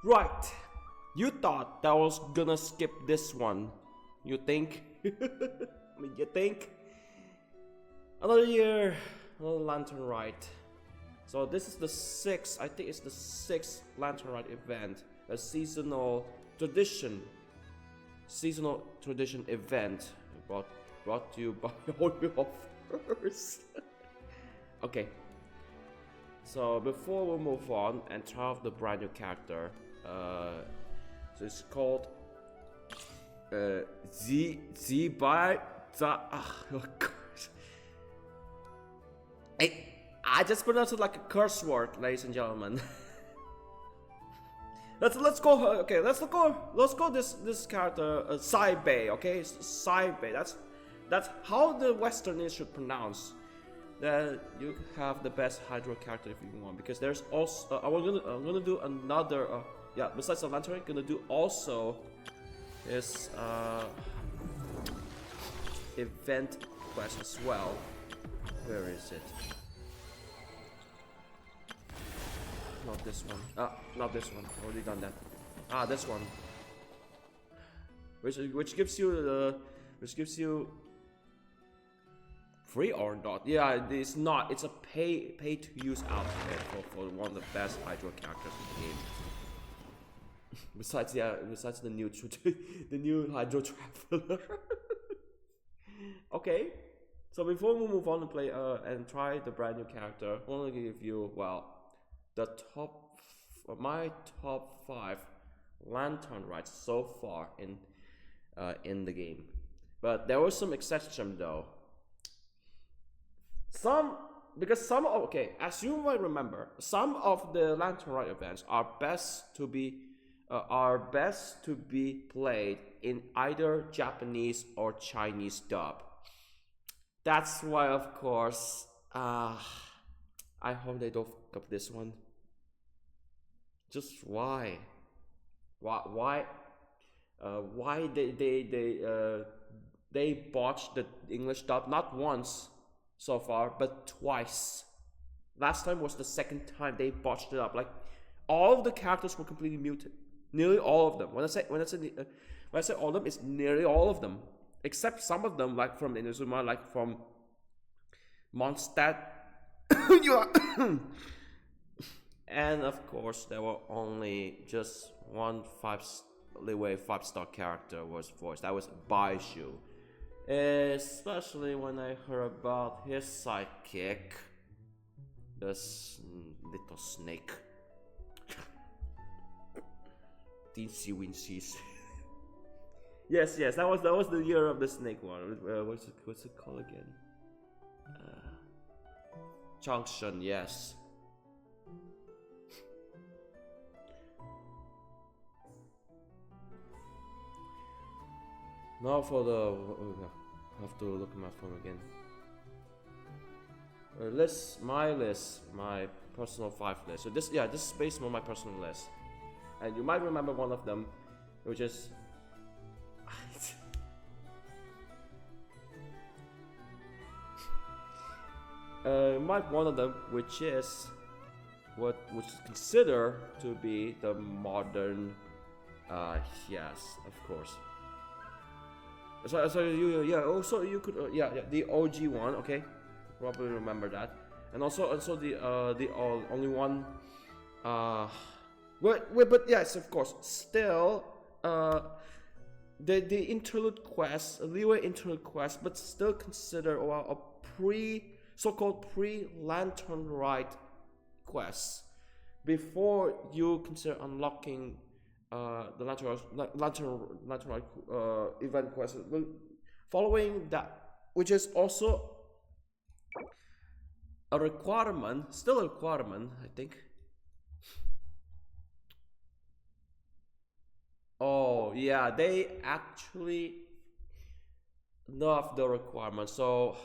Right. You thought that I was gonna skip this one. You think? I mean, you think? Another year, another Lantern Rite. So this is the sixth, I think it's the sixth Lantern Rite event. A seasonal tradition event brought to you by all your first. Okay. So before we move on and try out the brand new character, so it's called Zibai Za. Oh god. I just pronounced it like a curse word, ladies and gentlemen. let's go. Okay, let's go. This character Saibei. Okay, Saibei. That's how the Westerners should pronounce. That you have the best Hydro character if you want, because there's also I'm gonna do another. Yeah, besides the Lantern, I'm gonna do also this event quest as well. Where is it? Not this one. Not this one. Already done that. This one. Which gives you free or not? Yeah, it's not. It's a pay to use outfit for one of the best Hydro characters in the game. Besides the new the new Hydro Traveler. Okay. So before we move on to play and try the brand new character, I want to give you my top 5 Lantern Rites so far in the game. But there was some exception though. As you might remember, some of the Lantern Rite events are best to be played in either Japanese or Chinese dub. That's why, of course, I hope they don't fuck up this one. Just why? Why they botched the English dub not once so far, but twice. Last time was the second time they botched it up. Like all of the characters were completely muted. Nearly all of them. When I say all of them, it's nearly all of them, except some of them, like from Inazuma, like from Mondstadt. And of course, there were only just one Liyue 5-star character was voiced. That was Baishu. Especially when I heard about his sidekick, this little snake. Teensy Winsies. yes, that was the year of the snake one. What's it called again? Junction, yes. Now for the I have to look at my phone again. My personal 5 list. So this is based on my personal list, and you might remember one of them, which is one of them, which is considered to be the modern. Yes, of course. So you could the OG one, okay, probably remember that, and also the only one, but yes, of course, still the interlude quest, Liyue interlude quest, but still consider a so-called pre-Lantern Rite quest before you consider unlocking the Lantern Rite event quest. Following that, which is also a requirement, still a requirement, I think. Oh yeah, they actually nerfed the requirement, so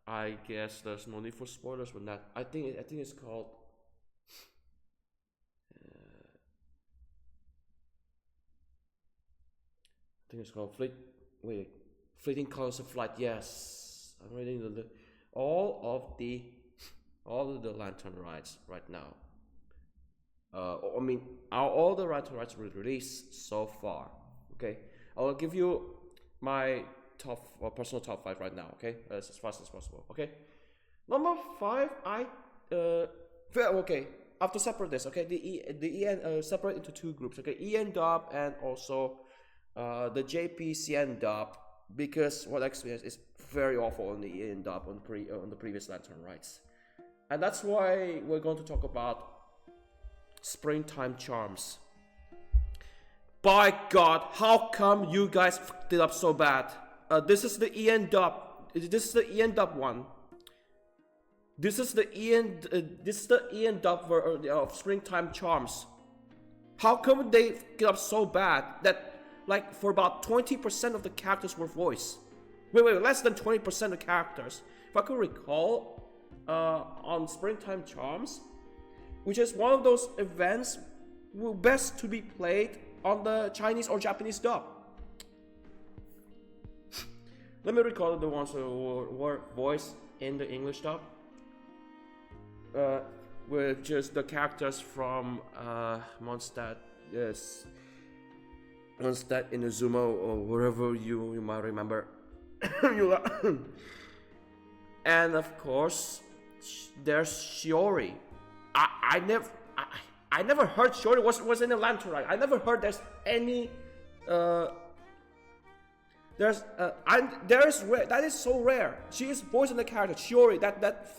I guess there's no need for spoilers with that. I think it's called. I think it's called Fleeting Colors of Light. Yes, I'm reading all of the Lantern Rites right now. I mean, all the Lantern Rites released so far. Okay, I'll give you my personal top 5 right now. Okay, as fast as possible. Okay, number 5, okay. I have to separate this. Okay, the EN separate into 2 groups. Okay, EN dub and also the JPCN dub, because what I experienced is very awful on the EN dub on the previous Lantern Rites, and that's why we're going to talk about Springtime Charms. By God, how come you guys fucked it up so bad? This is the EN dub. This is the EN dub one. This is the EN dub of Springtime Charms. How come they get up so bad that, like, for about 20% of the characters were voiced? Wait, less than 20% of characters. If I could recall, on Springtime Charms, which is one of those events best to be played on the Chinese or Japanese dub. Let me recall the ones who were voiced in the English dub. Which is the characters from Mondstadt, yes, Mondstadt, Inazuma, or wherever you might remember. And of course, there's Shiori. I never heard Shiori was in a Lantern Rite. I never heard there's any there is rare. That is so rare. She is voicing the character Shiori. That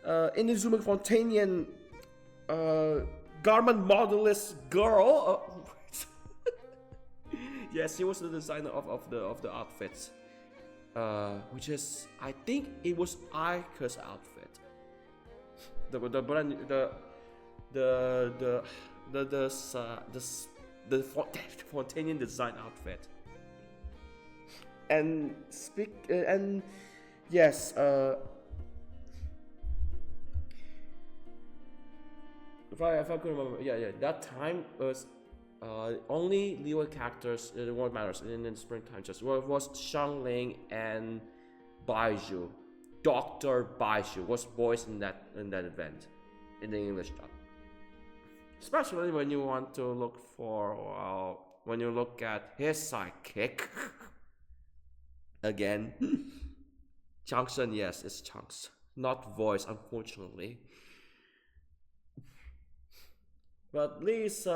Inazuma Fontanian garment modelist girl. Yes, she was the designer of the outfits, which is, I think it was Aika's outfit. The Fontanian design outfit. And yes. If I could remember, yeah, that time was only Liyue characters. What matters in Springtime just was Xiangling and Baiju. Dr. Baiju was voiced in that event in the English dub. Especially when you want to look for when you look at his sidekick again. Changsheng, yes, it's Chunks, not voice, unfortunately. But at least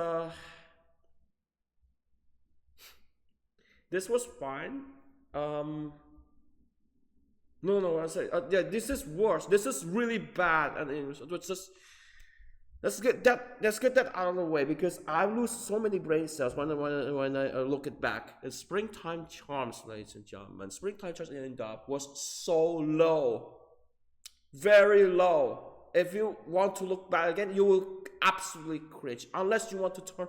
this was fine. No, I say yeah. This is worse. This is really bad, and it's just let's get that out of the way, because I lose so many brain cells when I look it back. It's Springtime Charms, ladies and gentlemen. Springtime Charms in dub was so low, very low. If you want to look back again, you will absolutely cringe. Unless you want to turn,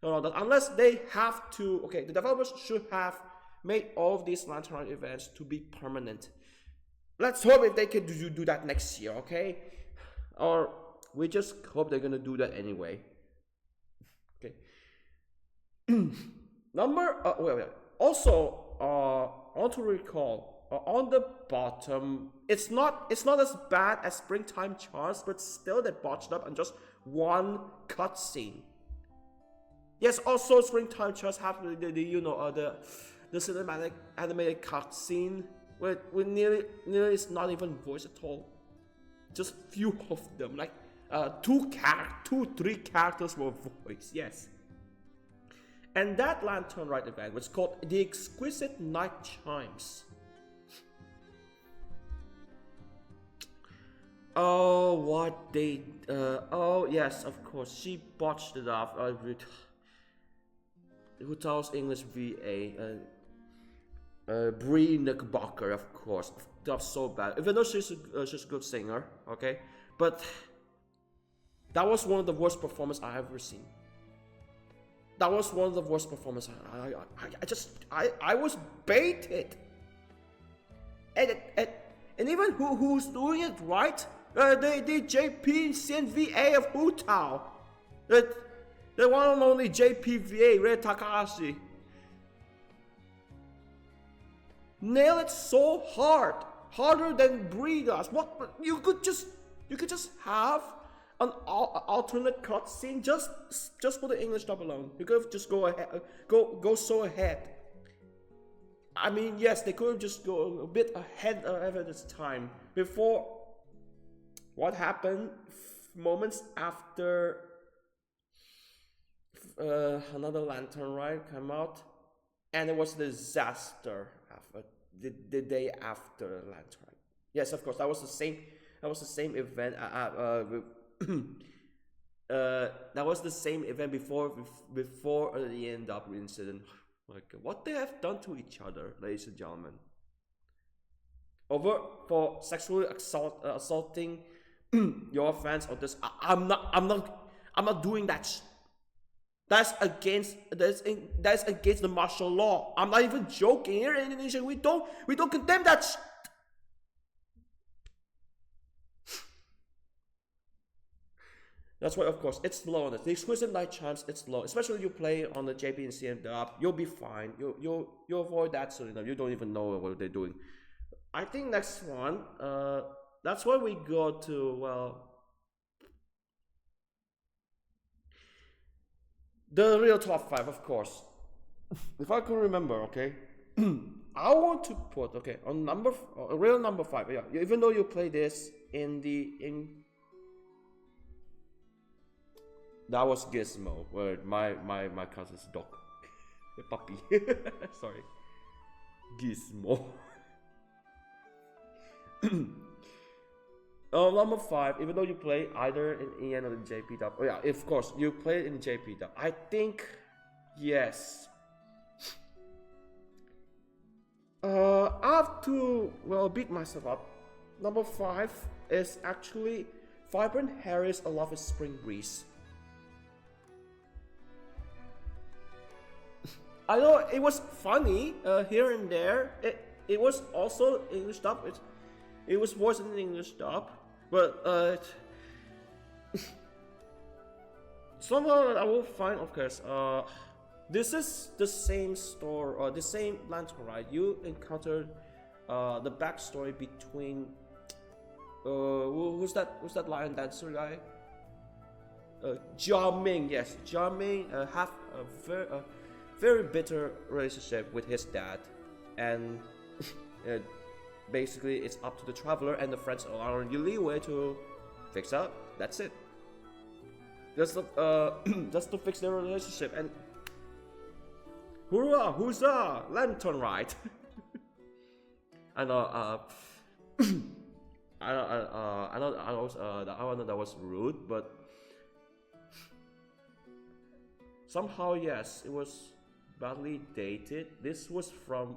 unless they have to. Okay, the developers should have made all of these Lantern Rite events to be permanent. Let's hope if they can do that next year, okay? Or we just hope they're gonna do that anyway. Okay. Wait. Also, I want to recall on the bottom, it's not as bad as Springtime Charms, but still they botched up on just one cutscene. Yes, also Springtime Charms have the cinematic animated cutscene with nearly it's not even voiced at all. Just few of them, like 3 characters were voiced. Yes. And that Lantern Rite event was called the Exquisite Night Chimes. Oh, what they oh yes, of course, she botched it up. Who tells English VA? Brie Knickerbocker, of course. That's so bad. Even though she's a good singer, okay, but that was one of the worst performances I have ever seen. That was one of the worst performances. I was baited. And even who's doing it right? The JP CNVA of Hutao. The one and only JPVA, Red Takahashi. Nail it so hard, harder than Brie does. What you could just have an alternate cutscene just for the English dub alone. You could have just go ahead, go so ahead. I mean, yes, they could have just go a bit ahead of its time before what happened moments after another Lantern Rite came out, and it was a disaster after the day after Lantern Rite. Yes, of course, that was the same. That was the same event. That was the same event before the end up incident. Like, what they have done to each other, ladies and gentlemen. Over for sexually assaulting your fans or this. I'm not doing that. That's against the martial law. I'm not even joking. Here in Indonesia, we don't condemn that. That's why, of course, it's slow. The exclusive night chimes, it's slow. Especially if you play on the JP and CM dub, you'll be fine. You'll avoid that soon enough. You don't even know what they're doing. I think next one, that's why we go to, well, the real top 5, of course. If I can remember, okay, I want to put, okay, on real number 5. Yeah, even though you play this in. That was Gizmo, where my cousin's dog, a puppy. Sorry, Gizmo. Number 5. Even though you play either in EN or in JP dub, oh yeah, of course you play it in JP dub. I think yes. I have to beat myself up. Number 5 is actually Vibrant Harry's A Love Is Spring Breeze. I know it was funny here and there. It was also English dub. It was voiced in English dub, but somehow I will find, of course. This is the same store or the same Lantern Rite. You encountered the backstory between who's that lion dancer guy? Xiangling. Yes, Xiangling have a very bitter relationship with his dad, and basically it's up to the traveler and the friends around Liyue to fix up. That's it. Just to fix their relationship. And hurrah, huzzah, Lantern Rite. I know. I know that was rude, but somehow yes, it was badly dated. This was from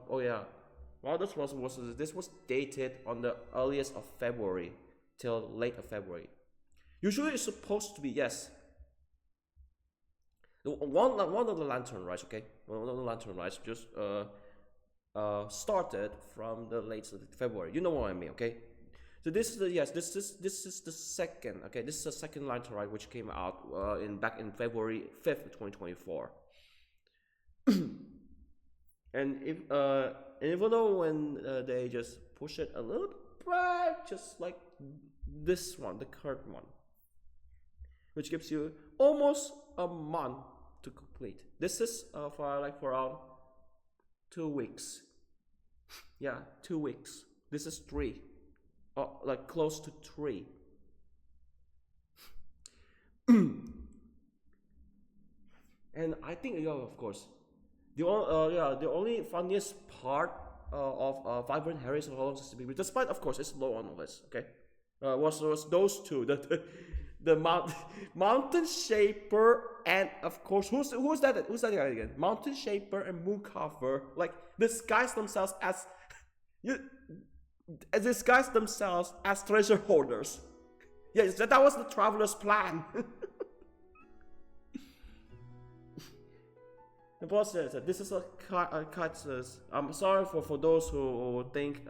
this was dated on the earliest of February till late of February. Usually it's supposed to be, yes, one of the Lantern Rites, okay, one of the Lantern Rites just started from the late February. You know what I mean, okay? So this is the second, okay, this is the second Lantern Rite which came out back in February 5th, 2024. And even though when they just push it a little bit back, just like this one, the current one, which gives you almost a month to complete. This is for around 2 weeks. Yeah, 2 weeks. This is 3, like close to 3. And I think, of course, the only funniest part of Vibrant Harry's Hollow System, despite of course it's low on the list, okay, was those two, the Mountain Shaper, and of course who's that guy again? Mountain Shaper and Mooncarver, like disguise themselves as treasure holders. Yes, that was the traveler's plan. The boss says that this is a cut. I'm sorry for those who think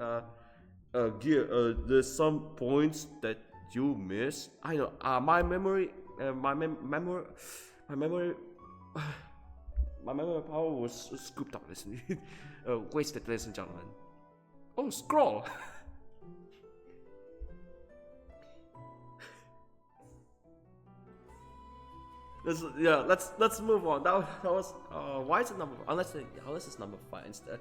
there's some points that you missed. I know my memory power was scooped up. Listen, wasted, ladies and gentlemen. Oh, scroll. let's move on. That was why is it number? Unless it's number 5 instead.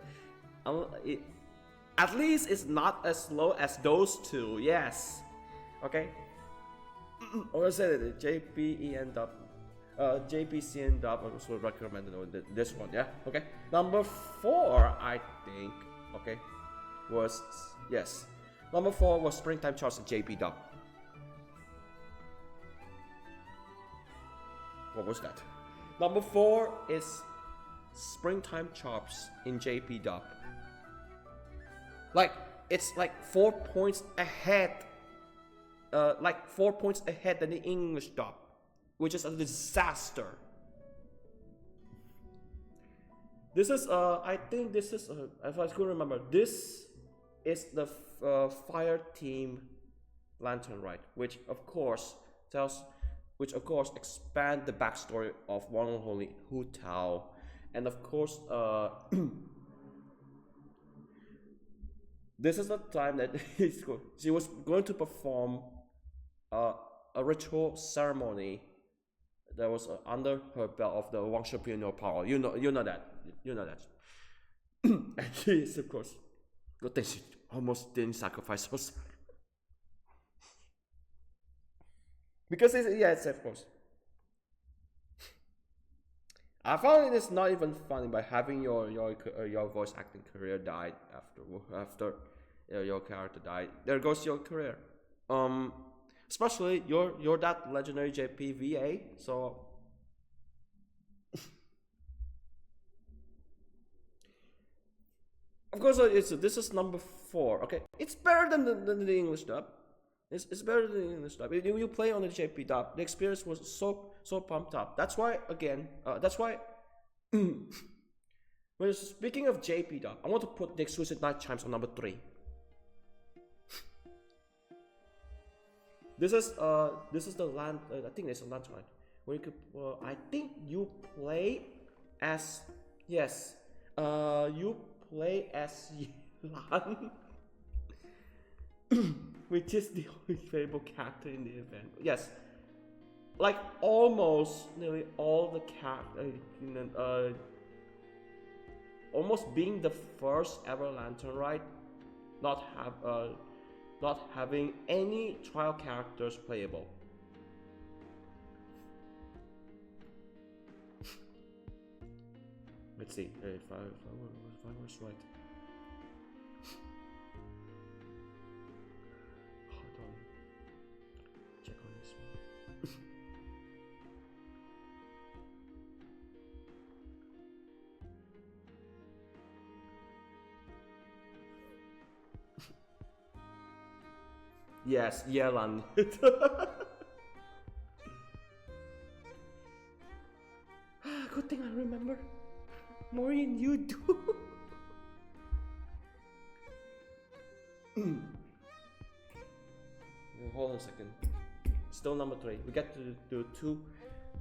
At least it's not as low as those two. Yes. Okay. Or I said it. JPEN dub. JPCN dub. I also recommended this one. Yeah. Okay. Number 4, I think. Okay. Was yes. Number 4 was Springtime Charts and JP dub. What was that? Number 4 is Springtime Chops in JP dub. Like it's like 4 points ahead. Like 4 points ahead than the English dub, which is a disaster. This is I think this is if I could remember, this is the Fire Team Lantern Rite, which of course expand the backstory of one and only Hu Tao, and of course this is the time that she was going to perform a ritual ceremony that was under her belt of the Wang Shipino power. You know that. And she is, of course, good thing she almost didn't sacrifice herself. Because yes, of course. I found it is not even funny by having your voice acting career died after your character died. There goes your career. Especially you're that legendary JP VA. So of course this is number 4. Okay, it's better than the English dub. It's better than the English dub. You play on the JP dub, the experience was so pumped up. That's why again. That's why. When speaking of JP dub, I want to put the Exquisite Night Chimes on number 3. This is the land. I think it's a Lantern Rite. Where you could. I think you play as yes. You play as Lan, which is the only playable character in the event. Yes, like almost nearly all the characters. Almost being the first ever Lantern Rite, not having any trial characters playable. Let's see if I was right. Hold on. Check on this one. Yes, Yelan. Good thing I remember. Maureen, you do. Hold on a second. Still number 3. We get to do 2.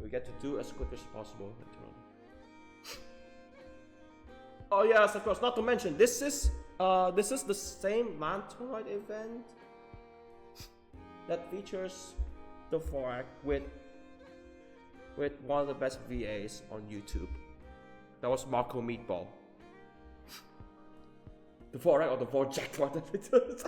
We get to do as quick as possible. Oh yes, of course. Not to mention, this is the same Lantern Rite event that features the Forak with one of the best VAs on YouTube. That was Marco Meatball. The Forak or the Vorjack, whatever it is.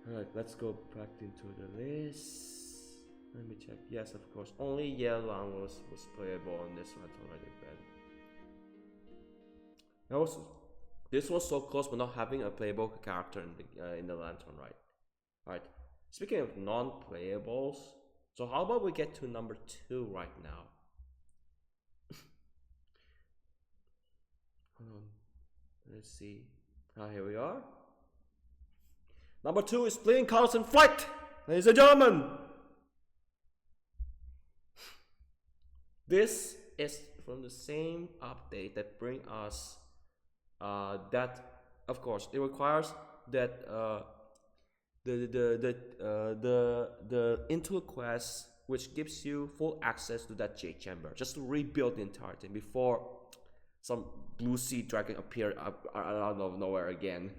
Alright, let's go back into the list. Let me check. Yes, of course. Only Yelan was playable on this Lantern Rite event. This was so close, but not having a playable character in the Lantern Rite. Alright. Speaking of non-playables, so how about we get to number 2 right now? Hold on. Let's see. Here we are. Number 2 is Playing Cards in Flight, ladies and gentlemen. This is from the same update that bring us that, of course, it requires that the Into Quest, which gives you full access to that Jade Chamber, just to rebuild the entire thing before some blue sea dragon appear out of nowhere again.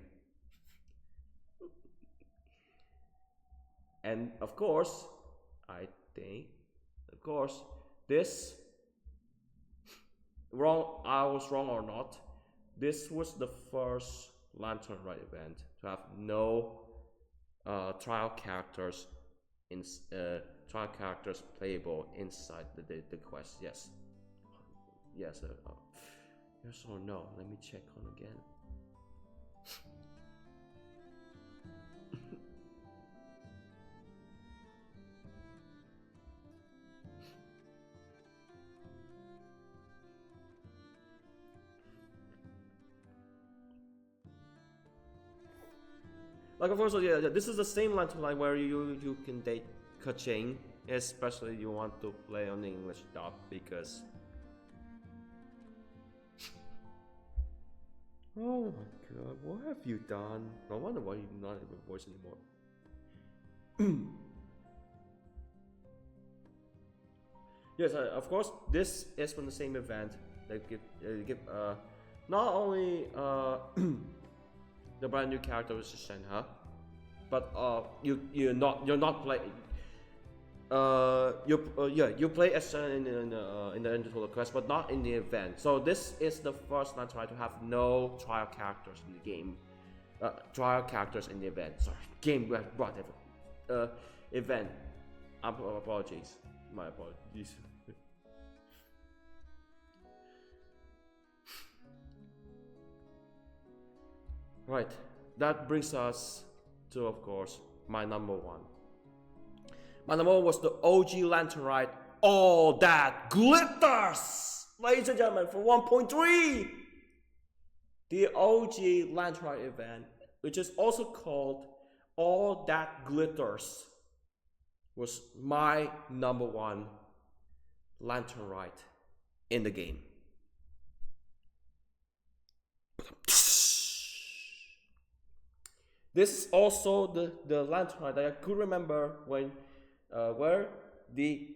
And of course, I think, of course, this wrong. I was wrong or not. This was the first Lantern Rite event to have no trial characters playable inside the quest. Yes. Yes. Yes or no? Let me check on again. Like of course, yeah, this is the same Lantern Rite where you can date Kaching, especially you want to play on the English dub because. Oh my god, what have you done? No wonder why you're not even voice anymore. Yes, of course, this is from the same event. They give not only the brand new character which is Shenhe, but you're not playing. You play as Shen in the individual quest, but not in the event. So this is the first Lantern Rite to have no trial characters in the game. Trial characters in the event. Sorry, game whatever. Event. Apologies. My apologies. Right. That brings us to, of course, my number one. My number one was the OG Lantern Rite, All That Glitters! Ladies and gentlemen, for 1.3! The OG Lantern Rite event, which is also called All That Glitters, was my number one Lantern Rite in the game. This is also the Lantern Rite that I could remember when where the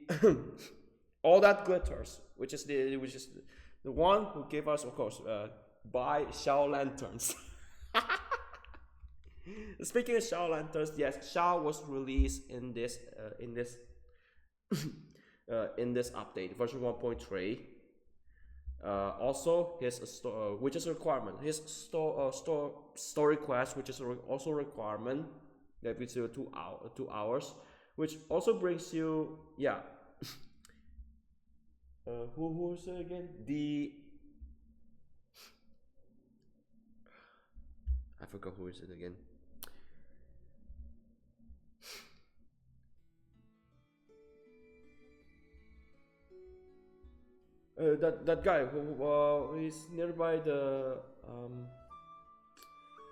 All That Glitters, which is the one who gave us, of course, buy Xiao lanterns. Speaking of Xiao lanterns, yes, Xiao was released in this update, version 1.3. Also, his which is a requirement. His story quest, which is also a requirement, that gives you 2 hours, which also brings you who is it again? I forgot who is it again. That guy who is nearby the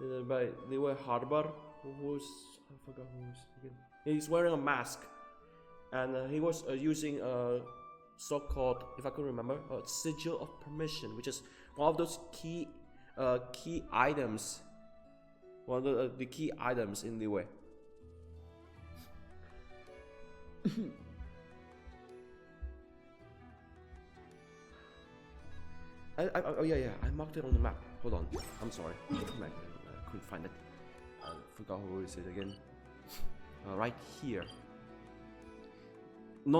nearby Liyue Harbor. Who's I forgot who's again. He's wearing a mask, and he was using a so-called, if I could remember, a sigil of permission, which is one of those key items. One of the key items in Liyue. Oh yeah, I marked it on the map. Hold on, I'm sorry. I couldn't find it. I forgot who is it again. Right here. No.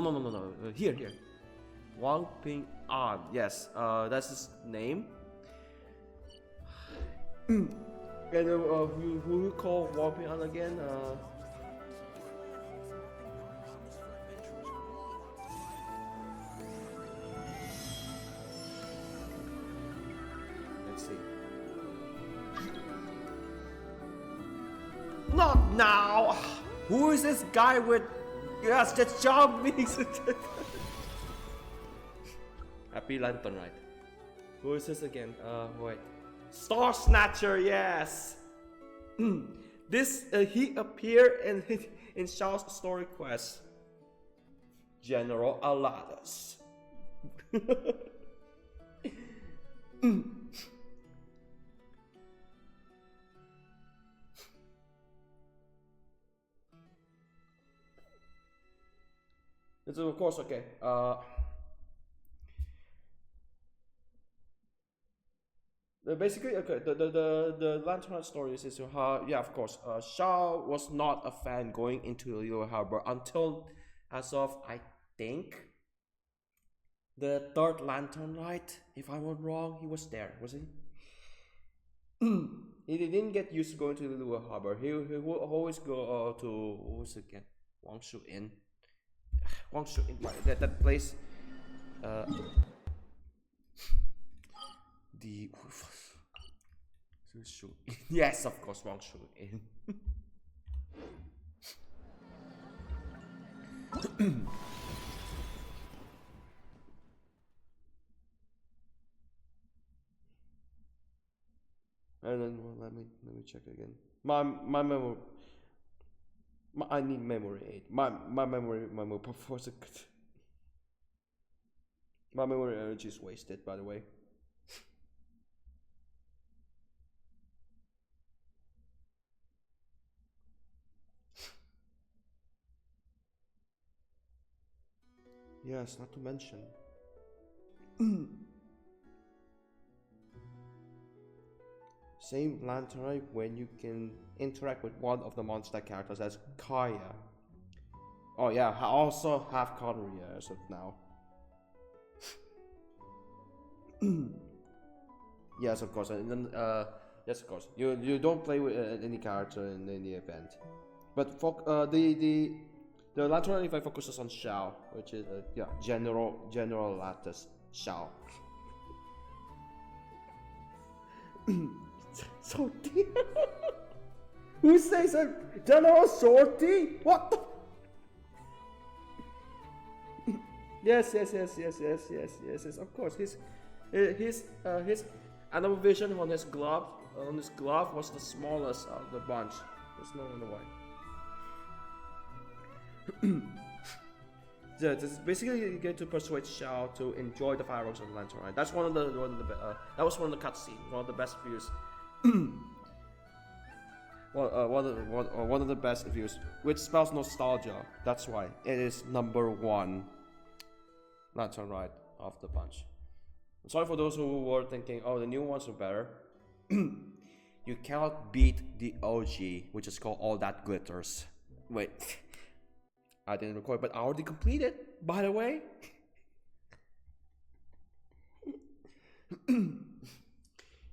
Here. Wanmin Restaurant. Yes, that's his name. And who call Wanmin Restaurant again? Let's see. Not now! Who is this guy with... Yes, that's Xiangling! Happy Lantern Rite. Who is this again? Wait. Star Snatcher, yes! This, he appeared in Xiao's story quest. General Aladas. It's of course okay. Basically, okay, the Lantern story is how, yeah, of course, Shao was not a fan going into Liyue Harbor until, as of, I think, the third Lantern Rite. If I'm not wrong, he was there, was he? He didn't get used to going to Liyue Harbor. He would always go to, what was it again? Wangshu Inn. Wangshu Inn, that place. The yes, of course, Wangshu Inn. And then, well, let me check again. My memory. I need memory aid. My memory performance. My memory energy is wasted, by the way. Yes, not to mention. Same Lantern when you can interact with one of the monster characters as Kaya. Oh yeah, I also have Conria as of now. Yes, of course. And then, yes, of course. You don't play with any character in any event, but for the Lantern if I focuses on Xiao, which is yeah, General Lattice Xiao. Sortie? Who says a General Sortie? What the? Yes, of course. His animal vision on his glove was the smallest of the bunch. There's no wonder why. Yeah, this is basically you get to persuade Xiao to enjoy the fireworks of the Lantern Rite. That's that was one of the cutscenes, one of the best views. Well, one of the best views, which spells nostalgia. That's why it is #1 Lantern Rite of the bunch. I'm sorry for those who were thinking, oh, the new ones are better. You cannot beat the OG, which is called All That Glitters. Wait, I didn't record, but I already completed, by the way.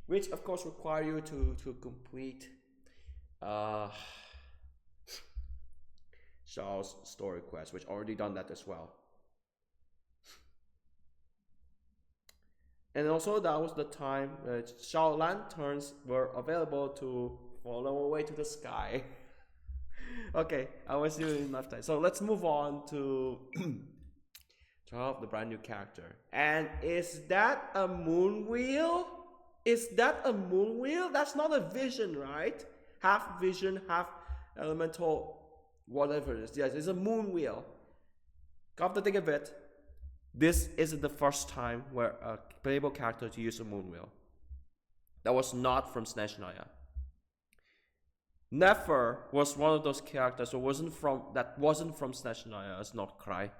Which, of course, require you to complete Xiao's story quest, which already done that as well. And also that was the time Xiao lanterns were available to follow away to the sky. Okay, I was doing enough time. So let's move on to 12, the brand new character. And is that a moon wheel? Is that a moon wheel? That's not a vision, right? Half vision, half elemental, whatever it is. Yes, it's a moon wheel. Come to think of it, this isn't the first time where a playable character to use a moon wheel. That was not from Snatch Naya. Nefer was one of those characters that wasn't from Snatch Naya as not Cry.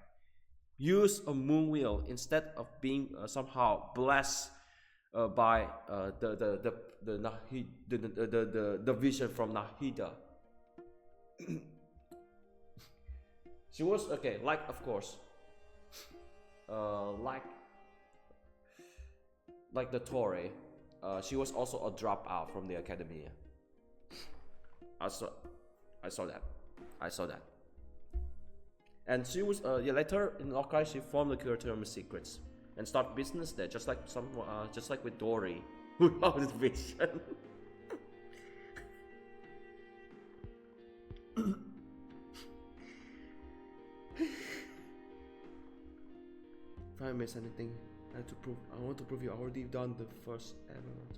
Use a moon wheel instead of being somehow blessed by the vision from Nahida. She was okay, like of course, like the Torre. She was also a dropout from the academy. I saw that. And she was later in Okai she formed the Curatorium of Secrets and started business there, just like with Dory, who had this vision. If I miss anything, I want to prove you I already done the first ever one,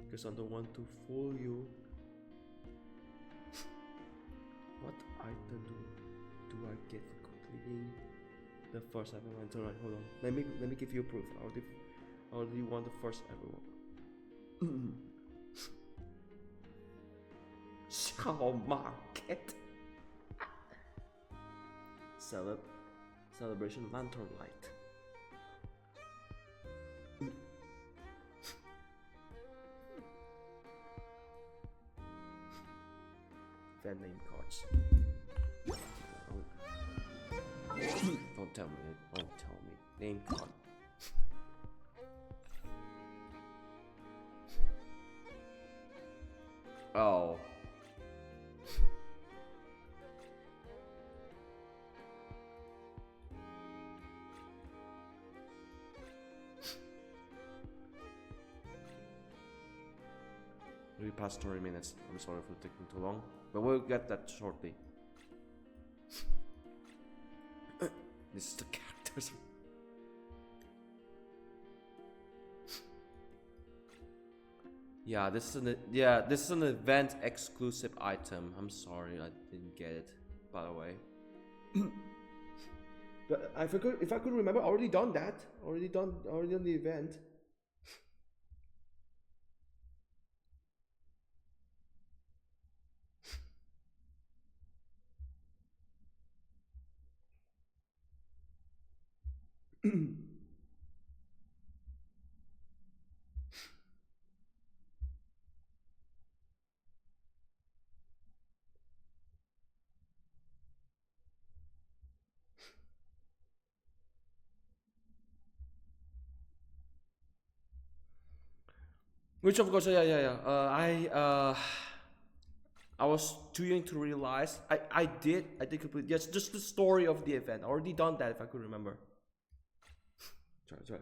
because I don't want to fool you. What item do I get for completing the first ever one? Alright, hold on. Let me give you a proof. I already won the first ever one. Xiao Market. Celebration Lanternlit. event name cards. Don't tell me. Don't tell me. Name card. Oh. We passed 20 minutes. I'm sorry for taking too long, but we'll get that shortly. This is the characters. Yeah, this is an event exclusive item. I'm sorry, I didn't get it. By the way. But if I could remember, already done that. Already done the event. Which of course, yeah. I was too young to realize. I did complete. Yes, just the story of the event. I already done that if I could remember. Try.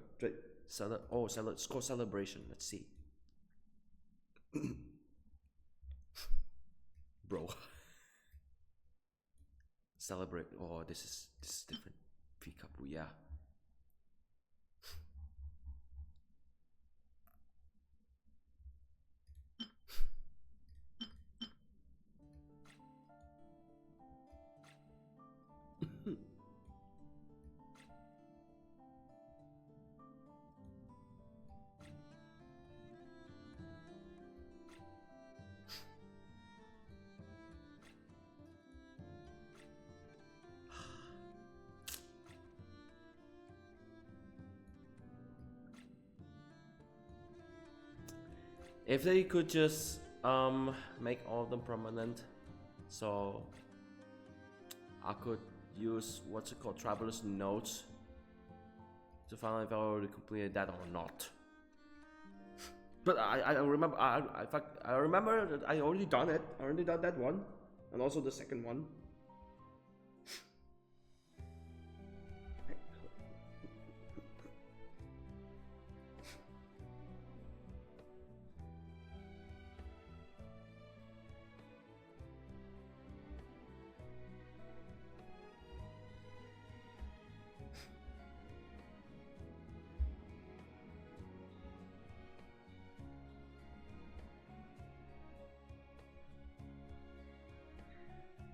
It's called celebration. Let's see. Bro. Celebrate. Oh, this is different. Peekaboo, yeah. If they could just make all of them permanent, so I could use what's it called, Traveler's Notes, to find out if I already completed that or not. But I remember in fact I remember that I already done it. I already done that one, and also the second one.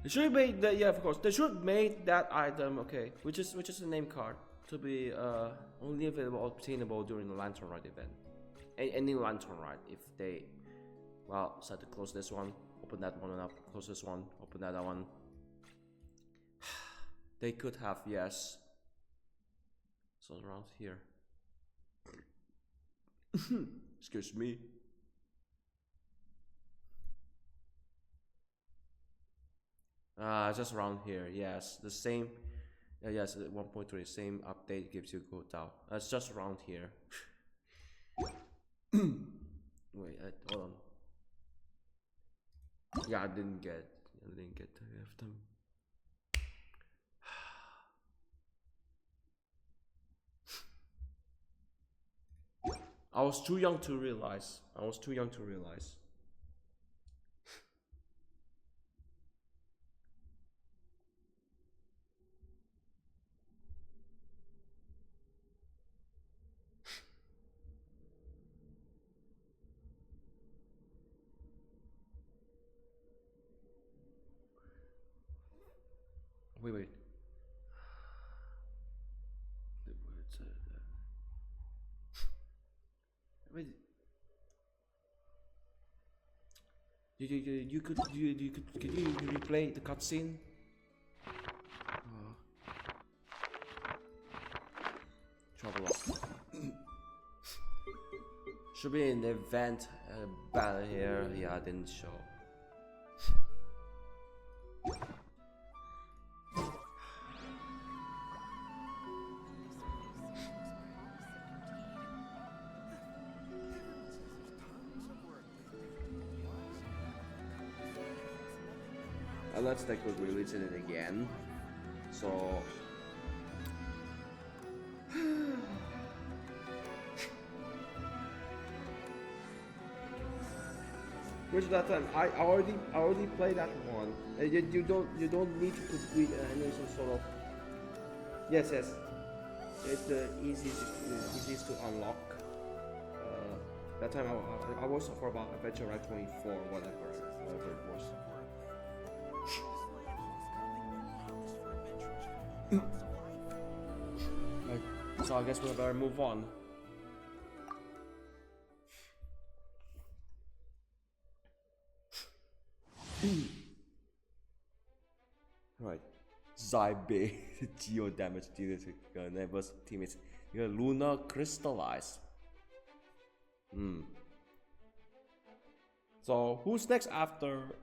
They should make that, yeah, of course. They should make that item, okay, which is a name card, to be only available, obtainable during the Lantern Rite event. Any Lantern Rite, if they, well, decide to close this one, open that one up, close this one, open that one. They could have, yes. So around here. Excuse me. Just around here, yes. The same, yes, 1.3, same update gives you cooldown. It's just around here. Wait, hold on. Yeah, I didn't get to have them. I was too young to realize. Wait. Wait. Could you replay the cutscene? Trouble up. Should be an event battle here. Yeah, I didn't show. And let's take a release it again. So which that time I already played that one. You don't need to complete any sort of. Yes. It's the easiest to unlock. That time I was for about Adventure Rite 24, whatever it was. Right, so I guess we better move on. Right, Zybe, geo damage dealer to neighbors teammates. You got Lunar Crystallize. So who's next after?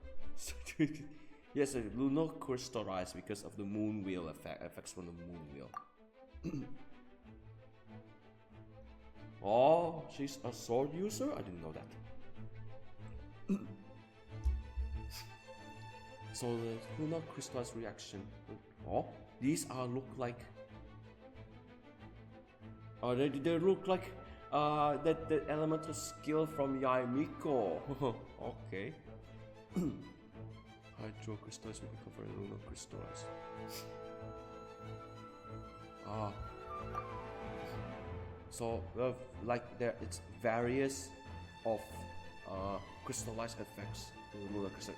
Yes, Lunar Crystallize because of the moon wheel effects from the moon wheel. Oh, she's a sword user? I didn't know that. So the Lunar Crystallize reaction. Oh, these are look like. Oh, they look like that the elemental skill from Yaimiko. Okay. Hydro crystals will be covered in lunar crystals. So like it's various of crystallized effects to the lunar crystal.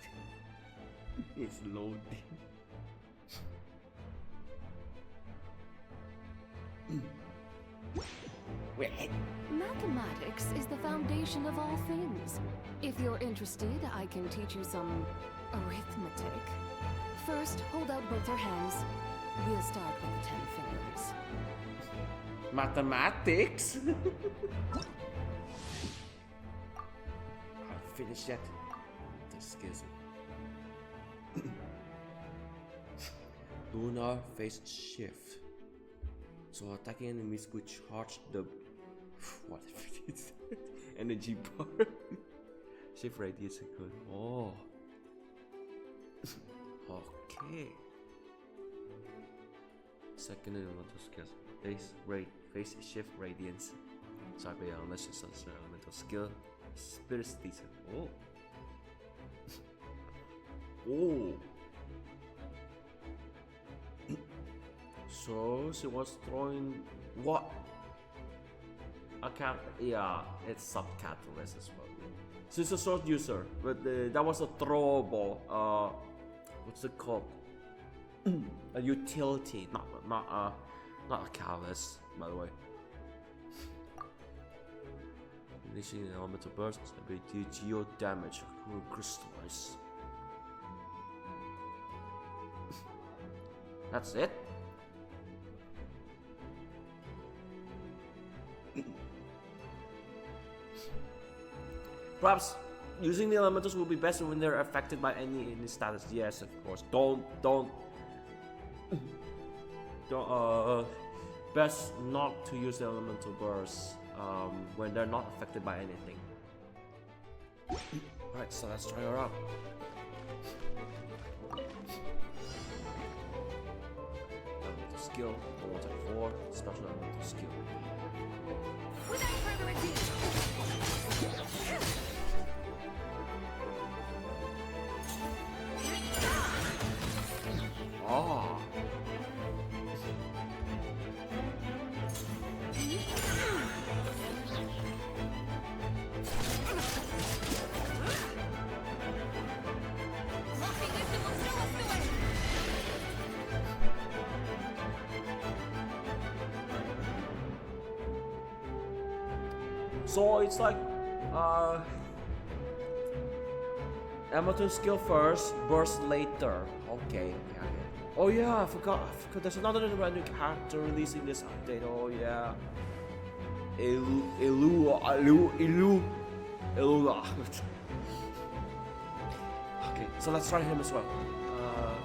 It's loading. Mathematics is the foundation of all things. If you're interested, I can teach you some arithmetic. First, hold out both your hands. We'll start with 10 fingers. Mathematics? I've finished yet. The skills. Lunar phase shift. So attacking enemies could charge the what is that? Energy bar. Shift radius good. Oh. Okay. Second elemental skills. Phase shift radiance. Sorry, unless it's an elemental skill. Spirit decent. Oh. Oh. So she was throwing what? Yeah, it's sub-catalyst as well. She's a sword user, but that was a throwable. What's it called? A utility, not a catalyst, by the way. Initiating an elemental burst, ability geo damage, crystallize. That's it. Perhaps using the elementals will be best when they're affected by any status. Yes, of course. Don't. Best not to use the elemental bursts when they're not affected by anything. Alright, so let's try her out. Elemental skill, 1 4, special elemental skill. Without further ado. Oh. So it's like amateur skill first, burst later. Okay. Oh yeah, I forgot. There's another random character releasing this update. Oh yeah. Ilu. Okay, so let's try him as well.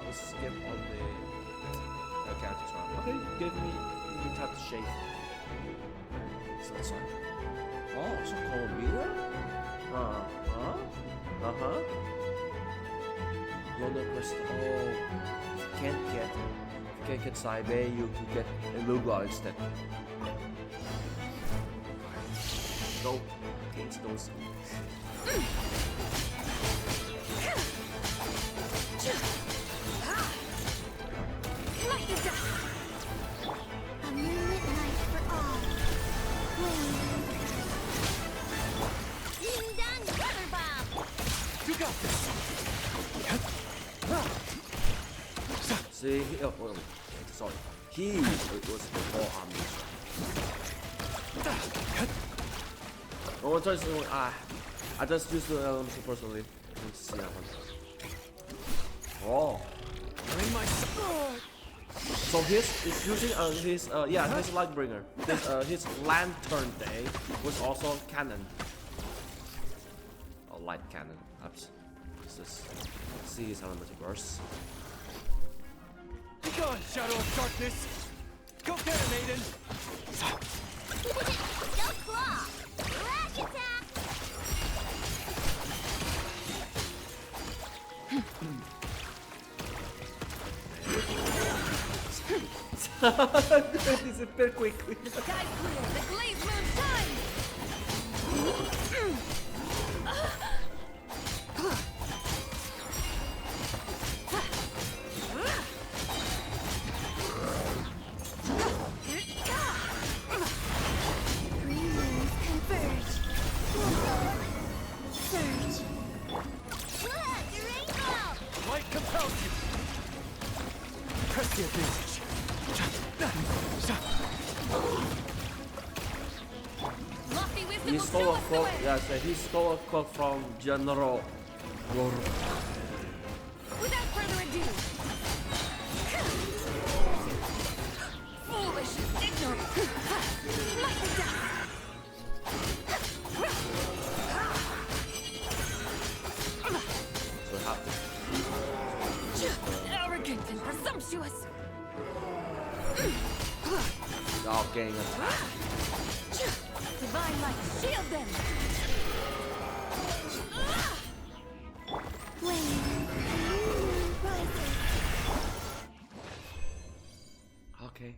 let's skip on the characters round. Okay, give me time to shave. So that's fine. Oh, so Columbia? Yellow crystal. Oh, if you can't get Saibe, you can get Eluga instead. Go against those. A moonlit night for all. Yindang Weather Bomb! You got this! See, sorry. He was before army. I just used the elements personally. Let's see that one. Oh. Bring my sword! So his using his Lightbringer. His Lantern Day was also cannon. Oh, light cannon. Let's see his elemental burst. Be gone, Shadow of Darkness! Go get him, Aiden! Go claw! Rash attack! This is very quick. Sky clear! The glaze moon shines! Green moons converge. Surge. Look, the rainbow! Light compels you! Press the advantage! Lofty wisdom He will stole show a us the quote. way. Yes, he stole a quote from General. Without further ado. Foolish, ignorant. Light the dust. So happy. Arrogant and presumptuous. Now getting attacked. Divine light, shield them. Okay.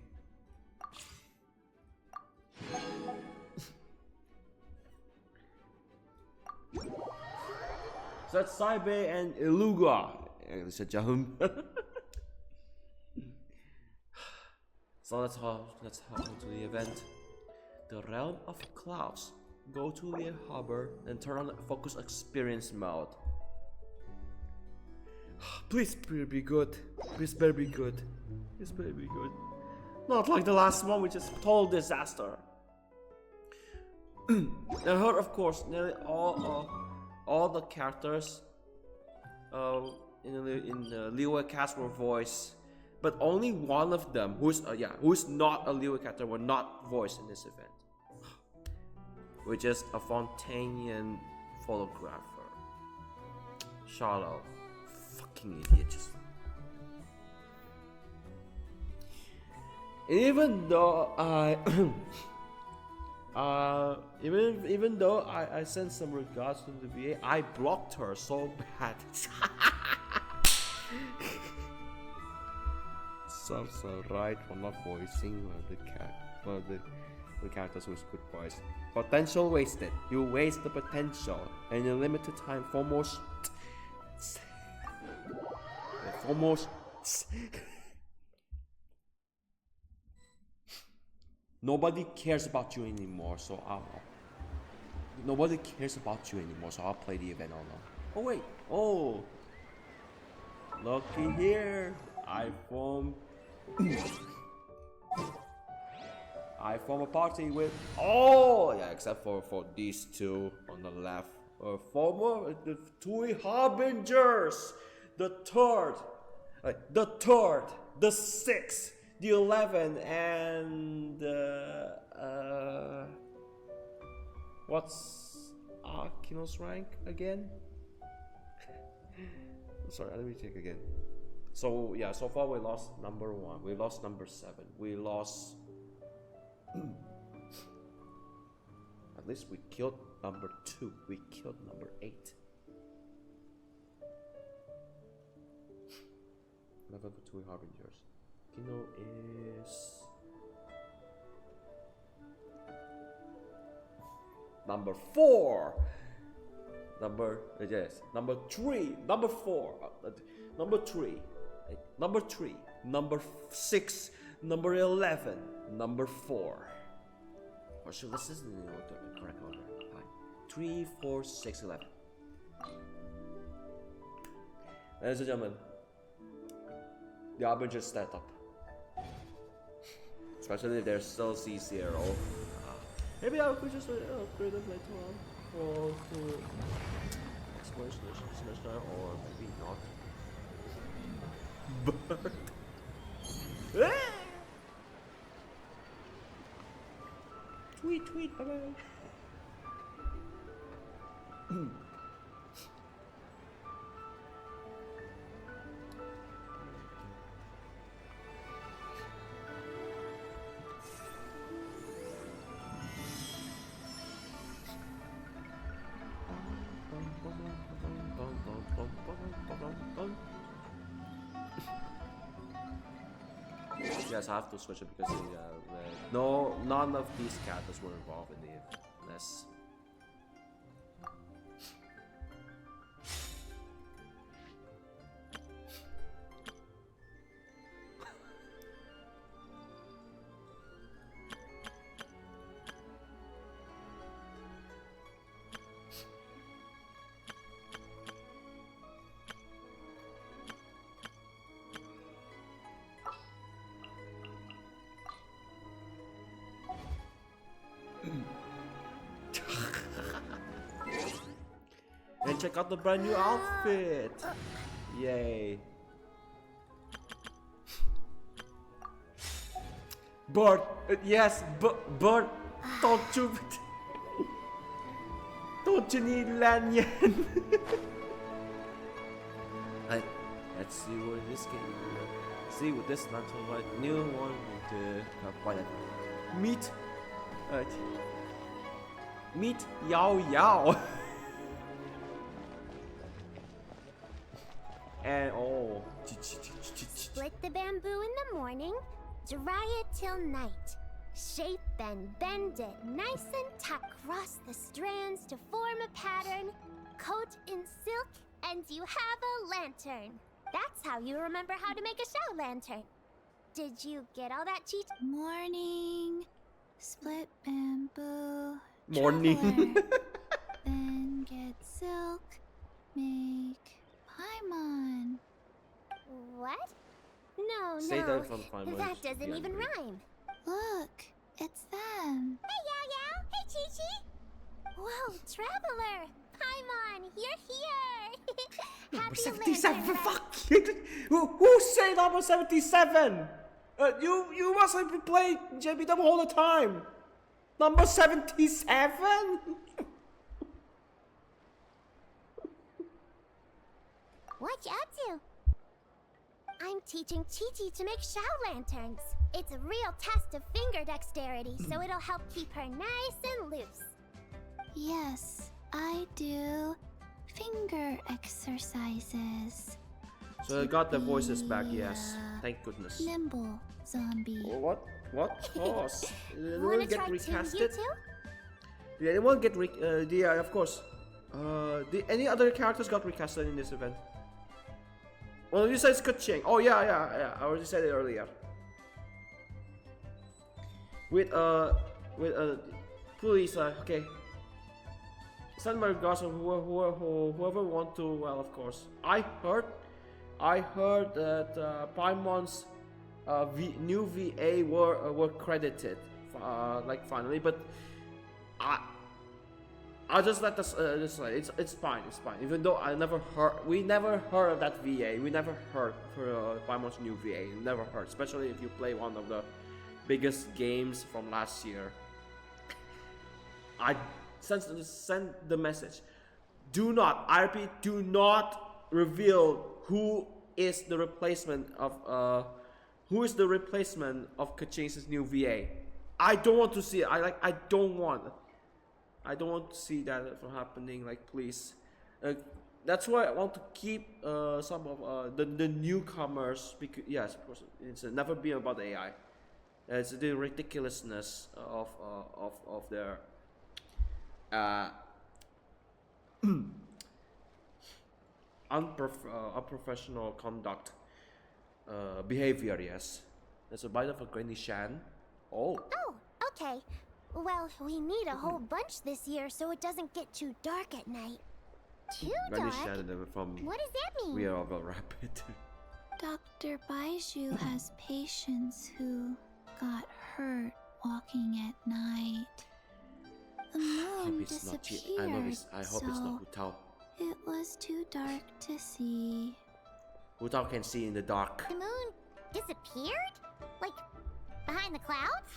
So that's Saibe and Eluga. Ladies and gentlemen. So let's hop into the event. The Realm of Clouds. Go to the harbor and turn on focus experience mode. Please be good. Please better be good. Please better be good. Not like the last one, which is total disaster. I heard, of course, nearly all the characters in the Liyue cast were voiced, but only one of them, who's not a Liyue character, were not voiced in this event, which is a Fontanian photographer. Charlotte, fucking idiot. Just. Even though even though I sent some regards to the VA, I blocked her so bad. So right for not voicing the characters with good voice. Potential wasted. You waste the potential and in a limited time. Foremost. Nobody cares about you anymore, so nobody cares about you anymore, so I'll play the event online. Oh wait, looky here, I form a party with except for these two on the left, the two harbingers, the third, the sixth. The 11 and what's Akino's rank again? Sorry, let me check again. So yeah, so far we lost number 1, we lost number 7, we lost. At least we killed number 2, we killed number 8. Level 2 harbingers. Kino is number 4. Number 3, number 4, number 3, number 3, number 6, number 11, number 4. Or should this is the correct order? 3, 4, 6, 11. Ladies and gentlemen, the Harbinger stat up. Especially if there's still C0. Maybe I could just upgrade them later on. Or to exploration or maybe not. But tweet, bye bye. Yes, I have to switch it because none of these characters were involved in this. And check out the brand new outfit! Yay! Bird! Yes! Bird! Don't you need Lanyan? Let's see what this game is. See with this Lanternlit new one with meet Yao. And oh, split the bamboo in the morning, dry it till night. Shape and bend it nice and tuck across the strands to form a pattern. Coat in silk, and you have a lantern. That's how you remember how to make a show lantern. Did you get all that, Cheech? Morning, split bamboo. Morning. Then get silk, make paimon. What? No, Say no. that from Paimon. That doesn't even rhyme. Look, it's them. Hey, Yao Yao. Hey, Chi Chi. Whoa, Traveler. Paimon, you're here. Number Happy 77, for Lantern fuck! Who said number 77? You must have been playing JBW all the time. Number 77? What you up to? I'm teaching Chi-Chi to make show lanterns. It's a real test of finger dexterity, so it'll help keep her nice and loose. Yes, I do finger exercises. So I got the voices back, yes. Thank goodness. Nimble zombie. What? Course? They Wanna will get try too, you recasted? two? Yeah, they won't get yeah, of course. Any other characters got recasted in this event? Well, you said it's Kaching. Oh yeah. I already said it earlier. With please, okay. Send my regards to whoever want to. Well, of course. I heard that Paimon's new VA were credited, like finally, but I'll just let this slide. It's fine. Even though we never heard of that VA. We never heard for Paimon's new VA. Never heard, especially if you play one of the biggest games from last year. I send the message. I repeat, do not reveal who is the replacement of who is the replacement of Kachin's new VA? I don't want to see it. I don't want to see that from happening. Like, please. That's why I want to keep some of the newcomers, because yes, of course, it's never been about the AI. It's the ridiculousness of their unprofessional conduct, behavior. Yes, there's a bite of a Granny Shan. Oh, Okay. Well, we need a whole bunch this year so it doesn't get too dark at night. Too Granny dark? Shan from What does that mean? We Are Well Rapid. Dr. Baiju has patients who got hurt walking at night. The moon disappeared, I hope it's not Hu Tao. it was too dark to see. Hu Tao can see in the dark. The moon disappeared? Like, behind the clouds?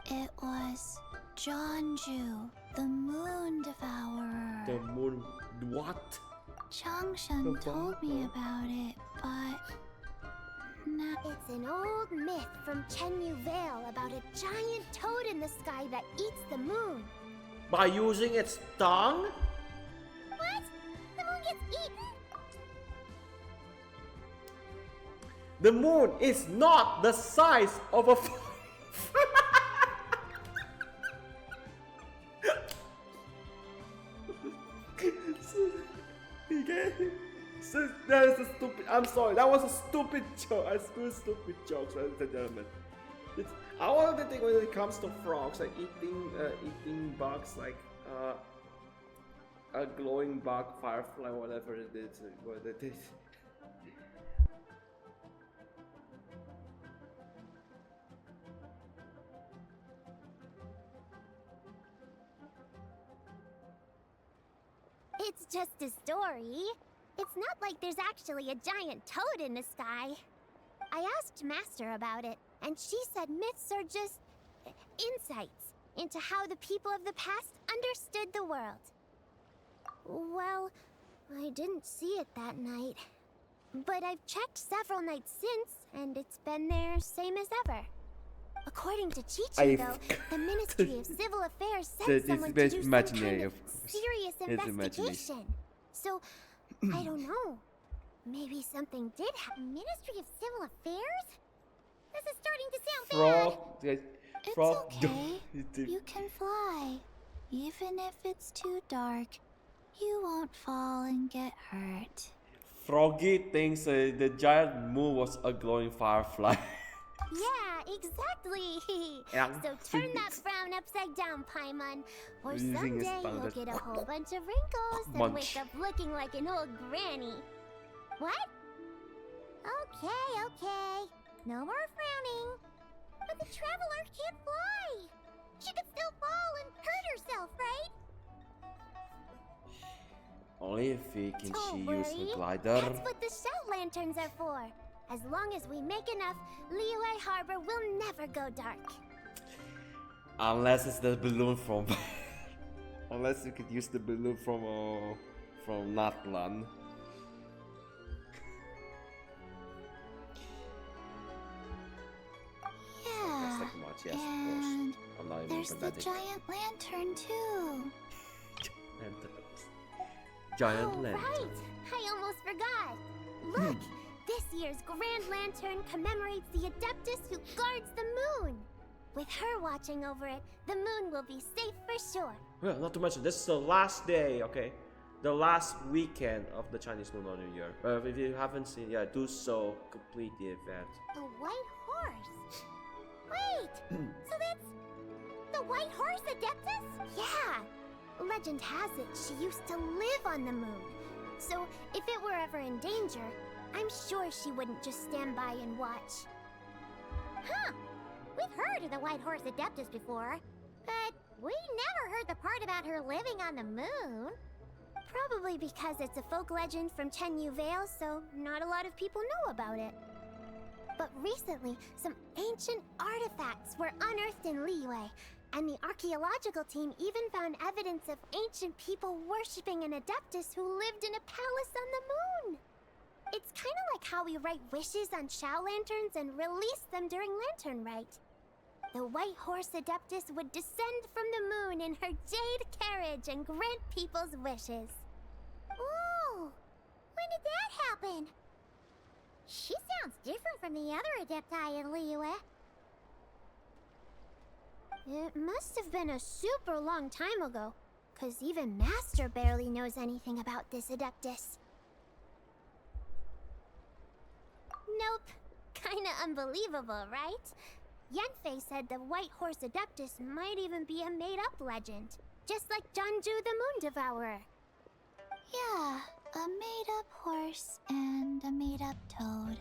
It was Jeonju, the moon devourer. The moon. What? Changshan told me about it, but now It's an old myth from Chenyu Vale about a giant toad in the sky that eats the moon. By using its tongue? What? The moon gets eaten? The moon is not the size of a. So that is a stupid. I'm sorry, that was a stupid joke. I do stupid jokes, ladies and gentlemen. I want to think when it comes to frogs, like eating bugs, like a glowing bug, firefly, whatever it is. What it is. It's just a story. It's not like there's actually a giant toad in the sky. I asked Master about it, and she said myths are just insights into how the people of the past understood the world. Well, I didn't see it that night. But I've checked several nights since, and it's been there same as ever. According to Chi-Chi, though, the Ministry of Civil Affairs sent someone to do some kind of serious investigation. So, I don't know. Maybe something did happen. Ministry of Civil Affairs? This is starting to sound bad. Frog. it's okay. You can fly. Even if it's too dark, you won't fall and get hurt. Froggy thinks the giant moon was a glowing firefly. Yeah, exactly. So turn that frown upside down, Paimon, or Using his someday tongue you'll to- get a whole bunch of wrinkles and Munch. wake up looking like an old granny. What? Okay. No more frowning. But the traveler can't fly. She could still fall and hurt herself, right? Only if he can Don't she worry. use her glider. That's what the shout lanterns are for. As long as we make enough, Liyue Harbor will never go dark. Unless it's the balloon from. Unless you could use the balloon from Natlan. Yeah. That's like much, yes, of course. And I'm not even there's the pathetic. giant lantern too. Giant Oh, lantern. right! I almost forgot. Look, this year's Grand Lantern commemorates the Adeptus who guards the moon. With her watching over it, the moon will be safe for sure. Well, not to mention, this is the last day, okay? The last weekend of the Chinese Lunar New Year. If you haven't seen, yeah, do so. Complete the event. The White Horse? Wait! So that's the White Horse Adeptus? Yeah! Legend has it she used to live on the moon. So if it were ever in danger, I'm sure she wouldn't just stand by and watch. Huh! We've heard of the White Horse Adeptus before, but we never heard the part about her living on the moon. Probably because it's a folk legend from Chenyu Vale, so not a lot of people know about it. But recently, some ancient artifacts were unearthed in Liyue, and the archaeological team even found evidence of ancient people worshipping an Adeptus who lived in a palace on the moon. It's kind of like how we write wishes on Xiao lanterns and release them during Lantern Rite. The White Horse Adeptus would descend from the moon in her jade carriage and grant people's wishes. Ooh! When did that happen? She sounds different from the other Adepti in Liyue. It must have been a super long time ago, 'cause even Master barely knows anything about this Adeptus. Nope. Kinda unbelievable, right? Yanfei said the White Horse Adeptus might even be a made-up legend, just like Janju the Moon Devourer. Yeah, a made-up horse and a made-up toad.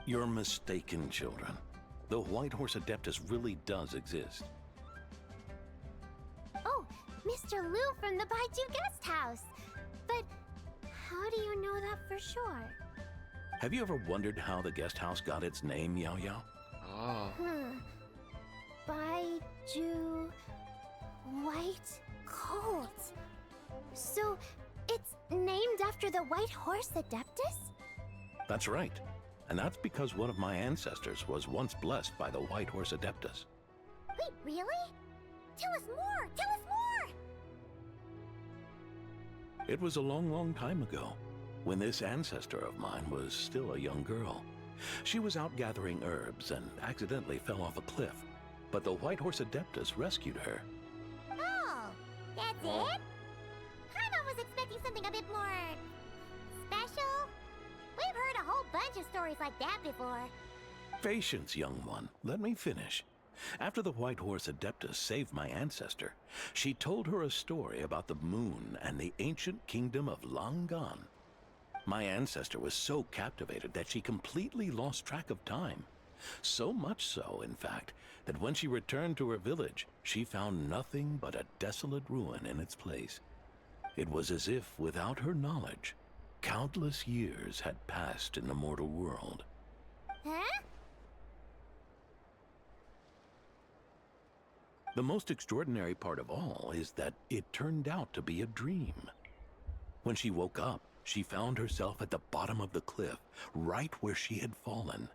You're mistaken, children. The White Horse Adeptus really does exist. Oh, Mr. Liu from the Baiju Guest House. But how do you know that for sure? Have you ever wondered how the guest house got its name, Yao Yao? Ah. Baiju... White Colt. So, it's named after the White Horse Adeptus? That's right. And that's because one of my ancestors was once blessed by the White Horse Adeptus. Wait, really? Tell us more! Tell us more! It was a long, long time ago, when this ancestor of mine was still a young girl. She was out gathering herbs and accidentally fell off a cliff, but the White Horse Adeptus rescued her. Oh, that's it? Paimon was expecting something a bit more... special? We've heard a whole bunch of stories like that before. Patience, young one. Let me finish. After the White Horse Adeptus saved my ancestor, she told her a story about the moon and the ancient kingdom of Langan. My ancestor was so captivated that she completely lost track of time. So much so, in fact, that when she returned to her village, she found nothing but a desolate ruin in its place. It was as if, without her knowledge, countless years had passed in the mortal world. Huh? The most extraordinary part of all is that it turned out to be a dream. When she woke up, she found herself at the bottom of the cliff, right where she had fallen.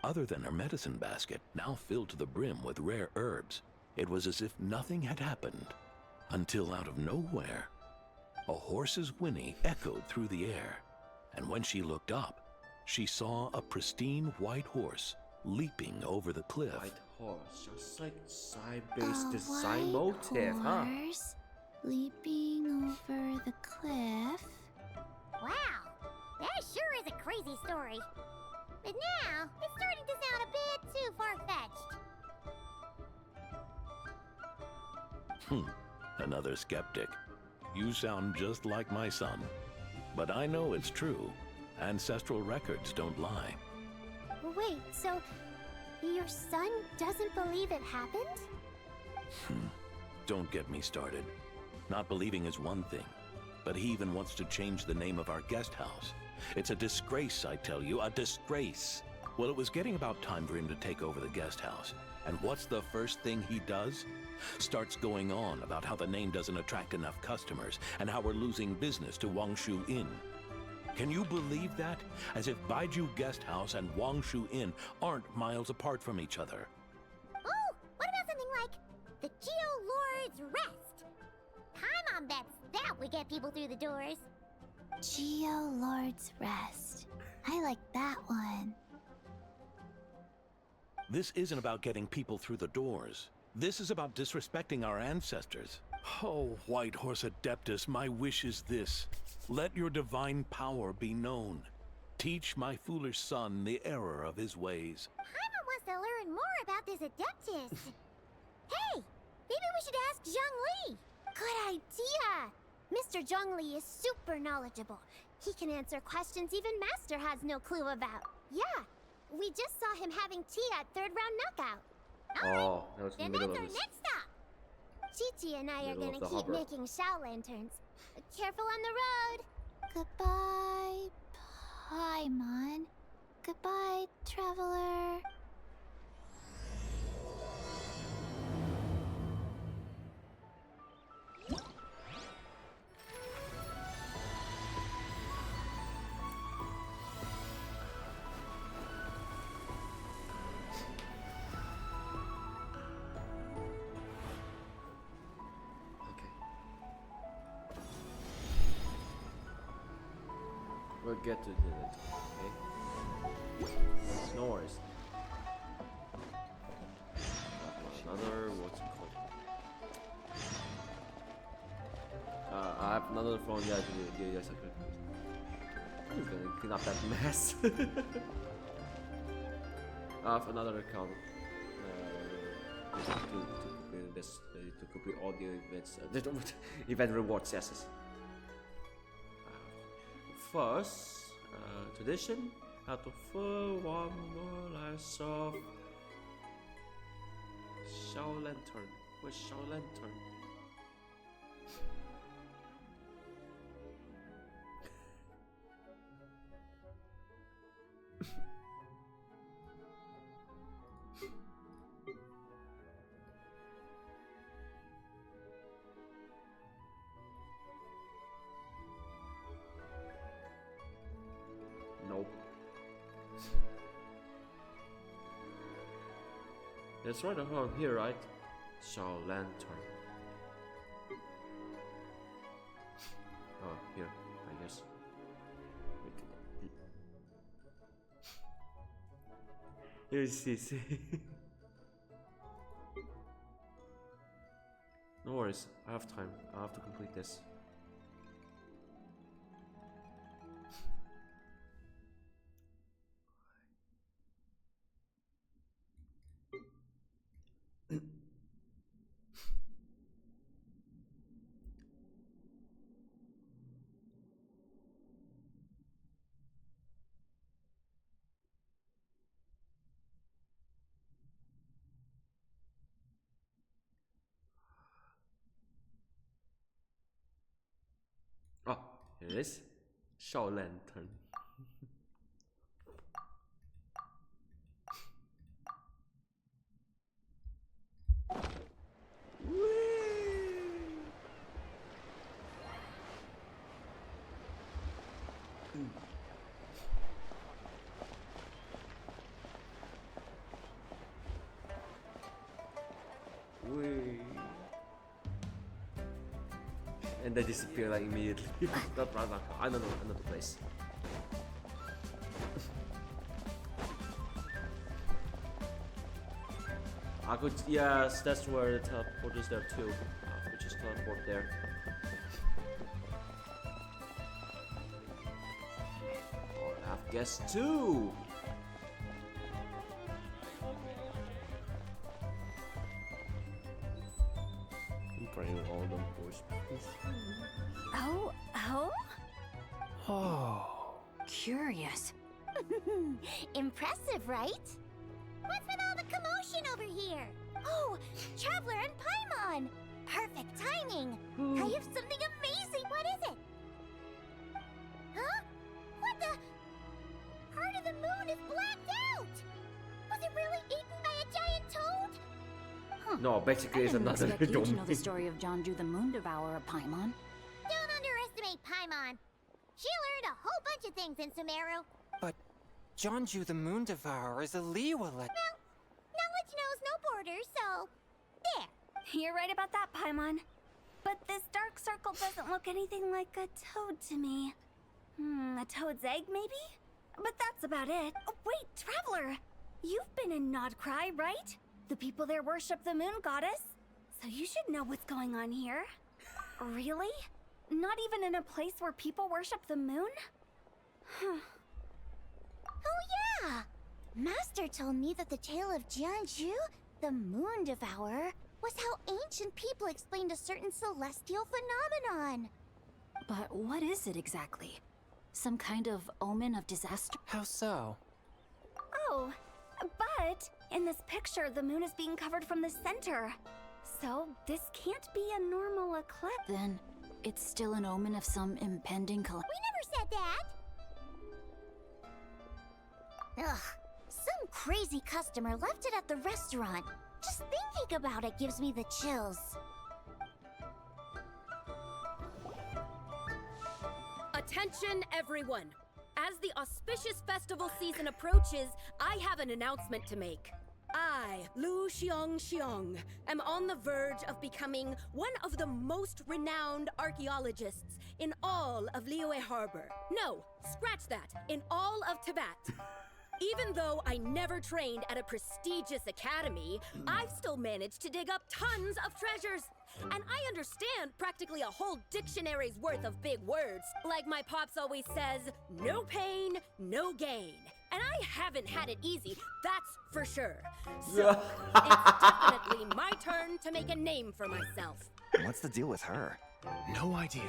Other than her medicine basket, now filled to the brim with rare herbs, it was as if nothing had happened, until out of nowhere, a horse's whinny echoed through the air, and when she looked up, she saw a pristine white horse leaping over the cliff. White horse, just like side-based A design white motive, huh? horse leaping over the cliff. Wow, that sure is a crazy story. But now, it's starting to sound a bit too far-fetched. Another skeptic. You sound just like my son. But I know it's true. Ancestral records don't lie. Wait, so your son doesn't believe it happened? Don't get me started. Not believing is one thing, but he even wants to change the name of our guest house. It's a disgrace, I tell you, a disgrace. Well, it was getting about time for him to take over the guest house. And what's the first thing he does? Starts going on about how the name doesn't attract enough customers and how we're losing business to Wangshu Inn. Can you believe that? As if Baiju Guest House and Wangshu Inn aren't miles apart from each other. Oh, what about something like the Geo Lord's Rest? Paimon bets that would get people through the doors. Geo Lord's Rest. I like that one. This isn't about getting people through the doors. This is about disrespecting our ancestors. Oh, White Horse Adeptus, my wish is this. Let your divine power be known. Teach my foolish son the error of his ways. Paimon wants to learn more about this Adeptus. Hey, maybe we should ask Xiangling. Good idea. Mr. Zhongli is super knowledgeable. He can answer questions even Master has no clue about. Yeah, we just saw him having tea at third round knockout. Oh, that was in Then the middle that's of our this. next stop. Chi-Chi and I are Middle of gonna the keep harbor. making Xiao lanterns. Careful on the road. Goodbye, Paimon. Goodbye, traveler. We'll get to it. Okay. No worries. Another what's it called? I have another phone. Yeah, yes, I could. I'm just gonna clean up that mess. I have another account. To complete all the events, event rewards. Yes. First, tradition. How to fill one more last of Shao Lantern. Where's Shao Lantern? Nope. It's right around here, right? Shao Lantern. Oh, here, I guess. You see. No worries, I have time. I have to complete this. Oh, here it is. Shao Lantern. And they disappear like immediately. Not right now. I don't know, another place. I could, yes, that's where the teleport is there too. I could just teleport there. Oh, I have guessed too. I'm praying all them boys. Oh, curious. Impressive, right? What's with all the commotion over here? Oh, Traveler and Paimon! Perfect timing! I have something amazing! What is it? Huh? What the? Part of the moon is blacked out! Was it really eaten by a giant toad? Huh. No, basically it's another expect you to know the story of Chenyu the Moon Devourer, Paimon. Don't underestimate Paimon. She learned a whole bunch of things in Sumeru. But Chenyu the Moon Devourer is a Liyue. Well, knowledge knows no borders, so there. You're right about that, Paimon. But this dark circle doesn't look anything like a toad to me. A toad's egg, maybe? But that's about it. Oh, wait, Traveler! You've been in Nodcry, right? The people there worship the moon goddess. So you should know what's going on here. Really? Not even in a place where people worship the moon? Oh yeah! Master told me that the tale of Chenyu, the Moon Devourer, was how ancient people explained a certain celestial phenomenon. But what is it exactly? Some kind of omen of disaster? How so? Oh, but in this picture, the moon is being covered from the center. So this can't be a normal eclipse. Then it's still an omen of some impending We never said that! Ugh, some crazy customer left it at the restaurant. Just thinking about it gives me the chills. Attention, everyone! As the auspicious festival season approaches, I have an announcement to make. I, Lu Xiangling, am on the verge of becoming one of the most renowned archaeologists in all of Liyue Harbor. No, scratch that, in all of Tibet. Even though I never trained at a prestigious academy, I've still managed to dig up tons of treasures. And I understand practically a whole dictionary's worth of big words. Like my pops always says, no pain, no gain. And I haven't had it easy, that's for sure. So, it's definitely my turn to make a name for myself. What's the deal with her? No idea.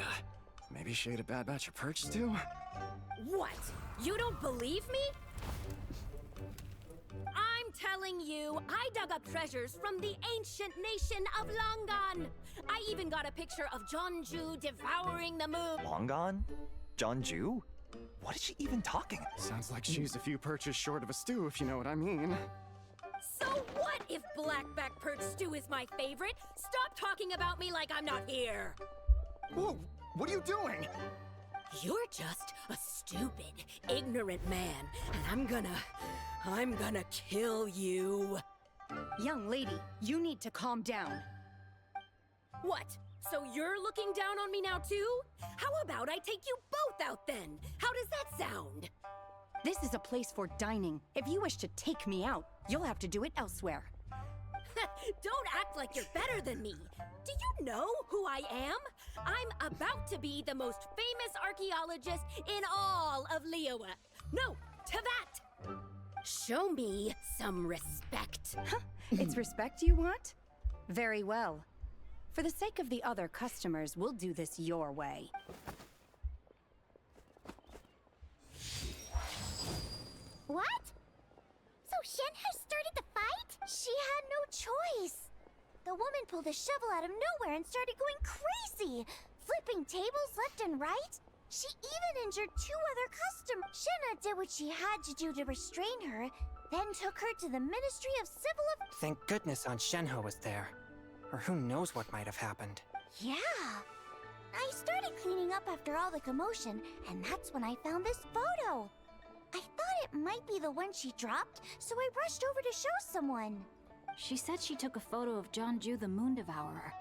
Maybe she ate a bad batch of perch stew? What? You don't believe me? I'm telling you, I dug up treasures from the ancient nation of Longan. I even got a picture of Jeonju devouring the moon. Longan? Jeonju? What is she even talking? Sounds like she's a few perches short of a stew, if you know what I mean. So what if blackback perch stew is my favorite? Stop talking about me like I'm not here. Whoa, what are you doing? You're just a stupid, ignorant man, and I'm gonna kill you. Young lady, you need to calm down. What? So you're looking down on me now too? How about I take you both out then? How does that sound? This is a place for dining. If you wish to take me out, you'll have to do it elsewhere. Don't act like you're better than me. Do you know who I am? I'm about to be the most famous archaeologist in all of Liyue. No, Tibet. Show me some respect. It's respect you want? Very well. For the sake of the other customers, we'll do this your way. What? So Shen has started the fight? She had no choice. The woman pulled a shovel out of nowhere and started going crazy, flipping tables left and right. She even injured 2 other customers. Shenna did what she had to do to restrain her, then took her to the Ministry of Civil Thank goodness Aunt Shenhe was there. Or who knows what might have happened. Yeah. I started cleaning up after all the commotion, and that's when I found this photo. I thought it might be the one she dropped, so I rushed over to show someone. She said she took a photo of Jeonju the Moon Devourer.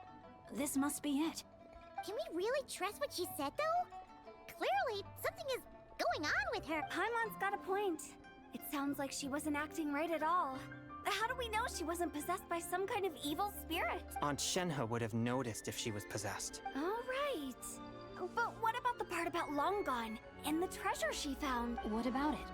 This must be it. Can we really trust what she said, though? Clearly, something is going on with her. Paimon's got a point. It sounds like she wasn't acting right at all. How do we know she wasn't possessed by some kind of evil spirit? Aunt Shenhe would have noticed if she was possessed. All right. But what about the part about Longan and the treasure she found? What about it?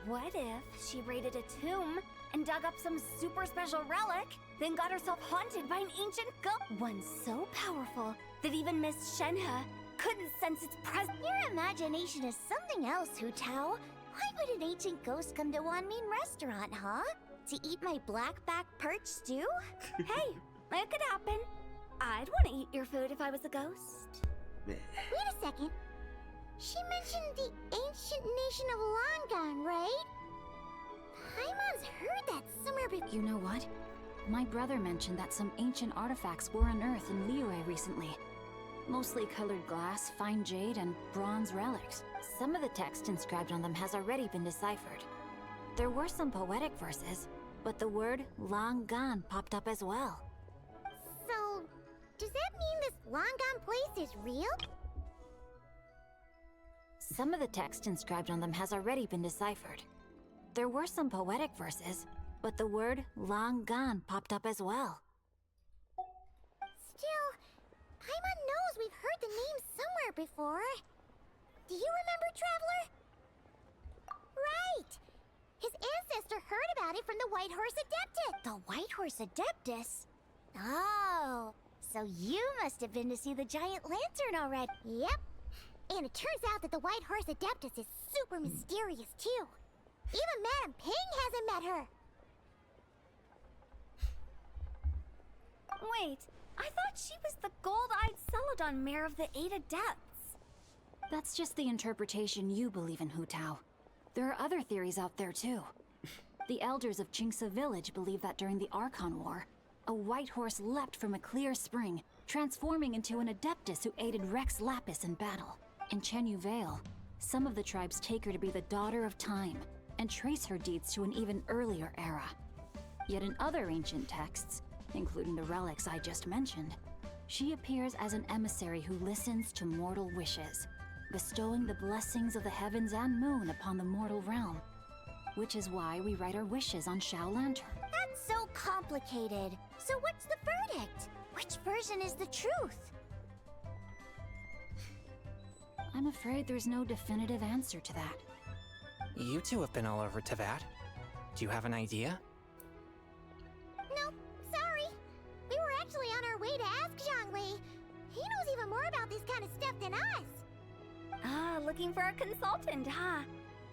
What if she raided a tomb and dug up some super special relic, then got herself haunted by an ancient ghost? One so powerful that even Miss Shenhe couldn't sense its presence. Your imagination is something else, Hu Tao. Why would an ancient ghost come to Wanmin Restaurant, huh? To eat my blackback perch stew? Hey, it could happen. I'd want to eat your food if I was a ghost. Wait a second. She mentioned the ancient nation of Longan, right? Paimon's heard that somewhere before. You know what? My brother mentioned that some ancient artifacts were unearthed in Liyue recently. Mostly colored glass, fine jade, and bronze relics. Some of the text inscribed on them has already been deciphered. There were some poetic verses, but the word Longan popped up as well. So, does that mean this Longan place is real? Some of the text inscribed on them has already been deciphered. There were some poetic verses, but the word Longan popped up as well. Still, Paimon knows we've heard the name somewhere before. Do you remember, Traveler? Right! His ancestor heard about it from the White Horse Adeptus. The White Horse Adeptus? Oh, so you must have been to see the giant lantern already. Yep. And it turns out that the White Horse Adeptus is super mysterious, too. Even Madame Ping hasn't met her. Wait, I thought she was the gold-eyed Celadon mare of the 8 Adepts. That's just the interpretation you believe in, Hu Tao. There are other theories out there, too. The elders of Qingce Village believe that during the Archon War, a white horse leapt from a clear spring, transforming into an Adeptus who aided Rex Lapis in battle. In Chenyu Vale, some of the tribes take her to be the daughter of time, and trace her deeds to an even earlier era. Yet in other ancient texts, including the relics I just mentioned, She appears as an emissary who listens to mortal wishes, bestowing the blessings of the heavens and moon upon the mortal realm. Which is why we write our wishes on Xiao Lantern. That's so complicated. So what's the verdict? Which version is the truth? I'm afraid there's no definitive answer to that. You two have been all over Teyvat. Do you have an idea? No, sorry. We were actually on our way to ask Xiangling. He knows even more about this kind of stuff than us. Ah, looking for a consultant, huh?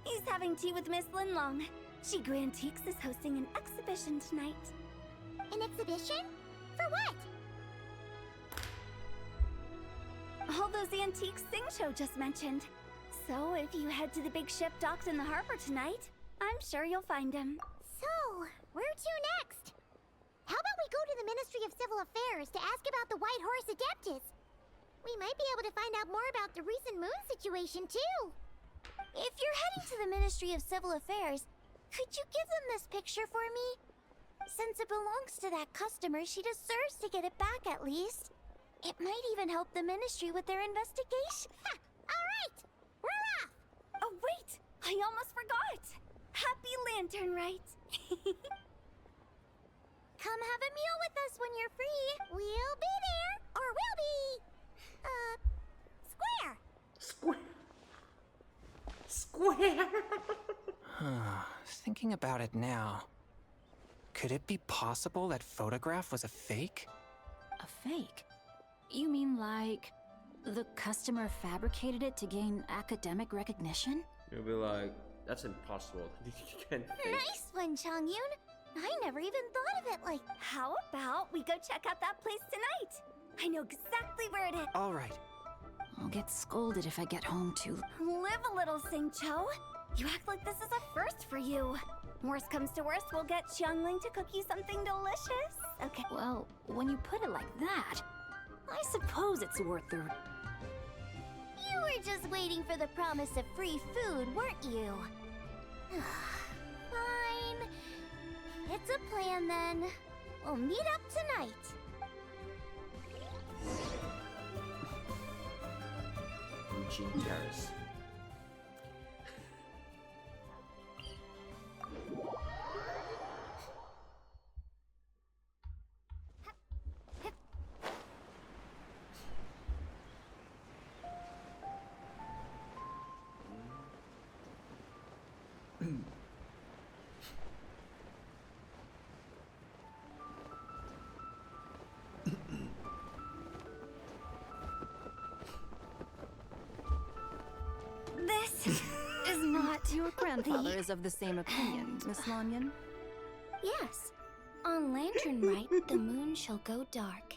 He's having tea with Miss Linlong. Shigu Antiques is hosting an exhibition tonight. An exhibition? For what? All those antiques Xingqiu just mentioned. So if you head to the big ship docked in the harbor tonight, I'm sure you'll find him. So, where to next? How about we go to the Ministry of Civil Affairs to ask about the White Horse Adeptus? We might be able to find out more about the recent moon situation, too. If you're heading to the Ministry of Civil Affairs, could you give them this picture for me? Since it belongs to that customer, she deserves to get it back at least. It might even help the Ministry with their investigation. Ha! All right! We're off! Oh, wait! I almost forgot! Happy Lantern Rite! Come have a meal with us when you're free. We'll be there, or we'll be... square. Square. Thinking about it now, could it be possible that photograph was a fake? A fake? You mean like the customer fabricated it to gain academic recognition? You'll be like, that's impossible. You can't fake. Nice one, Changyun. I never even thought of it like... How about we go check out that place tonight? I know exactly where it is. All right. I'll get scolded if I get home too. Live a little, Xingqiu. You act like this is a first for you. Worst comes to worst, we'll get Xiangling to cook you something delicious. Okay. Well, when you put it like that, I suppose it's worth the... You were just waiting for the promise of free food, weren't you? Fine. It's a plan then. We'll meet up tonight. Genshin Terrace. This is not Your grandfather is of the same opinion, Miss Lanyan. Yes. On Lantern Rite, the moon shall go dark.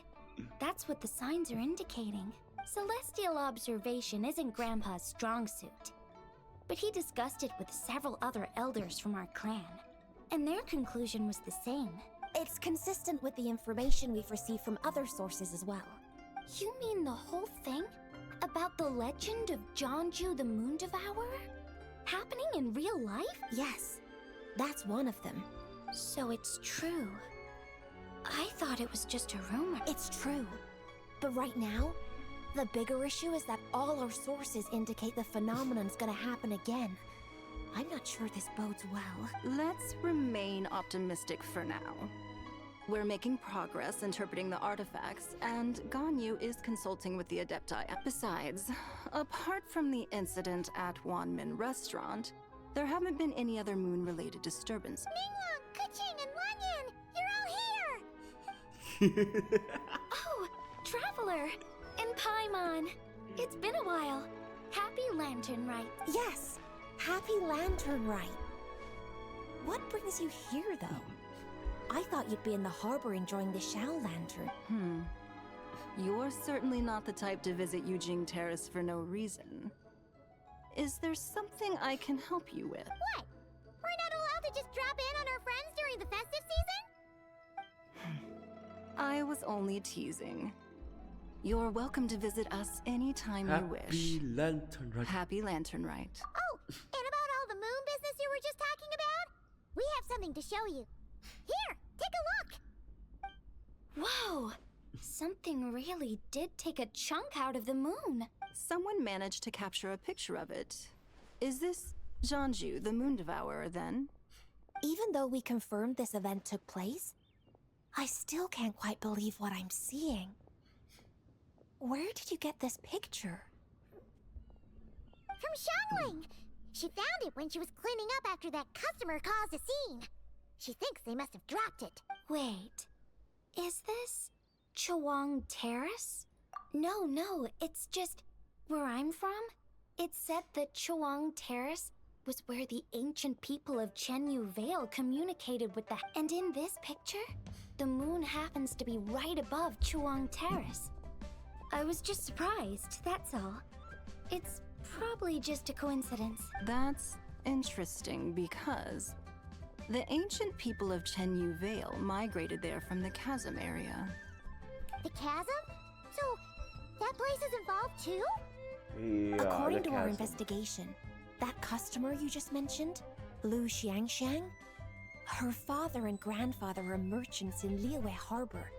That's what the signs are indicating. Celestial observation isn't Grandpa's strong suit. But he discussed it with several other elders from our clan, and their conclusion was the same. It's consistent with the information we've received from other sources as well. You mean the whole thing? About the legend of Jianju the Moon Devourer? Happening in real life? Yes, that's one of them. So it's true. I thought it was just a rumor. It's true. But right now, the bigger issue is that all our sources indicate the phenomenon's gonna happen again. I'm not sure this bodes well. Let's remain optimistic for now. We're making progress interpreting the artifacts, and Ganyu is consulting with the Adepti. Besides, apart from the incident at Wanmin Restaurant, there haven't been any other moon-related disturbance. Minglong, Kuching, and Lanyan! You're all here! Oh, Traveler! And Paimon! It's been a while. Happy Lantern Rite. Yes, Happy Lantern Rite. What brings you here, though? I thought you'd be in the harbor enjoying the Xiao Lantern. You're certainly not the type to visit Yujing Terrace for no reason. Is there something I can help you with? What? We're not allowed to just drop in on our friends during the festive season? I was only teasing. You're welcome to visit us anytime you wish. Happy Lantern Rite. Happy Lantern Rite. Oh, and about all the moon business you were just talking about? We have something to show you. Here, take a look! Whoa! Something really did take a chunk out of the moon. Someone managed to capture a picture of it. Is this Zhanju, the Moon Devourer, then? Even though we confirmed this event took place, I still can't quite believe what I'm seeing. Where did you get this picture? From Xiangling! She found it when she was cleaning up after that customer caused a scene. She thinks they must have dropped it. Wait, is this Chawang Terrace? No, it's just where I'm from. It said that Chawang Terrace was where the ancient people of Chenyu Vale communicated with the... And in this picture, the moon happens to be right above Chawang Terrace. I was just surprised, that's all. It's probably just a coincidence. That's interesting because the ancient people of Chenyu Vale migrated there from the chasm area. The chasm? So, that place is involved too? Yeah, According the to our chasm. investigation, that customer you just mentioned, Lu Xiangxiang, her father and grandfather are merchants in Liyue Harbor,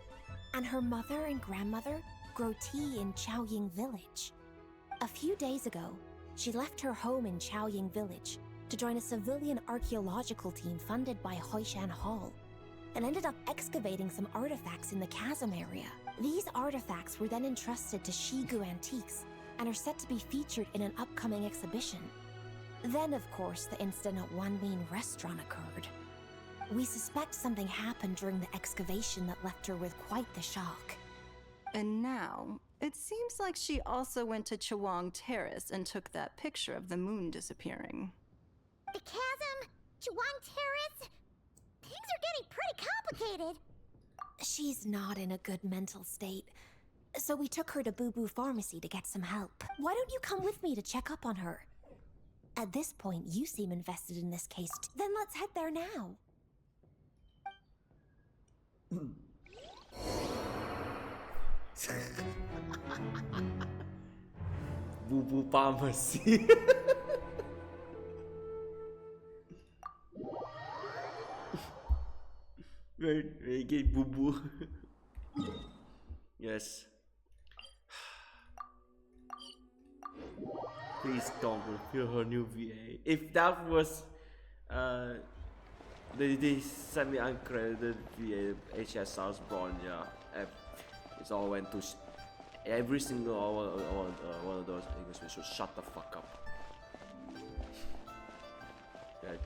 and her mother and grandmother grow tea in Xiaoying Village. A few days ago, she left her home in Xiaoying Village to join a civilian archaeological team funded by Hoishan Hall, and ended up excavating some artifacts in the chasm area. These artifacts were then entrusted to Shigu Antiques and are set to be featured in an upcoming exhibition. Then, of course, the incident at Wanmin Restaurant occurred. We suspect something happened during the excavation that left her with quite the shock. And now, it seems like she also went to Chawang Terrace and took that picture of the moon disappearing. The chasm? Chawang Terrace? Things are getting pretty complicated. She's not in a good mental state, so we took her to Boo Boo Pharmacy to get some help. Why don't you come with me to check up on her? At this point, you seem invested in this case. Then let's head there now. Boo Boo Pharmacy. Very good, Boo Boo. Yes. Please don't reveal her new VA. If that was the semi-uncredited VA HSR's born, yeah, it's all went to every single one of those Englishmen should shut the fuck up. Yeah.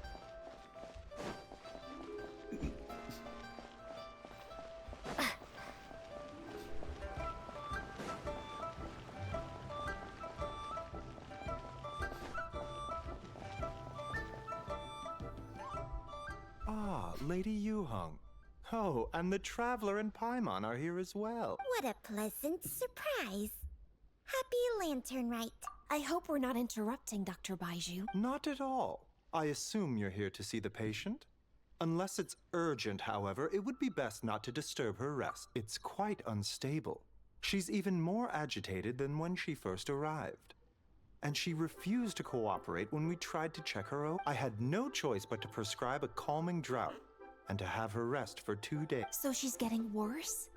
Ah, Lady Yuheng. Oh, and the Traveler and Paimon are here as well. What a pleasant surprise. Happy Lantern Rite. I hope we're not interrupting, Dr. Baiju. Not at all. I assume you're here to see the patient? Unless it's urgent, however, it would be best not to disturb her rest. It's quite unstable. She's even more agitated than when she first arrived. And she refused to cooperate when we tried to check her out. I had no choice but to prescribe a calming draught and to have her rest for 2 days. So she's getting worse?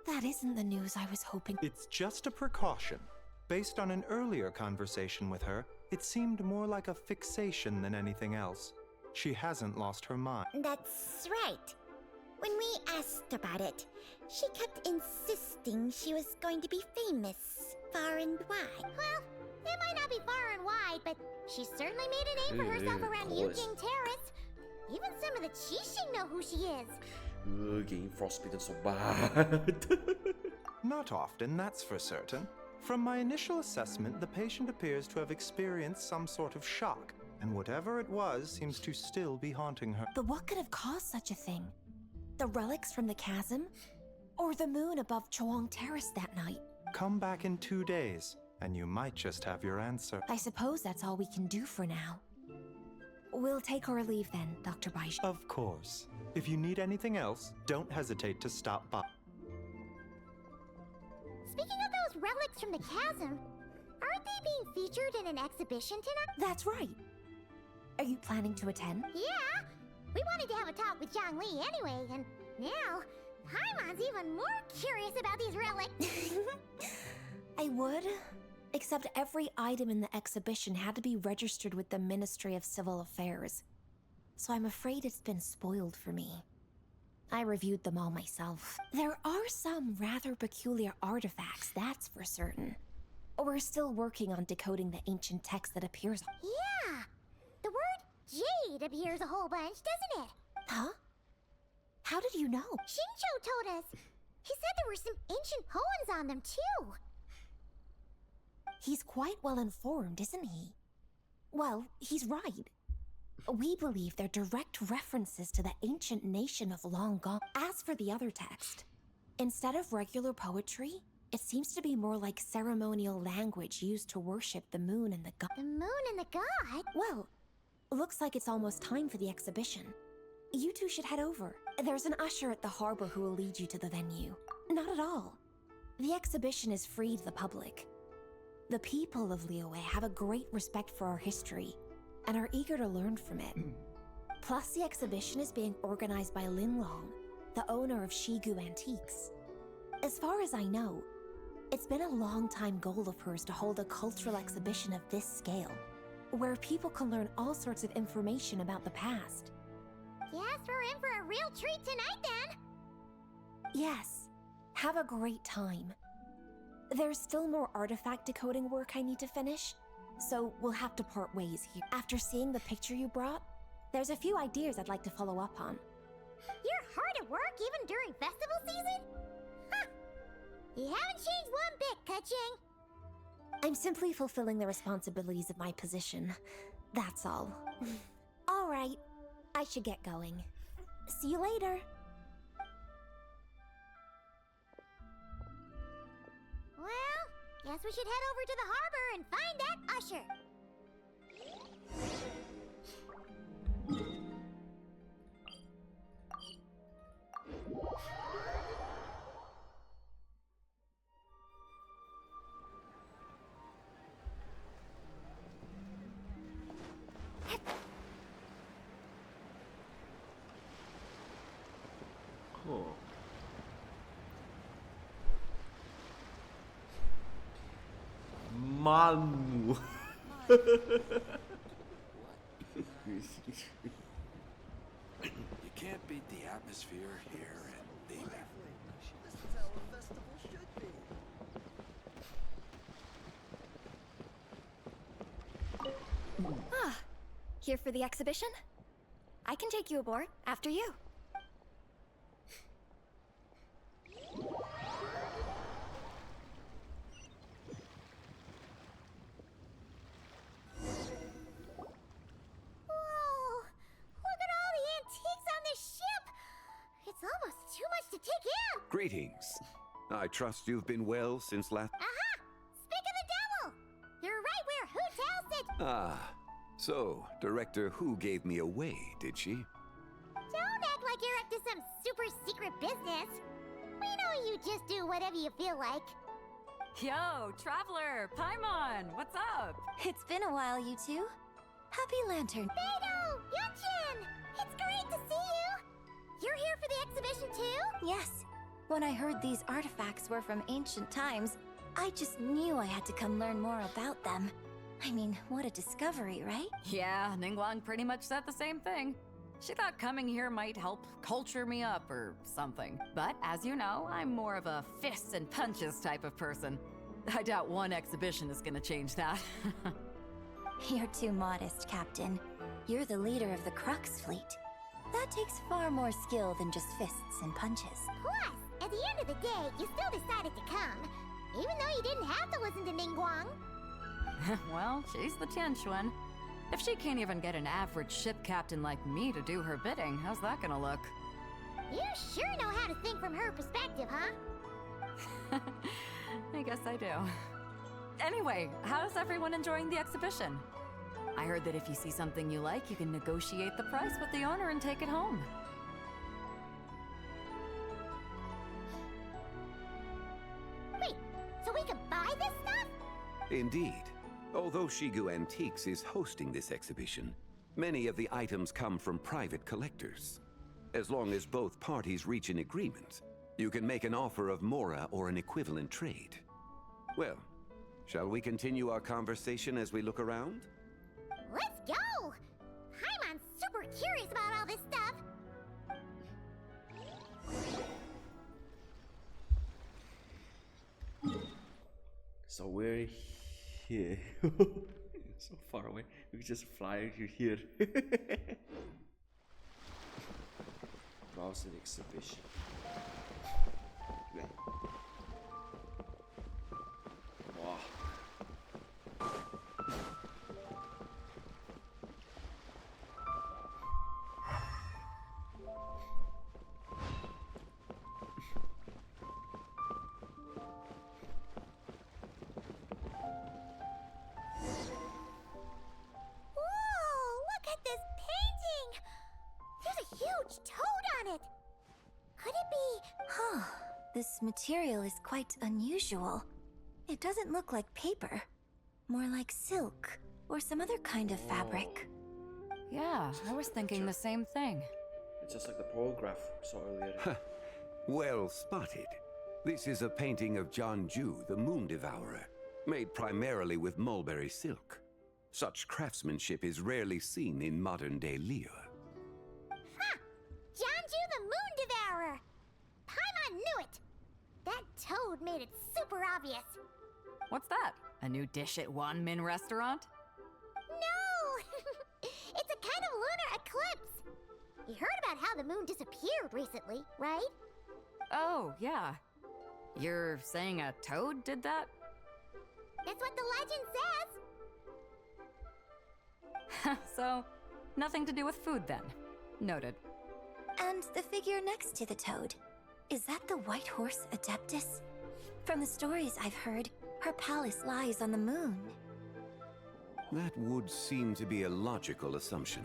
That isn't the news I was hoping. It's just a precaution. Based on an earlier conversation with her, it seemed more like a fixation than anything else. She hasn't lost her mind. That's right. When we asked about it, she kept insisting she was going to be famous far and wide. Well, it might not be far and wide, but she certainly made a name for herself around Yujing Terrace. Even some of the Qixing know who she is. Getting frostbitten so bad. Not often, that's for certain. From my initial assessment, the patient appears to have experienced some sort of shock, and whatever it was seems to still be haunting her. But what could have caused such a thing? The relics from the chasm? Or the moon above Chawang Terrace that night? Come back in 2 days, and you might just have your answer. I suppose that's all we can do for now. We'll take our leave then, Dr. Baiju. Of course. If you need anything else, don't hesitate to stop by. Speaking of those relics from the chasm, aren't they being featured in an exhibition tonight? That's right. Are you planning to attend? Yeah! We wanted to have a talk with Xiangling anyway, and now Paimon's even more curious about these relics. I would, except every item in the exhibition had to be registered with the Ministry of Civil Affairs. So I'm afraid it's been spoiled for me. I reviewed them all myself. There are some rather peculiar artifacts, that's for certain. We're still working on decoding the ancient text that appears. Yeah, the word jade appears a whole bunch, doesn't it? Huh? How did you know? Shincho told us. He said there were some ancient poems on them, too. He's quite well informed, isn't he? Well, he's right. We believe they're direct references to the ancient nation of long gone. As for the other text, instead of regular poetry, it seems to be more like ceremonial language used to worship the moon and the god. The moon and the god? Well, looks like it's almost time for the exhibition. You two should head over. There's an usher at the harbor who will lead you to the venue. Not at all. The exhibition is free to the public. The people of Liyue have a great respect for our history and are eager to learn from it. Plus, the exhibition is being organized by Linlong, the owner of Shigu Antiques. As far as I know, it's been a long-time goal of hers to hold a cultural exhibition of this scale, where people can learn all sorts of information about the past. Guess we're in for a real treat tonight, then. Yes, have a great time. There's still more artifact decoding work I need to finish, so we'll have to part ways here. After seeing the picture you brought, there's a few ideas I'd like to follow up on. You're hard at work even during festival season? Huh. You haven't changed one bit, Ka-Ching. I'm simply fulfilling the responsibilities of my position. That's all. All right, I should get going. See you later. Well, guess we should head over to the harbor and find that usher. Cool. Manu. You can't beat the atmosphere here at Liyue. This is how a festival should be. Ah, here for the exhibition? I can take you aboard after you. Whoa! Look at all the antiques on this ship! It's almost too much to take in! Greetings. I trust you've been well since last... Aha! Speak of the devil! You're right where Hu Tao said... Ah, so Director Hu gave me away, did she? Don't act like you're up to some super secret business. We know you just do whatever you feel like. Yo, Traveler, Paimon, what's up? It's been a while, you two. Happy Lantern. Beidou! Yunchin! It's great to see you! You're here for the exhibition too? Yes. When I heard these artifacts were from ancient times, I just knew I had to come learn more about them. I mean, what a discovery, right? Yeah, Ningguang pretty much said the same thing. She thought coming here might help culture me up or something. But as you know, I'm more of a fists and punches type of person. I doubt one exhibition is gonna change that. You're too modest, Captain. You're the leader of the Crux fleet. That takes far more skill than just fists and punches. Plus, at the end of the day, you still decided to come. Even though you didn't have to listen to Ningguang. Well, she's the Tianquan. If she can't even get an average ship captain like me to do her bidding, how's that gonna look? You sure know how to think from her perspective, huh? I guess I do. Anyway, how's everyone enjoying the exhibition? I heard that if you see something you like, you can negotiate the price with the owner and take it home. Wait, so we can buy this stuff? Indeed. Although Shigu Antiques is hosting this exhibition, many of the items come from private collectors. As long as both parties reach an agreement, You can make an offer of Mora or an equivalent trade. Well, shall we continue our conversation as we look around? Let's go! Paimon's super curious about all this stuff. So we're here. So far away. We can just fly here. Browse an exhibition. Yeah. Wow. This material is quite unusual. It doesn't look like paper. More like silk, or some other kind of fabric. Yeah, I was thinking the same thing. It's just like the paragraph we saw earlier. Well spotted. This is a painting of Chenyu, the Moon Devourer, made primarily with mulberry silk. Such craftsmanship is rarely seen in modern-day Liyue. Ha! Chenyu the Moon Devourer! Paimon knew it! That toad made it super obvious. What's that? A new dish at Wanmin Restaurant? No! It's a kind of lunar eclipse. You heard about how the moon disappeared recently, right? Oh, yeah. You're saying a toad did that? That's what the legend says. So, nothing to do with food then. Noted. And the figure next to the toad. Is that the White Horse Adeptus? From the stories I've heard, her palace lies on the moon. That would seem to be a logical assumption.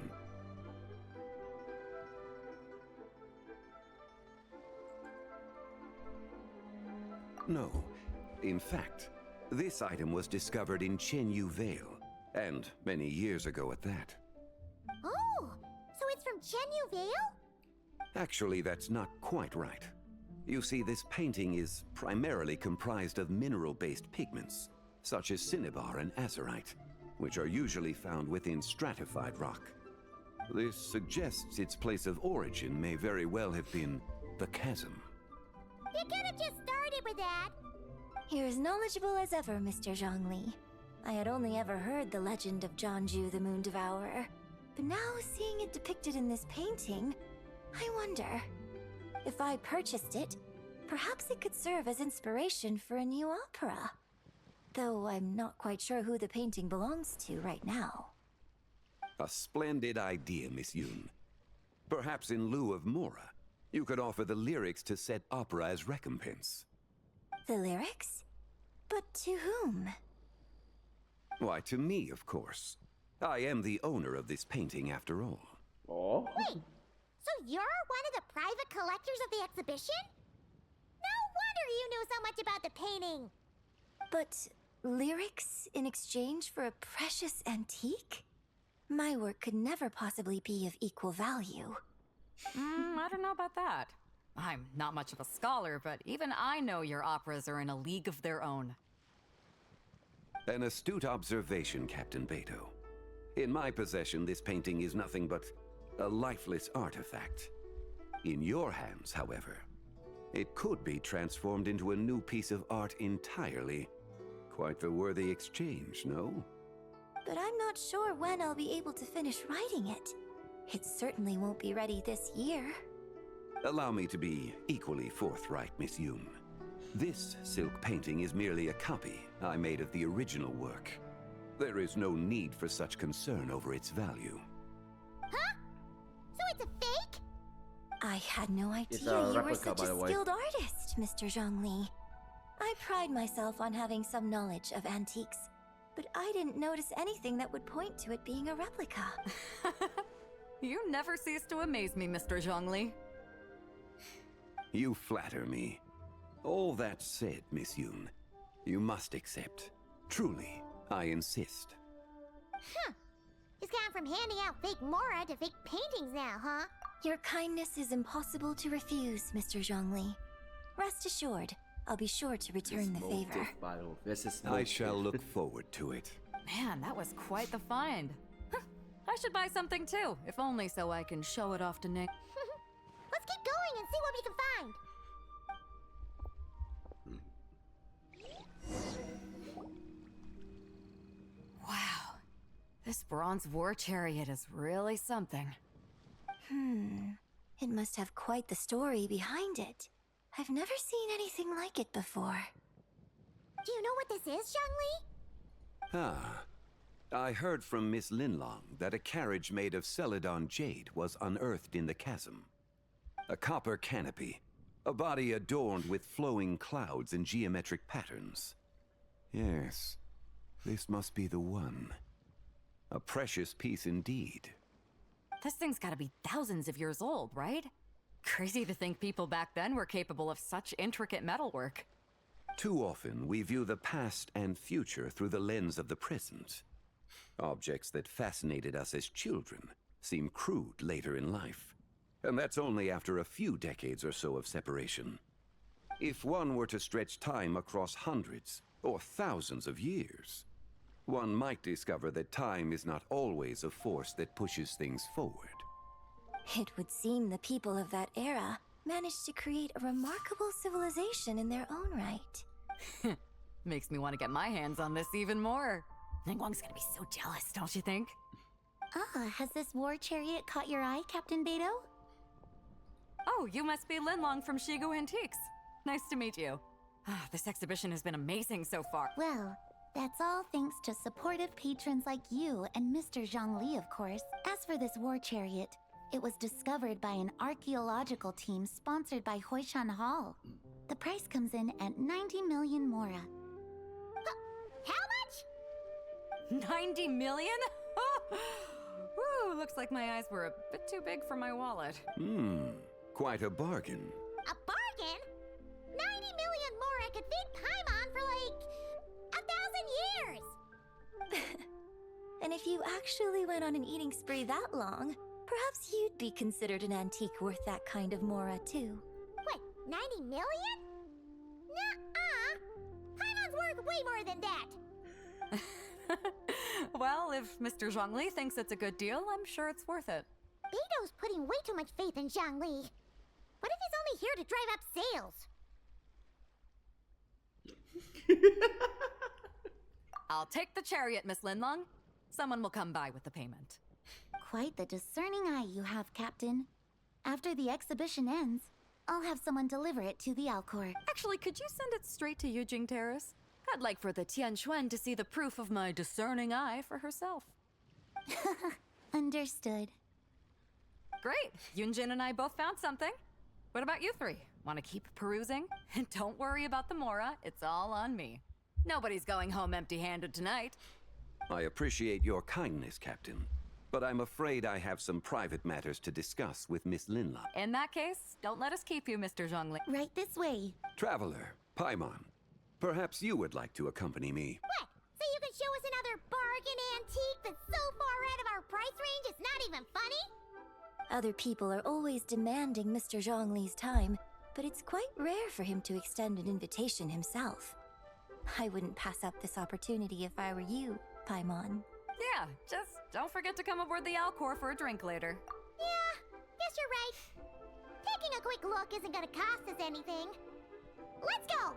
No. In fact, this item was discovered in Chenyu Vale, and many years ago at that. Oh, so it's from Chenyu Vale? Actually, that's not quite right. You see, this painting is primarily comprised of mineral-based pigments, such as cinnabar and azurite, which are usually found within stratified rock. This suggests its place of origin may very well have been the chasm. You could have just started with that. You're as knowledgeable as ever, Mr. Xiangling. I had only ever heard the legend of Chenyu the Moon Devourer, but now seeing it depicted in this painting, I wonder. If I purchased it, perhaps it could serve as inspiration for a new opera. Though I'm not quite sure who the painting belongs to right now. A splendid idea, Miss Yoon. Perhaps in lieu of Mora, you could offer the lyrics to said opera as recompense. The lyrics? But to whom? Why, to me, of course. I am the owner of this painting, after all. Oh? Wait, so you're one of the private collectors of the exhibition? No wonder you knew so much about the painting. But lyrics in exchange for a precious antique? My work could never possibly be of equal value. I don't know about that. I'm not much of a scholar, but even I know your operas are in a league of their own. An astute observation, Captain Beto. In my possession, this painting is nothing but a lifeless artifact. In your hands, however, it could be transformed into a new piece of art entirely. Quite the worthy exchange, no? But I'm not sure when I'll be able to finish writing it. It certainly won't be ready this year. Allow me to be equally forthright, Miss Yoon. This silk painting is merely a copy I made of the original work. There is no need for such concern over its value. Huh? So it's a fake? I had no idea you were such a skilled artist, Mr. Xiangling. I pride myself on having some knowledge of antiques, but I didn't notice anything that would point to it being a replica. You never cease to amaze me, Mr. Xiangling. You flatter me. All that said, Miss Yoon, you must accept. Truly, I insist. Huh. He's gone from handing out fake Mora to fake paintings now, huh? Your kindness is impossible to refuse, Mr. Xiangling. Rest assured, I'll be sure to return the favor. Battle. This is I shall look forward to it. Man, that was quite the find. I should buy something too, if only so I can show it off to Nick. Let's keep going and see what we can find. Wow. This bronze war chariot is really something. It must have quite the story behind it. I've never seen anything like it before. Do you know what this is, Xiangling? Ah. I heard from Miss Linlong that a carriage made of Celadon jade was unearthed in the chasm. A copper canopy, a body adorned with flowing clouds and geometric patterns. Yes, this must be the one. A precious piece indeed. This thing's gotta be thousands of years old, right? Crazy to think people back then were capable of such intricate metalwork. Too often, we view the past and future through the lens of the present. Objects that fascinated us as children seem crude later in life. And that's only after a few decades or so of separation. If one were to stretch time across hundreds or thousands of years, one might discover that time is not always a force that pushes things forward. It would seem the people of that era managed to create a remarkable civilization in their own right. Makes me want to get my hands on this even more. Ningguang's gonna be so jealous, don't you think? Has this war chariot caught your eye, Captain Beidou? Oh, you must be Linlong from Shigu Antiques. Nice to meet you. This exhibition has been amazing so far. Well, that's all thanks to supportive patrons like you and Mr. Zhongli, of course. As for this war chariot, it was discovered by an archaeological team sponsored by Huishan Hall. The price comes in at 90 million mora. How much? 90 million? Woo, looks like my eyes were a bit too big for my wallet. Quite a bargain. A bargain? 90 million mora could feed Paimon for like 1,000 years! And if you actually went on an eating spree that long, perhaps you'd be considered an antique worth that kind of mora too. What, 90 million? Nuh-uh! Paimon's worth way more than that! Well, if Mr. Zhongli thinks it's a good deal, I'm sure it's worth it. Beidou's putting way too much faith in Xiangling. What if he's only here to drive up sales? I'll take the chariot, Miss Linlong. Someone will come by with the payment. Quite the discerning eye you have, Captain. After the exhibition ends, I'll have someone deliver it to the Alcor. Actually, could you send it straight to Yujing Terrace? I'd like for the Tianquan to see the proof of my discerning eye for herself. Understood. Great! Yunjin and I both found something. What about you three? Want to keep perusing? And don't worry about the mora, it's all on me. Nobody's going home empty-handed tonight. I appreciate your kindness, Captain. But I'm afraid I have some private matters to discuss with Miss Linlong. In that case, don't let us keep you, Mr. Zhongli. Right this way. Traveler, Paimon, perhaps you would like to accompany me. What? So you can show us another bargain antique that's so far out of our price range it's not even funny? Other people are always demanding Mr. Zhongli's time, but it's quite rare for him to extend an invitation himself. I wouldn't pass up this opportunity if I were you, Paimon. Yeah, just don't forget to come aboard the Alcor for a drink later. Yeah, guess you're right. Taking a quick look isn't gonna cost us anything. Let's go!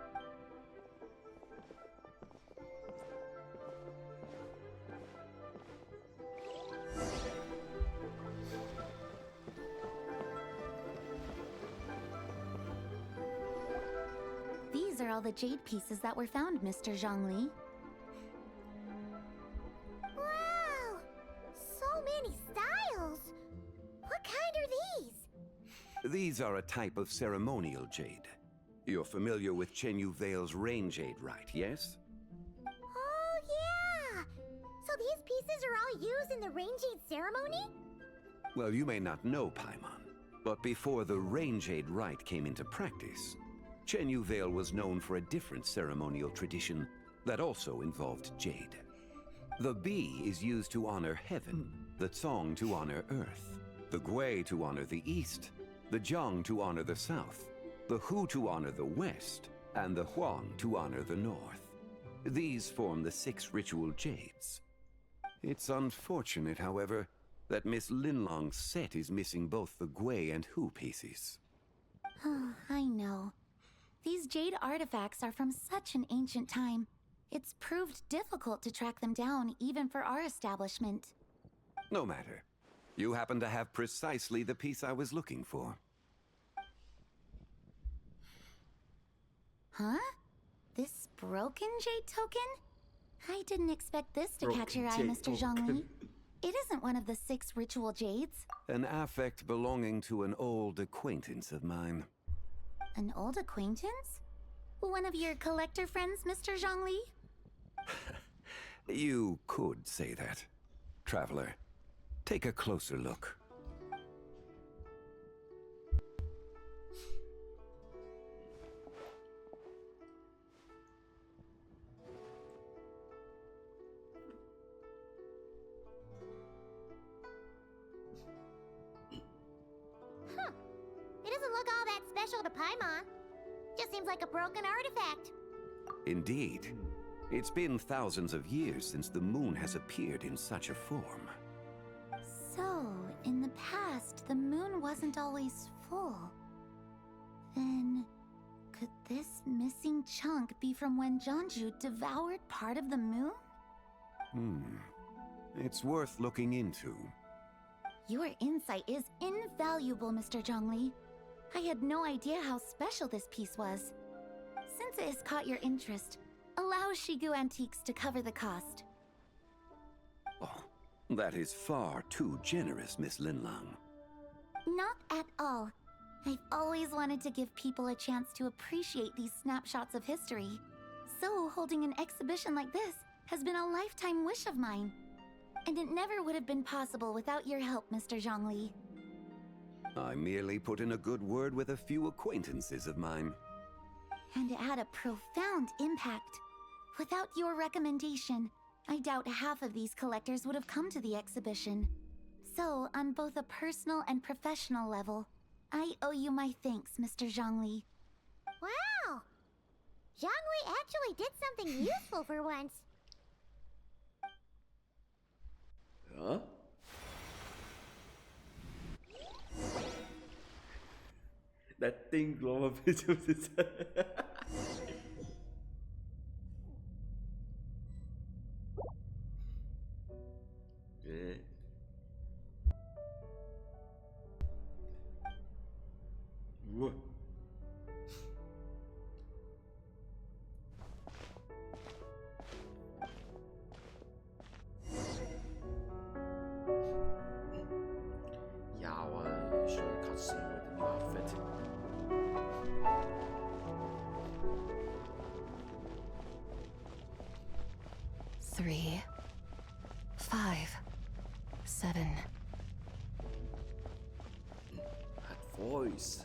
These are all the jade pieces that were found, Mr. Zhongli. Wow! So many styles! What kind are these? These are a type of ceremonial jade. You're familiar with Chenyu Vale's rain jade, right, yes? Oh, yeah! So these pieces are all used in the rain jade ceremony? Well, you may not know, Paimon, but before the rain jade rite came into practice, Chenyu Vale was known for a different ceremonial tradition that also involved jade. The Bi is used to honor heaven, the Cong to honor earth, the Gui to honor the east, the Jiang to honor the south, The Hu to honor the west, and the Huang to honor the north. These form the 6 ritual jades. It's unfortunate, however, that Miss Linlong's set is missing both the Gui and Hu pieces. I know. These jade artifacts are from such an ancient time. It's proved difficult to track them down, even for our establishment. No matter. You happen to have precisely the piece I was looking for. Huh? This broken jade token? I didn't expect this to catch your eye, Mr. Xiangling. It isn't one of the 6 ritual jades. An affect belonging to an old acquaintance of mine. An old acquaintance? One of your collector friends, Mr. Xiangling? You could say that. Traveler, take a closer look. It doesn't look all that special to Paimon. Just seems like a broken artifact. Indeed. It's been thousands of years since the moon has appeared in such a form. So, in the past, the moon wasn't always full. Then, could this missing chunk be from when Jianzhu devoured part of the moon? It's worth looking into. Your insight is invaluable, Mr. Zhongli. I had no idea how special this piece was. Since it has caught your interest, allow Shigu Antiques to cover the cost. Oh, that is far too generous, Miss Linlang. Not at all. I've always wanted to give people a chance to appreciate these snapshots of history. So holding an exhibition like this has been a lifetime wish of mine. And it never would have been possible without your help, Mr. Zhongli. I merely put in a good word with a few acquaintances of mine. And it had a profound impact. Without your recommendation, I doubt half of these collectors would have come to the exhibition. So, on both a personal and professional level, I owe you my thanks, Mr. Zhongli. Wow! Xiangling actually did something useful for once. Huh? That thing glow a bit of this. Yeah. Whoa. Yeah, I want to show you cutscene with the new outfit. 3, 5, 7. That voice.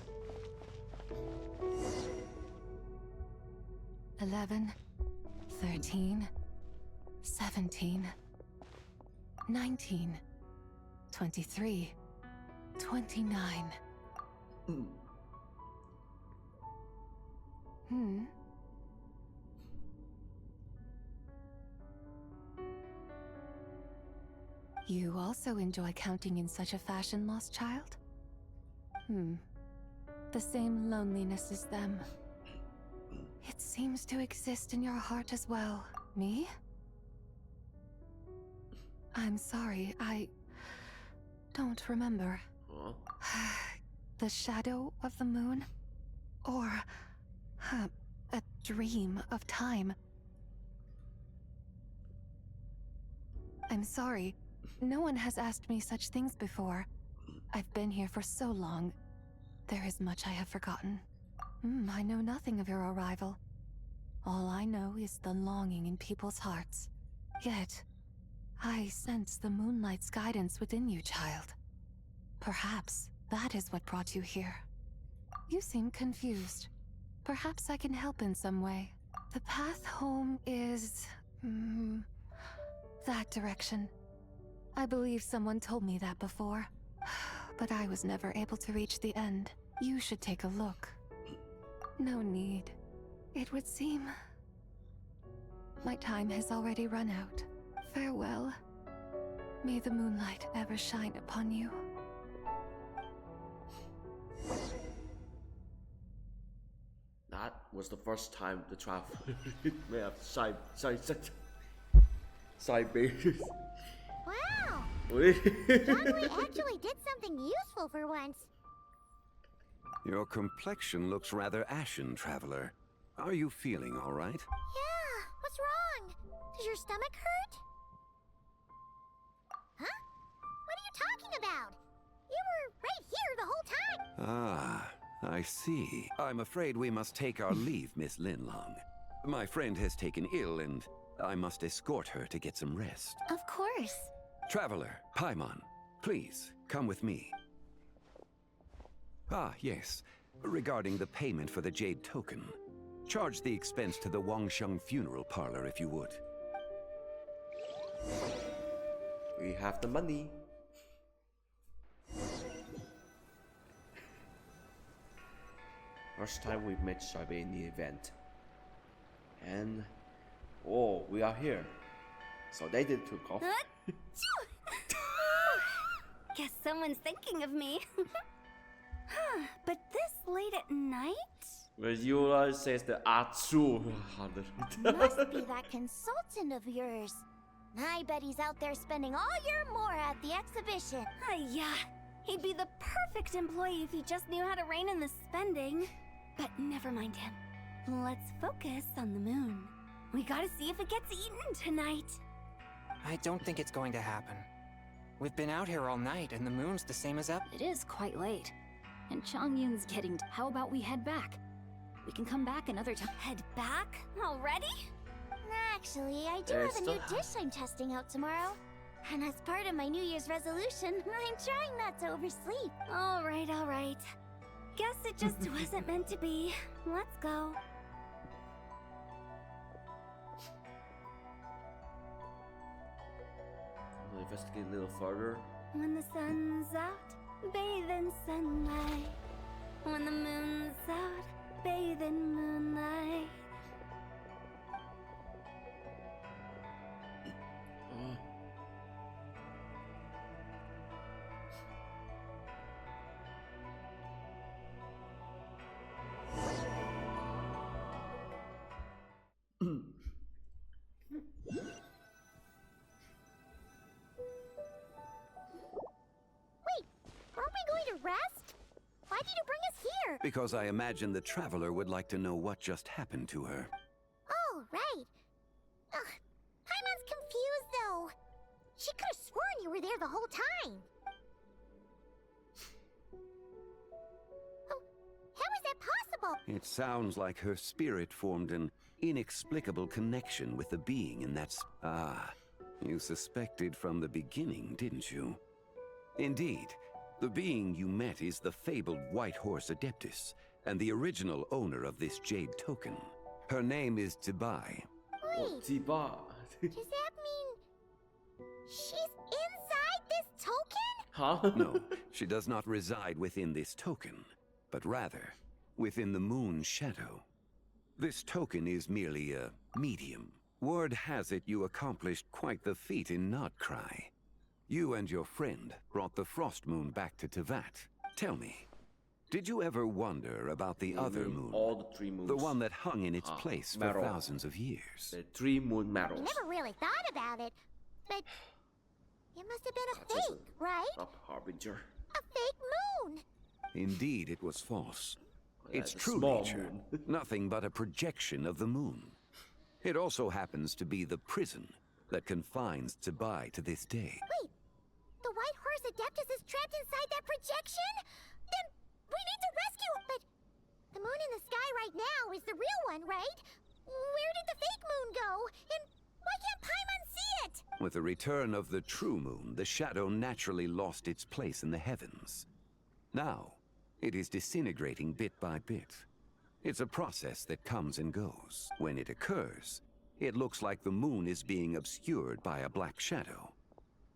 11, 13, 17, 19, 23, 29. You also enjoy counting in such a fashion, lost child? The same loneliness as them. It seems to exist in your heart as well. Me? I'm sorry, I don't remember. Huh? The shadow of the moon? Or a dream of time? I'm sorry. No one has asked me such things before. I've been here for so long. There is much I have forgotten. I know nothing of your arrival. All I know is the longing in people's hearts. Yet, I sense the moonlight's guidance within you, child. Perhaps that is what brought you here. You seem confused. Perhaps I can help in some way. The path home is... that direction. I believe someone told me that before, but I was never able to reach the end. You should take a look. No need. It would seem my time has already run out. Farewell. May the moonlight ever shine upon you. That was the first time the traveler may have side babies. Wow! Xiangling actually did something useful for once. Your complexion looks rather ashen, traveler. Are you feeling all right? Yeah, what's wrong? Does your stomach hurt? Huh? What are you talking about? You were right here the whole time. Ah, I see. I'm afraid we must take our leave, Miss Linlong. My friend has taken ill and I must escort her to get some rest. Of course. Traveler, Paimon, please, come with me. Ah, yes. Regarding the payment for the Jade Token. Charge the expense to the Wangsheng Funeral Parlor if you would. We have the money. First time we've met Xiaobei in the event. And... oh, we are here. So they did took off. Guess someone's thinking of me. Huh, but this late at night? Where Yula says the Atsu. Must be that consultant of yours. I bet he's out there spending all year more at the exhibition. Yeah, he'd be the perfect employee if he just knew how to rein in the spending. But never mind him. Let's focus on the moon. We gotta see if it gets eaten tonight. I don't think it's going to happen. We've been out here all night, and the moon's the same as up. It is quite late. And Changyun's getting... How about we head back? We can come back another time. Head back? Already? Actually, I do have a new dish I'm testing out tomorrow. And as part of my New Year's resolution, I'm trying not to oversleep. All right. Guess it just wasn't meant to be. Let's go. We'll investigate a little further. When the sun's out, bathe in sunlight. When the moon's out, bathe in moonlight. Rest? Why did you bring us here? Because I imagine the traveler would like to know what just happened to her. Oh, right. Ugh, Paimon's confused, though. She could have sworn you were there the whole time. Oh, how is that possible? It sounds like her spirit formed an inexplicable connection with the being in that... Ah, you suspected from the beginning, didn't you? Indeed. The being you met is the fabled White Horse Adeptus, and the original owner of this Jade Token. Her name is Tibai. Wait, Tibai. Does that mean she's inside this token? Huh? No, she does not reside within this token, but rather within the moon's shadow. This token is merely a medium. Word has it you accomplished quite the feat in Nodcry. You and your friend brought the Frost Moon back to Tevat. Tell me, did you ever wonder about the other moon? All the 3 moons. The one that hung in its place for thousands of years. The 3 moon medals. I never really thought about it, but it must have been a fake, right? A harbinger. A fake moon! Indeed, it was false. Its a true small nature, moon. nothing but a projection of the moon. It also happens to be the prison that confines Tibai to this day. Wait, the White Horse Adeptus is trapped inside that projection? Then we need to rescue it! But the moon in the sky right now is the real one, right? Where did the fake moon go? And why can't Paimon see it? With the return of the true moon, the shadow naturally lost its place in the heavens. Now, it is disintegrating bit by bit. It's a process that comes and goes. When it occurs, it looks like the moon is being obscured by a black shadow.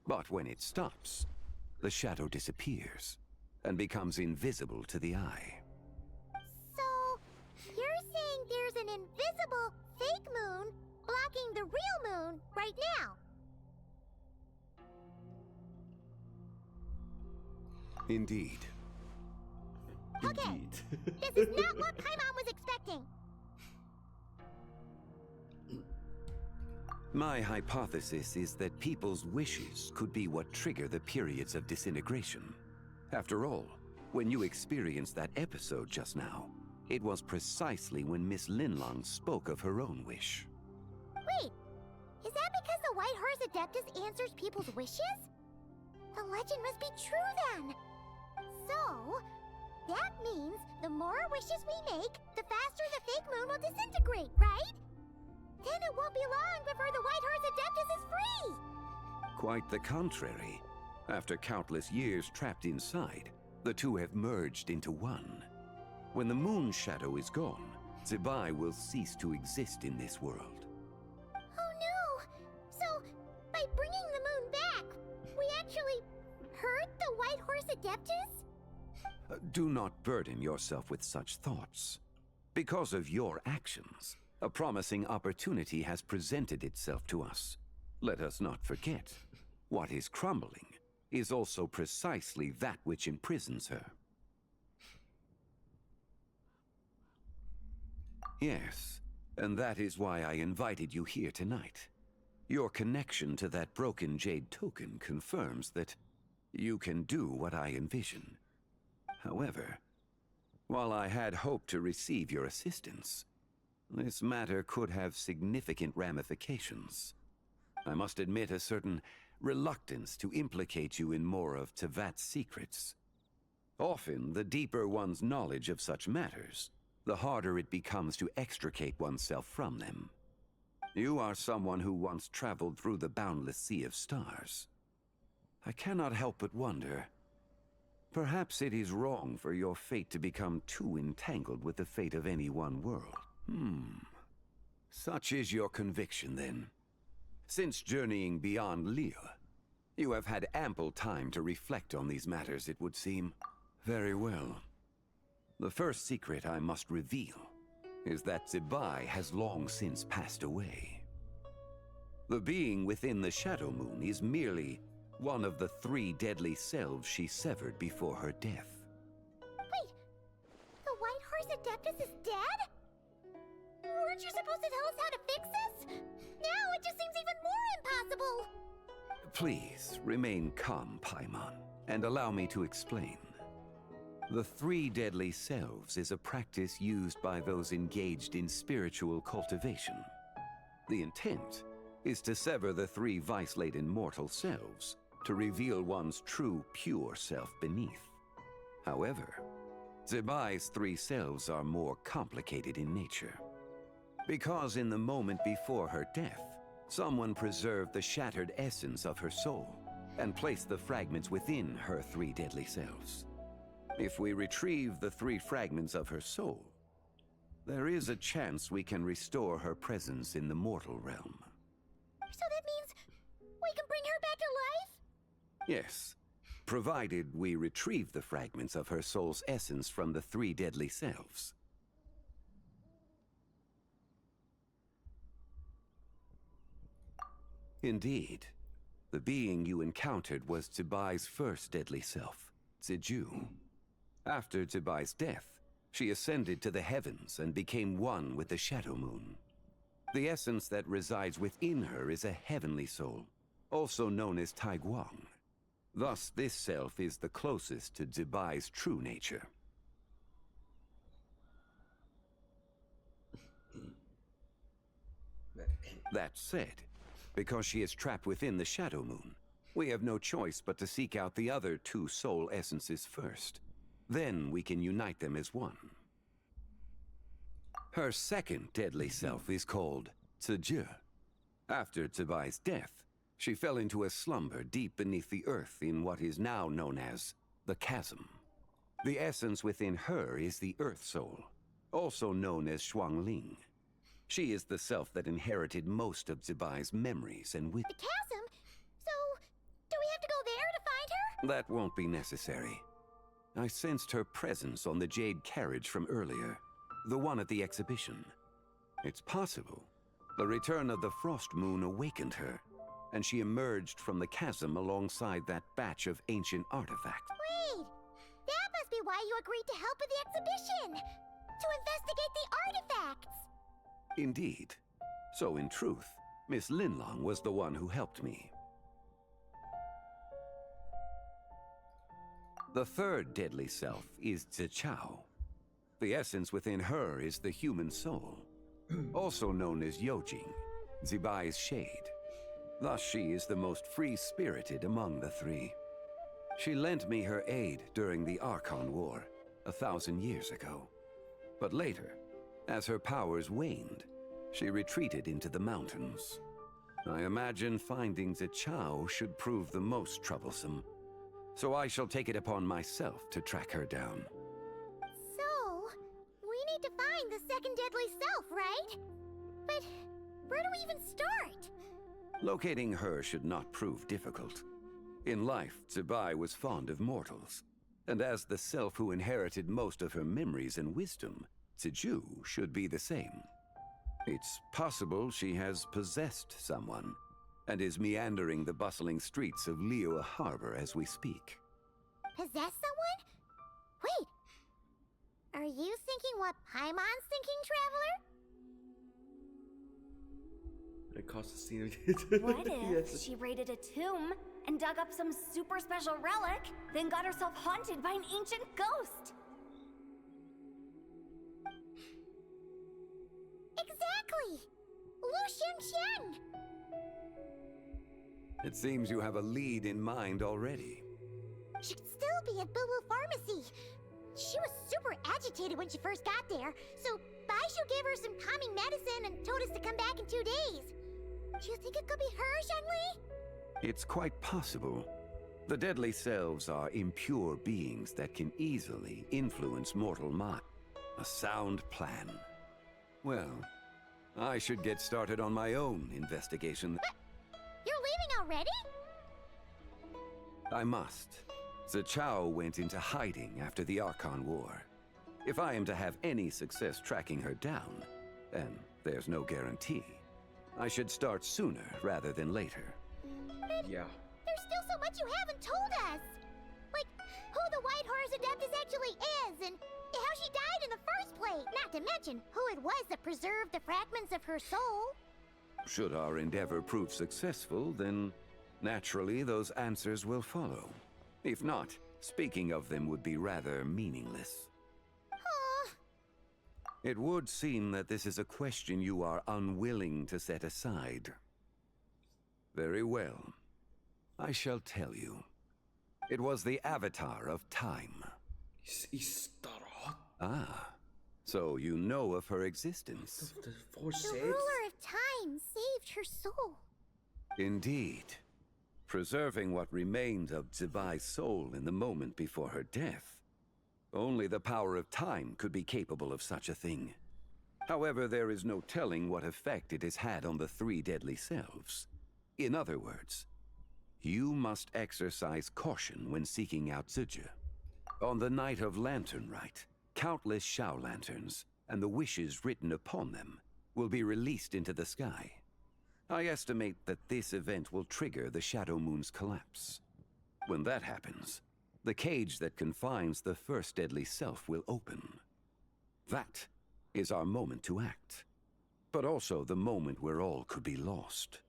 But when it stops, the shadow disappears and becomes invisible to the eye. So, you're attacking the real moon right now. Indeed. Okay, this is not what Paimon was expecting. My hypothesis is that people's wishes could be what trigger the periods of disintegration. After all, when you experienced that episode just now, it was precisely when Miss Linlong spoke of her own wish. Wait, is that because the White Horse Adeptus answers people's wishes? The legend must be true then. So, that means the more wishes we make, the faster the fake moon will disintegrate, right? Then it won't be long before the White Horse Adeptus is free! Quite the contrary. After countless years trapped inside, the two have merged into one. When the moon shadow is gone, Zibai will cease to exist in this world. Oh no! So, by bringing the moon back, we actually hurt the White Horse Adeptus? Do not burden yourself with such thoughts. Because of your actions, a promising opportunity has presented itself to us. Let us not forget, what is crumbling is also precisely that which imprisons her. Yes, and that is why I invited you here tonight. Your connection to that broken jade token confirms that you can do what I envision. However, while I had hoped to receive your assistance, this matter could have significant ramifications. I must admit a certain reluctance to implicate you in more of Tevat's secrets. Often, the deeper one's knowledge of such matters, the harder it becomes to extricate oneself from them. You are someone who once traveled through the boundless sea of stars. I cannot help but wonder, perhaps it is wrong for your fate to become too entangled with the fate of any one world. Such is your conviction, then. Since journeying beyond Liyue, you have had ample time to reflect on these matters, it would seem. Very well. The first secret I must reveal is that Zibai has long since passed away. The being within the Shadow Moon is merely one of the 3 deadly selves she severed before her death. Wait, the White Horse Adeptus is dead? Weren't you supposed to tell us how to fix this? Now it just seems even more impossible! Please, remain calm, Paimon, and allow me to explain. The 3 deadly selves is a practice used by those engaged in spiritual cultivation. The intent is to sever the 3 vice-laden mortal selves to reveal one's true, pure self beneath. However, Zibai's 3 selves are more complicated in nature. Because in the moment before her death, someone preserved the shattered essence of her soul and placed the fragments within her 3 deadly selves. If we retrieve the 3 fragments of her soul, there is a chance we can restore her presence in the mortal realm. So that means we can bring her back to life? Yes, provided we retrieve the fragments of her soul's essence from the 3 deadly selves. Indeed, the being you encountered was Zibai's first deadly self, Ziju. After Zibai's death, she ascended to the heavens and became one with the Shadow Moon. The essence that resides within her is a heavenly soul, also known as Taiguang. Thus, this self is the closest to Zibai's true nature. That said, because she is trapped within the Shadow Moon, we have no choice but to seek out the other 2 soul essences first. Then we can unite them as one. Her second deadly self is called Ziju. After Zibai's death, she fell into a slumber deep beneath the earth in what is now known as the Chasm. The essence within her is the Earth Soul, also known as Xiangling. She is the self that inherited most of Zibai's memories and The chasm? So, do we have to go there to find her? That won't be necessary. I sensed her presence on the jade carriage from earlier, the one at the exhibition. It's possible The return of the Frost Moon awakened her, and she emerged from the chasm alongside that batch of ancient artifacts. Wait! That must be why you agreed to help with the exhibition! To investigate the artifacts! Indeed. So in truth, Miss Linlong was the one who helped me. The third deadly self is Zichao. The essence within her is the human soul, also known as Yojing, Zibai's shade. Thus she is the most free-spirited among the three. She lent me her aid during the Archon War, 1,000 years ago. But later, as her powers waned, she retreated into the mountains. I imagine finding Zichao should prove the most troublesome, so I shall take it upon myself to track her down. So, we need to find the second deadly self, right? But where do we even start? Locating her should not prove difficult. In life, Zibai was fond of mortals, and as the self who inherited most of her memories and wisdom, Ziju should be the same. It's possible she has possessed someone, and is meandering the bustling streets of Liyue Harbor as we speak. Possess someone? Wait! Are you thinking what Paimon's thinking, Traveler? It caused a scene. What if Yes. she raided a tomb and dug up some super special relic, then got herself haunted by an ancient ghost? Exactly! Lu Xiangxiang! It seems you have a lead in mind already. She'd still be at Boo Boo Pharmacy. She was super agitated when she first got there, so Baishu gave her some calming medicine and told us to come back in 2 days. Do you think it could be her, Xiangling? It's quite possible. The deadly selves are impure beings that can easily influence mortal mind. A sound plan. Well, I should get started on my own investigation. You're leaving already? I must. Zichao went into hiding after the Archon War. If I am to have any success tracking her down, and there's no guarantee, I should start sooner rather than later. Yeah. There's still so much you haven't told us! Like, who the White Horse Adeptus actually is, and how she died in the first place! Not to mention who it was that preserved the fragments of her soul. Should our endeavor prove successful, then naturally those answers will follow. If not, speaking of them would be rather meaningless. It would seem that this is a question you are unwilling to set aside. Very well. I shall tell you. It was the Avatar of Time. Ah, so you know of her existence. The ruler of time saved her soul. Indeed. Preserving what remained of Zibai's soul in the moment before her death. Only the power of time could be capable of such a thing. However, there is no telling what effect it has had on the three deadly selves. In other words, you must exercise caution when seeking out Ziju. On the night of Lantern Rite, countless Shao lanterns, and the wishes written upon them, will be released into the sky. I estimate that this event will trigger the Shadow Moon's collapse. When that happens, the cage that confines the first deadly self will open. That is our moment to act, but also the moment where all could be lost.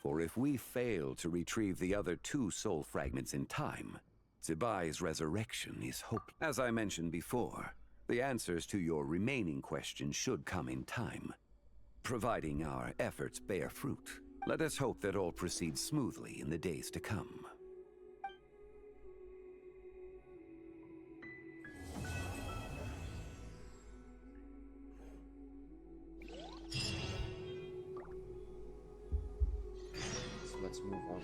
For if we fail to retrieve the other two soul fragments in time, Zibai's resurrection is hope. As I mentioned before, the answers to your remaining questions should come in time, providing our efforts bear fruit. Let us hope that all proceeds smoothly in the days to come. So let's move on.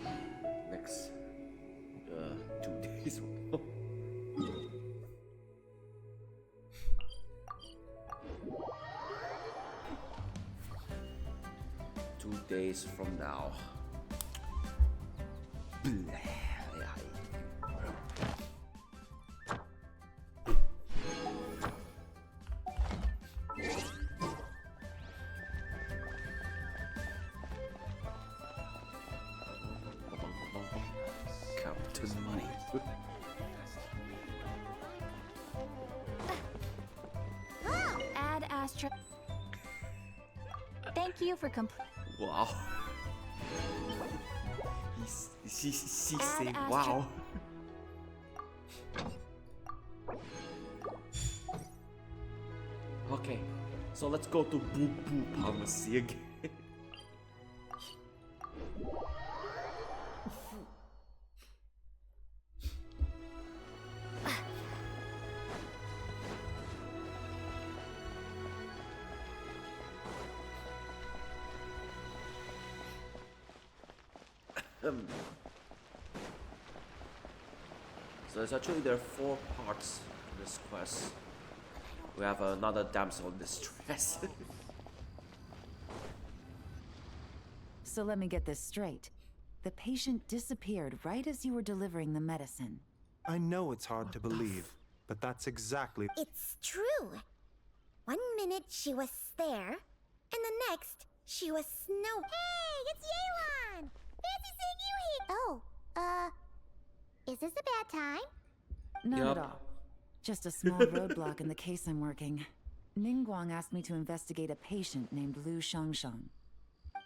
Next 2 days. 2 days from now. Add Astra. Thank you for Wow. She's saying wow. Okay, so let's go to Boo Boo Pharmacy again. So there are 4 parts to this quest. We have another damsel in distress. So let me get this straight. The patient disappeared right as you were delivering the medicine. I know it's hard to believe, but that's exactly... It's true. 1 minute she was there, and the next she was snow. Hey, it's Yelan! Fancy seeing you here! Oh, is this a bad time? Not at all. Just a small roadblock in the case I'm working. Ningguang asked me to investigate a patient named Lu Xiangshang.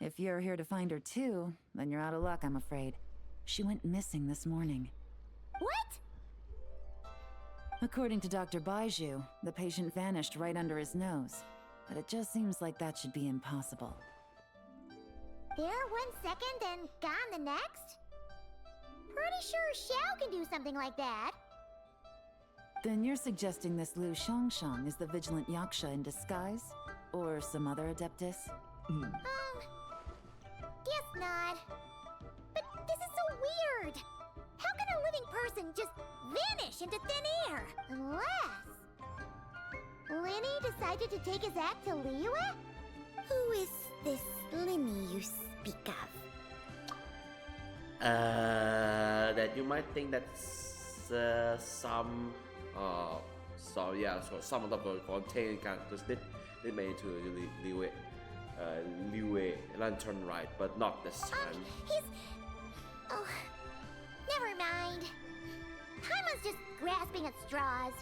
If you're here to find her too, then you're out of luck, I'm afraid. She went missing this morning. What? According to Dr. Baiju, the patient vanished right under his nose. But it just seems like that should be impossible. There 1 second and gone the next? Pretty sure Xiao can do something like that. Then you're suggesting this Lu Xiangshang is the vigilant Yaksha in disguise? Or some other adeptus? Guess not. But this is so weird. How can a living person just vanish into thin air? Unless... Linny decided to take his act to Liyue? Who is this Linny you speak of? That you might think that's some some of the contained characters they made into Liyue Lantern Rite, but not this time. He's... Oh, never mind. Paimon's just grasping at straws.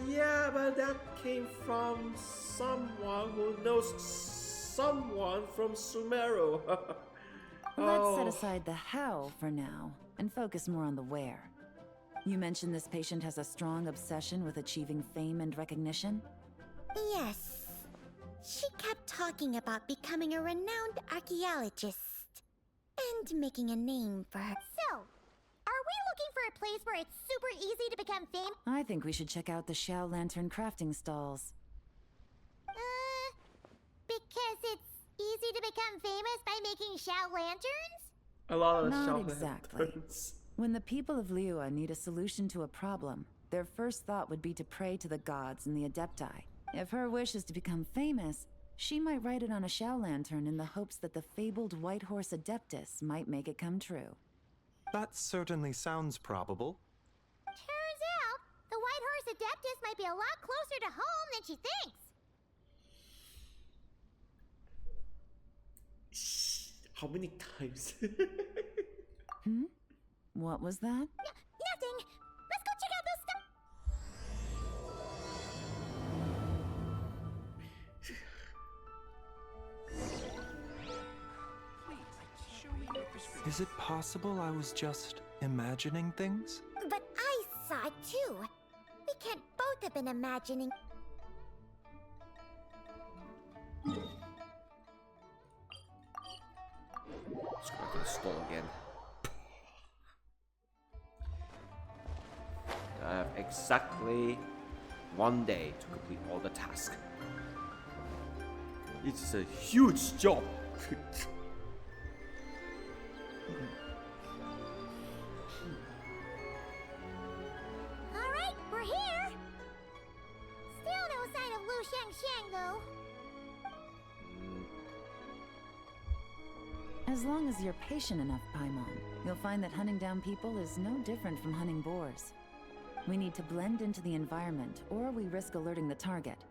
Yeah, but that came from someone who knows someone from Sumeru. Let's set aside the how for now, and focus more on the where. You mentioned this patient has a strong obsession with achieving fame and recognition? Yes. She kept talking about becoming a renowned archeologist and making a name for her. So, are we looking for a place where it's super easy to become famous? I think we should check out the Xiao Lantern crafting stalls. Because it's easy to become famous by making Xiao lanterns? A lot of Not Xiao exactly. lanterns. When the people of Liyue need a solution to a problem, their first thought would be to pray to the gods and the Adepti. If her wish is to become famous, she might write it on a Xiao lantern in the hopes that the fabled White Horse Adeptus might make it come true. That certainly sounds probable. Turns out, the White Horse Adeptus might be a lot closer to home than she thinks. How many times? What was that? Nothing. Let's go check out those stuff. Is it possible I was just imagining things? But I saw it too. We can't both have been imagining. Let's go to the stall again. I have exactly 1 day to complete all the tasks. It's a huge job. Alright, we're here! Still no sign of Lu Xiangshang, though. As long as you're patient enough, Paimon, you'll find that hunting down people is no different from hunting boars. We need to blend into the environment, or we risk alerting the target.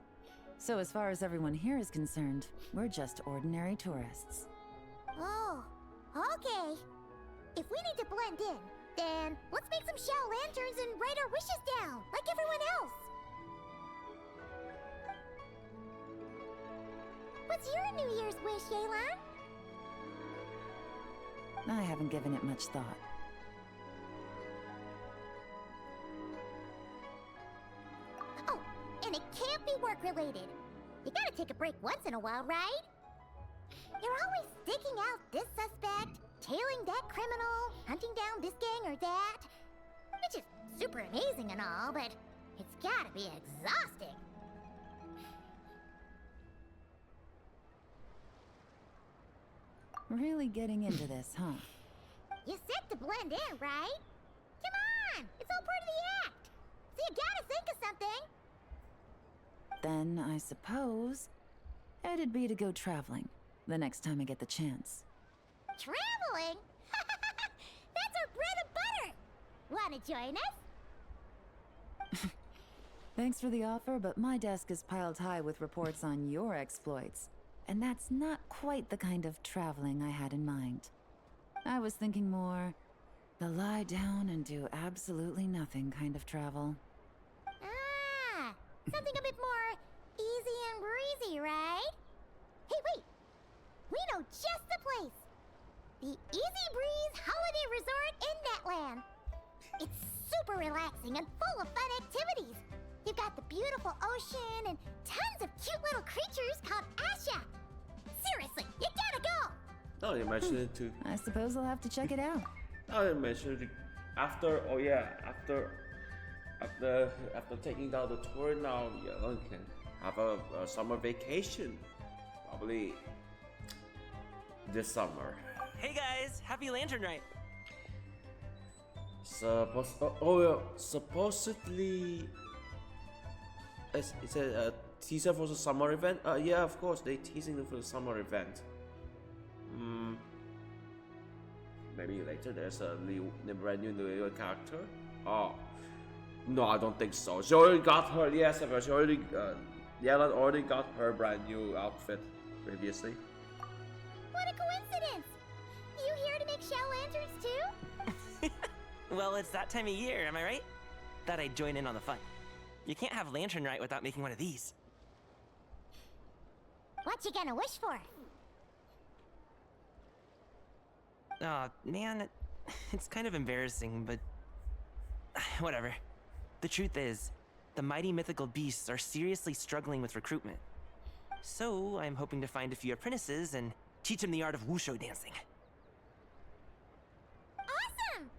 So as far as everyone here is concerned, we're just ordinary tourists. Oh, okay. If we need to blend in, Then let's make some shell lanterns and write our wishes down, like everyone else. What's your New Year's wish, Yelan? I haven't given it much thought. Oh, and it can't be work-related. You gotta take a break once in a while, right? You're always digging out this suspect, tailing that criminal, hunting down this gang or that. Which is super amazing and all, but it's gotta be exhausting. Really getting into this, huh? You said to blend in, right? Come on! It's all part of the act! So you gotta think of something! Then I suppose it'd be to go traveling the next time I get the chance. Traveling? That's our bread and butter! Wanna join us? Thanks for the offer, but my desk is piled high with reports on your exploits. And that's not quite the kind of traveling I had in mind. I was thinking more the lie down and do absolutely nothing kind of travel. Ah, something a bit more easy and breezy, right? Hey, wait! We know just the place! The Easy Breeze Holiday Resort in Netland. It's super relaxing and full of fun activities. You've got the beautiful ocean and tons of cute little creatures called Asha. Seriously, you gotta go! Oh, you mentioned it too. I suppose I'll have to check it out. Oh, you mentioned it after. Oh yeah, after taking down the tour, now Yelan can have a summer vacation, probably this summer. Hey guys, happy Lantern Rite. Supposedly, it's a teaser for the summer event. Yeah, of course, they teasing it for the summer event. Maybe later there's a brand new Liyue character. Oh, no, I don't think so. She already got her. Yes, she already. Yelan already got her brand new outfit previously. What a coincidence! You here to make shell lanterns too? Well, it's that time of year, am I right? Thought I'd join in on the fun. You can't have Lantern Rite without making one of these. What you gonna wish for? Aw, man, it's kind of embarrassing, but whatever. The truth is, the mighty mythical beasts are seriously struggling with recruitment. So, I'm hoping to find a few apprentices and teach them the art of wushu dancing. Awesome!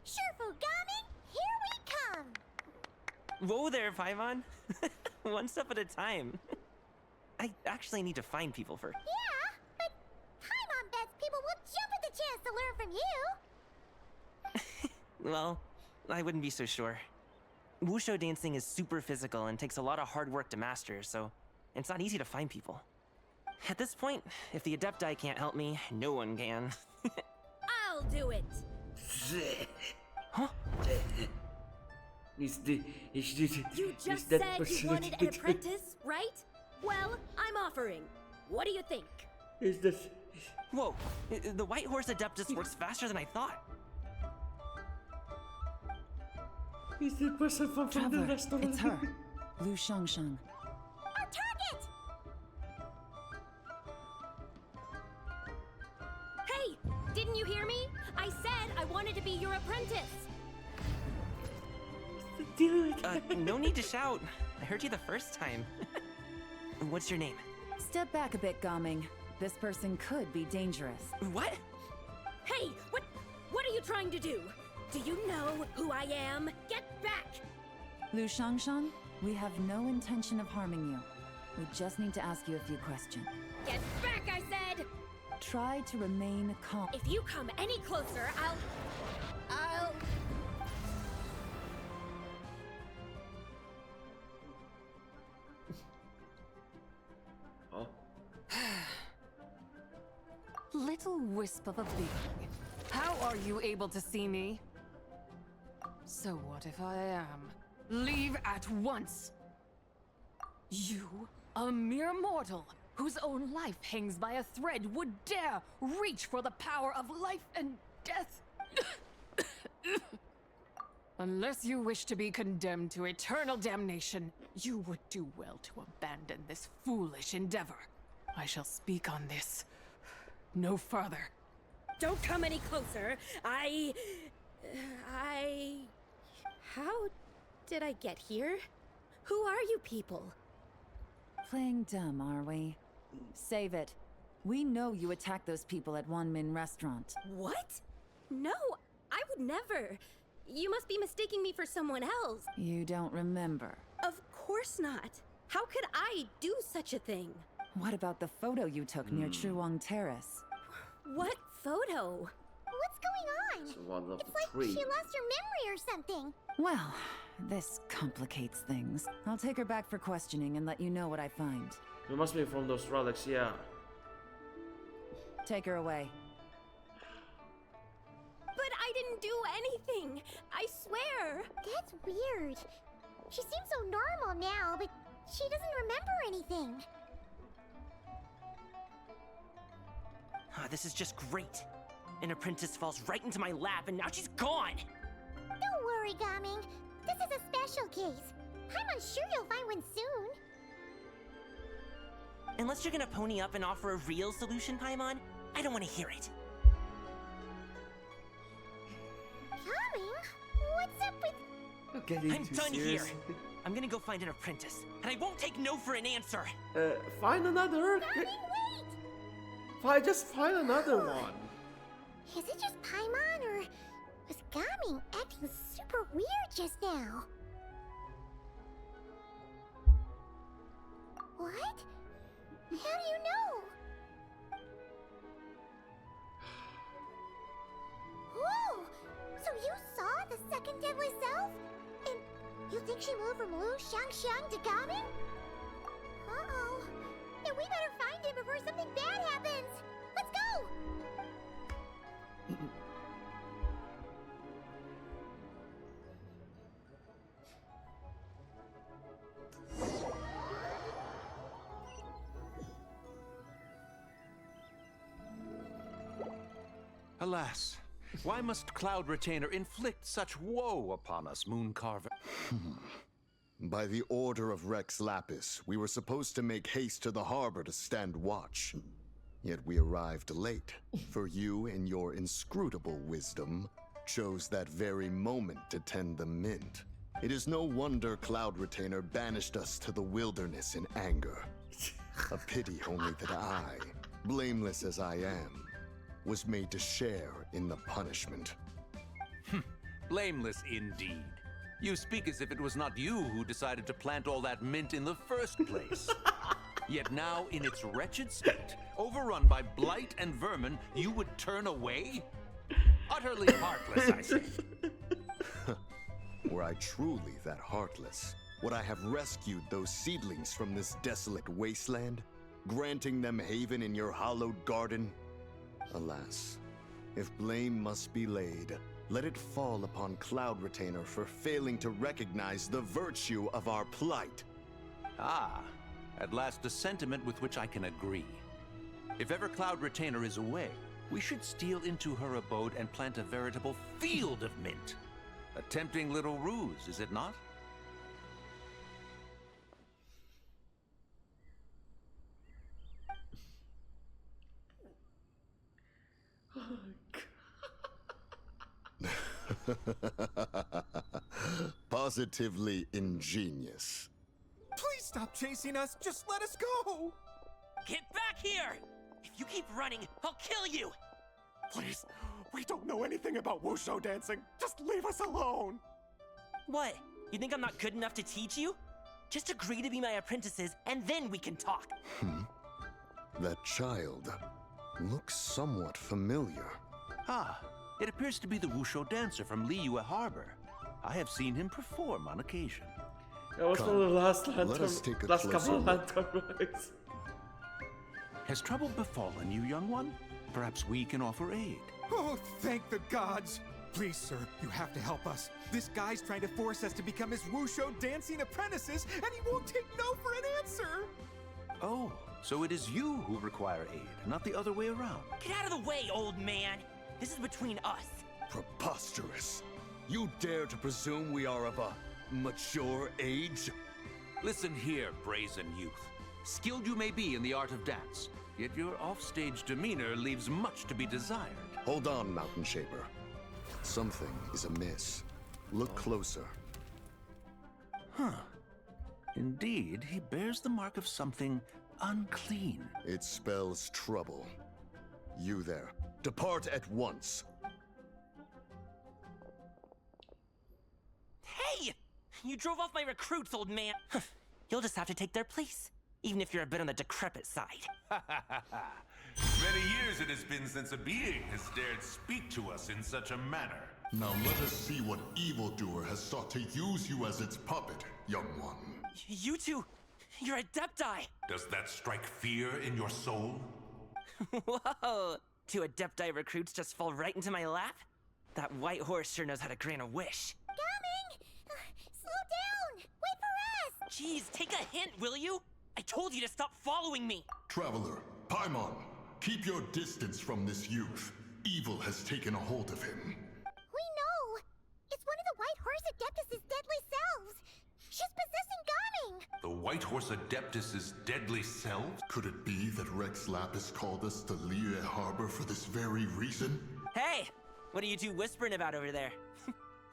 Shurfugami, here we come! Whoa there, Paimon! One step at a time. I actually need to find people first. Yeah, but Paimon bets people will jump at the chance to learn from you! Well, I wouldn't be so sure. Wushu dancing is super physical and takes a lot of hard work to master, so it's not easy to find people. At this point, if the Adepti can't help me, no one can. I'll do it! Huh? You just said you wanted an apprentice, right? Well, I'm offering. What do you think? Is this... Whoa, the White Horse Adeptus works faster than I thought. Is the person from the Traveler, restaurant? it's her. Lu Xiangling. Our target! Hey, didn't you hear me? I said I wanted to be your apprentice. No need to shout. I heard you the first time. What's your name? Step back a bit, Gaming. This person could be dangerous. What? Hey, what are you trying to do? Do you know who I am? Get back! Lu Xiangling, we have no intention of harming you. We just need to ask you a few questions. Get back, I said! Try to remain calm. If you come any closer, I'll... Oh. Little wisp of a being. How are you able to see me? So what if I am? Leave at once! You, a mere mortal, whose own life hangs by a thread, would dare reach for the power of life and death? Unless you wish to be condemned to eternal damnation, you would do well to abandon this foolish endeavor. I shall speak on this no further. Don't come any closer. How did I get here? Who are you people? Playing dumb, are we? Save it. We know you attacked those people at Wanmin Restaurant. What? No, I would never. You must be mistaking me for someone else. You don't remember. Of course not. How could I do such a thing? What about the photo you took near Chuang Terrace? What photo? What's going on? It's like tree. she lost her memory or something. Well, this complicates things. I'll take her back for questioning and let you know what I find. It must be from those relics, yeah. Take her away. But I didn't do anything. I swear. That's weird. She seems so normal now, but she doesn't remember anything. This is just great. An apprentice falls right into my lap and now she's gone! Don't worry, Gaming. This is a special case. I'm sure you'll find one soon. Unless you're gonna pony up and offer a real solution, Paimon, I don't want to hear it. Gaming? What's up with... I'm done here. I'm gonna go find an apprentice, and I won't take no for an answer. Find another. Just find another one. Is it just Paimon, or was Gaming acting super weird just now? What? How do you know? Whoa! So you saw the second deadly self? And you think she moved from Lu Xiangling to Gaming? Uh-oh. Then we better find him before something bad happens! Let's go! Alas, why must Cloud Retainer inflict such woe upon us, Mooncarver? By the order of Rex Lapis, we were supposed to make haste to the harbor to stand watch. Yet we arrived late, for you, in your inscrutable wisdom, chose that very moment to tend the mint. It is no wonder Cloud Retainer banished us to the wilderness in anger. A pity only that I, blameless as I am, was made to share in the punishment. Blameless indeed. You speak as if it was not you who decided to plant all that mint in the first place. Yet now, in its wretched state, overrun by blight and vermin, you would turn away? Utterly heartless, I say. Were I truly that heartless, would I have rescued those seedlings from this desolate wasteland, granting them haven in your hallowed garden? Alas, if blame must be laid, let it fall upon Cloud Retainer for failing to recognize the virtue of our plight. Ah, at last a sentiment with which I can agree. If ever Cloud Retainer is away, we should steal into her abode and plant a veritable field of mint. A tempting little ruse, is it not? Positively ingenious. Please stop chasing us. Just let us go. Get back here! If you keep running, I'll kill you! Please, we don't know anything about wushu dancing. Just leave us alone. What? You think I'm not good enough to teach you? Just agree to be my apprentices, and then we can talk. That child looks somewhat familiar. Ah, it appears to be the wushu dancer from Liyue Harbor. I have seen him perform on occasion. That was from the last let us take a last closer couple of look. Lantern Rites. Has trouble befallen you, young one? Perhaps we can offer aid. Oh, thank the gods. Please, sir, you have to help us. This guy's trying to force us to become his wushu dancing apprentices, and he won't take no for an answer. Oh, so it is you who require aid, not the other way around. Get out of the way, old man! This is between us. Preposterous. You dare to presume we are of a mature age? Listen here, brazen youth. Skilled you may be in the art of dance, yet your offstage demeanor leaves much to be desired. Hold on, Mountain Shaper. Something is amiss. Look closer. Huh. Indeed, he bears the mark of something unclean. It spells trouble. You there, depart at once. Hey! You drove off my recruits, old man! You'll just have to take their place, even if you're a bit on the decrepit side. Many years it has been since a being has dared speak to us in such a manner. Now let us see what evildoer has sought to use you as its puppet, young one. You two, you're Adepti! Does that strike fear in your soul? Whoa! Two Adepti recruits just fall right into my lap? That white horse sure knows how to grant a wish. Coming! Slow down! Wait for us! Jeez, take a hint, will you? I told you to stop following me! Traveler, Paimon, keep your distance from this youth. Evil has taken a hold of him. We know! It's one of the White Horse Adeptus' deadly selves! She's possessing Gaming! The White Horse Adeptus' deadly selves? Could it be that Rex Lapis called us to Liyue Harbor for this very reason? Hey! What are you two whispering about over there?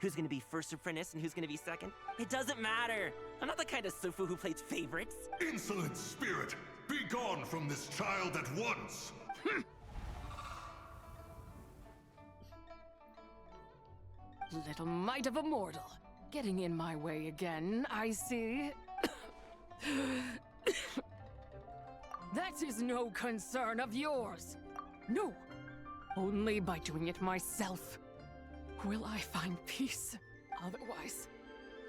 Who's gonna be first apprentice and who's gonna be second? It doesn't matter! I'm not the kind of Sufu who plays favorites! Insolent spirit! Be gone from this child at once! Little mite of a mortal. Getting in my way again, I see. That is no concern of yours. No. Only by doing it myself will I find peace. Otherwise,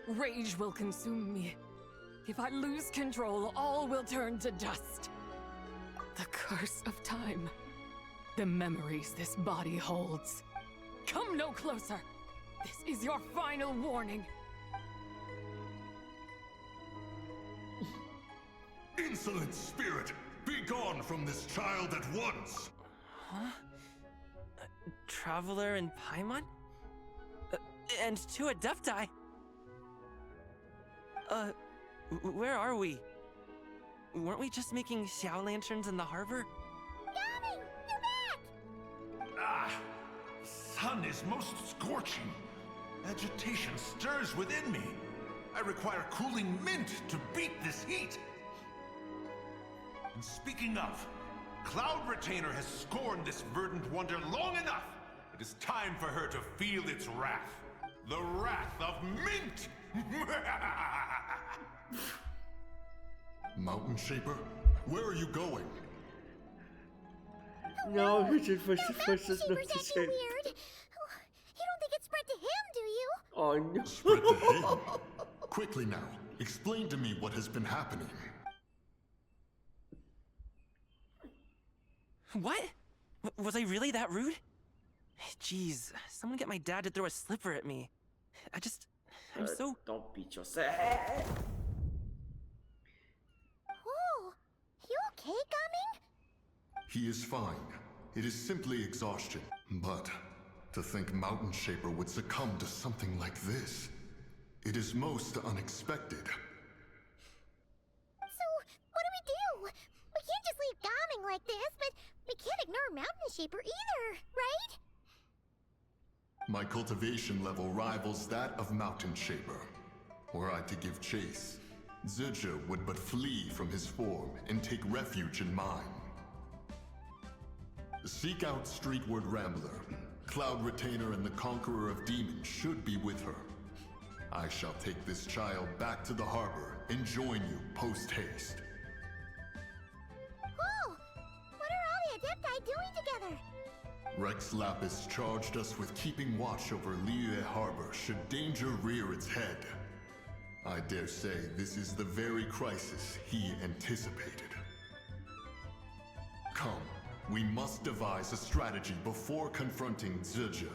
rage will consume me. If I lose control, all will turn to dust. The curse of time. The memories this body holds. Come no closer. This is your final warning. Insolent spirit! Be gone from this child at once! Huh? Traveler and Paimon? And two Adepti? Where are we? Weren't we just making Xiao lanterns in the harbor? Gaming! You're back! Ah! Sun is most scorching. Agitation stirs within me. I require cooling mint to beat this heat. And speaking of, Cloud Retainer has scorned this verdant wonder long enough. It is time for her to feel its wrath. The wrath of mint! Mountain Shaper, where are you going? No, he just was the first Shaper's not to acting say. weird. You don't think it spread to him, do you? Oh no. Spread to him? Quickly now, explain to me what has been happening. What? Was I really that rude? Jeez, someone get my dad to throw a slipper at me. I'm so... Don't beat yourself. Oh, you okay, Gaming? He is fine. It is simply exhaustion. But to think Mountain Shaper would succumb to something like this, it is most unexpected. So, what do? We can't just leave Gaming like this, but we can't ignore Mountain Shaper either, right? My cultivation level rivals that of Mountain Shaper. Were I to give chase, Zizha would but flee from his form and take refuge in mine. Seek out Streetward Rambler. Cloud Retainer and the Conqueror of Demons should be with her. I shall take this child back to the harbor and join you post-haste. Whoa! What are all the Adepti doing together? Rex Lapis charged us with keeping watch over Liyue Harbor should danger rear its head. I dare say this is the very crisis he anticipated. Come, we must devise a strategy before confronting Zizha.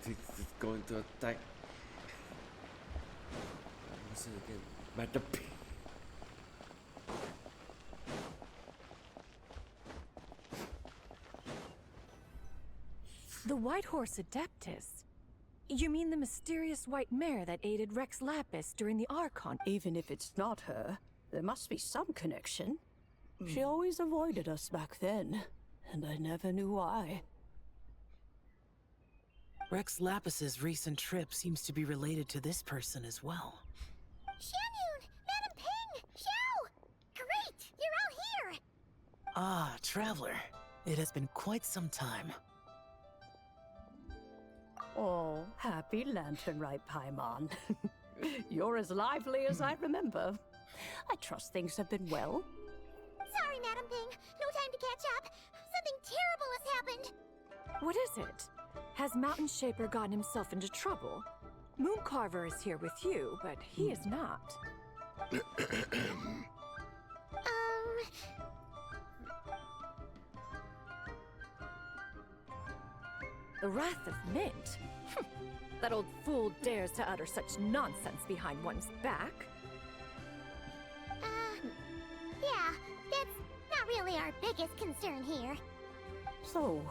He's going to attack. What's it again? Matter P. The White Horse Adeptus? You mean the mysterious white mare that aided Rex Lapis during the Archon? Even if it's not her, there must be some connection. She always avoided us back then, and I never knew why. Rex Lapis's recent trip seems to be related to this person as well. Xiangling! Madam Ping! Xiao! Great! You're all here! Ah, Traveler. It has been quite some time. Oh, happy Lantern Rite, Paimon. You're as lively as I remember. I trust things have been well. Sorry, Madam Ping. No time to catch up. Something terrible has happened. What is it? Has Mountain Shaper gotten himself into trouble? Mooncarver is here with you, but he is not. The Wrath of Mint? That old fool dares to utter such nonsense behind one's back. Yeah, that's not really our biggest concern here. So,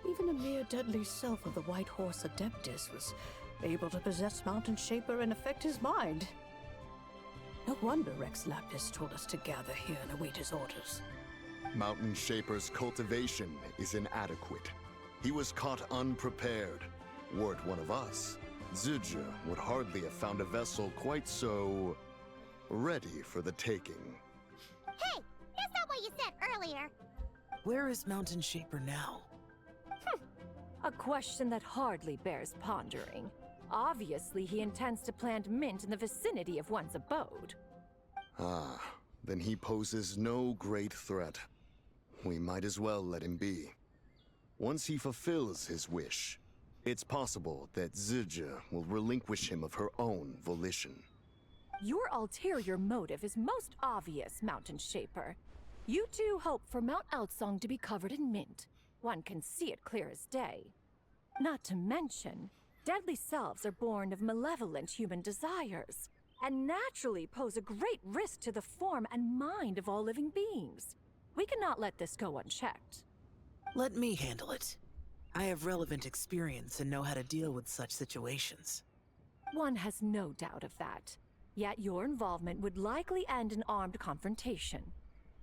even a mere deadly self of the White Horse Adeptus was able to possess Mountain Shaper and affect his mind. No wonder Rex Lapis told us to gather here and await his orders. Mountain Shaper's cultivation is inadequate. He was caught unprepared. Were it one of us, Zhuge would hardly have found a vessel quite so ready for the taking. Hey, that's not what you said earlier. Where is Mountain Shaper now? A question that hardly bears pondering. Obviously, he intends to plant mint in the vicinity of one's abode. Ah, then he poses no great threat. We might as well let him be. Once he fulfills his wish, it's possible that Zhuge will relinquish him of her own volition. Your ulterior motive is most obvious, Mountain Shaper. You two hope for Mount Outsong to be covered in mint. One can see it clear as day. Not to mention, deadly selves are born of malevolent human desires, and naturally pose a great risk to the form and mind of all living beings. We cannot let this go unchecked. Let me handle it. I have relevant experience and know how to deal with such situations. One has no doubt of that. Yet your involvement would likely end in armed confrontation.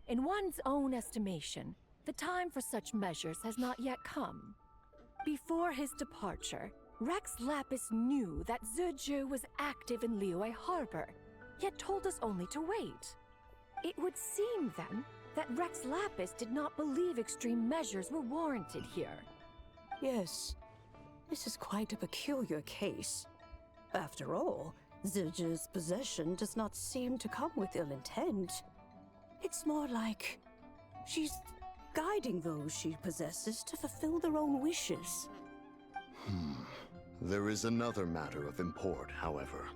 In one's own estimation, the time for such measures has not yet come. Before his departure, Rex Lapis knew that Zhuge was active in Liyue Harbor, yet told us only to wait. It would seem, then, that Rex Lapis did not believe extreme measures were warranted here. Yes, this is quite a peculiar case. After all, Zhuge's possession does not seem to come with ill intent. It's more like she's guiding those she possesses to fulfill their own wishes. There is another matter of import, however.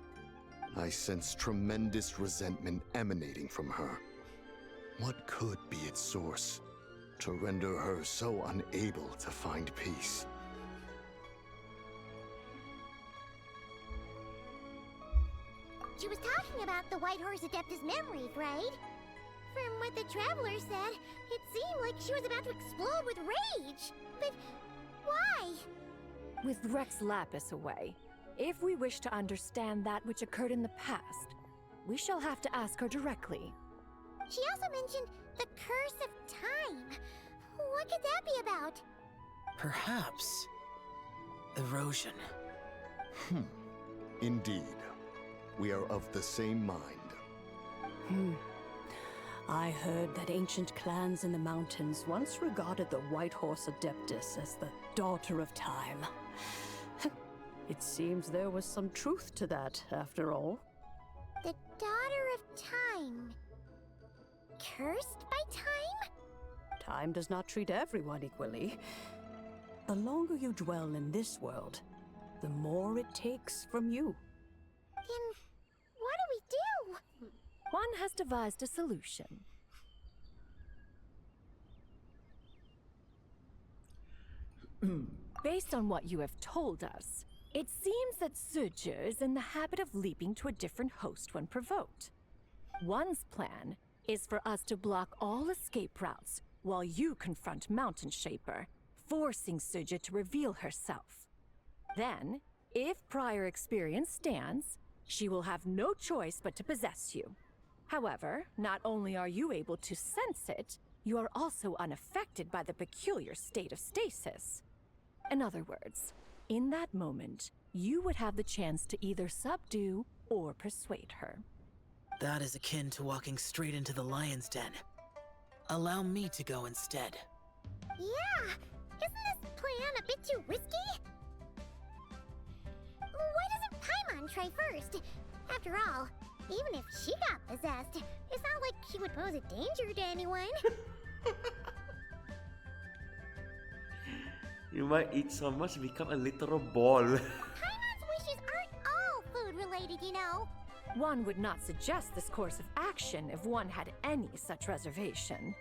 I sense tremendous resentment emanating from her. What could be its source to render her so unable to find peace? She was talking about the White Horse Adeptus memories, right? From what the Traveler said, it seemed like she was about to explode with rage. But why? With Rex Lapis away, if we wish to understand that which occurred in the past, we shall have to ask her directly. She also mentioned the Curse of Time. What could that be about? Perhaps erosion. Indeed. We are of the same mind. I heard that ancient clans in the mountains once regarded the White Horse Adeptus as the Daughter of Time. It seems there was some truth to that, after all. The Daughter of Time. Cursed by time? Time does not treat everyone equally. The longer you dwell in this world, the more it takes from you. Then what do we do? One has devised a solution. Based on what you have told us, It seems that Zizhi is in the habit of leaping to a different host when provoked. One's plan is for us to block all escape routes while you confront Mountain Shaper, forcing Zizhi to reveal herself. Then, if prior experience stands, she will have no choice but to possess you. However, not only are you able to sense it, you are also unaffected by the peculiar state of stasis. In other words, in that moment, you would have the chance to either subdue or persuade her. That is akin to walking straight into the lion's den. Allow me to go instead. Yeah, isn't this plan a bit too risky? Why doesn't Paimon try first? After all, even if she got possessed, it's not like she would pose a danger to anyone. You might eat so much and become a literal ball. Paimon's wishes aren't all food-related, you know. One would not suggest this course of action if one had any such reservation.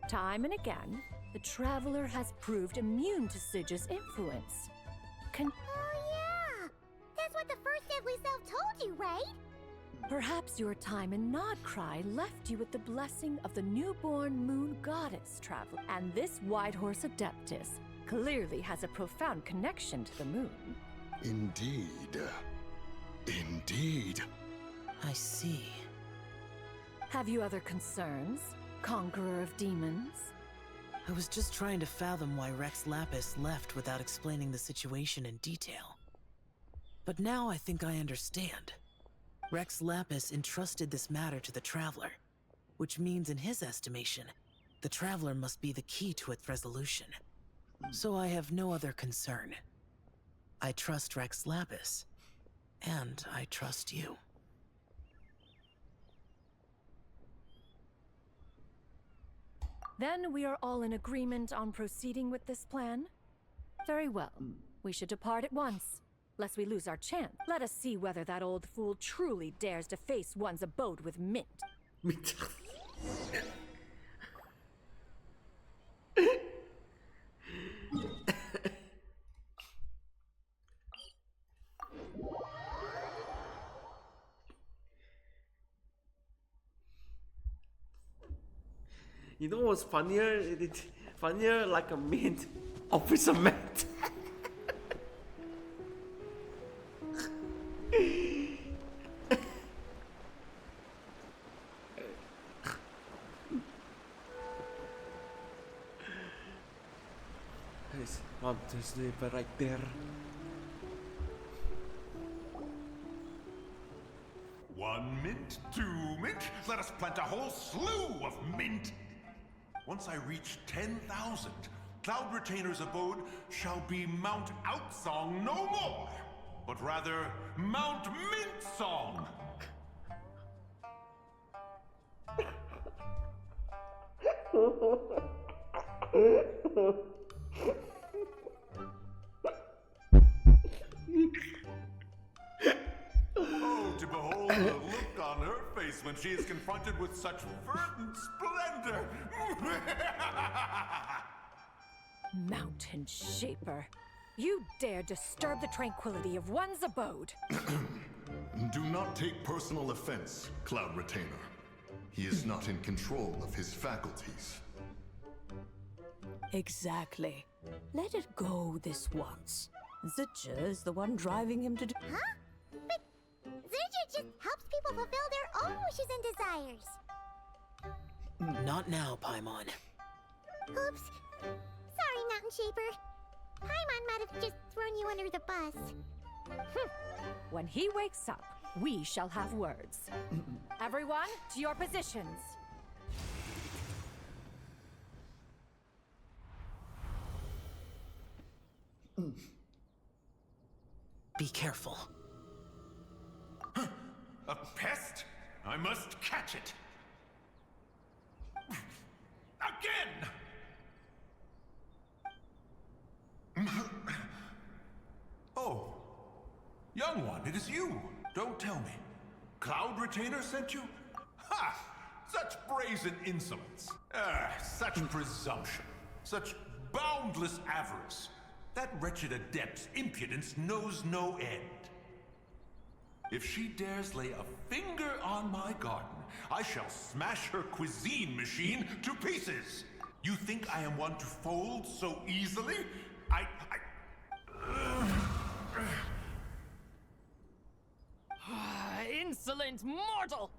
Time and again, the traveler has proved immune to Zizhi's influence. Oh yeah! That's what the first deadly self told you, right? Perhaps your time in Nodcry left you with the blessing of the newborn moon goddess traveler, and this White Horse Adeptus clearly has a profound connection to the moon. Indeed. Indeed. I see. Have you other concerns, Conqueror of Demons? I was just trying to fathom why Rex Lapis left without explaining the situation in detail. But now I think I understand. Rex Lapis entrusted this matter to the Traveler, which means in his estimation, the Traveler must be the key to its resolution. So I have no other concern. I trust Rex Lapis, and I trust you. Then we are all in agreement on proceeding with this plan? Very well. We should depart at once, lest we lose our chance. Let us see whether that old fool truly dares to face one's abode with Mint. You know what's funnier? Funnier like a mint. Officer Mint. There's Mountain Sleeper right there. One mint, 2 mint, let us plant a whole slew of mint. Once I reach 10,000, Cloud Retainer's abode shall be Mount Outsong no more, but rather Mount Mintsong. Oh, to behold the look on her face when she is confronted with such verdant splendor! Mountain Shaper, you dare disturb the tranquility of one's abode. Do not take personal offense, Cloud Retainer. He is not in control of his faculties. Exactly. Let it go this once. Zizhi is the one driving him to do— Huh? But Zizhi just helps people fulfill their own wishes and desires. Not now, Paimon. Oops. Sorry, Mountain Shaper. Paimon might have just thrown you under the bus. When he wakes up, we shall have words. Everyone, to your positions. Be careful. A pest? I must catch it. Again! Oh, young one, it is you. Don't tell me. Cloud Retainer sent you? Ha! Such brazen insolence. Such presumption. Such boundless avarice. That wretched adept's impudence knows no end. If she dares lay a finger on my garden, I shall smash her cuisine machine to pieces. You think I am one to fold so easily? Insolent mortal!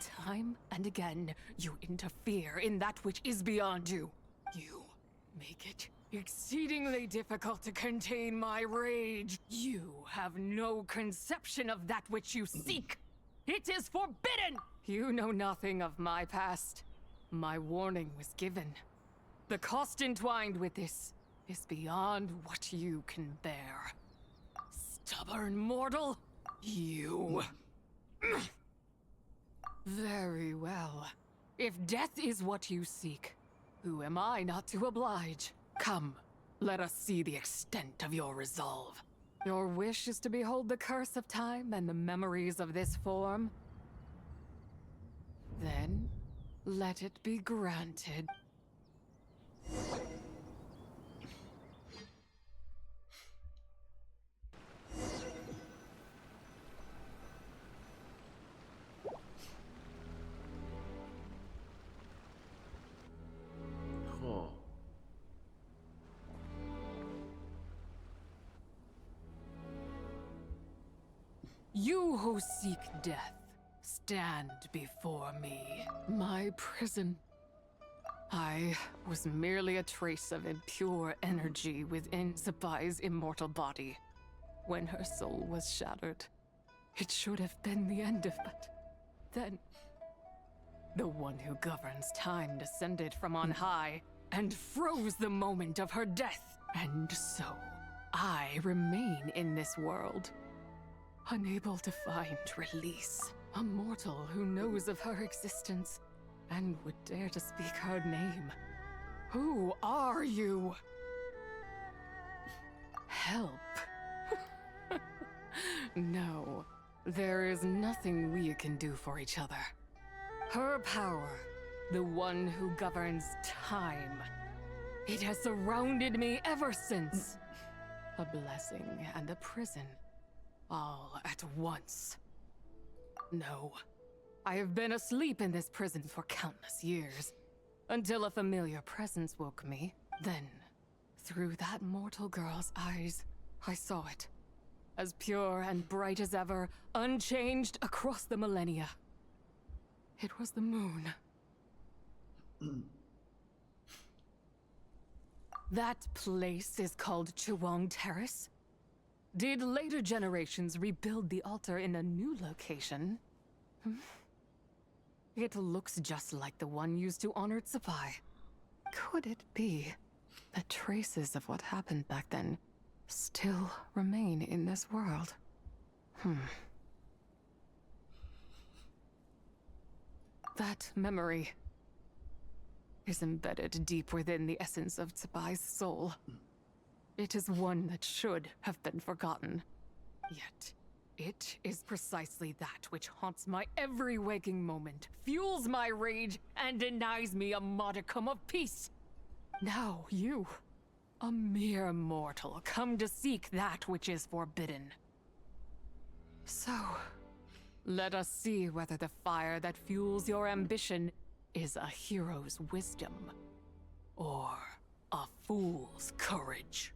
Time and again, you interfere in that which is beyond you. You make it exceedingly difficult to contain my rage. You have no conception of that which you seek. It is forbidden! You know nothing of my past. My warning was given. The cost entwined with this is beyond what you can bear. Stubborn mortal, you. Very well. If death is what you seek, who am I not to oblige? Come, let us see the extent of your resolve. Your wish is to behold the curse of time and the memories of this form? Then, let it be granted. Huh. You who seek death, stand before me. My prison. I was merely a trace of impure energy within Zabai's immortal body. When her soul was shattered, it should have been the end of it. Then, the one who governs time descended from on high and froze the moment of her death. And so, I remain in this world, unable to find release. A mortal who knows of her existence and would dare to speak her name. Who are you? Help. No, there is nothing we can do for each other. Her power, the one who governs time, it has surrounded me ever since. A blessing and a prison, all at once. No, I have been asleep in this prison for countless years, until a familiar presence woke me. Then, through that mortal girl's eyes, I saw it. As pure and bright as ever, unchanged across the millennia. It was the moon. That place is called Chiwang Terrace. Did later generations rebuild the altar in a new location? It looks just like the one used to honor Zabai. Could it be that traces of what happened back then still remain in this world? That memory is embedded deep within the essence of Zabai's soul. It is one that should have been forgotten. Yet, it is precisely that which haunts my every waking moment, fuels my rage, and denies me a modicum of peace. Now you, a mere mortal, come to seek that which is forbidden. So, let us see whether the fire that fuels your ambition is a hero's wisdom, or a fool's courage.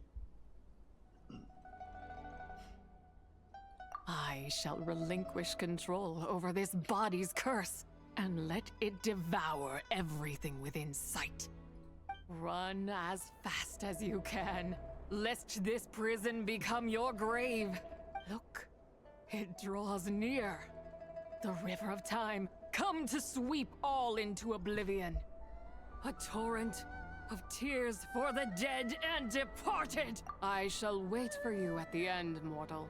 I shall relinquish control over this body's curse, and let it devour everything within sight. Run as fast as you can, lest this prison become your grave. Look, it draws near. The river of time, come to sweep all into oblivion. A torrent of tears for the dead and departed. I shall wait for you at the end, mortal.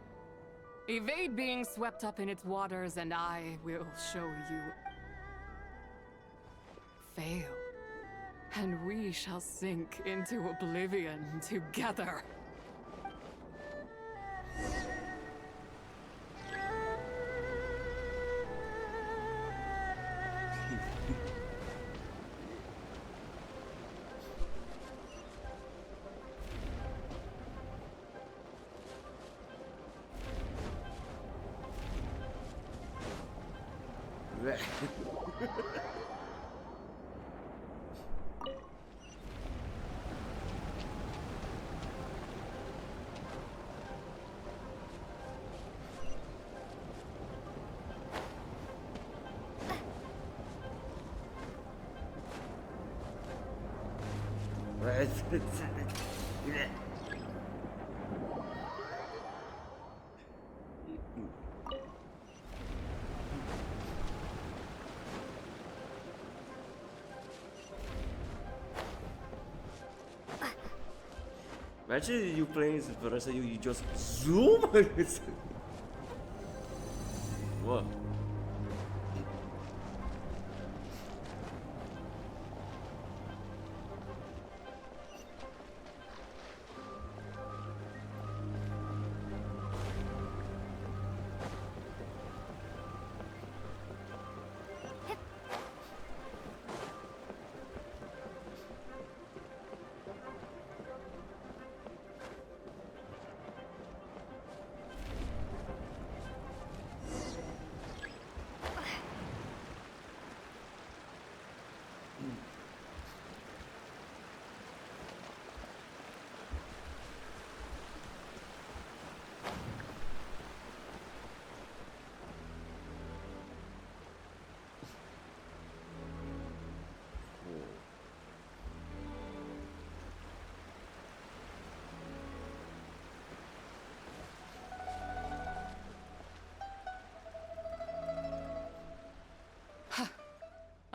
Evade being swept up in its waters, and I will show you. Fail, and we shall sink into oblivion together. Imagine you playing this for the rest of you just zoom. What?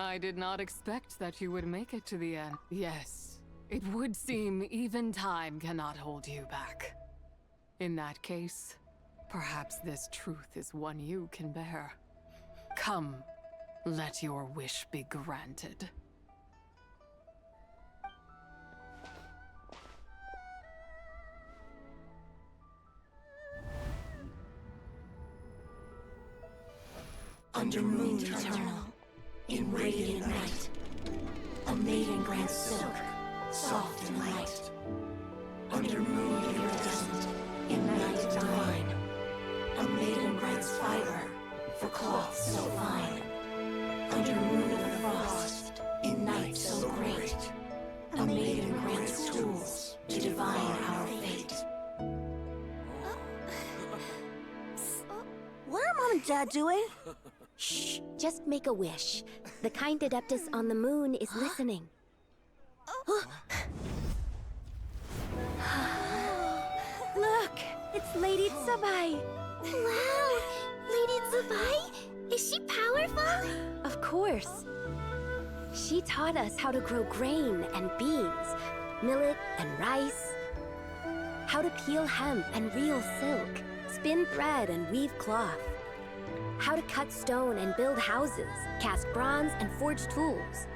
I did not expect that you would make it to the end. Yes, it would seem even time cannot hold you back. In that case, perhaps this truth is one you can bear. Come, let your wish be granted. Under moon eternal, in radiant night, a maiden grants silk, soft and light. Under moon iridescent, in night divine, a maiden grants fiber for cloth so fine. Under moon of frost, in night so great, a maiden grants tools to divine our fate. What are Mom and Dad doing? Shh, just make a wish. The kind Adeptus on the moon is listening. Look, it's Lady Tsubai. Wow, Lady Tsubai? Is she powerful? Of course. She taught us how to grow grain and beans, millet and rice, how to peel hemp and reel silk, spin thread and weave cloth, how to cut stone and build houses, cast bronze and forge tools.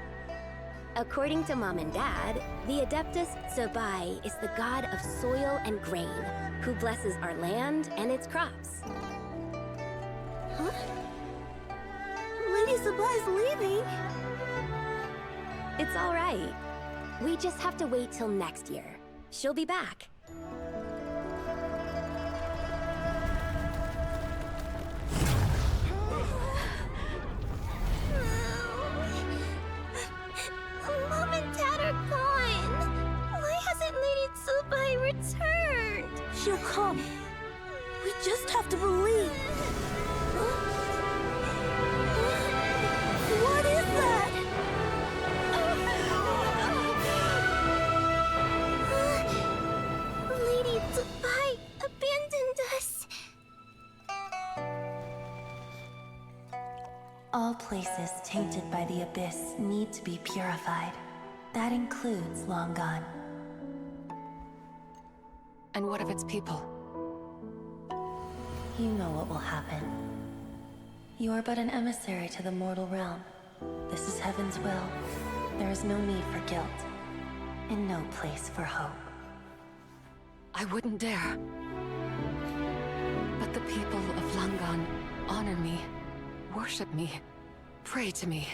According to Mom and Dad, the Adeptus Tsubai is the god of soil and grain, who blesses our land and its crops. Huh? Lady Tsubai's leaving. It's all right. We just have to wait till next year. She'll be back. Mom and Dad are gone. Why hasn't Lady Tsubai returned? She'll come. We just have to believe. What is that? Lady Tsubai abandoned us. All places tainted by the abyss need to be purified. That includes Long Gone. And what of its people? You know what will happen. You are but an emissary to the mortal realm. This is Heaven's will. There is no need for guilt, and no place for hope. I wouldn't dare. But the people of Langan honor me, worship me, pray to me.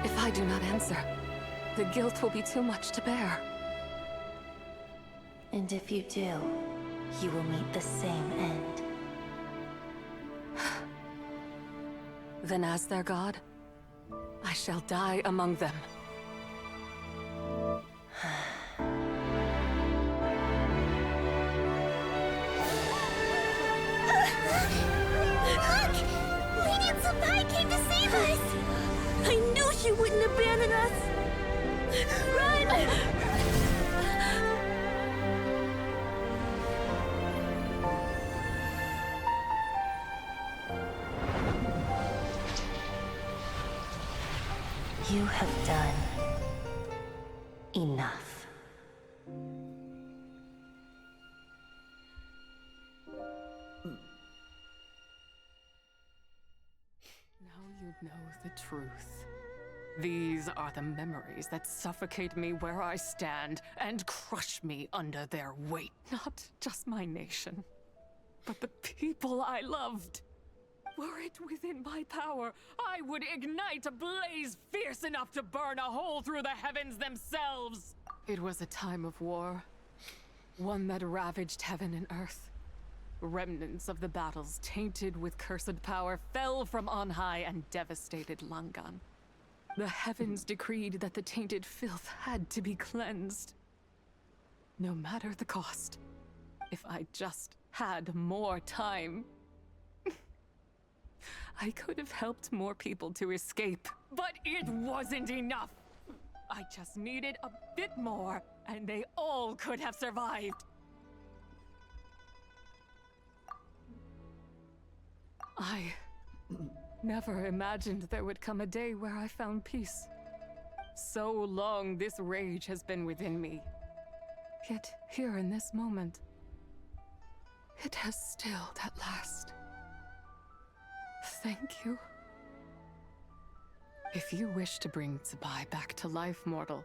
If I do not answer, the guilt will be too much to bear. And if you do, you will meet the same end. Then as their god, I shall die among them. Look! Lady Tsubai came to save us! I knew she wouldn't abandon us! Run! You have done enough. Now you know the truth. These are the memories that suffocate me where I stand and crush me under their weight. Not just my nation, but the people I loved. Were it within my power, I would ignite a blaze fierce enough to burn a hole through the heavens themselves. It was a time of war, one that ravaged heaven and earth. Remnants of the battles tainted with cursed power fell from on high and devastated Langan. The heavens decreed that the tainted filth had to be cleansed. No matter the cost, if I just had more time, I could have helped more people to escape, but it wasn't enough. I just needed a bit more, and they all could have survived. I never imagined there would come a day where I found peace. So long this rage has been within me. Yet here in this moment, it has stilled at last. Thank you. If you wish to bring Tsubai back to life, mortal,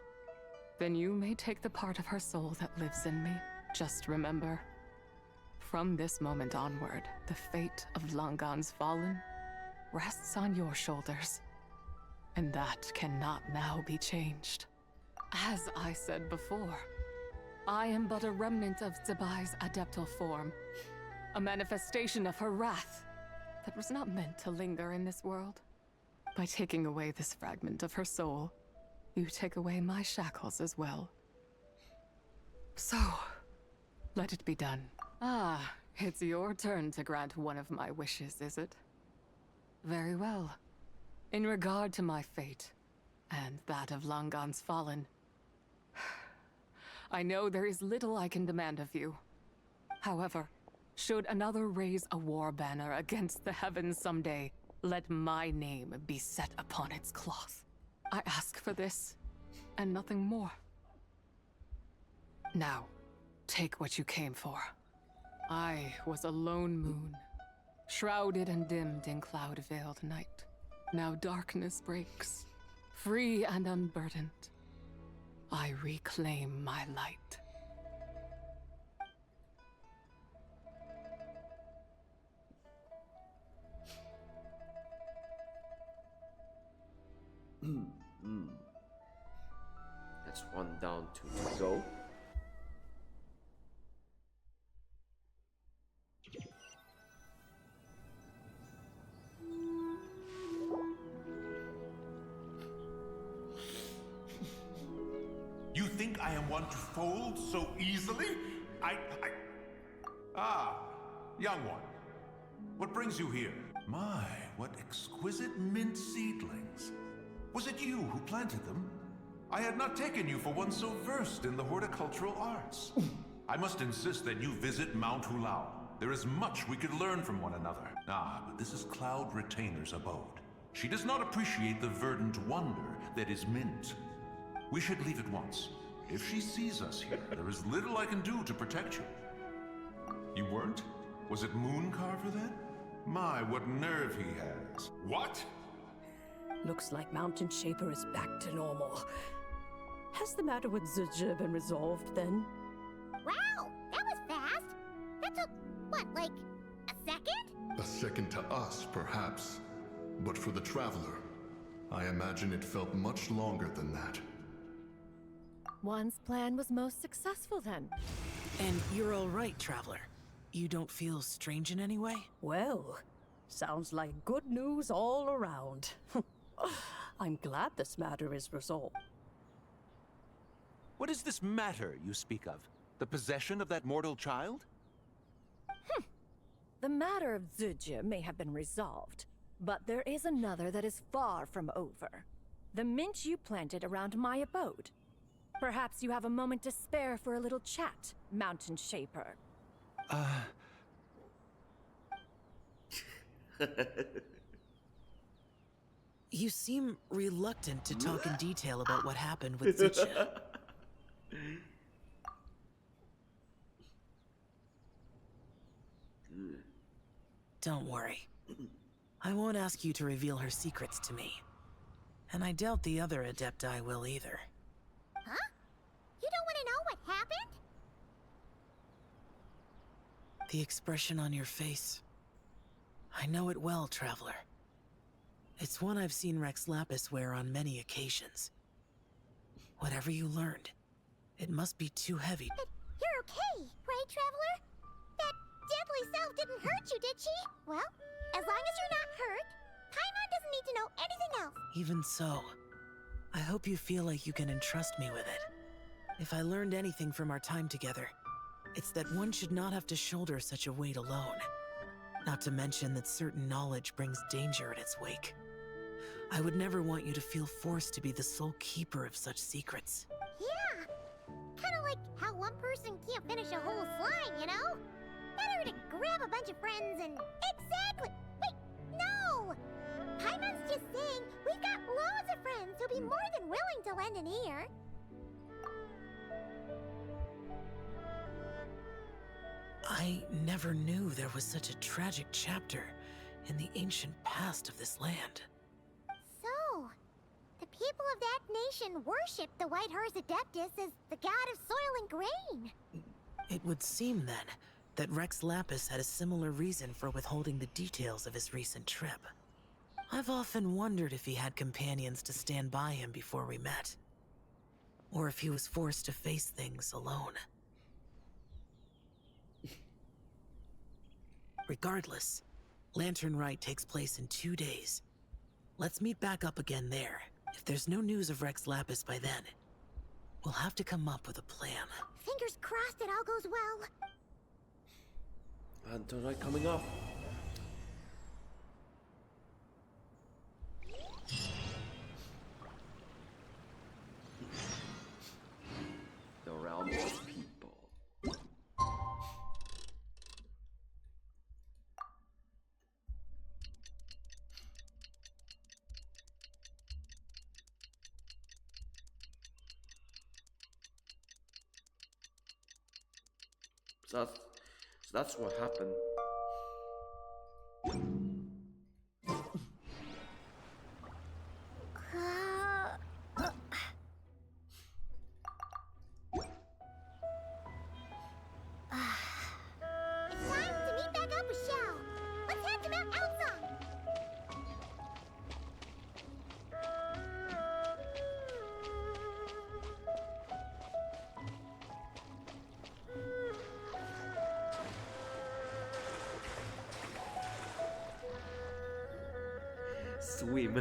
then you may take the part of her soul that lives in me. Just remember, from this moment onward, the fate of Langan's fallen rests on your shoulders. And that cannot now be changed. As I said before, I am but a remnant of Tsubai's adeptal form, a manifestation of her wrath that was not meant to linger in this world. By taking away this fragment of her soul, you take away my shackles as well. So, let it be done. Ah, it's your turn to grant one of my wishes, is it? Very well. In regard to my fate, and that of Langan's fallen, I know there is little I can demand of you. However, should another raise a war banner against the heavens someday, let my name be set upon its cloth. I ask for this, and nothing more. Now, take what you came for. I was a lone moon, shrouded and dimmed in cloud-veiled night. Now darkness breaks, free and unburdened. I reclaim my light. That's one down, two to go. You think I am one to fold so easily? Ah, young one. What brings you here? My, what exquisite mint seedlings. Was it you who planted them? I had not taken you for one so versed in the horticultural arts. I must insist that you visit Mount Hulao. There is much we could learn from one another. Ah, but this is Cloud Retainer's abode. She does not appreciate the verdant wonder that is mint. We should leave at once. If she sees us here, there is little I can do to protect you. You weren't? Was it Mooncarver then? My, what nerve he has. What? Looks like Mountain Shaper is back to normal. Has the matter with Zizhi been resolved then? Wow, that was fast. That took, what, like a second? A second to us, perhaps. But for the Traveler, I imagine it felt much longer than that. One's plan was most successful then. And you're all right, Traveler. You don't feel strange in any way? Well, Sounds like good news all around. I'm glad this matter is resolved. What is this matter you speak of? The possession of that mortal child? The matter of Zuje may have been resolved, but there is another that is far from over. The mint you planted around my abode. Perhaps you have a moment to spare for a little chat, Mountain Shaper. You seem reluctant to talk in detail about what happened with Zicha. Don't worry. I won't ask you to reveal her secrets to me. And I doubt the other Adepti will either. Huh? You don't want to know what happened? The expression on your face. I know it well, Traveler. It's one I've seen Rex Lapis wear on many occasions. Whatever you learned, it must be too heavy. But you're okay, right, Traveler? That deadly self didn't hurt you, did she? Well, as long as you're not hurt, Paimon doesn't need to know anything else. Even so, I hope you feel like you can entrust me with it. If I learned anything from our time together, it's that one should not have to shoulder such a weight alone. Not to mention that certain knowledge brings danger in its wake. I would never want you to feel forced to be the sole keeper of such secrets. Yeah, kind of like how one person can't finish a whole slime, you know? Better to grab a bunch of friends and... Exactly! Wait, no! Paimon's just saying we've got loads of friends who'll be more than willing to lend an ear. I never knew there was such a tragic chapter in the ancient past of this land. So, the people of that nation worship the White Horse Adeptus as the god of soil and grain. It would seem, then, that Rex Lapis had a similar reason for withholding the details of his recent trip. I've often wondered if he had companions to stand by him before we met. Or if he was forced to face things alone. Regardless, Lantern Rite takes place in 2 days. Let's meet back up again there. If there's no news of Rex Lapis by then, we'll have to come up with a plan. Fingers crossed it all goes well. Lantern Rite coming up. The realm of people. So that's what happened. It's time to meet back up with Xiao. Let's head to Mount Outsong. Swim.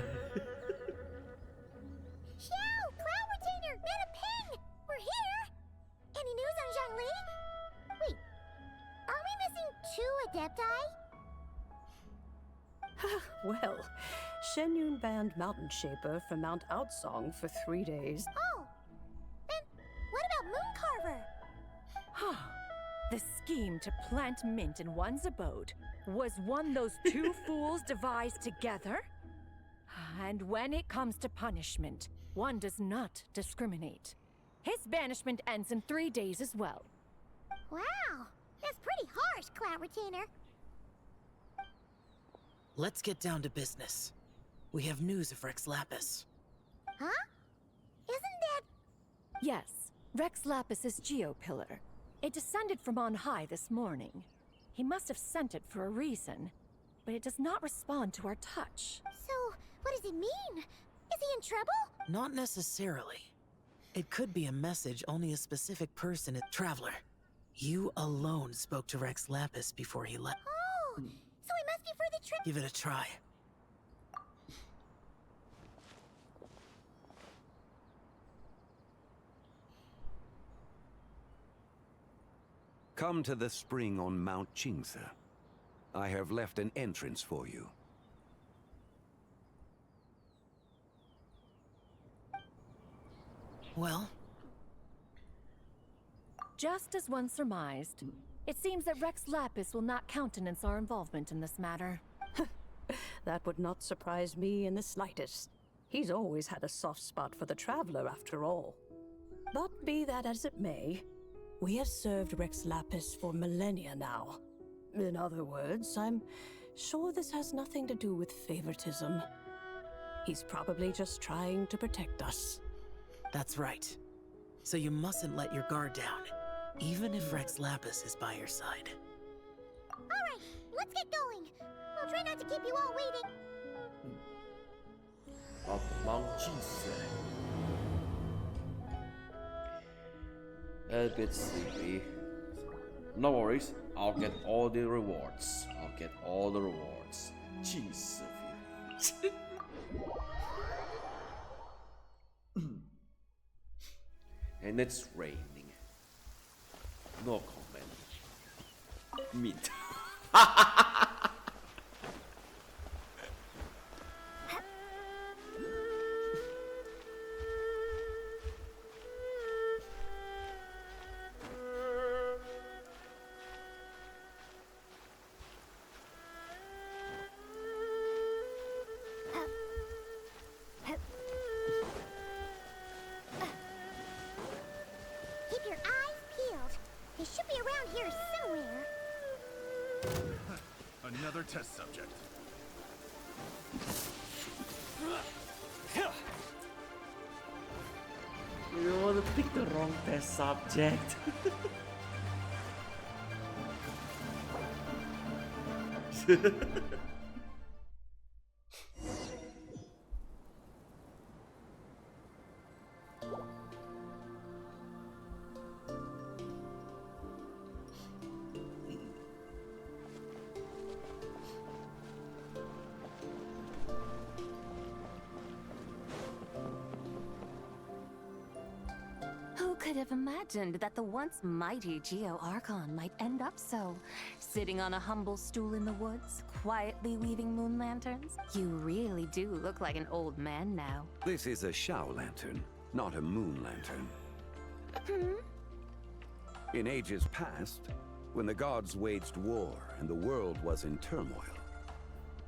Xiao, Cloud Retainer, Metaping! We're here! Any news on Xiangling? Wait, are we missing 2 Adepti? Well, Chenyu banned Mountain Shaper from Mount Outsong for 3 days. Oh, then what about Mooncarver? The scheme to plant mint in one's abode was one those two fools devised together? And when it comes to punishment, one does not discriminate. His banishment ends in 3 days as well. Wow, that's pretty harsh, Cloud Retainer. Let's get down to business. We have news of Rex Lapis. Huh? Isn't that... Yes, Rex Lapis's Geopillar. It descended from on high this morning. He must have sent it for a reason, but it does not respond to our touch. So, what does it mean? Is he in trouble? Not necessarily. It could be a message only a specific person at Traveler. You alone spoke to Rex Lapis before he left. Oh, so it must be for the trip. Give it a try. Come to the spring on Mount Qingse. I have left an entrance for you. Well? Just as one surmised, it seems that Rex Lapis will not countenance our involvement in this matter. That would not surprise me in the slightest. He's always had a soft spot for the traveler, after all. But be that as it may, we have served Rex Lapis for millennia now. In other words, I'm sure this has nothing to do with favoritism. He's probably just trying to protect us. That's right. So you mustn't let your guard down, even if Rex Lapis is by your side. Alright, let's get going. I'll try not to keep you all waiting. Of Mount Qingse. A bit sleepy. No worries, I'll get all the rewards. I'll get all the rewards. Qingse. And it's raining. No comment. Mint. Keep your eyes peeled. They should be around here somewhere. Another test subject. You want to pick the wrong test subject. Who could have imagined that the once mighty Geo Archon might end up so? Sitting on a humble stool in the woods, quietly weaving moon lanterns? You really do look like an old man now. This is a Xiao lantern, not a moon lantern. In ages past, when the gods waged war and the world was in turmoil,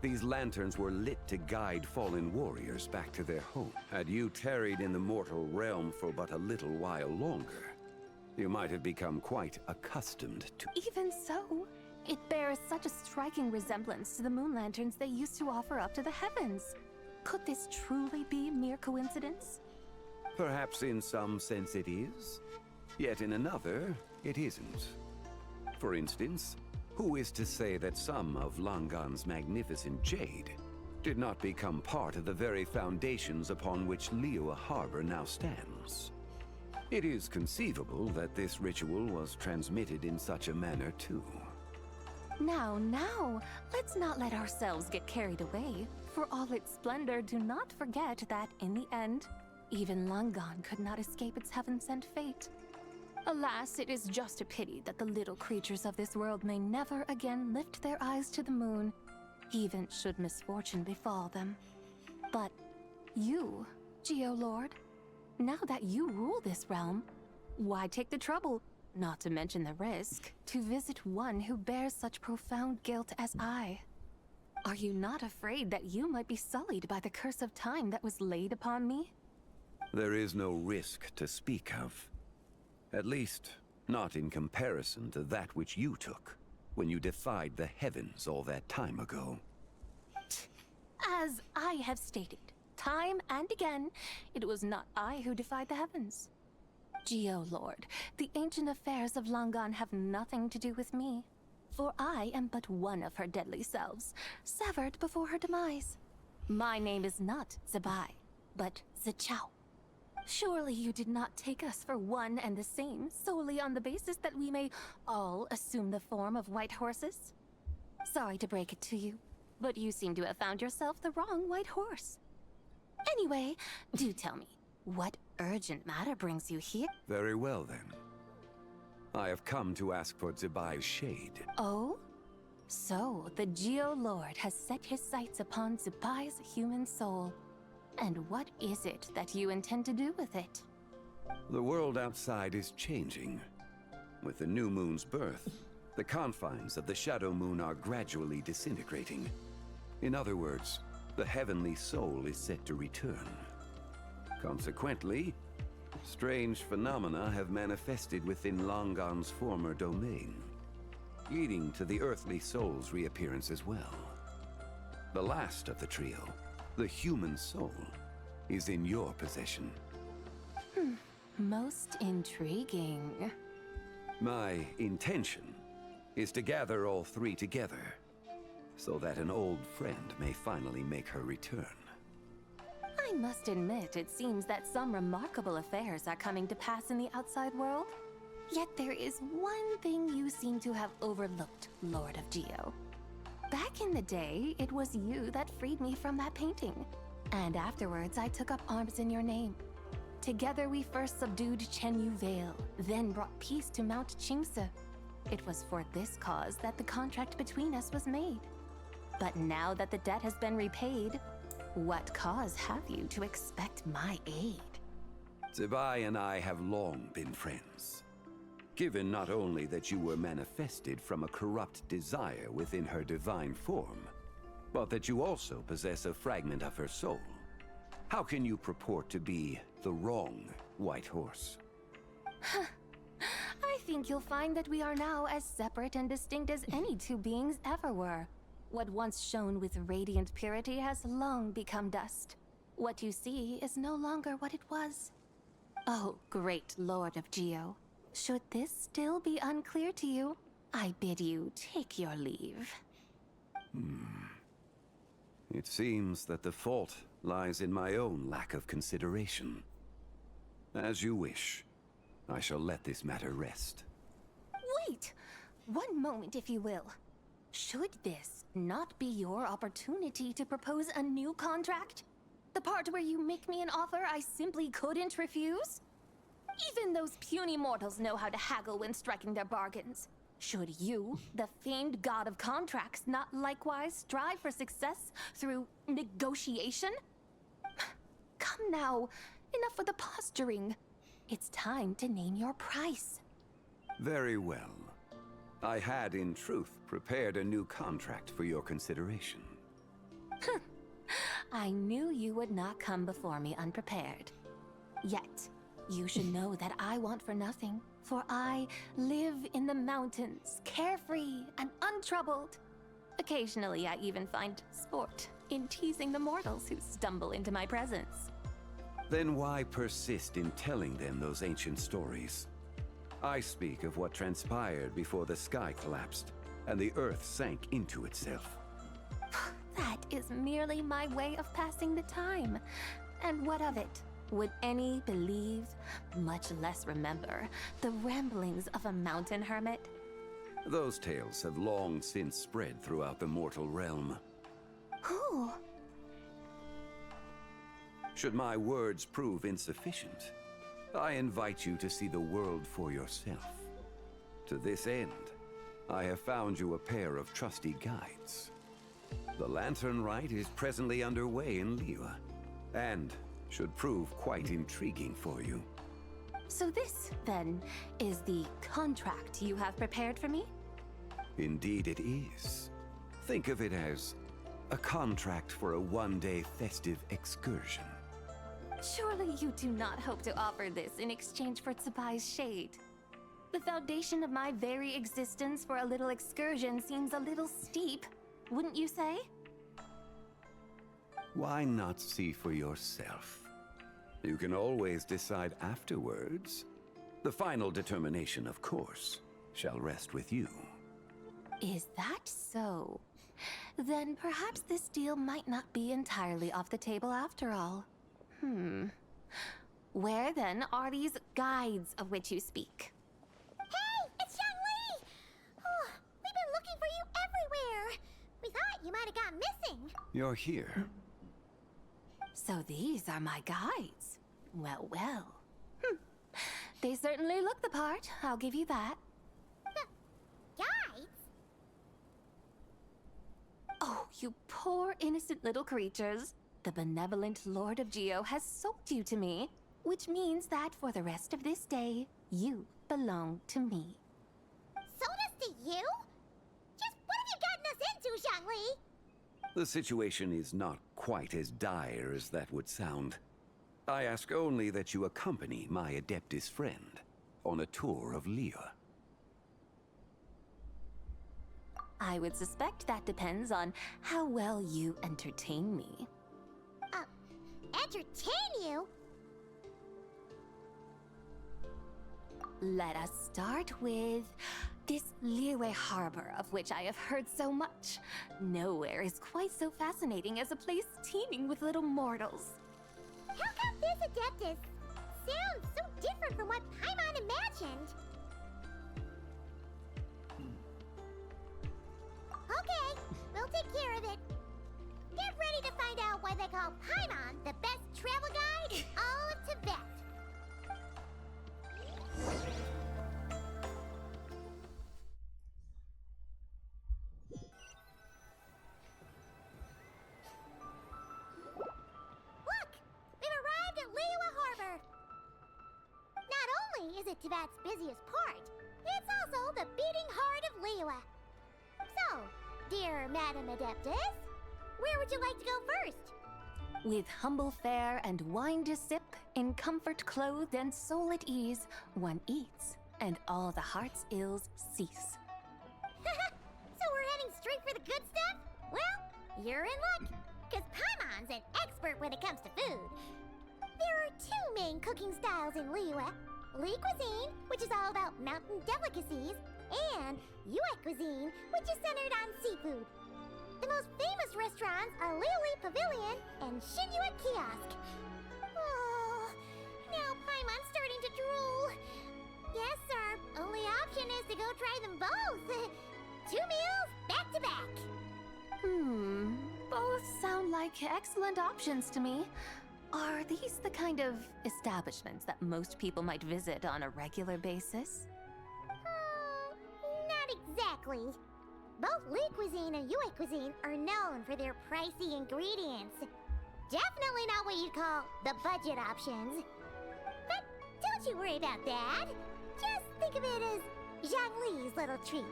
these lanterns were lit to guide fallen warriors back to their home. Had you tarried in the mortal realm for but a little while longer, you might have become quite accustomed to... Even so, it bears such a striking resemblance to the moon lanterns they used to offer up to the heavens. Could this truly be mere coincidence? Perhaps in some sense it is, yet in another, it isn't. For instance, who is to say that some of Langan's magnificent jade did not become part of the very foundations upon which Liyue Harbor now stands? It is conceivable that this ritual was transmitted in such a manner too. Now, let's not let ourselves get carried away. For all its splendor, do not forget that, in the end, even Langan could not escape its heaven-sent fate. Alas, it is just a pity that the little creatures of this world may never again lift their eyes to the moon, even should misfortune befall them. But you, Geolord, now that you rule this realm, why take the trouble, not to mention the risk, to visit one who bears such profound guilt as I? Are you not afraid that you might be sullied by the curse of time that was laid upon me? There is no risk to speak of. At least, not in comparison to that which you took when you defied the heavens all that time ago. As I have stated, time and again, it was not I who defied the heavens. Geolord, the ancient affairs of Langan have nothing to do with me, for I am but one of her deadly selves, severed before her demise. My name is not Zibai, but Zichao. Surely you did not take us for one and the same solely on the basis that we may all assume the form of white horses? Sorry to break it to you, but you seem to have found yourself the wrong white horse. Anyway, do tell me, what urgent matter brings you here? Very well, then. I have come to ask for Zibai's shade. Oh? So, the Geo-Lord has set his sights upon Zibai's human soul. And what is it that you intend to do with it? The world outside is changing. With the new moon's birth, the confines of the Shadow Moon are gradually disintegrating. In other words, the heavenly soul is set to return. Consequently, strange phenomena have manifested within Longon's former domain, leading to the earthly soul's reappearance as well. The last of the trio, the human soul, is in your possession. Most intriguing. My intention is to gather all three together, so that an old friend may finally make her return. I must admit, it seems that some remarkable affairs are coming to pass in the outside world. Yet there is one thing you seem to have overlooked, Lord of Geo. Back in the day, it was you that freed me from that painting. And afterwards, I took up arms in your name. Together we first subdued Chenyu Vale, then brought peace to Mount Qingse. It was for this cause that the contract between us was made. But now that the debt has been repaid, what cause have you to expect my aid? Zibai and I have long been friends. Given not only that you were manifested from a corrupt desire within her divine form, but that you also possess a fragment of her soul, how can you purport to be the wrong white horse? I think you'll find that we are now as separate and distinct as any two beings ever were. What once shone with radiant purity has long become dust. What you see is no longer what it was. Oh, great Lord of Geo. Should this still be unclear to you, I bid you take your leave. It seems that the fault lies in my own lack of consideration. As you wish. I shall let this matter rest. Wait! One moment, if you will. Should this not be your opportunity to propose a new contract? The part where you make me an offer I simply couldn't refuse? Even those puny mortals know how to haggle when striking their bargains. Should you, the famed god of contracts, not likewise strive for success through negotiation? Come now, enough with the posturing. It's time to name your price. Very well. I had, in truth, prepared a new contract for your consideration. I knew you would not come before me unprepared. Yet, you should know that I want for nothing, for I live in the mountains, carefree and untroubled. Occasionally, I even find sport in teasing the mortals who stumble into my presence. Then why persist in telling them those ancient stories? I speak of what transpired before the sky collapsed and the earth sank into itself. That is merely my way of passing the time. And what of it? Would any believe, much less remember, the ramblings of a mountain hermit? Those tales have long since spread throughout the mortal realm. Who? Should my words prove insufficient, I invite you to see the world for yourself. To this end, I have found you a pair of trusty guides. The Lantern Rite is presently underway in Liyue, and should prove quite intriguing for you. So this, then, is the contract you have prepared for me? Indeed it is. Think of it as a contract for a one-day festive excursion. Surely you do not hope to offer this in exchange for Zibai's shade. The foundation of my very existence for a little excursion seems a little steep, wouldn't you say? Why not see for yourself? You can always decide afterwards. The final determination, of course, shall rest with you. Is that so? Then perhaps this deal might not be entirely off the table after all. Where then are these guides of which you speak? Hey, it's Xiangling! Oh, we've been looking for you everywhere. You're here. So these are my guides. Well, well. They certainly look the part, I'll give you that. Guides? Oh, you poor innocent little creatures. The benevolent Lord of Geo has sold you to me, which means that for the rest of this day, you belong to me. Sold us to you? Just what have you gotten us into, Xiangling? The situation is not quite as dire as that would sound. I ask only that you accompany my Adeptus friend on a tour of Liyue. I would suspect that depends on how well you entertain me. Entertain you? Let us start with this Liyue harbor of which I have heard so much. Nowhere is quite so fascinating as a place teeming with little mortals. How come this Adeptus sounds so different from what Paimon imagined? Okay, we'll take care of it. Get ready to find out why they call Paimon the best travel guide in all of Tibet. Look! We've arrived at Liyue Harbor. Not only is it Tibet's busiest port, it's also the beating heart of Liyue. So, dear Madam Adeptus, where would you like to go first? With humble fare and wine to sip, in comfort clothed and soul at ease, one eats, and all the heart's ills cease. So we're heading straight for the good stuff? Well, you're in luck, because Paimon's an expert when it comes to food. There are two main cooking styles in Liyue. Li cuisine, which is all about mountain delicacies, and Yue cuisine, which is centered on seafood. The most famous restaurants are Liyue Pavilion and Chenyu Kiosk. Oh, now Paimon's starting to drool. Yes, our only option is to go try them both. 2 meals, back to back. Both sound like excellent options to me. Are these the kind of establishments that most people might visit on a regular basis? Not exactly. Both Li cuisine and Yue cuisine are known for their pricey ingredients. Definitely not what you'd call the budget options. But don't you worry about that. Just think of it as Xiangling's little treat.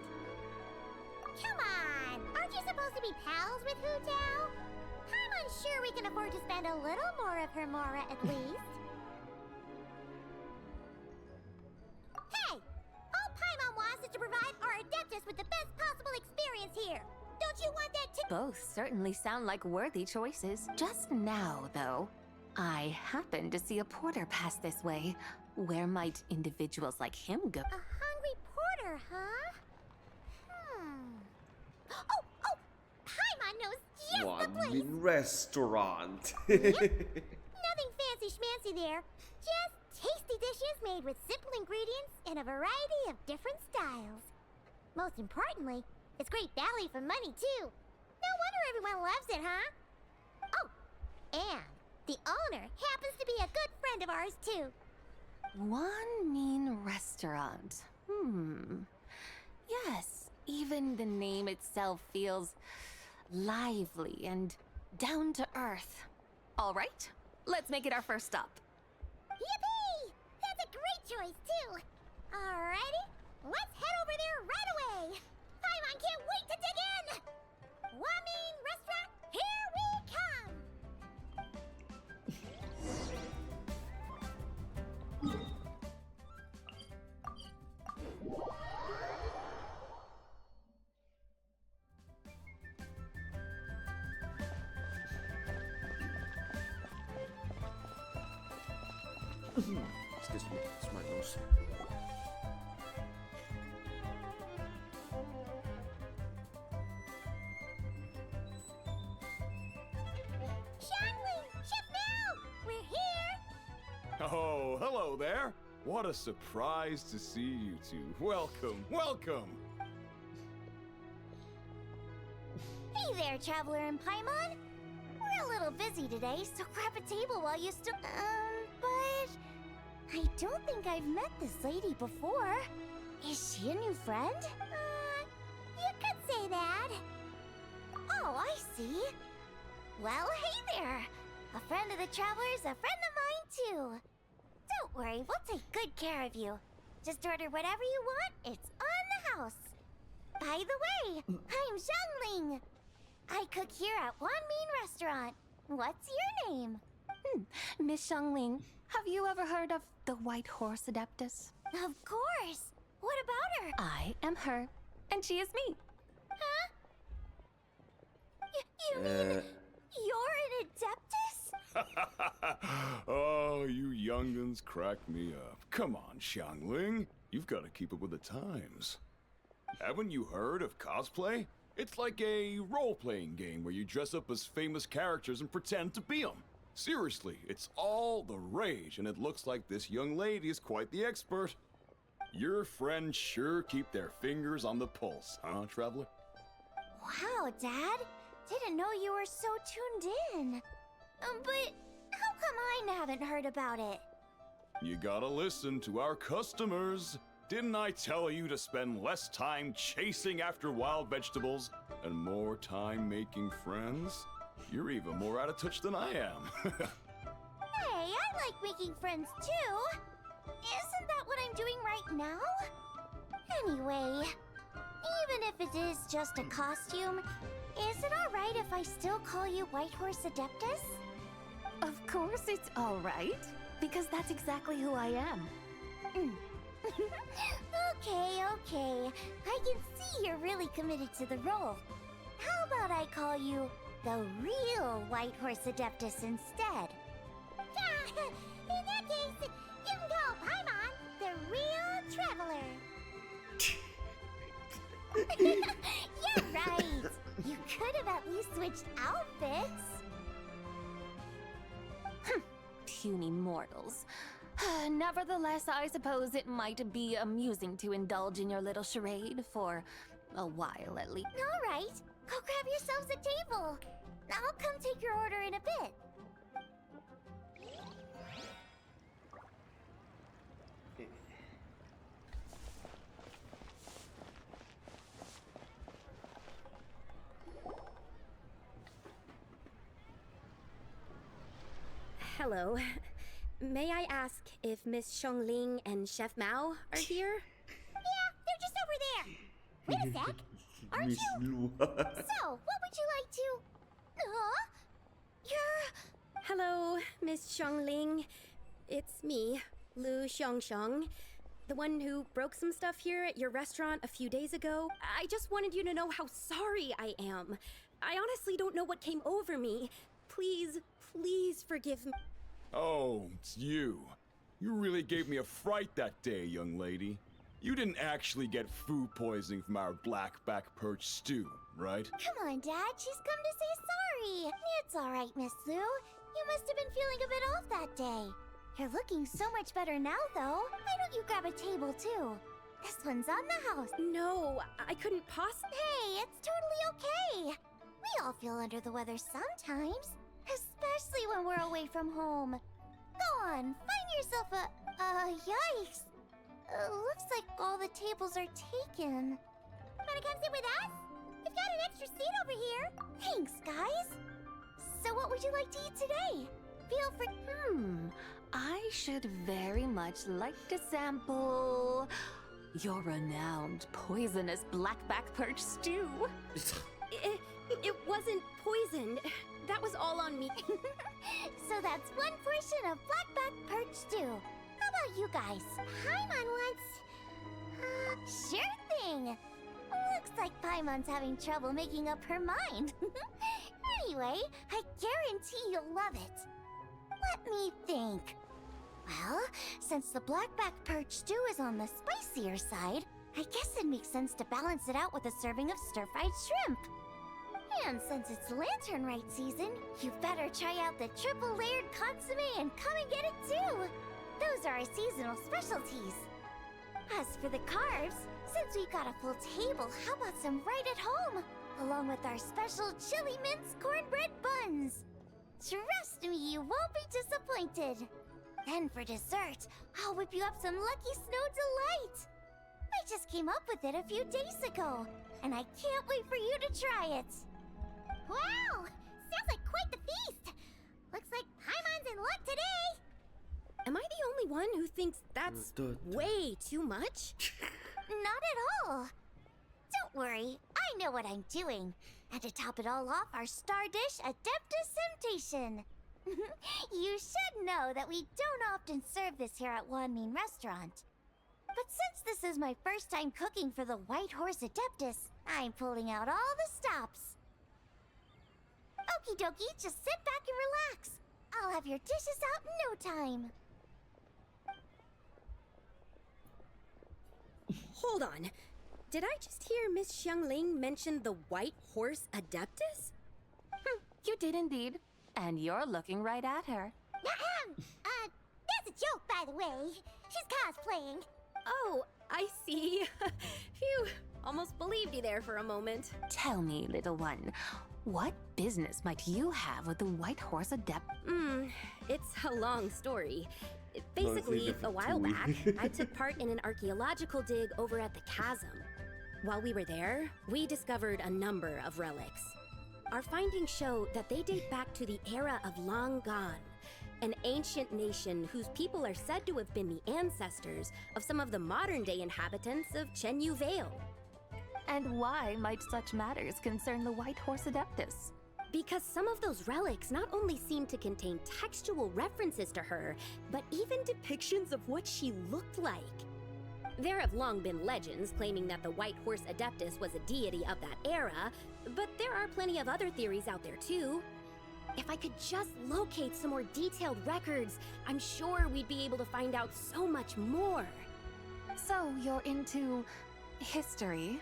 Come on! Aren't you supposed to be pals with Hu Tao? I'm unsure we can afford to spend a little more of her mora at least. Hey! All Paimon wants is to provide our Adeptus with the best possible experience here. Don't you want that too? Both certainly sound like worthy choices. Just now, though, I happened to see a porter pass this way. Where might individuals like him go? A hungry porter, huh? Oh! Paimon knows just the place! Wanmin Restaurant. Yep. Nothing fancy schmancy there. Just tasty dishes made with simple ingredients in a variety of different styles. Most importantly, it's great value for money, too. No wonder everyone loves it, huh? Oh, and the owner happens to be a good friend of ours, too. Wanmin Restaurant. Yes, even the name itself feels lively and down to earth. All right, let's make it our first stop. Yippee! That's a great choice, too. Alrighty, let's head over there right away. Paimon can't wait to dig in. Wanmin Restaurant, here we come. Excuse me, it's my nose. Xiangling, Chef Mel, we're here. Oh, hello there. What a surprise to see you two. Welcome, welcome. Hey there, Traveler and Paimon. real busy today, so grab a table while you still... but... I don't think I've met this lady before. Is she a new friend? You could say that. Oh, I see. Well, hey there. A friend of the Traveler's a friend of mine, too. Don't worry, we'll take good care of you. Just order whatever you want, it's on the house. By the way, I'm Xiangling. I cook here at Wanmin Restaurant. What's your name? Miss Xiangling, have you ever heard of the White Horse Adeptus? Of course. What about her? I am her, and she is me. Huh? You mean you're an Adeptus? Oh, you young'uns crack me up. Come on, Xiangling. You've got to keep up with the times. Haven't you heard of cosplay? It's like a role-playing game where you dress up as famous characters and pretend to be them. Seriously, it's all the rage, and it looks like this young lady is quite the expert. Your friends sure keep their fingers on the pulse, huh, Traveler? Wow, Dad. Didn't know you were so tuned in. But how come I haven't heard about it? You gotta listen to our customers. Didn't I tell you to spend less time chasing after wild vegetables and more time making friends? You're even more out of touch than I am. Hey, I like making friends too. Isn't that what I'm doing right now? Anyway, even if it is just a costume, is it alright if I still call you White Horse Adeptus? Of course it's alright, because that's exactly who I am. Okay. I can see you're really committed to the role. How about I call you the real White Horse Adeptus instead? In that case, you can call Paimon the real Traveler. You're right. You could have at least switched outfits. Puny mortals. Nevertheless, I suppose it might be amusing to indulge in your little charade for a while at least. All right, go grab yourselves a table. I'll come take your order in a bit. Hello. May I ask if Miss Xiangling and Chef Mao are here? Yeah, they're just over there. Wait a sec. Aren't you? So, what would you like to... You're... Hello, Miss Xiangling. It's me, Lu Xiangsheng, the one who broke some stuff here at your restaurant a few days ago. I just wanted you to know how sorry I am. I honestly don't know what came over me. Please forgive me. Oh, it's you. You really gave me a fright that day, young lady. You didn't actually get food poisoning from our black-back perch stew, right? Come on, Dad. She's come to say sorry. It's all right, Miss Lu. You must have been feeling a bit off that day. You're looking so much better now, though. Why don't you grab a table, too? This one's on the house. No, I couldn't possibly... Hey, it's totally okay. We all feel under the weather sometimes. Especially when we're away from home. Go on, find yourself yikes. Looks like all the tables are taken. Wanna come sit with us? We've got an extra seat over here. Thanks, guys. So what would you like to eat today? Feel free... I should very much like to sample your renowned poisonous blackback perch stew. It wasn't poisoned. That was all on me. So that's one portion of blackback perch stew. How about you guys? Paimon wants... sure thing. Looks like Paimon's having trouble making up her mind. Anyway, I guarantee you'll love it. Let me think. Well, since the blackback perch stew is on the spicier side, I guess it makes sense to balance it out with a serving of stir-fried shrimp. And since it's Lantern Rite season, you better try out the triple-layered consomme and come and get it too! Those are our seasonal specialties. As for the carbs, since we've got a full table, how about some right at home? Along with our special chili mince cornbread buns. Trust me, you won't be disappointed. Then for dessert, I'll whip you up some Lucky Snow Delight. I just came up with it a few days ago, and I can't wait for you to try it. Wow! Sounds like quite the feast! Looks like Paimon's in luck today! Am I the only one who thinks that's way too much? Not at all. Don't worry, I know what I'm doing. And to top it all off, our star dish, Adeptus Temptation. You should know that we don't often serve this here at Wanmin Restaurant. But since this is my first time cooking for the White Horse Adeptus, I'm pulling out all the stops. Okie dokie, just sit back and relax. I'll have your dishes out in no time. Hold on. Did I just hear Miss Xiangling mention the White Horse Adeptus? You did indeed. And you're looking right at her. That's a joke, by the way. She's cosplaying. Oh, I see. Phew, almost believed you there for a moment. Tell me, little one, what business might you have with the White Horse Adept? It's a long story. Basically, a while back, I took part in an archaeological dig over at the chasm. While we were there, we discovered a number of relics. Our findings show that they date back to the era of Long Gone, an ancient nation whose people are said to have been the ancestors of some of the modern-day inhabitants of Chenyu Vale. And why might such matters concern the White Horse Adeptus? Because some of those relics not only seem to contain textual references to her, but even depictions of what she looked like. There have long been legends claiming that the White Horse Adeptus was a deity of that era, but there are plenty of other theories out there too. If I could just locate some more detailed records, I'm sure we'd be able to find out so much more. So you're into history?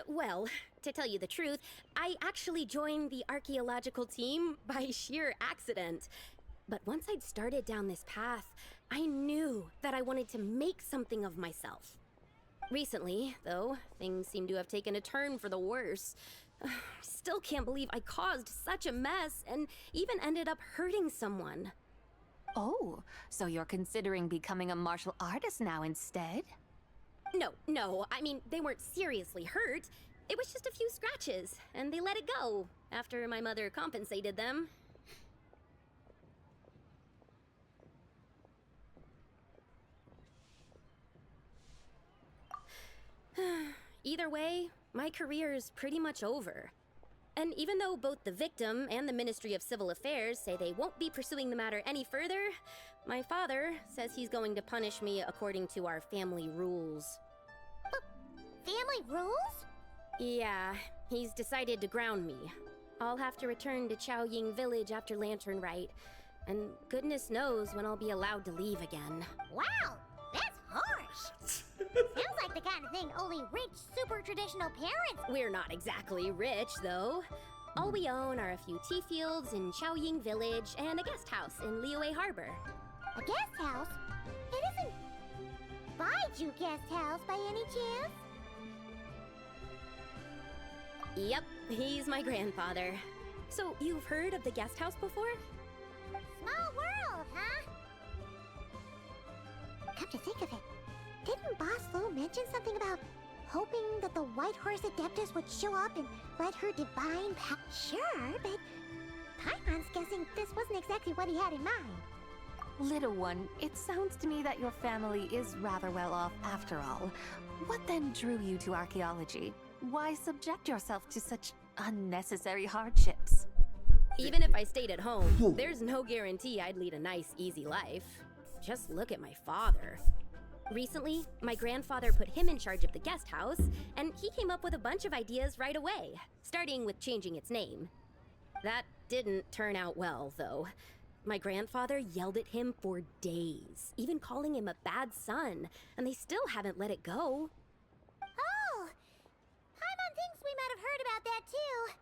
Well, to tell you the truth, I actually joined the archaeological team by sheer accident. But once I'd started down this path, I knew that I wanted to make something of myself. Recently, though, things seem to have taken a turn for the worse. Still can't believe I caused such a mess and even ended up hurting someone. Oh, so you're considering becoming a martial artist now instead? No, I mean, they weren't seriously hurt. It was just a few scratches, and they let it go after my mother compensated them. Either way, my career's pretty much over. And even though both the victim and the Ministry of Civil Affairs say they won't be pursuing the matter any further, my father says he's going to punish me according to our family rules. Family rules? Yeah, he's decided to ground me. I'll have to return to Xiangling village after Lantern Rite, and goodness knows when I'll be allowed to leave again. Wow, that's harsh. Sounds like the kind of thing only rich, super traditional parents... We're not exactly rich, though. All we own are a few tea fields in Xiangling village and a guest house in Liyue Harbor. A guest house? It isn't Baiju guest house by any chance? Yep, he's my grandfather. So, you've heard of the guest house before? Small world, huh? Come to think of it, didn't Boss Lo mention something about hoping that the White Horse Adeptus would show up and let her divine power? Sure, but Paimon's guessing this wasn't exactly what he had in mind. Little one, it sounds to me that your family is rather well off after all. What then drew you to archaeology? Why subject yourself to such unnecessary hardships? Even if I stayed at home, there's no guarantee I'd lead a nice, easy life. Just look at my father. Recently, my grandfather put him in charge of the guest house, and he came up with a bunch of ideas right away, starting with changing its name. That didn't turn out well, though. My grandfather yelled at him for days, even calling him a bad son, and they still haven't let it go. Oh! Paimon thinks we might have heard about that too.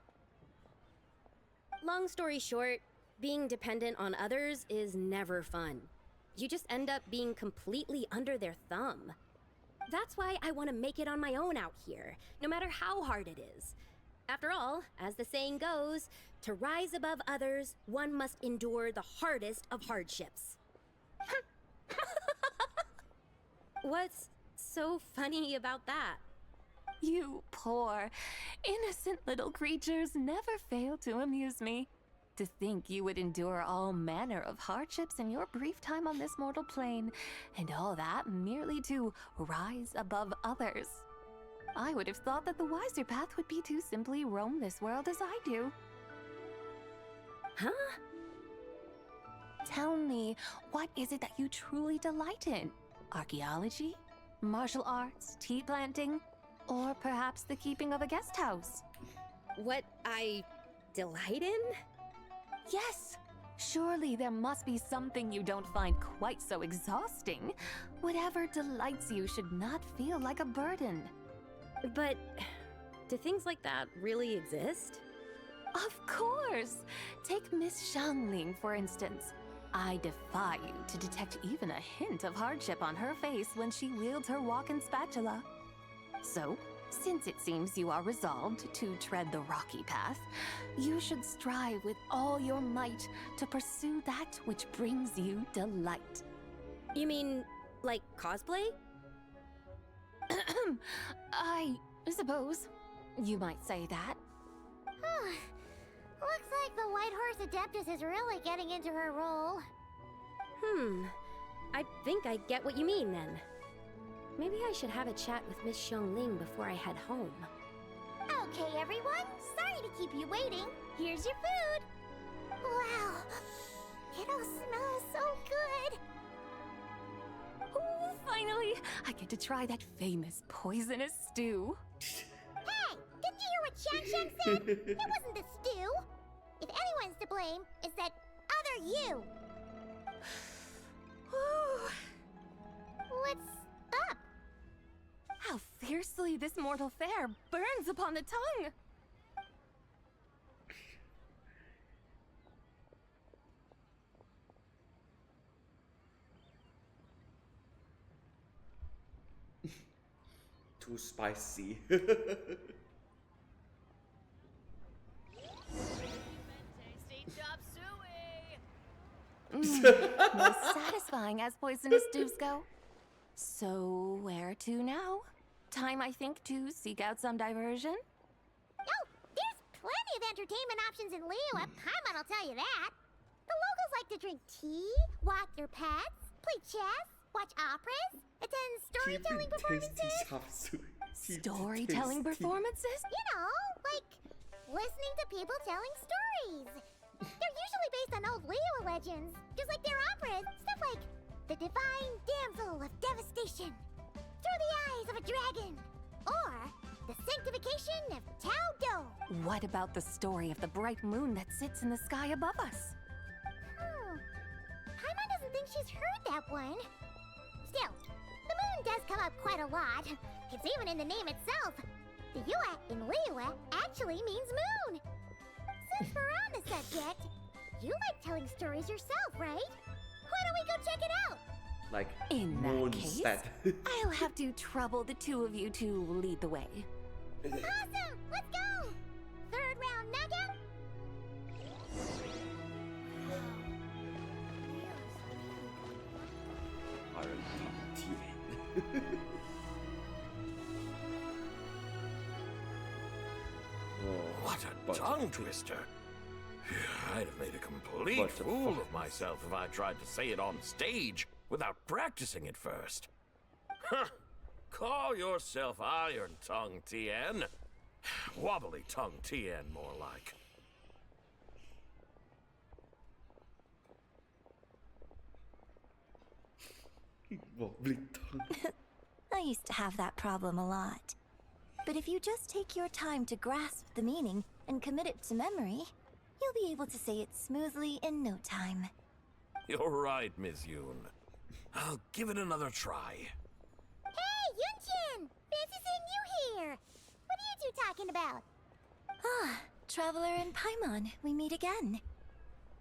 Long story short, being dependent on others is never fun. You just end up being completely under their thumb. That's why I want to make it on my own out here, no matter how hard it is. After all, as the saying goes, to rise above others, one must endure the hardest of hardships. What's so funny about that? You poor, innocent little creatures never fail to amuse me. To think you would endure all manner of hardships in your brief time on this mortal plane, and all that merely to rise above others. I would have thought that the wiser path would be to simply roam this world as I do. Huh? Tell me, what is it that you truly delight in? Archaeology? Martial arts? Tea planting? Or perhaps the keeping of a guest house? What I delight in? Yes! Surely there must be something you don't find quite so exhausting. Whatever delights you should not feel like a burden. But do things like that really exist? Of course! Take Miss Xiangling, for instance. I defy you to detect even a hint of hardship on her face when she wields her walking spatula. So, since it seems you are resolved to tread the rocky path, you should strive with all your might to pursue that which brings you delight. You mean, like cosplay? I suppose you might say that. Looks like the White Horse Adeptus is really getting into her role. I think I get what you mean then. Maybe I should have a chat with Miss Xiangling before I head home. Okay, everyone. Sorry to keep you waiting. Here's your food. Wow. It all smells so good. Oh, finally! I get to try that famous poisonous stew. Hey! Didn't you hear what Shang said? It wasn't the stew. If anyone's to blame, it's that other you. What's up? How fiercely this mortal fare burns upon the tongue! Too spicy. Most satisfying as poisonous stews go. So, where to now? Time, I think, to seek out some diversion? Oh, there's plenty of entertainment options in Liyue. Paimon will tell you that. The locals like to drink tea, walk their pets, play chess, watch operas, attend storytelling performances. Storytelling performances? You know, like listening to people telling stories. They're usually based on old Liyue legends, just like their operas. Stuff like The Divine Damsel of Devastation, Through the Eyes of a Dragon, or The Sanctification of Tao Do. What about the story of the bright moon that sits in the sky above us? Paimon doesn't think she's heard that one. Still, the moon does come up quite a lot. It's even in the name itself. The Yue in Liyue actually means moon. Since we're on the subject, you like telling stories yourself, right? Why don't we go check it out? Like, in that case, that. I'll have to trouble the two of you to lead the way. Awesome! Let's go! Third round knockout? What a tongue twister! I'd have made a complete fool of myself if I tried to say it on stage without practicing it first. Huh. Call yourself Iron Tongue Tien. Wobbly Tongue Tien, more like. Wobbly tongue. I used to have that problem a lot. But if you just take your time to grasp the meaning and commit it to memory, you'll be able to say it smoothly in no time. You're right, Miss Yoon. I'll give it another try. Hey, Yunchin! Fancy seeing you here! What are you two talking about? Ah, Traveler and Paimon, we meet again.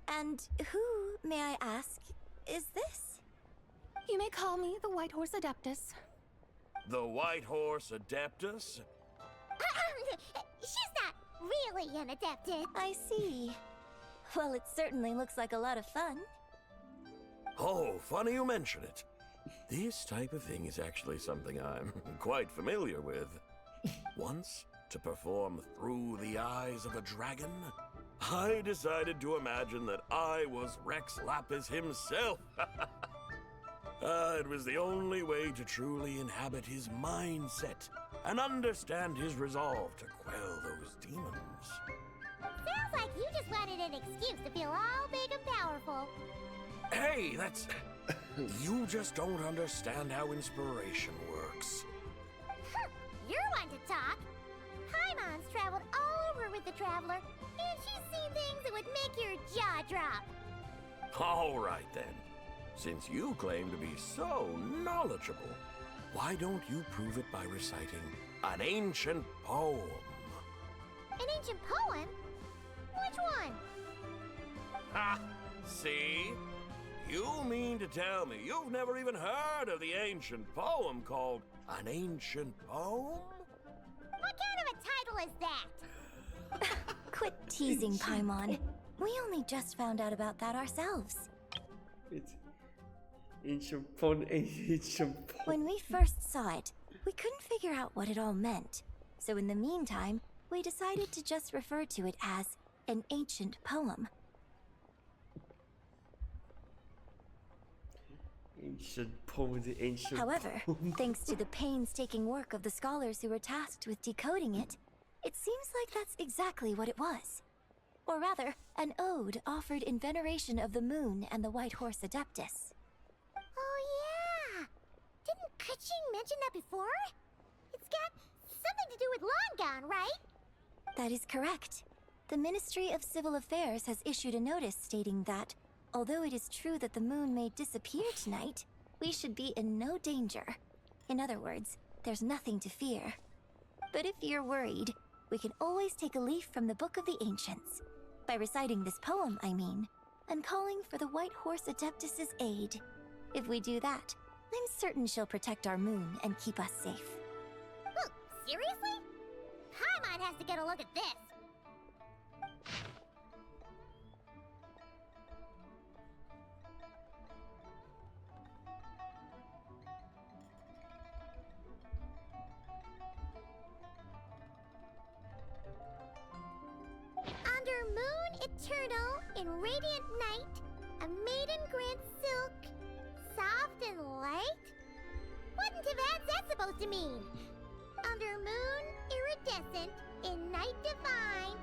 And who, may I ask, is this? You may call me the White Horse Adeptus. The White Horse Adeptus? She's not really unadapted. I see. Well, it certainly looks like a lot of fun. Oh, funny you mention it. This type of thing is actually something I'm quite familiar with. Once, to perform through the eyes of a dragon, I decided to imagine that I was Rex Lapis himself. It was the only way to truly inhabit his mindset and understand his resolve to quell those demons. Sounds like you just wanted an excuse to feel all big and powerful. Hey, that's... You just don't understand how inspiration works. You're one to talk. Paimon's traveled all over with the Traveler, and she's seen things that would make your jaw drop. All right, then. Since you claim to be so knowledgeable, why don't you prove it by reciting an ancient poem? An ancient poem? Which one? Ha! See? You mean to tell me you've never even heard of the ancient poem called An Ancient Poem? What kind of a title is that? Quit teasing, Paimon. We only just found out about that ourselves. It's ancient poem, ancient poem. When we first saw it, we couldn't figure out what it all meant. So in the meantime, we decided to just refer to it as an ancient poem. Ancient poem, the ancient However, poem. thanks to the painstaking work of the scholars who were tasked with decoding it, it seems like that's exactly what it was. Or rather, an ode offered in veneration of the moon and the White Horse Adeptus. Oh yeah! Didn't Keqing mention that before? It's got something to do with Longon, right? That is correct. The Ministry of Civil Affairs has issued a notice stating that, although it is true that the moon may disappear tonight, we should be in no danger. In other words, there's nothing to fear. But if you're worried, we can always take a leaf from the Book of the Ancients. By reciting this poem, I mean, and calling for the White Horse Adeptus' aid. If we do that, I'm certain she'll protect our moon and keep us safe. Look, seriously? Paimon has to get a look at this. Under moon eternal, in radiant night, a maiden grants silk, soft and light? What in Tibet's that supposed to mean? Under moon iridescent, in night divine,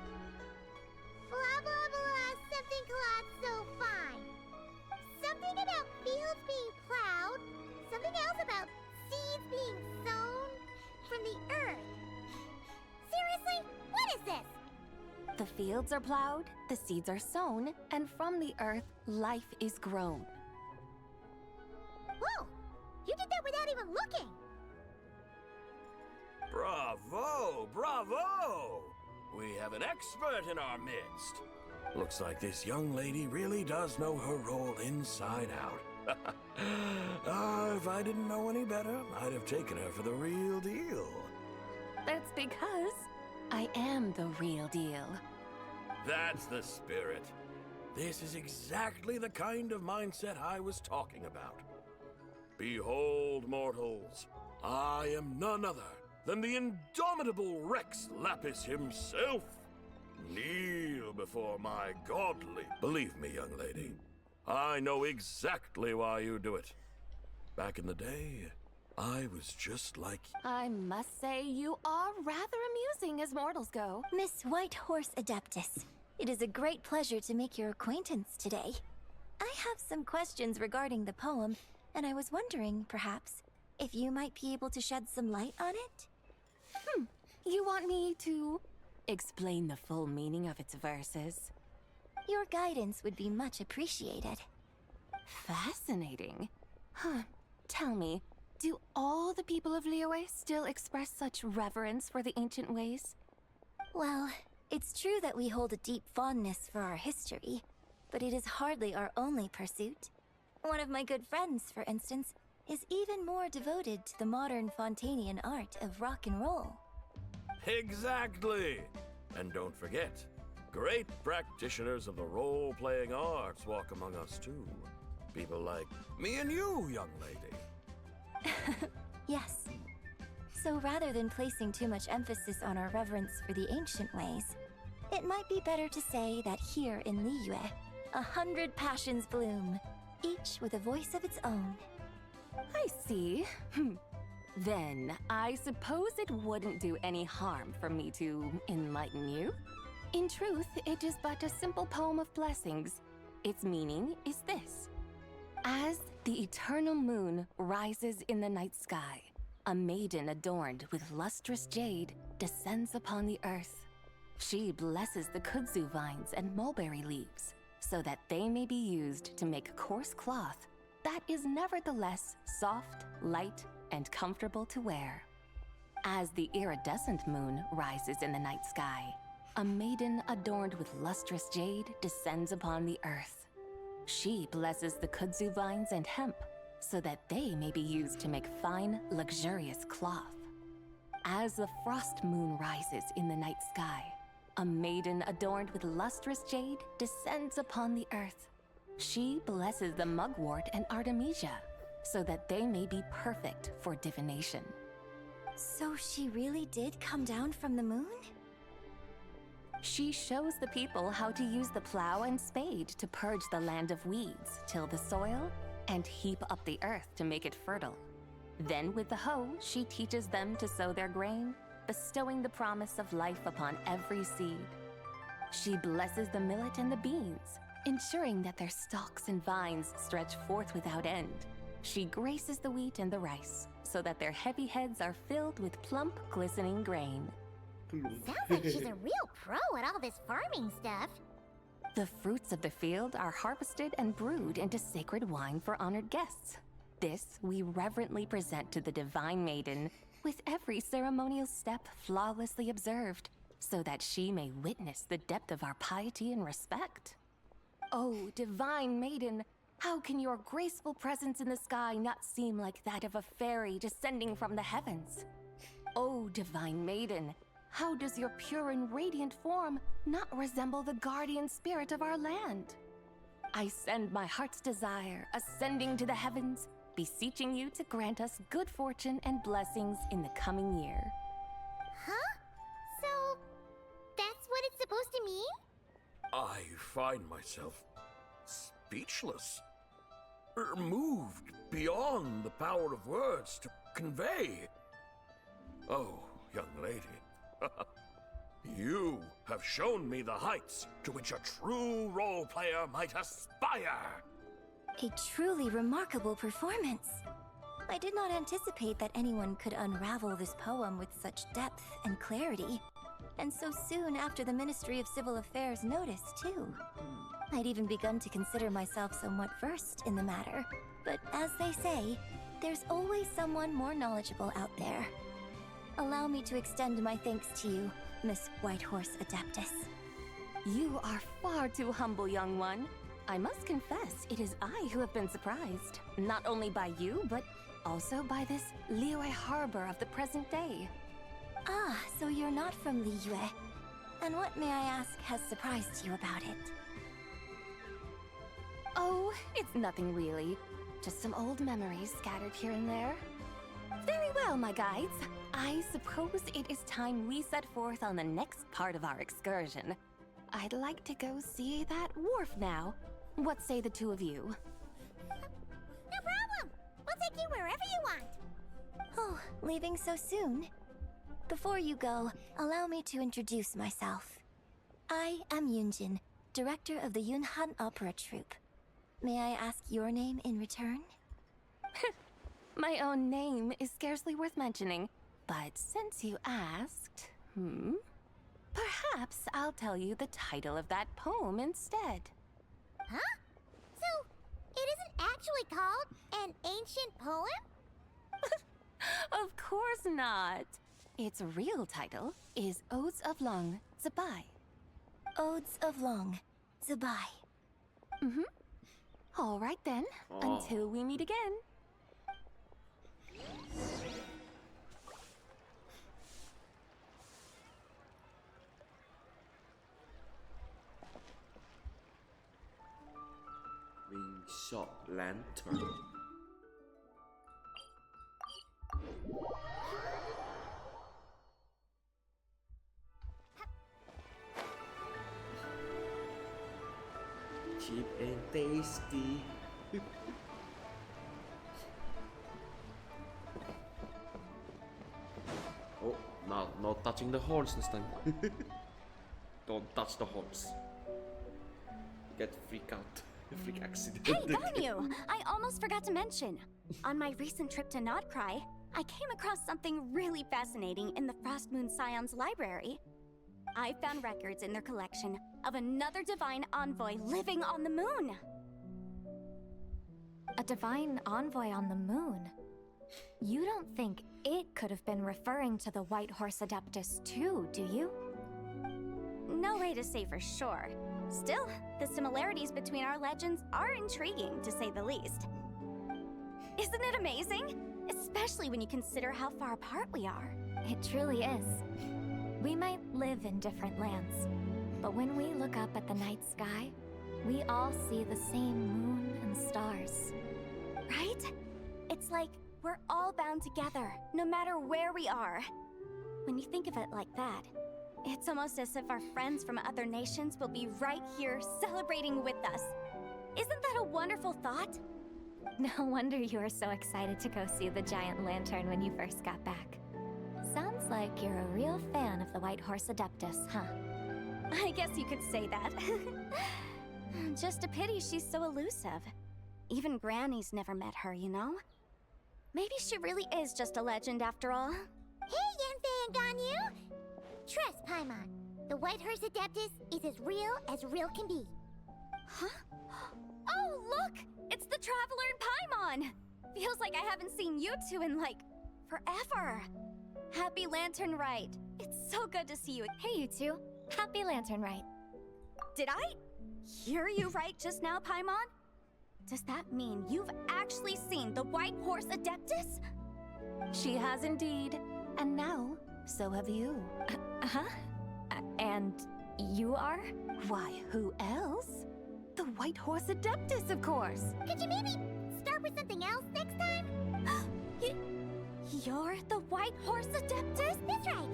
blah blah blah, something cloth so fine. Something about fields being plowed, something else about seeds being sown from the earth. Seriously, what is this? The fields are plowed, the seeds are sown, and from the earth, life is grown. Whoa! You did that without even looking! Bravo! Bravo! We have an expert in our midst. Looks like this young lady really does know her role inside out. If I didn't know any better, I'd have taken her for the real deal. That's because I am the real deal. That's the spirit. This is exactly the kind of mindset I was talking about. Behold, mortals, I am none other than the indomitable Rex Lapis himself. Kneel before my godly... Believe me, young lady, I know exactly why you do it. Back in the day, I was just like... I must say, you are rather amusing as mortals go. Miss White Horse Adeptus, it is a great pleasure to make your acquaintance today. I have some questions regarding the poem, and I was wondering, perhaps, if you might be able to shed some light on it? You want me to explain the full meaning of its verses? Your guidance would be much appreciated. Fascinating. Huh. Tell me, do all the people of Liyue still express such reverence for the ancient ways? Well, it's true that we hold a deep fondness for our history, but it is hardly our only pursuit. One of my good friends, for instance, is even more devoted to the modern Fontanian art of rock and roll. Exactly! And don't forget, great practitioners of the role-playing arts walk among us too. People like me and you, young lady. Yes. So rather than placing too much emphasis on our reverence for the ancient ways, it might be better to say that here in Liyue, 100 passions bloom, each with a voice of its own. I see. Then, I suppose it wouldn't do any harm for me to enlighten you. In truth, it is but a simple poem of blessings. Its meaning is this. As the eternal moon rises in the night sky, a maiden adorned with lustrous jade descends upon the earth. She blesses the kudzu vines and mulberry leaves, so that they may be used to make coarse cloth that is nevertheless soft, light, and comfortable to wear. As the iridescent moon rises in the night sky, a maiden adorned with lustrous jade descends upon the earth. She blesses the kudzu vines and hemp, so that they may be used to make fine, luxurious cloth. As the frost moon rises in the night sky, a maiden adorned with lustrous jade descends upon the earth. She blesses the mugwort and artemisia, so that they may be perfect for divination. So she really did come down from the moon? She shows the people how to use the plow and spade to purge the land of weeds, till the soil, and heap up the earth to make it fertile. Then with the hoe, she teaches them to sow their grain, bestowing the promise of life upon every seed. She blesses the millet and the beans, ensuring that their stalks and vines stretch forth without end. She graces the wheat and the rice, so that their heavy heads are filled with plump, glistening grain. Sounds like she's a real pro at all this farming stuff. The fruits of the field are harvested and brewed into sacred wine for honored guests. This we reverently present to the divine maiden, with every ceremonial step flawlessly observed, so that she may witness the depth of our piety and respect. Oh, divine maiden, how can your graceful presence in the sky not seem like that of a fairy descending from the heavens? Oh, divine maiden, how does your pure and radiant form not resemble the guardian spirit of our land? I send my heart's desire, ascending to the heavens, beseeching you to grant us good fortune and blessings in the coming year. Huh? So, that's what it's supposed to mean? I find myself speechless, moved beyond the power of words to convey. Oh, young lady, you have shown me the heights to which a true role player might aspire. A truly remarkable performance. I did not anticipate that anyone could unravel this poem with such depth and clarity. And so soon after the Ministry of Civil Affairs noticed, too. I'd even begun to consider myself somewhat versed in the matter. But as they say, there's always someone more knowledgeable out there. Allow me to extend my thanks to you, Miss Whitehorse Adeptus. You are far too humble, young one. I must confess, it is I who have been surprised, not only by you, but also by this Liyue harbor of the present day. Ah, so you're not from Liyue. And what, may I ask, has surprised you about it? Oh, it's nothing really. Just some old memories scattered here and there. Very well, my guides. I suppose it is time we set forth on the next part of our excursion. I'd like to go see that wharf now. What say the two of you? No problem! We'll take you wherever you want! Oh, leaving so soon? Before you go, allow me to introduce myself. I am Yunjin, director of the Yunhan Opera Troupe. May I ask your name in return? My own name is scarcely worth mentioning, but since you asked, perhaps I'll tell you the title of that poem instead. Huh? So, it isn't actually called an ancient poem? Of course not. Its real title is Odes of Long Zabai. Odes of Long Zabai. All right then, until we meet again. shop lantern. Cheap and tasty. Oh, no touching the horns this time. Don't touch the horns. Get freak out. Freak accident. Hey, Ganyu! I almost forgot to mention. On my recent trip to Notcry, I came across something really fascinating in the Frost Moon Scion's library. I found records in their collection of another divine envoy living on the moon. A divine envoy on the moon? You don't think it could have been referring to the White Horse Adeptus too, do you? No way to say for sure. Still, the similarities between our legends are intriguing, to say the least. Isn't it amazing? Especially when you consider how far apart we are. It truly is. We might live in different lands, but when we look up at the night sky, we all see the same moon and stars. Right? It's like we're all bound together, no matter where we are. When you think of it like that, it's almost as if our friends from other nations will be right here celebrating with us. Isn't that a wonderful thought? No wonder you were so excited to go see the giant lantern when you first got back. Sounds like you're a real fan of the White Horse Adeptus, huh? I guess you could say that. Just a pity she's so elusive. Even Granny's never met her, you know? Maybe she really is just a legend after all. Hey, Yanfei and Ganyu! Trust, Paimon. The White Horse Adeptus is as real can be. Huh? Oh, look! It's the Traveler and Paimon! Feels like I haven't seen you two in, like, forever. Happy Lantern Rite. It's so good to see you. Hey, you two. Happy Lantern Rite. Did I hear you right just now, Paimon? Does that mean you've actually seen the White Horse Adeptus? She has indeed. And now, so have you. And you are? Why, who else? The White Horse Adeptus, of course. Could you maybe start with something else next time? You're the White Horse Adeptus? That's right.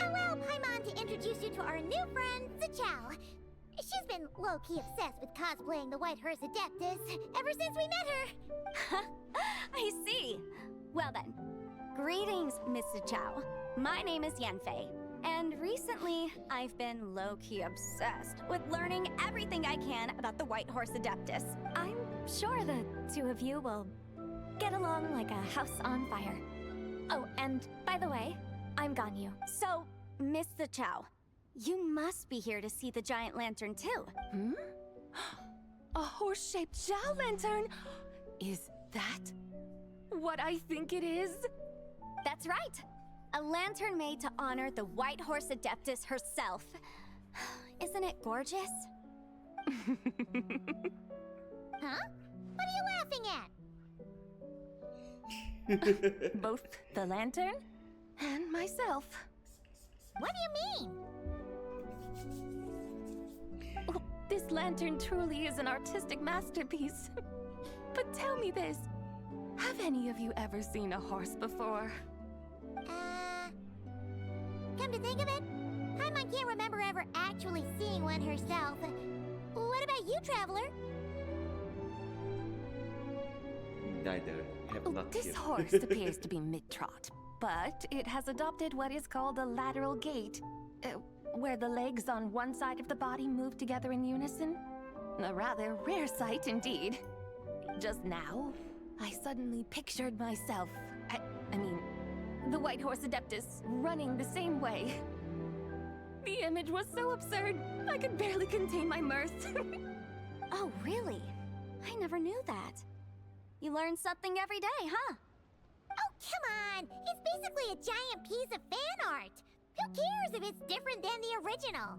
Allow Paimon to introduce you to our new friend, Zichao. She's been low-key obsessed with cosplaying the White Horse Adeptus ever since we met her. I see. Well then, greetings, Miss Zichao. My name is Yanfei, and recently I've been low-key obsessed with learning everything I can about the White Horse Adeptus. I'm sure the two of you will get along like a house on fire. Oh, and by the way, I'm Ganyu. So, Miss Zichao, you must be here to see the giant lantern too. Hmm? A horse-shaped Xiao lantern? Is that what I think it is? That's right. A lantern made to honor the White Horse Adeptus herself. Isn't it gorgeous? Huh? What are you laughing at? Both the lantern and myself. What do you mean? Well, this lantern truly is an artistic masterpiece. But tell me this, have any of you ever seen a horse before? Come to think of it, Paimon can't remember ever actually seeing one herself. What about you, Traveler? Neither. Have not This yet. horse appears to be mid-trot, but it has adopted what is called a lateral gait, where the legs on one side of the body move together in unison. A rather rare sight indeed. Just now, I suddenly pictured myself, I mean, the White Horse Adeptus running the same way. The image was so absurd, I could barely contain my mirth. Oh, really? I never knew that. You learn something every day, huh? Oh, come on! It's basically a giant piece of fan art! Who cares if it's different than the original?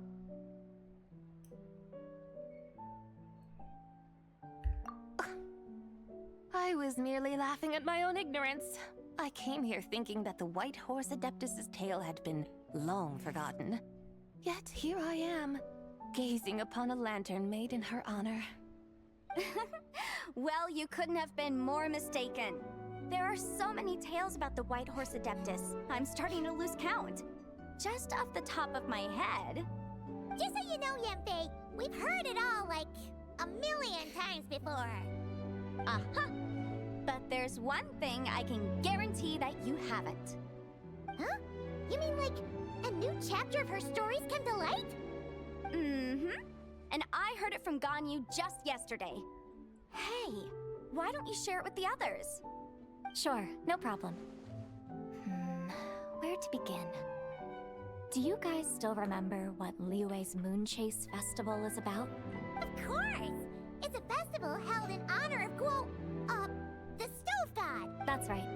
I was merely laughing at my own ignorance. I came here thinking that the White Horse Adeptus's tale had been long forgotten. Yet here I am, gazing upon a lantern made in her honor. Well, you couldn't have been more mistaken. There are so many tales about the White Horse Adeptus, I'm starting to lose count. Just off the top of my head... Just so you know, Yanfei, we've heard it all like a million times before. Uh-huh. But there's one thing I can guarantee that you haven't. Huh? You mean like a new chapter of her stories come to light? Mm-hmm. And I heard it from Ganyu just yesterday. Hey, why don't you share it with the others? Sure, no problem. Where to begin? Do you guys still remember what Liyue's Moon Chase Festival is about? Of course! It's a festival held in honor of the Stove God! That's right.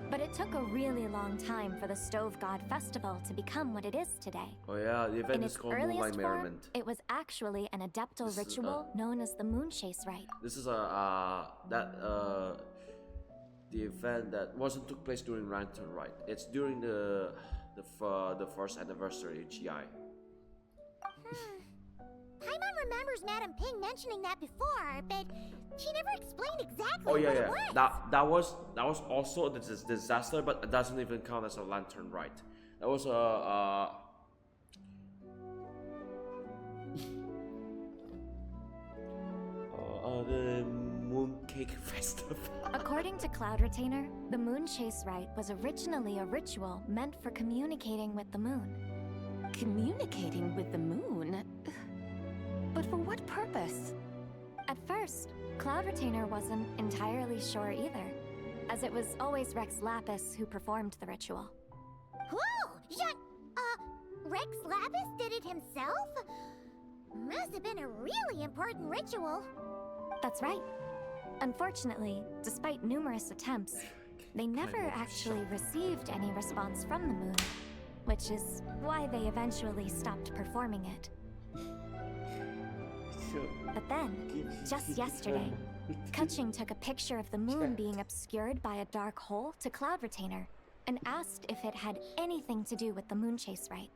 But it took a really long time for the Stove God Festival to become what it is today. Oh yeah, the event In is its called Moonlight earliest form, Merriment. it was actually an adeptal ritual known as the Moon Chase Rite. This is the event that wasn't took place during Lantern Rite. It's during the first anniversary of GI. Paimon remembers Madame Ping mentioning that before, but she never explained exactly Oh yeah, what yeah. it was. That was also a disaster, but it doesn't even count as a Lantern Rite. That was a the Mooncake Festival. According to Cloud Retainer, the Moon Chase Rite was originally a ritual meant for communicating with the moon. Communicating with the moon? But for what purpose? At first, Cloud Retainer wasn't entirely sure either, as it was always Rex Lapis who performed the ritual. Whoa! Rex Lapis did it himself? Must have been a really important ritual. That's right. Unfortunately, despite numerous attempts, they never actually received any response from the moon, which is why they eventually stopped performing it. But then, just yesterday, Keqing took a picture of the moon being obscured by a dark hole to Cloud Retainer and asked if it had anything to do with the Moon Chase Rite.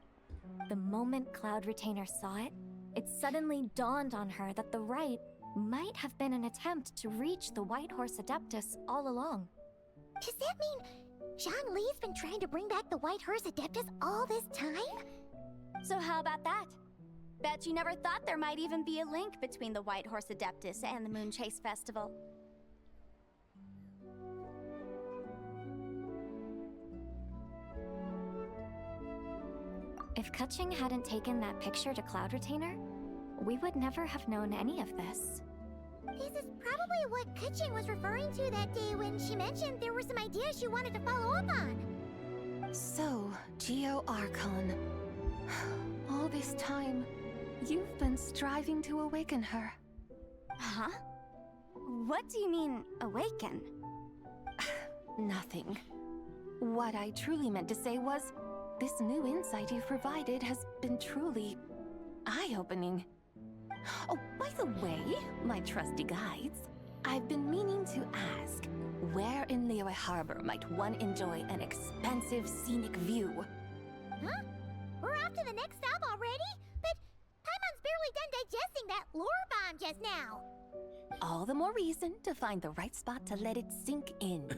The moment Cloud Retainer saw it, it suddenly dawned on her that the rite might have been an attempt to reach the White Horse Adeptus all along. Does that mean Xiangling's been trying to bring back the White Horse Adeptus all this time? So how about that? Bet you never thought there might even be a link between the White Horse Adeptus and the Moon Chase Festival. If Keqing hadn't taken that picture to Cloud Retainer, we would never have known any of this. This is probably what Keqing was referring to that day when she mentioned there were some ideas she wanted to follow up on. So, Geo Archon. All this time, you've been striving to awaken her. Huh? What do you mean, awaken? Nothing. What I truly meant to say was, this new insight you've provided has been truly eye-opening. Oh, by the way, my trusty guides, I've been meaning to ask, where in Liyue Harbor might one enjoy an expansive scenic view? Huh? We're off to the next stop already? But Paimon's barely done digesting that lore bomb just now. All the more reason to find the right spot to let it sink in.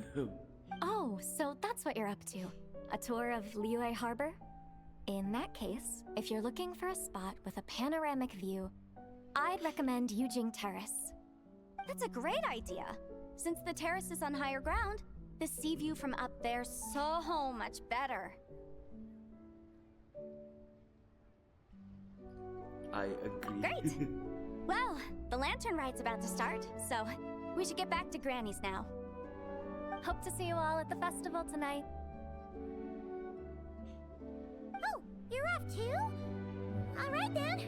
Oh, so that's what you're up to. A tour of Liyue Harbor? In that case, if you're looking for a spot with a panoramic view, I'd recommend Yujing Terrace. That's a great idea. Since the terrace is on higher ground, the sea view from up there's so much better. I agree. Great! Well, the Lantern Rite's about to start, so we should get back to Granny's now. Hope to see you all at the festival tonight. Oh, you're off too? All right then.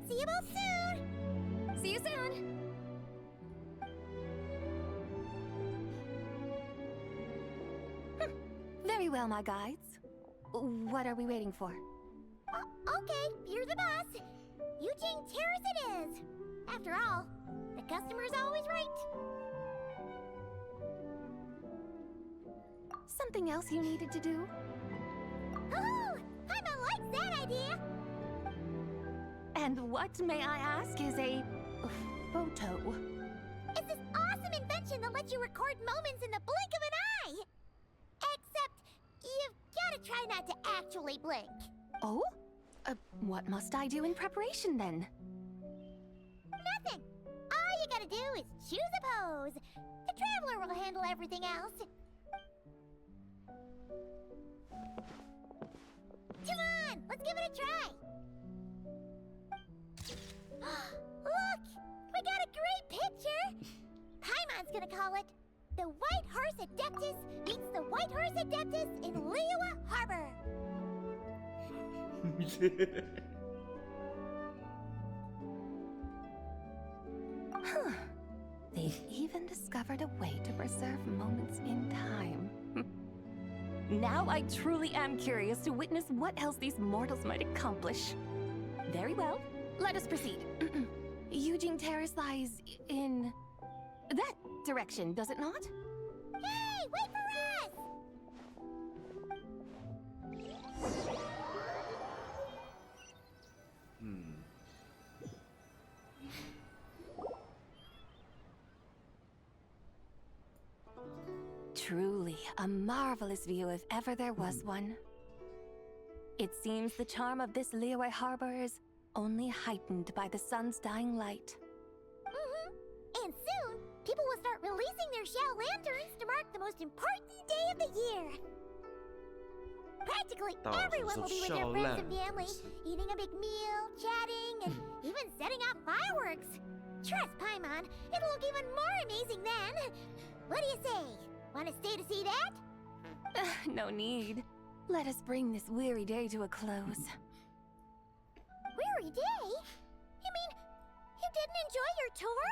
See you both soon. See you soon. Very well, my guides. What are we waiting for? Okay, you're the boss. Yujing Terrace it is. After all, the customer's always right. Something else you needed to do? Oh, Paimon likes that idea. And what, may I ask, is a photo? function that lets you record moments in the blink of an eye. Except, you've gotta try not to actually blink. Oh? What must I do in preparation then? Nothing. All you gotta do is choose a pose. The Traveler will handle everything else. Come on, let's give it a try. Look, we got a great picture. Paimon's gonna call it The White Horse Adeptus Meets the White Horse Adeptus in Liyue Harbor. Huh. They've even discovered a way to preserve moments in time. Now I truly am curious to witness what else these mortals might accomplish. Very well, let us proceed. Eugene Terrace lies in that direction, does it not? Hey, wait for us! Truly a marvelous view if ever there was one. It seems the charm of this Liyue harbor is only heightened by the sun's dying light. And soon, people will start releasing their Xiao lanterns to mark the most important day of the year. Practically everyone will be with their friends and family, eating a big meal, chatting, and even setting off fireworks. Trust Paimon, it'll look even more amazing then. What do you say? Want to stay to see that? No need. Let us bring this weary day to a close. Weary day? You mean you didn't enjoy your tour?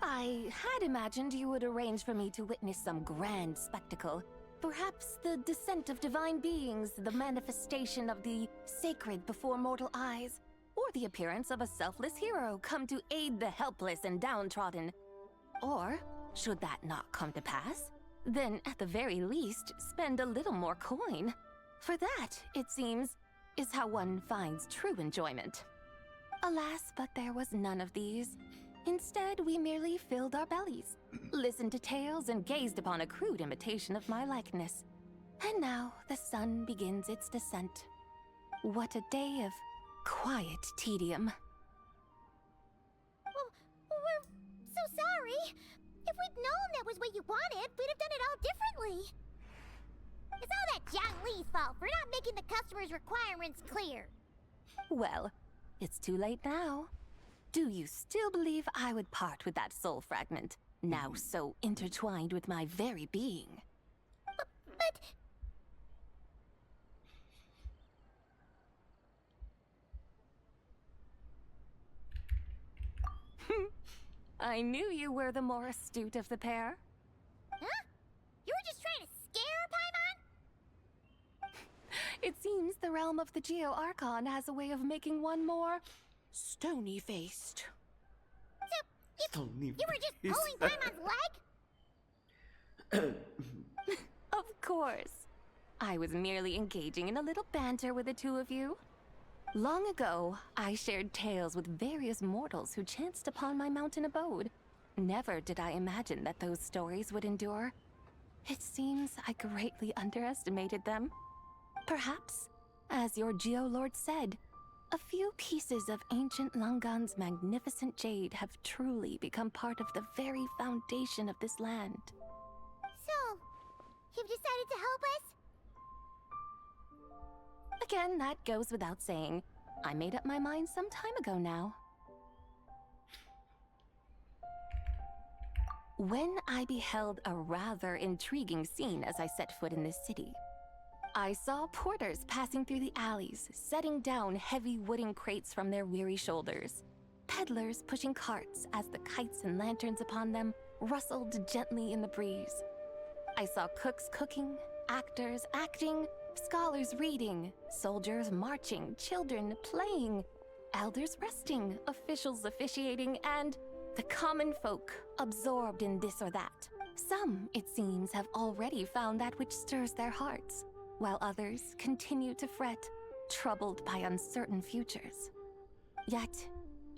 I had imagined you would arrange for me to witness some grand spectacle. Perhaps the descent of divine beings, the manifestation of the sacred before mortal eyes, or the appearance of a selfless hero come to aid the helpless and downtrodden. Or, should that not come to pass, then at the very least, spend a little more coin. For that, it seems, is how one finds true enjoyment. Alas, but there was none of these. Instead, we merely filled our bellies, listened to tales, and gazed upon a crude imitation of my likeness. And now the sun begins its descent. What a day of quiet tedium. Well, we're so sorry. If we'd known that was what you wanted, we'd have done it all differently. It's all that Xiangling's fault for not making the customer's requirements clear. Well, it's too late now. Do you still believe I would part with that soul fragment, now so intertwined with my very being? But... I knew you were the more astute of the pair. Huh? You were just trying to scare Paimon? It seems the realm of the Geo-Archon has a way of making one more stony-faced. So, you were just pulling Paimon's leg? Of course. I was merely engaging in a little banter with the two of you. Long ago, I shared tales with various mortals who chanced upon my mountain abode. Never did I imagine that those stories would endure. It seems I greatly underestimated them. Perhaps, as your Geolord said, a few pieces of ancient Langan's magnificent jade have truly become part of the very foundation of this land. So, you've decided to help us? Again, that goes without saying. I made up my mind some time ago now. When I beheld a rather intriguing scene as I set foot in this city, I saw porters passing through the alleys, setting down heavy wooden crates from their weary shoulders. Peddlers pushing carts as the kites and lanterns upon them rustled gently in the breeze. I saw cooks cooking, actors acting, scholars reading, soldiers marching, children playing, elders resting, officials officiating, and the common folk absorbed in this or that. Some, it seems, have already found that which stirs their hearts, while others continue to fret, troubled by uncertain futures. Yet,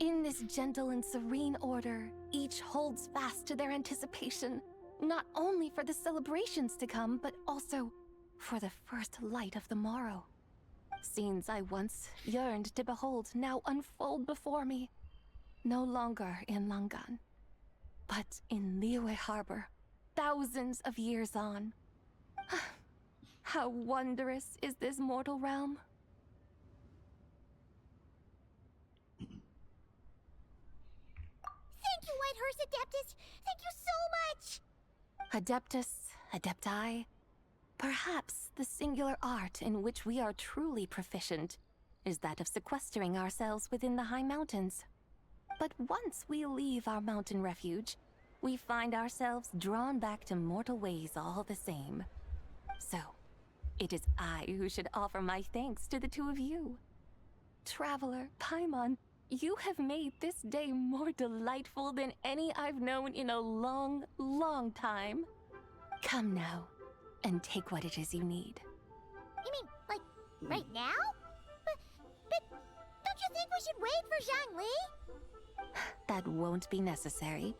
In this gentle and serene order, each holds fast to their anticipation, not only for the celebrations to come, but also for the first light of the morrow. Scenes I once yearned to behold now unfold before me, no longer in Langan, but in Liyue Harbor, thousands of years on. How wondrous is this mortal realm? Thank you, Whitehorse Adeptus! Thank you so much! Adeptus, Adepti. Perhaps the singular art in which we are truly proficient is that of sequestering ourselves within the high mountains. But once we leave our mountain refuge, we find ourselves drawn back to mortal ways all the same. So, it is I who should offer my thanks to the two of you. Traveler, Paimon, you have made this day more delightful than any I've known in a long, long time. Come now, and take what it is you need. You mean, like, right now? But don't you think we should wait for Xiangling? That won't be necessary.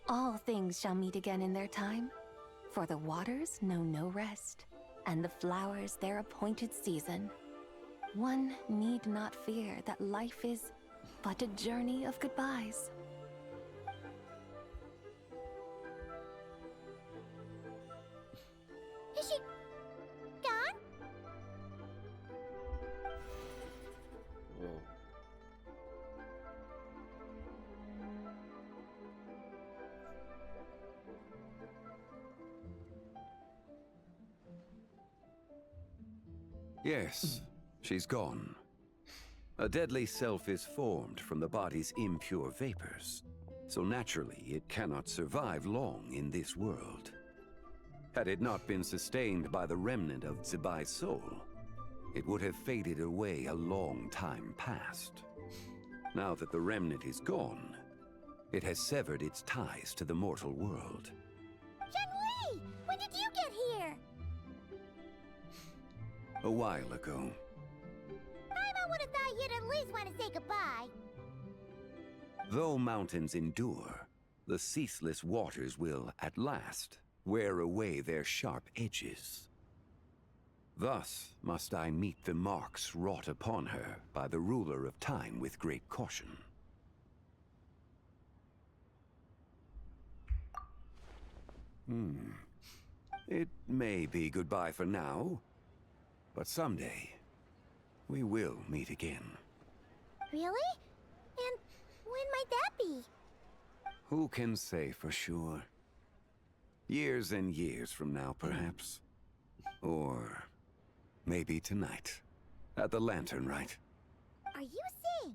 All things shall meet again in their time, for the waters know no rest, and the flowers their appointed season. One need not fear that life is but a journey of goodbyes. Is she gone? Yes, she's gone. A deadly self is formed from the body's impure vapors, so naturally it cannot survive long in this world. Had it not been sustained by the remnant of Zibai's soul, it would have faded away a long time past. Now that the remnant is gone, it has severed its ties to the mortal world. Xiangling! When did you get here? A while ago. I would have thought you'd at least want to say goodbye. Though mountains endure, the ceaseless waters will, at last, wear away their sharp edges. Thus must I meet the marks wrought upon her by the ruler of time with great caution. It may be goodbye for now, but someday we will meet again. Really? And when might that be? Who can say for sure? Years and years from now, perhaps. Or maybe tonight, at the Lantern Rite. Are you saying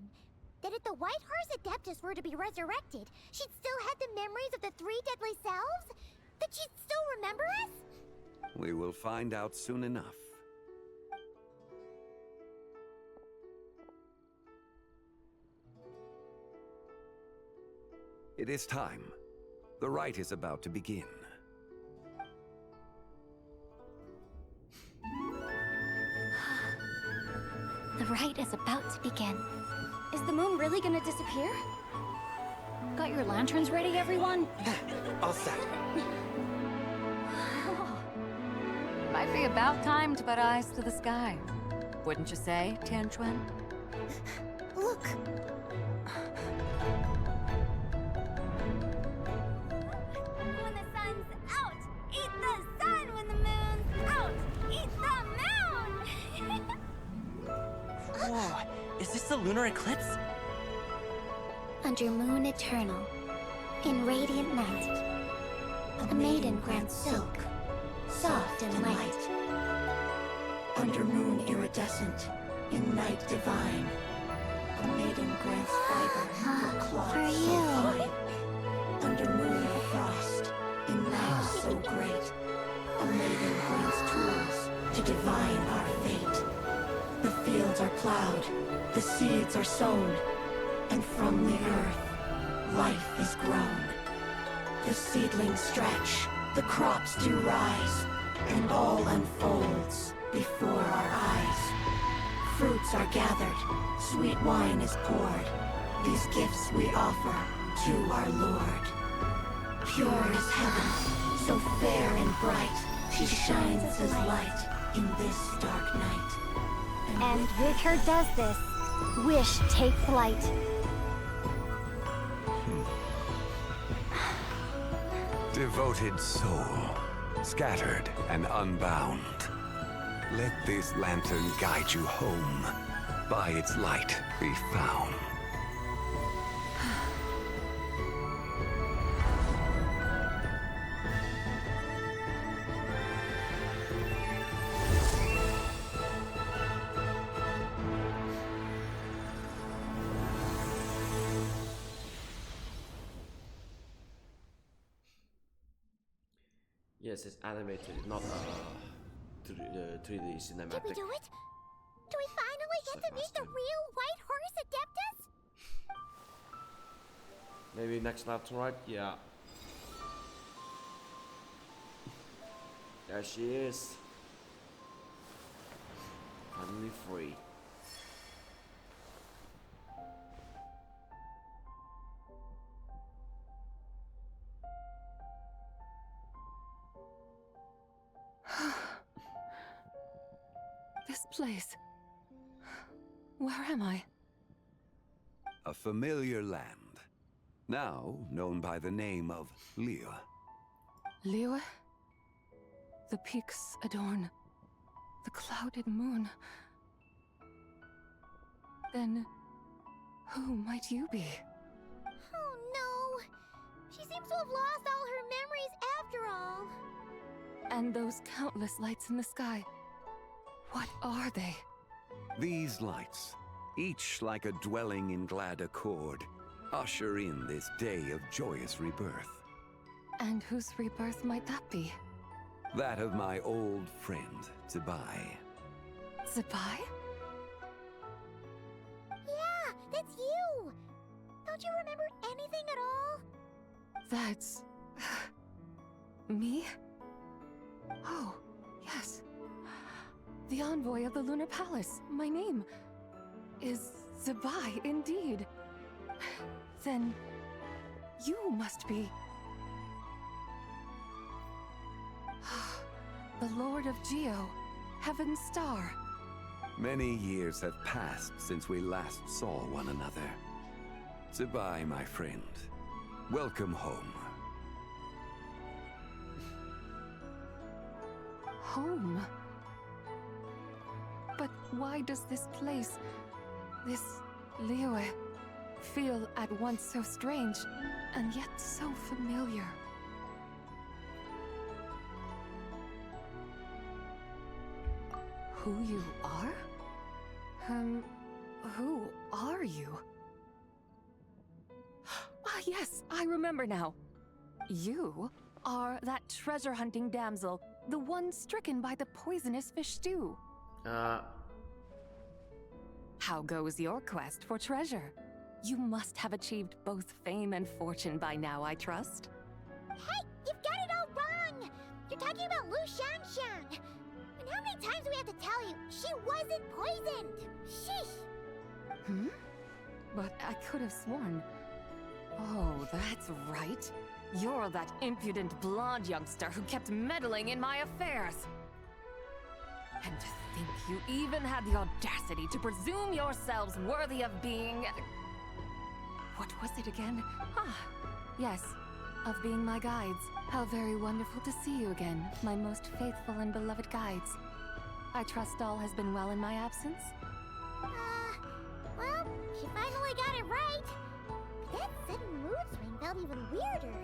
that if the Whitehorse Adeptus were to be resurrected, she'd still have the memories of the three deadly selves? That she'd still remember us? We will find out soon enough. It is time. The rite is about to begin. The rite is about to begin. Is the moon really gonna disappear? Got your lanterns ready, everyone? All set. Might be about time to put eyes to the sky. Wouldn't you say, Tianchuan? Look! When the sun's out, eat the sun. When the moon's out, eat the moon! Whoa, is this a lunar eclipse? Under moon eternal, in radiant night, a maiden grants silk, soft and light. Under moon iridescent, in night divine, a maiden grants fiber for cloth For so you. fine. Under moon of frost, in night so great, a maiden grants tools to divine our fate. The fields are plowed, the seeds are sown, and from the earth, life is grown. The seedlings stretch, the crops do rise, and all unfolds before our eyes. Fruits guests are gathered, sweet wine is poured. These gifts we offer to our Lord. Pure as heaven, so fair and bright, she shines as light in this dark night. And with her does this, wish take flight. Devoted soul, scattered and unbound. Let this lantern guide you home. By its light be found. Yes, it's animated, not 3D cinematic. Did we do it? Do we finally get to meet the real White Horse Adeptus? Maybe next Lantern Rite? Yeah. There she is. Finally free. This place. Where am I? A familiar land, now known by the name of Liyue. Liyue? The peaks adorn the clouded moon. Then, who might you be? Oh no! She seems to have lost all her memories after all. And those countless lights in the sky. What are they? These lights, each like a dwelling in glad accord, usher in this day of joyous rebirth. And whose rebirth might that be? That of my old friend, Zibai. Zibai? Yeah, that's you! Don't you remember anything at all? That's... me? Oh, yes. The envoy of the Lunar Palace. My name is Zibai, indeed. Then you must be... the Lord of Geo, Heaven's Star. Many years have passed since we last saw one another. Zibai, my friend. Welcome home. Home? But why does this place, this Liyue, feel at once so strange and yet so familiar? Who you are? Who are you? Ah, yes, I remember now. You are that treasure-hunting damsel, the one stricken by the poisonous fish stew. How goes your quest for treasure? You must have achieved both fame and fortune by now, I trust. Hey, you've got it all wrong! You're talking about Lu Xiangling. And how many times do we have to tell you? She wasn't poisoned! Sheesh! Hmm? But I could have sworn... Oh, that's right. You're that impudent blonde youngster who kept meddling in my affairs. And to think you even had the audacity to presume yourselves worthy of being... What was it again? Ah, yes, of being my guides. How very wonderful to see you again, my most faithful and beloved guides. I trust all has been well in my absence? Well, she finally got it right. But that sudden mood swing felt even weirder.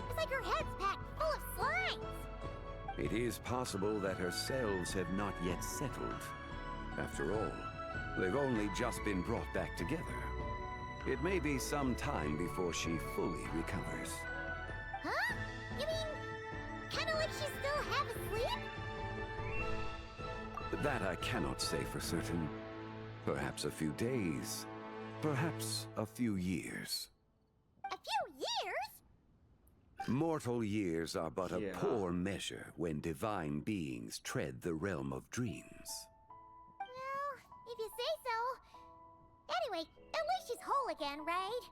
It's like her head's packed full of slimes. It is possible that her cells have not yet settled. After all, they've only just been brought back together. It may be some time before she fully recovers. Huh? You mean, kinda like she's still half asleep? That I cannot say for certain. Perhaps a few days. Perhaps a few years. A few years? Mortal years are but a Yeah. poor measure when divine beings tread the realm of dreams. Well, if you say so. Anyway, at least she's whole again, right?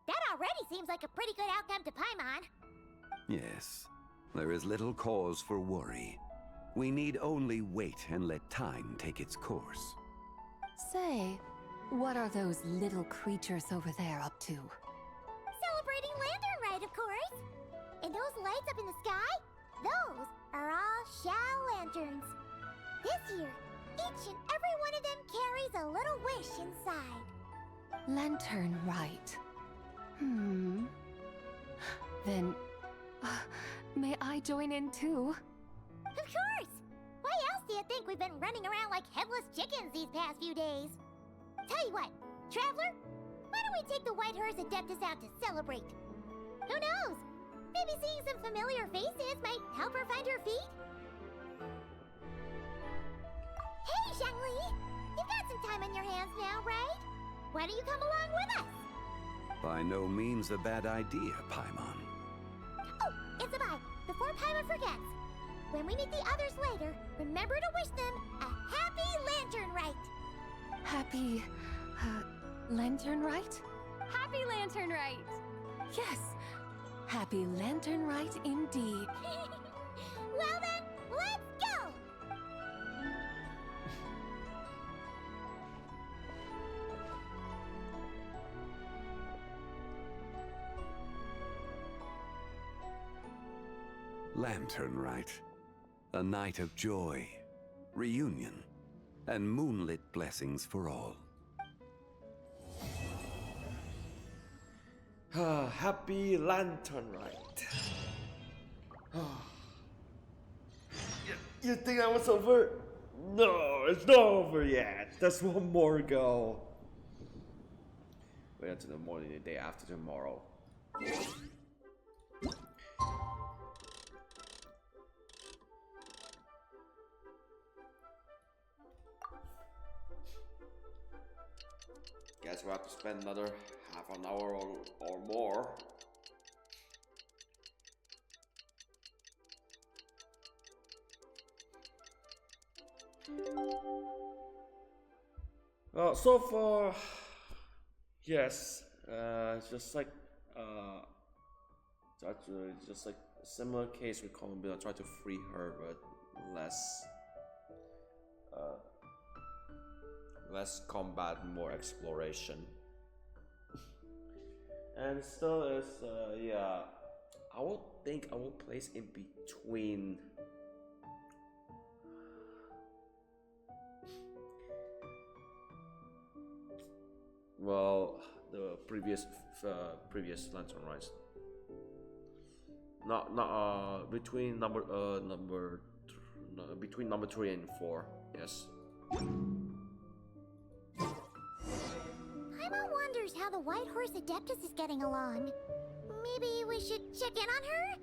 That already seems like a pretty good outcome to Paimon. Yes, there is little cause for worry. We need only wait and let time take its course. Say, what are those little creatures over there up to? Celebrating Lantern Rite, of course. And those lights up in the sky? Those are all Xiao lanterns. This year, each and every one of them carries a little wish inside. Lantern Rite. Then, may I join in too? Of course! Why else do you think we've been running around like headless chickens these past few days? Tell you what, Traveler, why don't we take the White Horse Adeptus out to celebrate? Who knows? Maybe seeing some familiar faces might help her find her feet? Hey, Xiangling! You've got some time on your hands now, right? Why don't you come along with us? By no means a bad idea, Paimon. Oh, it's a bye. Before Paimon forgets. When we meet the others later, remember to wish them a happy Lantern Rite. Happy, Lantern Rite? Happy Lantern Rite! Yes, happy Lantern Rite indeed. Well then, let's go! Lantern Rite. A night of joy, reunion, and moonlit blessings for all. Happy Lantern Rite. You think that was over? No, it's not over yet. There's one more to go. Wait until the morning, the day after tomorrow. Guess we'll have to spend another half an hour or more. So far, yes, it's just like just like a similar case with Columbia. I tried to free her, but less combat, more exploration. And still is, yeah, I would think I will place in between. Well, the previous Lantern Rite. Not between between number 3 and 4. Yes. Paimon wonders how the White Horse Adeptus is getting along. Maybe we should check in on her?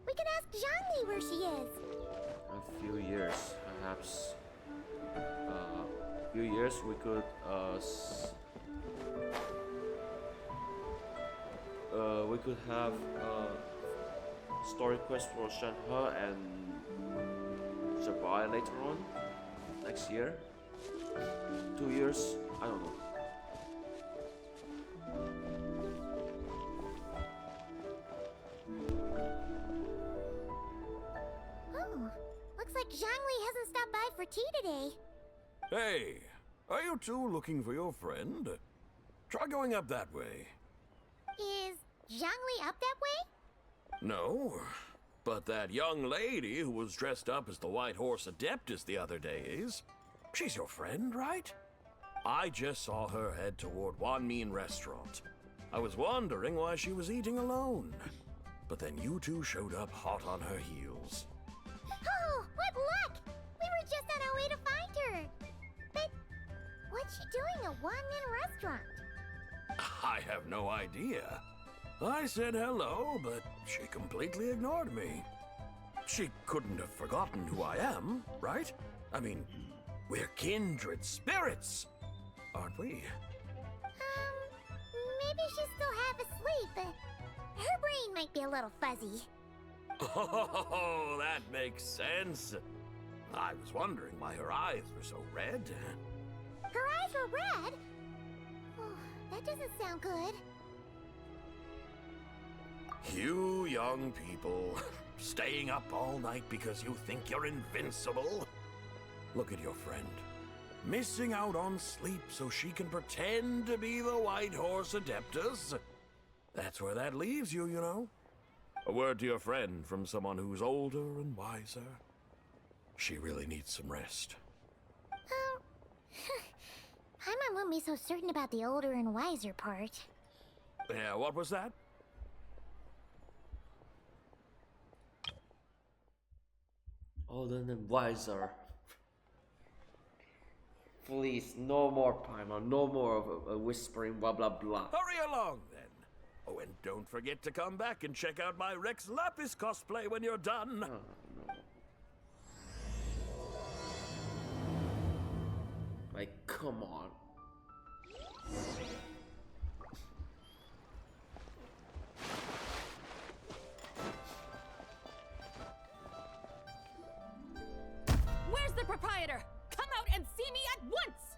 We can ask Xiangling where she is. A few years, perhaps. A few years we could have story quest for Shenhe and Jabai later on next year. 2 years, I don't know. Oh, looks like Xiangling hasn't stopped by for tea today. Hey, are you two looking for your friend? Try going up that way. Is Xiangling up that way? No, but that young lady who was dressed up as the White Horse Adeptus the other day is. She's your friend, right? I just saw her head toward Wanmin Restaurant. I was wondering why she was eating alone. But then you two showed up hot on her heels. Oh, what luck! We were just on our way to find her. But what's she doing at Wanmin Restaurant? I have no idea. I said hello, but she completely ignored me. She couldn't have forgotten who I am, right? I mean, we're kindred spirits, aren't we? Maybe she's still half asleep, but her brain might be a little fuzzy. Oh, that makes sense. I was wondering why her eyes were so red. Her eyes were red? Oh, that doesn't sound good. You young people, staying up all night because you think you're invincible? Look at your friend. Missing out on sleep so she can pretend to be the White Horse Adeptus? That's where that leaves you, you know. A word to your friend from someone who's older and wiser. She really needs some rest. Paimon won't be so certain about the older and wiser part. Yeah, what was that? Older and wiser. Please, no more Paimon, no more of a whispering blah blah blah. Hurry along then. Oh, and don't forget to come back and check out my Rex Lapis cosplay when you're done. Oh, no. Like, come on. Where's the proprietor? Come out and see me at once!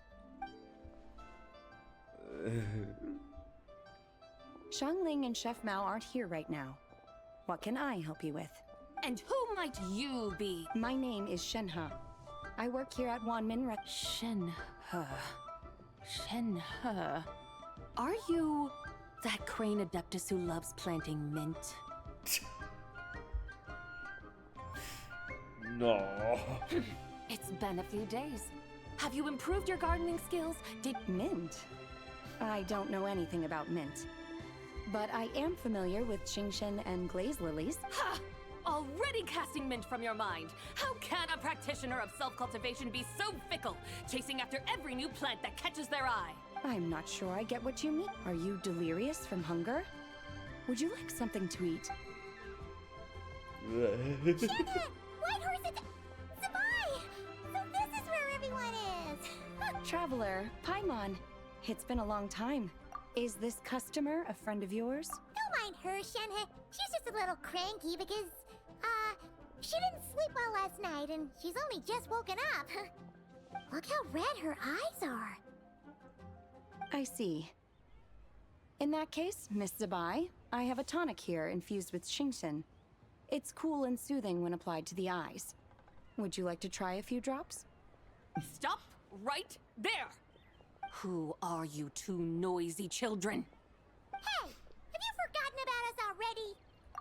Xiangling and Chef Mao aren't here right now. What can I help you with? And who might you be? My name is Shenhe. I work here at Wanmin Shenhe. Shenhe. Are you that crane adeptus who loves planting mint? No. It's been a few days. Have you improved your gardening skills? Did mint? I don't know anything about mint. But I am familiar with Xingshen and glaze lilies. Ha! Already casting mint from your mind. How can a practitioner of self-cultivation be so fickle, chasing after every new plant that catches their eye? I'm not sure I get what you mean. Are you delirious from hunger? Would you like something to eat? Shenhe! White Horse Zabai! So this is where everyone is! Traveler, Paimon. It's been a long time. Is this customer a friend of yours? Don't mind her, Shenhe. She's just a little cranky because, she didn't sleep well last night and she's only just woken up. Look how red her eyes are. I see. In that case, Miss Zabai, I have a tonic here infused with Xingshen. It's cool and soothing when applied to the eyes. Would you like to try a few drops? Stop right there! Who are you two noisy children? Hey! Have you forgotten about us already?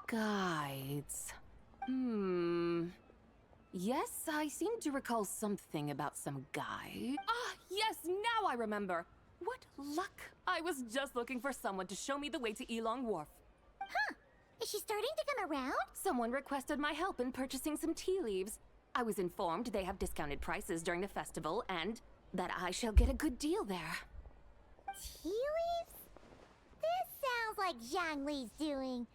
Guides. Yes, I seem to recall something about some guy. Ah, yes, now I remember. What luck! I was just looking for someone to show me the way to Elong Wharf. Huh. Is she starting to come around? Someone requested my help in purchasing some tea leaves. I was informed they have discounted prices during the festival and that I shall get a good deal there. Tea leaves? This sounds like Xiangling's doing.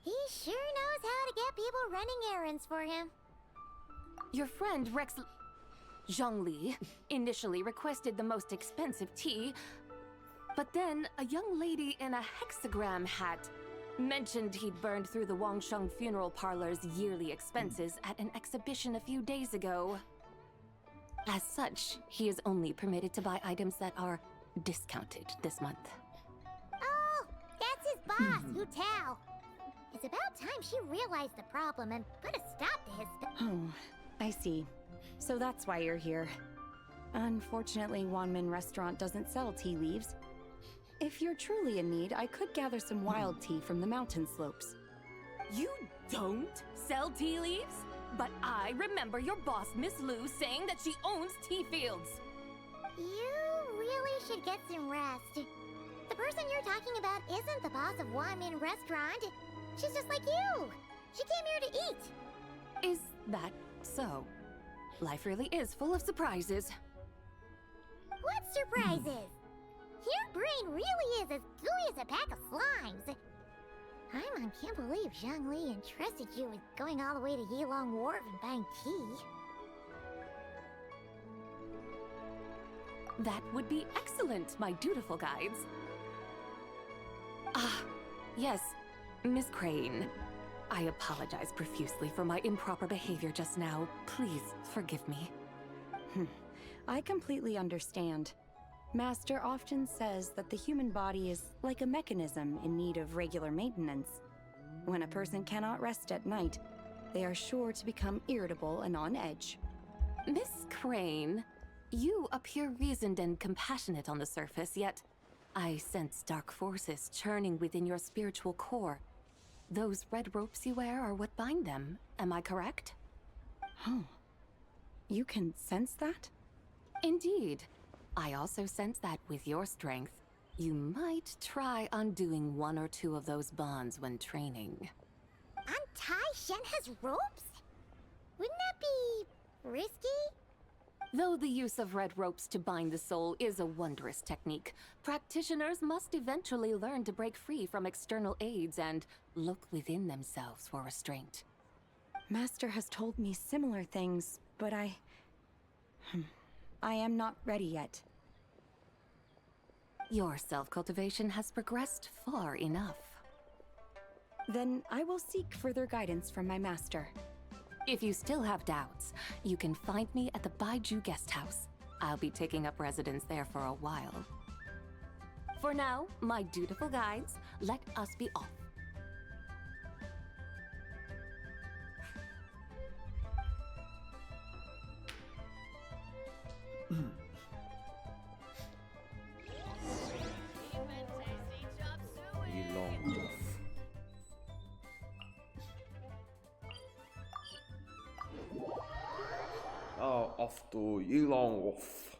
He sure knows how to get people running errands for him. Your friend Rex Xiangling initially requested the most expensive tea, but then a young lady in a hexagram hat mentioned he'd burned through the Wangsheng funeral parlor's yearly expenses at an exhibition a few days ago. As such, he is only permitted to buy items that are discounted this month. Oh, that's his boss, Hu Tao. It's about time she realized the problem and put a stop to his Oh, I see. So that's why you're here. Unfortunately, Wanmin Restaurant doesn't sell tea leaves. If you're truly in need, I could gather some wild tea from the mountain slopes. You don't sell tea leaves? But I remember your boss, Miss Lu, saying that she owns tea fields. You really should get some rest. The person you're talking about isn't the boss of Wanmin Restaurant. She's just like you. She came here to eat. Is that so? Life really is full of surprises. What surprises? Your brain really is as gooey as a pack of slimes. Paimon can't believe Xiangling entrusted you with going all the way to Yilong Wharf and buying tea. That would be excellent, my dutiful guides. Ah, yes, Miss Crane. I apologize profusely for my improper behavior just now. Please forgive me. I completely understand. Master often says that the human body is like a mechanism in need of regular maintenance. When a person cannot rest at night, they are sure to become irritable and on edge. Miss Crane, you appear reasoned and compassionate on the surface, yet I sense dark forces churning within your spiritual core. Those red ropes you wear are what bind them, am I correct? Oh. You can sense that? Indeed. I also sense that with your strength, you might try undoing one or two of those bonds when training. Untie Shenhe's ropes? Wouldn't that be risky? Though the use of red ropes to bind the soul is a wondrous technique, practitioners must eventually learn to break free from external aids and look within themselves for restraint. Master has told me similar things, but I am not ready yet. Your self-cultivation has progressed far enough. Then I will seek further guidance from my master. If you still have doubts, you can find me at the Baiju Guest House. I'll be taking up residence there for a while. For now, my dutiful guides, let us be off. Yilong Wolf. Oh, off to Yilong Wolf.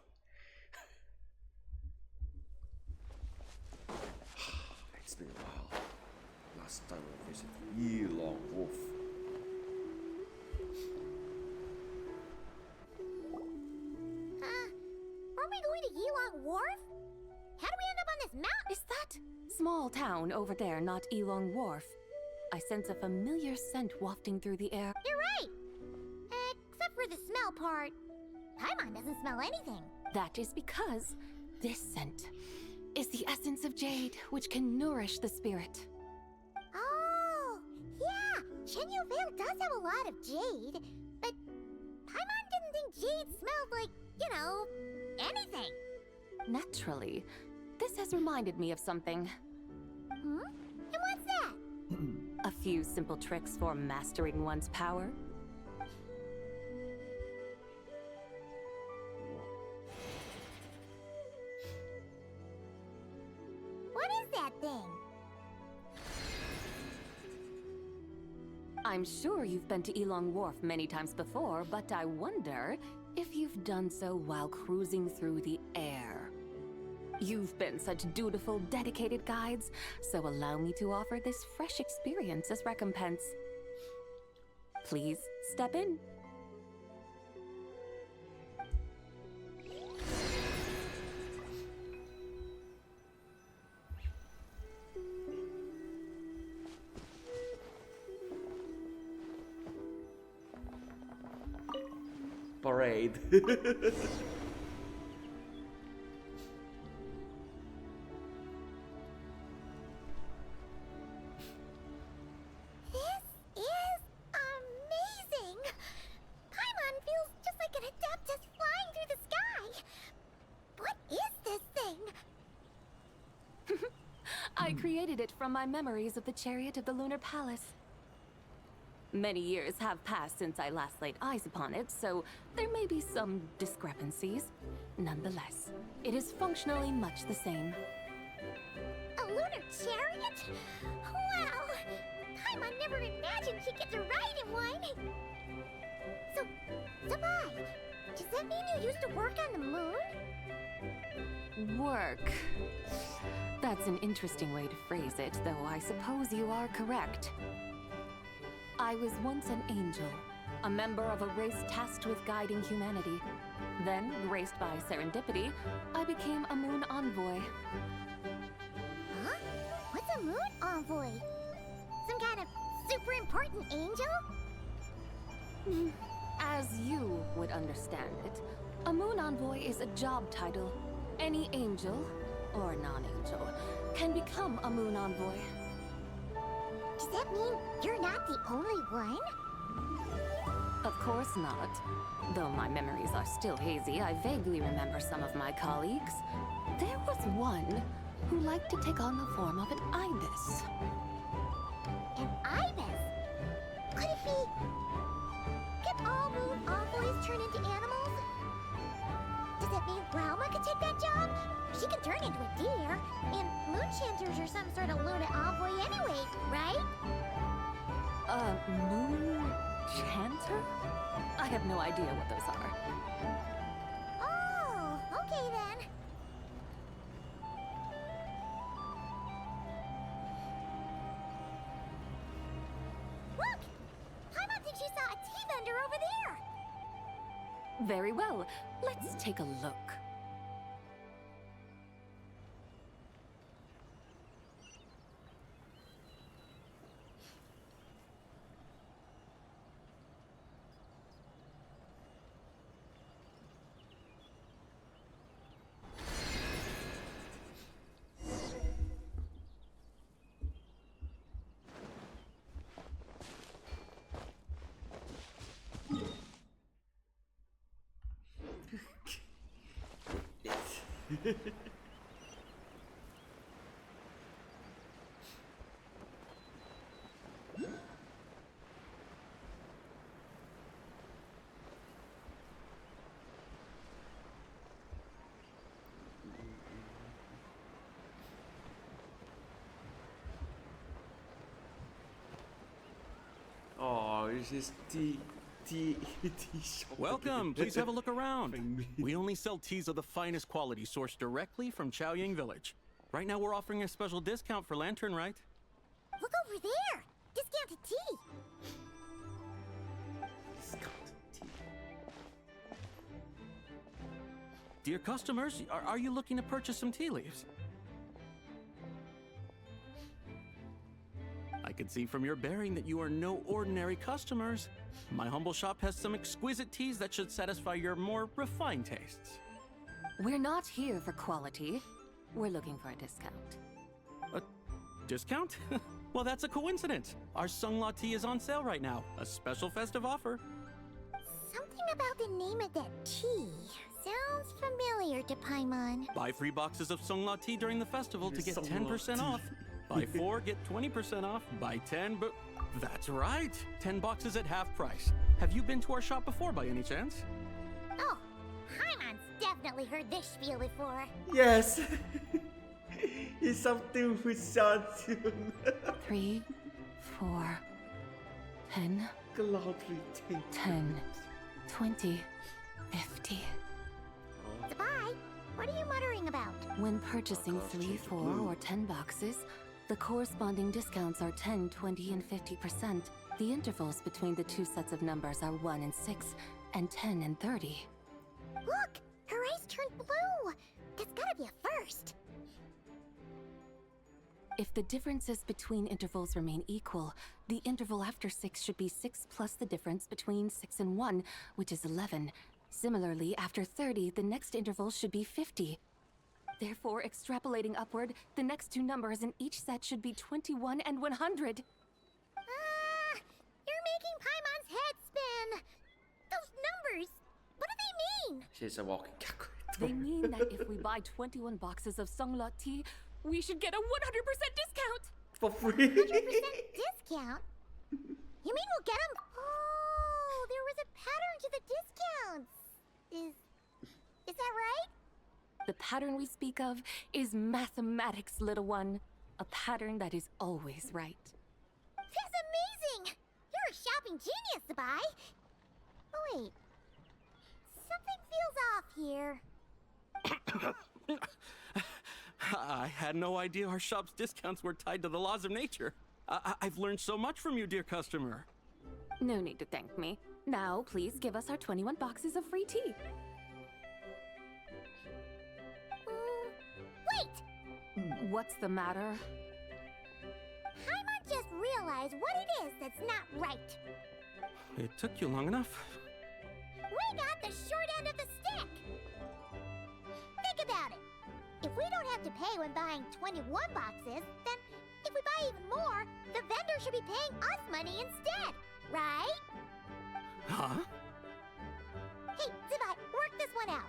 It's been a while. Last time I visited Yilong Wolf. Are we going to Yilong Wharf? How do we end up on this mountain? Is that small town over there not Yilong Wharf? I sense a familiar scent wafting through the air. You're right! Except for the smell part. Paimon doesn't smell anything. That is because this scent is the essence of jade, which can nourish the spirit. Oh, yeah! Chenyu Vale does have a lot of jade, but Paimon didn't think jade smelled like, you know, anything. Naturally. This has reminded me of something. Hmm? And what's that? A few simple tricks for mastering one's power. What is that thing? I'm sure you've been to Yilong Wharf many times before, but I wonder if you've done so while cruising through the air. You've been such dutiful, dedicated guides, so allow me to offer this fresh experience as recompense. Please step in. Parade. I created it from my memories of the chariot of the Lunar Palace. Many years have passed since I last laid eyes upon it, so there may be some discrepancies. Nonetheless, it is functionally much the same. A lunar chariot? Wow! Paimon never imagined she'd get to ride in one! So, Sabai, does that mean you used to work on the moon? Work. That's an interesting way to phrase it, though I suppose you are correct. I was once an angel, a member of a race tasked with guiding humanity. Then, graced by serendipity, I became a moon envoy. Huh? What's a moon envoy? Some kind of super important angel? As you would understand it, a moon envoy is a job title. Any angel, or non-angel, can become a moon envoy. Does that mean you're not the only one? Of course not. Though my memories are still hazy, I vaguely remember some of my colleagues. There was one who liked to take on the form of an ibis. An ibis? Could it be... Can all moon envoys turn into animals? Does that mean Rauma could take that job? She can turn into a deer, and moon chanters are some sort of lunar envoy anyway, right? Moon chanter? I have no idea what those are. Oh, okay then. Look! Paimon thinks she saw a tea vendor over there! Very well. Let's take a look. Oh, this is tea shop. Welcome. Please have a look around. We only sell teas of the finest quality, sourced directly from Xiangling Village. Right now, we're offering a special discount for Lantern Rite. Look over there! Discounted tea! Dear customers, are you looking to purchase some tea leaves? I can see from your bearing that you are no ordinary customers. My humble shop has some exquisite teas that should satisfy your more refined tastes. We're not here for quality. We're looking for a discount. A discount? Well, that's a coincidence. Our Xiangling tea is on sale right now. A special festive offer. Something about the name of that tea sounds familiar to Paimon. Buy 3 boxes of Xiangling tea during the festival to get 10% off. Buy 4, get 20% off. Buy 10, but... That's right! 10 boxes at half price. Have you been to our shop before by any chance? Oh, Paimon's definitely heard this spiel before. Yes! It's something with sound too. 3, 4, 10, 10, 20, 50. Sabai, what are you muttering about? When purchasing 3, 4, or 10 boxes, the corresponding discounts are 10, 20, and 50%. The intervals between the two sets of numbers are 1 and 6, and 10 and 30. Look! Her eyes turned blue! That's gotta be a first. If the differences between intervals remain equal, the interval after 6 should be 6 plus the difference between 6 and 1, which is 11. Similarly, after 30, the next interval should be 50. Therefore, extrapolating upward, the next two numbers in each set should be 21 and 100. You're making Paimon's head spin! Those numbers, what do they mean? She's a walking calculator. They mean that if we buy 21 boxes of Xiangling tea, we should get a 100% discount! For free? 100% discount? You mean we'll get them? Oh, there was a pattern to the discounts. Is that right? The pattern we speak of is mathematics, little one. A pattern that is always right. That's amazing! You're a shopping genius, Sabai. Oh wait, something feels off here. I had no idea our shop's discounts were tied to the laws of nature. I've learned so much from you, dear customer. No need to thank me. Now, please give us our 21 boxes of free tea. Wait! What's the matter? Paimon just realized what it is that's not right. It took you long enough. We got the short end of the stick! Think about it. If we don't have to pay when buying 21 boxes, then if we buy even more, the vendor should be paying us money instead, right? Huh? Hey, Zibai, work this one out.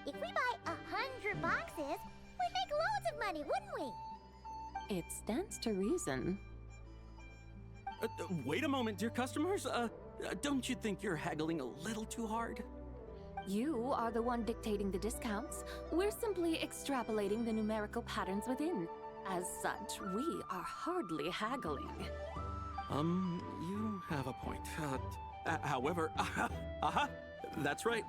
If we buy 100 boxes, we'd make loads of money, wouldn't we? It stands to reason. Wait a moment, dear customers. Don't you think you're haggling a little too hard? You are the one dictating the discounts. We're simply extrapolating the numerical patterns within. As such, we are hardly haggling. You have a point. However, that's right.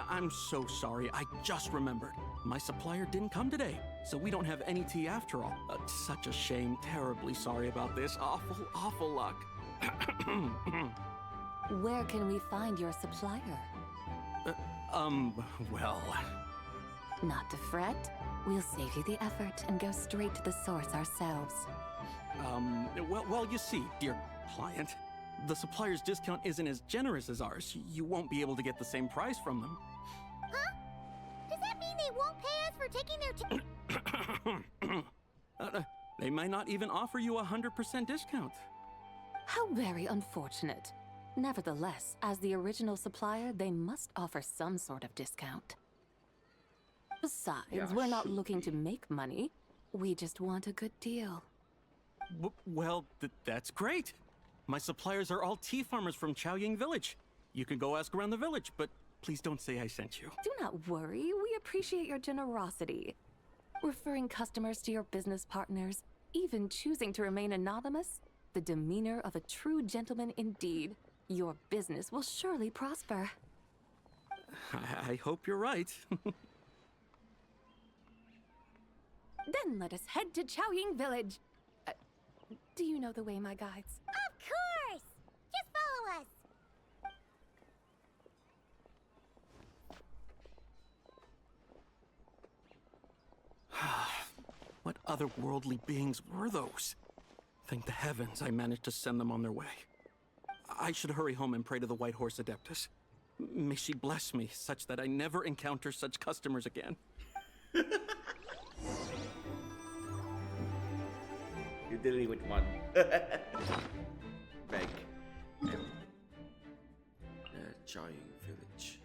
I'm so sorry. I just remembered. My supplier didn't come today, so we don't have any tea after all. Such a shame. Terribly sorry about this. Awful luck. Where can we find your supplier? Well... Not to fret. We'll save you the effort and go straight to the source ourselves. Well, you see, dear client, the supplier's discount isn't as generous as ours. You won't be able to get the same price from them. Huh? Does that mean they won't pay us for taking their They might not even offer you 100% discount. How very unfortunate. Nevertheless, as the original supplier, they must offer some sort of discount. Besides, we're not looking to make money. We just want a good deal. Well, that's great. My suppliers are all tea farmers from Xiangling village. You can go ask around the village, but please don't say I sent you. Do not worry. We appreciate your generosity. Referring customers to your business partners, even choosing to remain anonymous, the demeanor of a true gentleman indeed. Your business will surely prosper. I hope you're right. Then let us head to Xiangling village. Do you know the way, my guides? Of course! Just follow us! What otherworldly beings were those? Thank the heavens I managed to send them on their way. I should hurry home and pray to the White Horse Adeptus. May she bless me such that I never encounter such customers again. You're dealing with one. Meg. Chenyu village.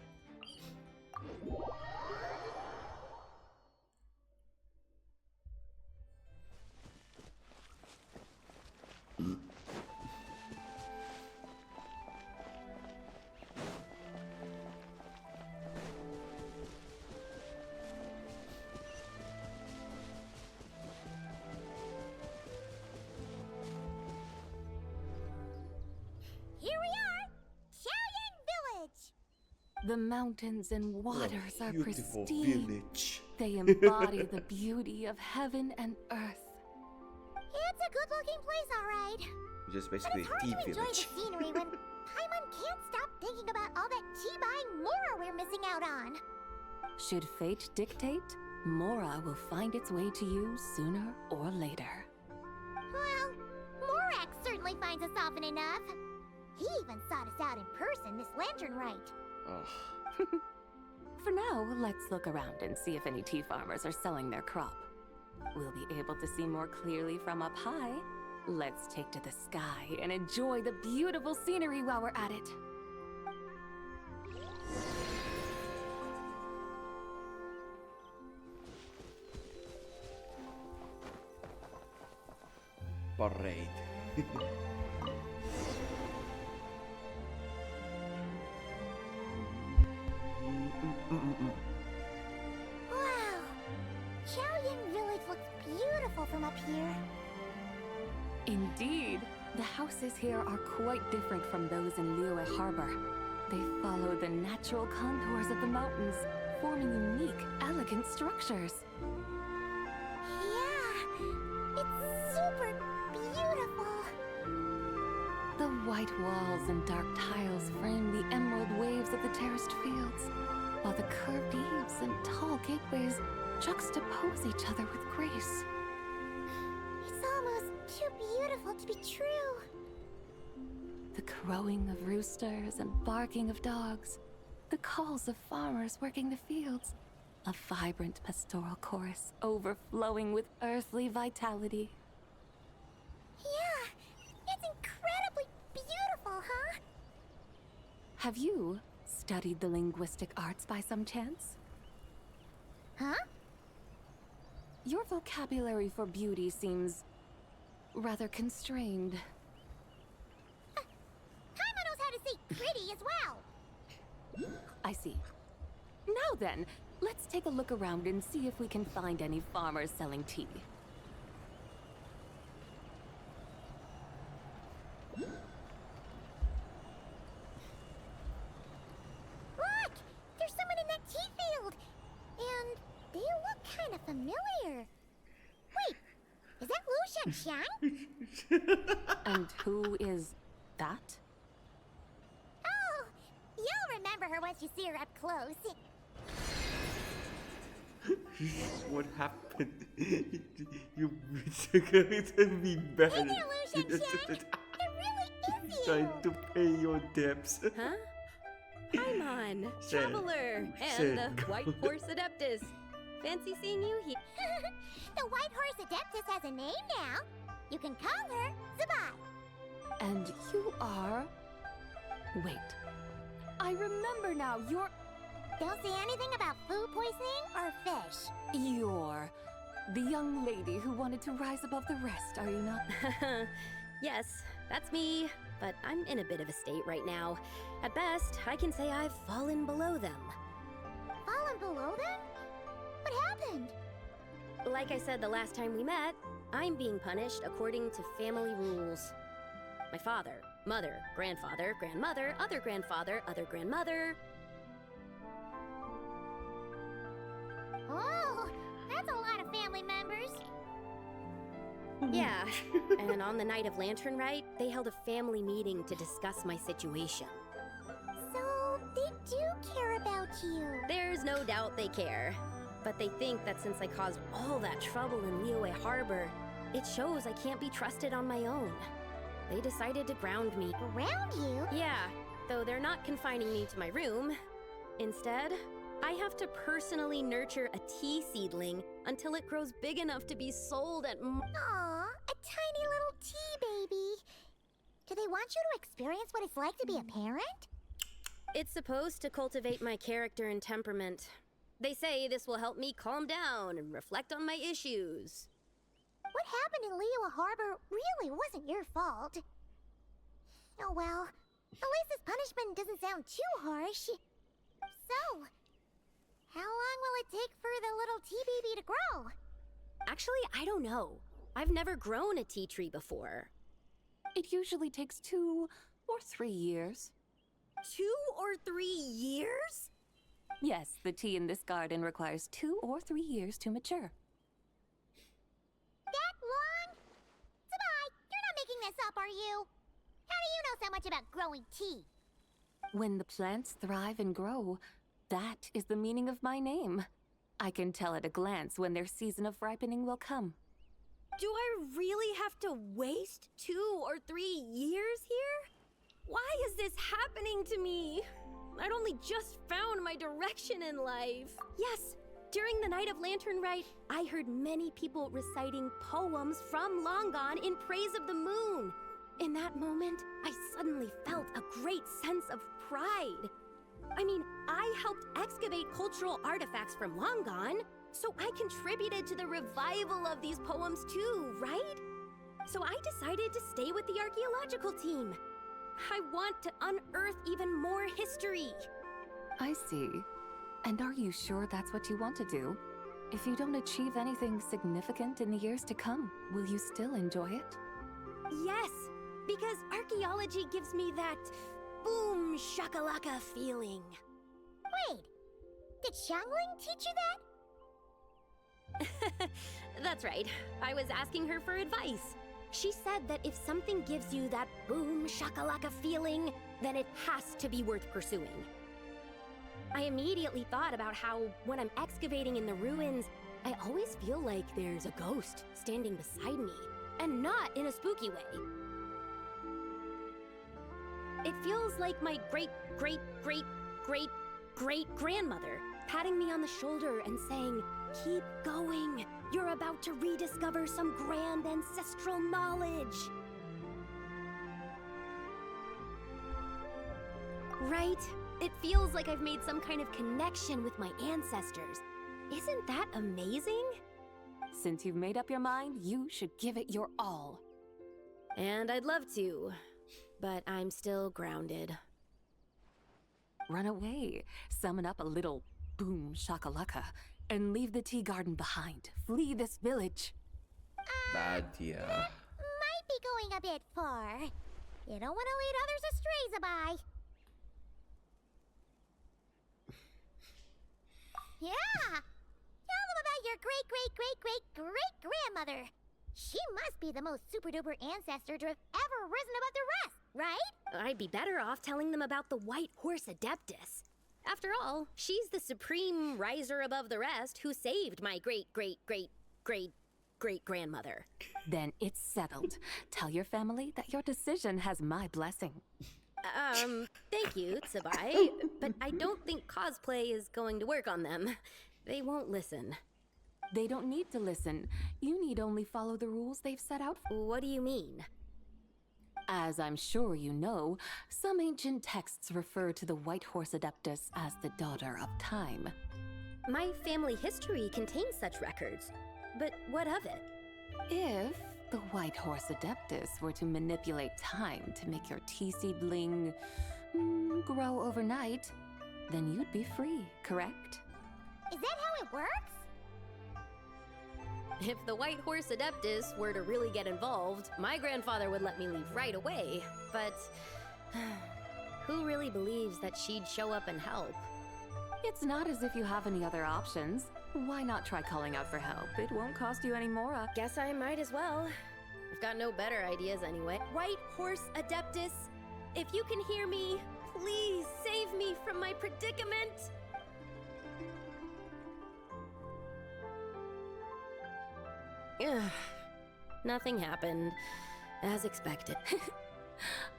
Here we are! Xiangling village! The mountains and waters are beautiful pristine. village. They embody the beauty of heaven and earth. It's a good-looking place, all right. Just But basically it's hard tea to enjoy village. the scenery when Paimon can't stop thinking about all that tea-buying Mora we're missing out on. Should fate dictate, Mora will find its way to you sooner or later. Well, Morak certainly finds us often enough. He even sought us out in person this Lantern Rite. For now, let's look around and see if any tea farmers are selling their crop. We'll be able to see more clearly from up high. Let's take to the sky and enjoy the beautiful scenery while we're at it. Parade. Wow! Xiaoyan Village looks beautiful from up here. Indeed, the houses here are quite different from those in Liyue Harbor. They follow the natural contours of the mountains, forming unique, elegant structures. Yeah, it's super beautiful. The white walls and dark tiles frame the emerald waves of the terraced fields, while the curved eaves and tall gateways juxtapose each other with grace. It's almost too beautiful to be true. The crowing of roosters and barking of dogs, the calls of farmers working the fields, a vibrant pastoral chorus overflowing with earthly vitality. Yeah, it's incredibly beautiful. Have you studied the linguistic arts by some chance? Huh? Your vocabulary for beauty seems rather constrained. Paimon knows how to say pretty as well. I see. Now then, let's take a look around and see if we can find any farmers selling tea. Look! There's someone in that tea field! And they look kind of familiar. Wait, is that Lu Shanxiang? And who is that? Oh, you'll remember her once you see her up close. What happened? You're going to be bad. Hey there, Lu Shanxiang! It really is you! Trying to pay your debts. Huh? Paimon, Traveler, and the White Horse Adeptus. Fancy seeing you here. The White Horse Adeptus has a name now. You can call her Zabai. And you are... Wait. I remember now, you're... Don't say anything about food poisoning or fish. You're the young lady who wanted to rise above the rest, are you not? Yes, that's me, but I'm in a bit of a state right now. At best, I can say I've fallen below them. Fallen below them? What happened? Like I said the last time we met, I'm being punished according to family rules. My father, mother, grandfather, grandmother, other grandfather, other grandmother. Oh, that's a lot of family members. Yeah, and on the night of Lantern Rite, they held a family meeting to discuss my situation. So, they do care about you. There's no doubt they care. But they think that since I caused all that trouble in Liyue Harbor, it shows I can't be trusted on my own. They decided to ground me. Ground you? Yeah, though they're not confining me to my room. Instead, I have to personally nurture a tea seedling until it grows big enough to be sold at Aw, a tiny little tea baby. Do they want you to experience what it's like to be a parent? It's supposed to cultivate my character and temperament. They say this will help me calm down and reflect on my issues. What happened in Liyue Harbor really wasn't your fault. Oh well, at least this punishment doesn't sound too harsh. So, how long will it take for the little tea baby to grow? Actually, I don't know. I've never grown a tea tree before. It usually takes 2 or 3 years. 2 or 3 years? Yes, the tea in this garden requires 2 or 3 years to mature. That long? Zabai, you're not making this up, are you? How do you know so much about growing tea? When the plants thrive and grow, that is the meaning of my name. I can tell at a glance when their season of ripening will come. Do I really have to waste 2 or 3 years here? Why is this happening to me? I'd only just found my direction in life. Yes, during the night of Lantern Rite, I heard many people reciting poems from Long Gone in praise of the moon. In that moment, I suddenly felt a great sense of pride. I mean, I helped excavate cultural artifacts from Long Gone, so I contributed to the revival of these poems too, right? So I decided to stay with the archaeological team. I want to unearth even more history. I see. And are you sure that's what you want to do? If you don't achieve anything significant in the years to come, will you still enjoy it? Yes, because archaeology gives me that boom shakalaka feeling. Wait, did Xiangling teach you that? That's right. I was asking her for advice. She said that if something gives you that boom shakalaka feeling, then it has to be worth pursuing. I immediately thought about how, when I'm excavating in the ruins, I always feel like there's a ghost standing beside me, and not in a spooky way. It feels like my great-great-great-great-great-grandmother patting me on the shoulder and saying, "Keep going. You're about to rediscover some grand ancestral knowledge." Right? It feels like I've made some kind of connection with my ancestors. Isn't that amazing? Since you've made up your mind, you should give it your all. And I'd love to, but I'm still grounded. Run away, summon up a little boom shakalaka, and leave the tea garden behind. Flee this village. Bad idea. Might be going a bit far. You don't want to lead others astray, Zabai. Yeah! Tell them about your great-great-great-great-great-grandmother. She must be the most super-duper ancestor to have ever risen above the rest, right? I'd be better off telling them about the White Horse Adeptus. After all, she's the supreme riser above the rest who saved my great-great-great-great-great-grandmother. Then it's settled. Tell your family that your decision has my blessing. Thank you, Tsubai, but I don't think cosplay is going to work on them. They won't listen. They don't need to listen. You need only follow the rules they've set out. What do you mean? As I'm sure you know, some ancient texts refer to the White Horse Adeptus as the Daughter of Time. My family history contains such records, but what of it? If the White Horse Adeptus were to manipulate time to make your tea seedling grow overnight, then you'd be free, correct? Is that how it works? If the White Horse Adeptus were to really get involved, my grandfather would let me leave right away. But who really believes that she'd show up and help? It's not as if you have any other options. Why not try calling out for help? It won't cost you any more. Guess I might as well. I've got no better ideas anyway. White Horse Adeptus, if you can hear me, please save me from my predicament. Nothing happened, as expected.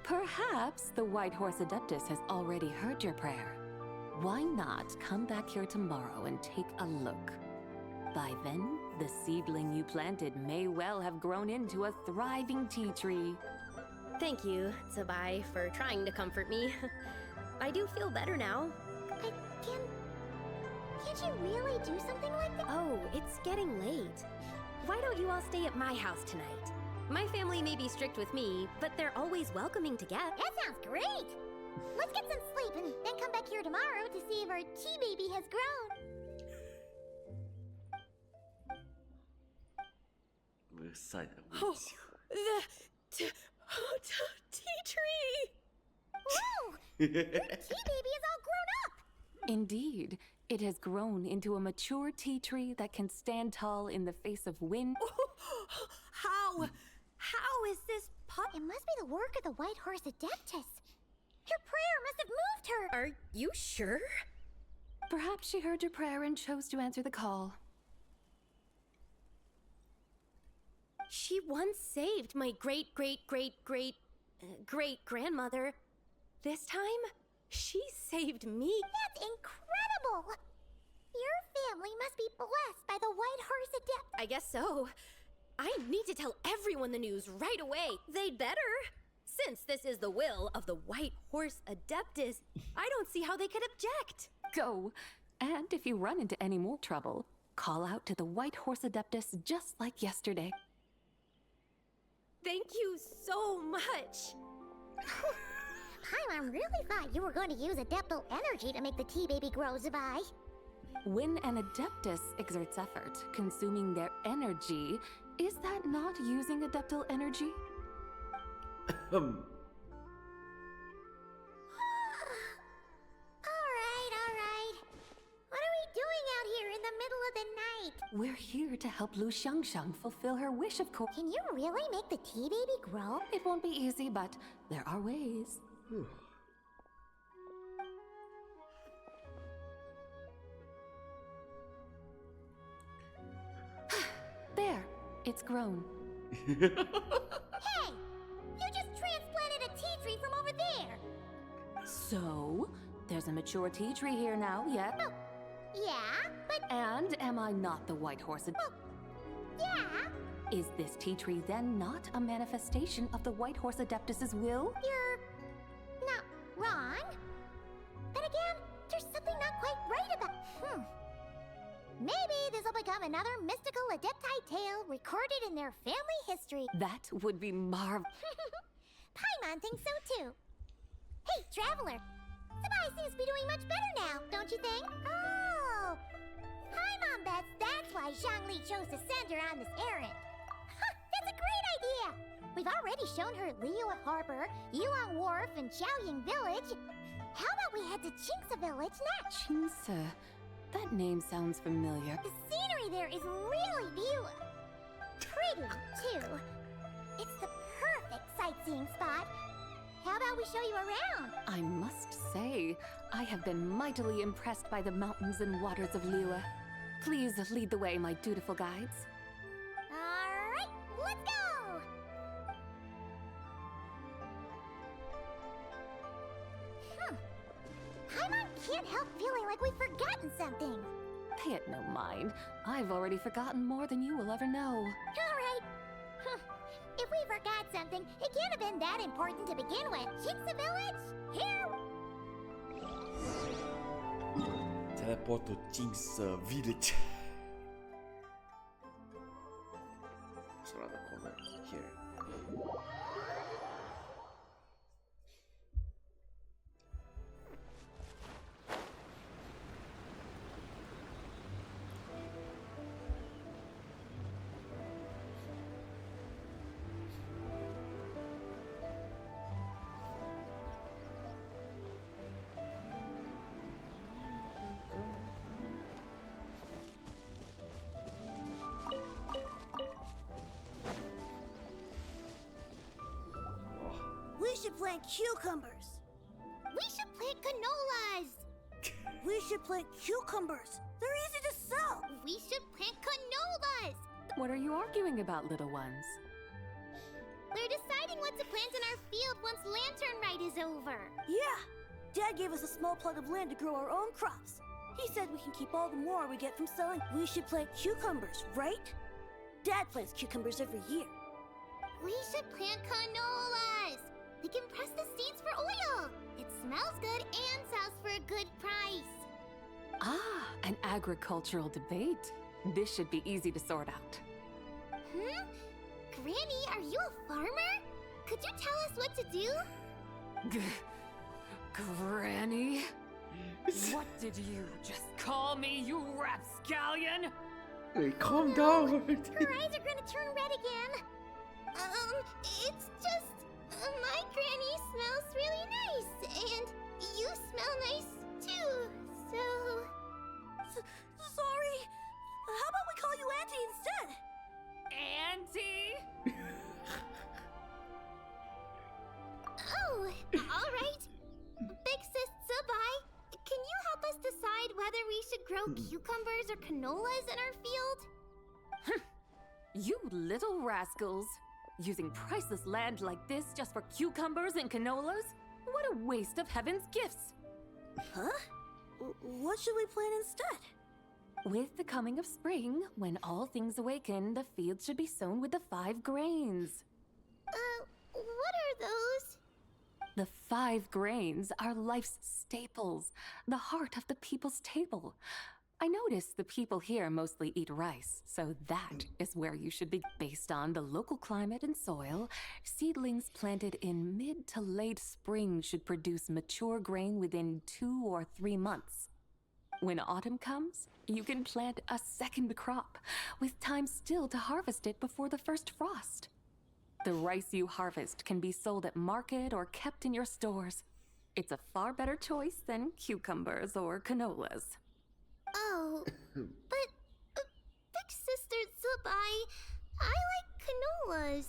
Perhaps the White Horse Adeptus has already heard your prayer. Why not come back here tomorrow and take a look? By then, the seedling you planted may well have grown into a thriving tea tree. Thank you, Tsubai, for trying to comfort me. I do feel better now. Can't you really do something like that? Oh, it's getting late. Why don't you all stay at my house tonight? My family may be strict with me, but they're always welcoming to guests. That sounds great! Let's get some sleep and then come back here tomorrow to see if our tea baby has grown. We're excited. Oh, the tea tree! Whoa! Your tea baby is all grown up! Indeed, it has grown into a mature tea tree that can stand tall in the face of wind. How is this It must be the work of the White Horse Adeptus. Your prayer must have moved her! Are you sure? Perhaps she heard your prayer and chose to answer the call. She once saved my great-great-great-great-great-grandmother. This time, she saved me. That's incredible! Your family must be blessed by the White Horse Adeptus. I guess so. I need to tell everyone the news right away. They'd better. Since this is the will of the White Horse Adeptus, I don't see how they could object. Go. And if you run into any more trouble, call out to the White Horse Adeptus just like yesterday. Thank you so much. Paimon really thought you were going to use Adeptal energy to make the tea baby grow, Zabai. When an Adeptus exerts effort, consuming their energy, is that not using Adeptal energy? Alright. What are we doing out here in the middle of the night? We're here to help Lu Xiangling fulfill her wish, of course. Can you really make the tea baby grow? It won't be easy, but there are ways. There, it's grown. Hey! You just transplanted a tea tree from over there! So, there's a mature tea tree here now, yeah? Oh, yeah, but... And am I not the White Horse? Yeah! Is this tea tree then not a manifestation of the White Horse Adeptus's will? You're... not wrong. quite right about... Maybe this'll become another mystical Adepti tale recorded in their family history. That would be marvelous. Paimon thinks so too. Hey, Traveler. Sabai seems to be doing much better now, don't you think? Oh! Paimon bets that's why Xiangling chose to send her on this errand. That's a great idea! We've already shown her Liyue Harbor, Yuan Wharf, and Xiaoying Village. How about we head to Qingce Village next? Qingce. That name sounds familiar. The scenery there is really pretty, too. It's the perfect sightseeing spot. How about we show you around? I must say, I have been mightily impressed by the mountains and waters of Liyue. Please lead the way, my dutiful guides. Alright, let's go! Paimon can't help feeling like we've forgotten something. Pay it no mind. I've already forgotten more than you will ever know. Alright. If we forgot something, it can't have been that important to begin with. Qingce Village? Here! Teleport to Qingce Village. It's around the corner here. We should plant cucumbers. We should plant canolas. We should plant cucumbers. They're easy to sell. We should plant canolas. What are you arguing about, little ones? We're deciding what to plant in our field once Lantern Rite is over. Yeah. Dad gave us a small plot of land to grow our own crops. He said we can keep all the more we get from selling. We should plant cucumbers, right? Dad plants cucumbers every year. We should plant canolas. We can press the seeds for oil. It smells good and sells for a good price. Ah, an agricultural debate. This should be easy to sort out. Granny, are you a farmer? Could you tell us what to do? Granny? What did you just call me, you rapscallion? Hey, calm down. Her eyes are gonna turn red again. It's just... my granny smells really nice, and you smell nice too, so... Sorry. How about we call you Auntie instead? Auntie? Oh, alright. Big Sis Sabai, can you help us decide whether we should grow cucumbers or canolas in our field? You little rascals! Using priceless land like this just for cucumbers and canolas? What a waste of heaven's gifts! Huh? What should we plant instead? With the coming of spring, when all things awaken, the fields should be sown with the 5 grains. What are those? The 5 grains are life's staples, the heart of the people's table. I notice the people here mostly eat rice, so that is where you should be. Based on the local climate and soil, seedlings planted in mid to late spring should produce mature grain within 2 or 3 months. When autumn comes, you can plant a second crop, with time still to harvest it before the first frost. The rice you harvest can be sold at market or kept in your stores. It's a far better choice than cucumbers or canolas. Oh, but Big Sister Sabai, I like canolas.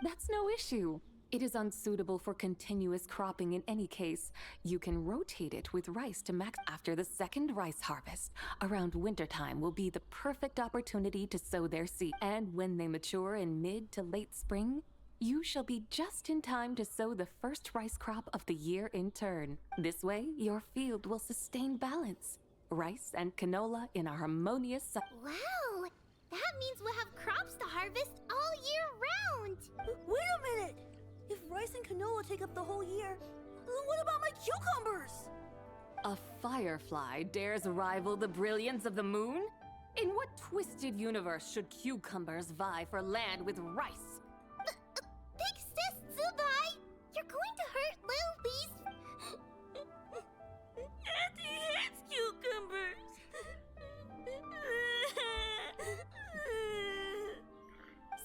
That's no issue. It is unsuitable for continuous cropping in any case. You can rotate it with rice to max. After the second rice harvest, around wintertime will be the perfect opportunity to sow their seed. And when they mature in mid to late spring, you shall be just in time to sow the first rice crop of the year in turn. This way, your field will sustain balance. Rice and canola in a harmonious... Wow! That means we'll have crops to harvest all year round! Wait a minute! If rice and canola take up the whole year, what about my cucumbers? A firefly dares rival the brilliance of the moon? In what twisted universe should cucumbers vie for land with rice? Big Sis Zubai! You're going to hurt Lil Beast! Auntie hates cucumbers!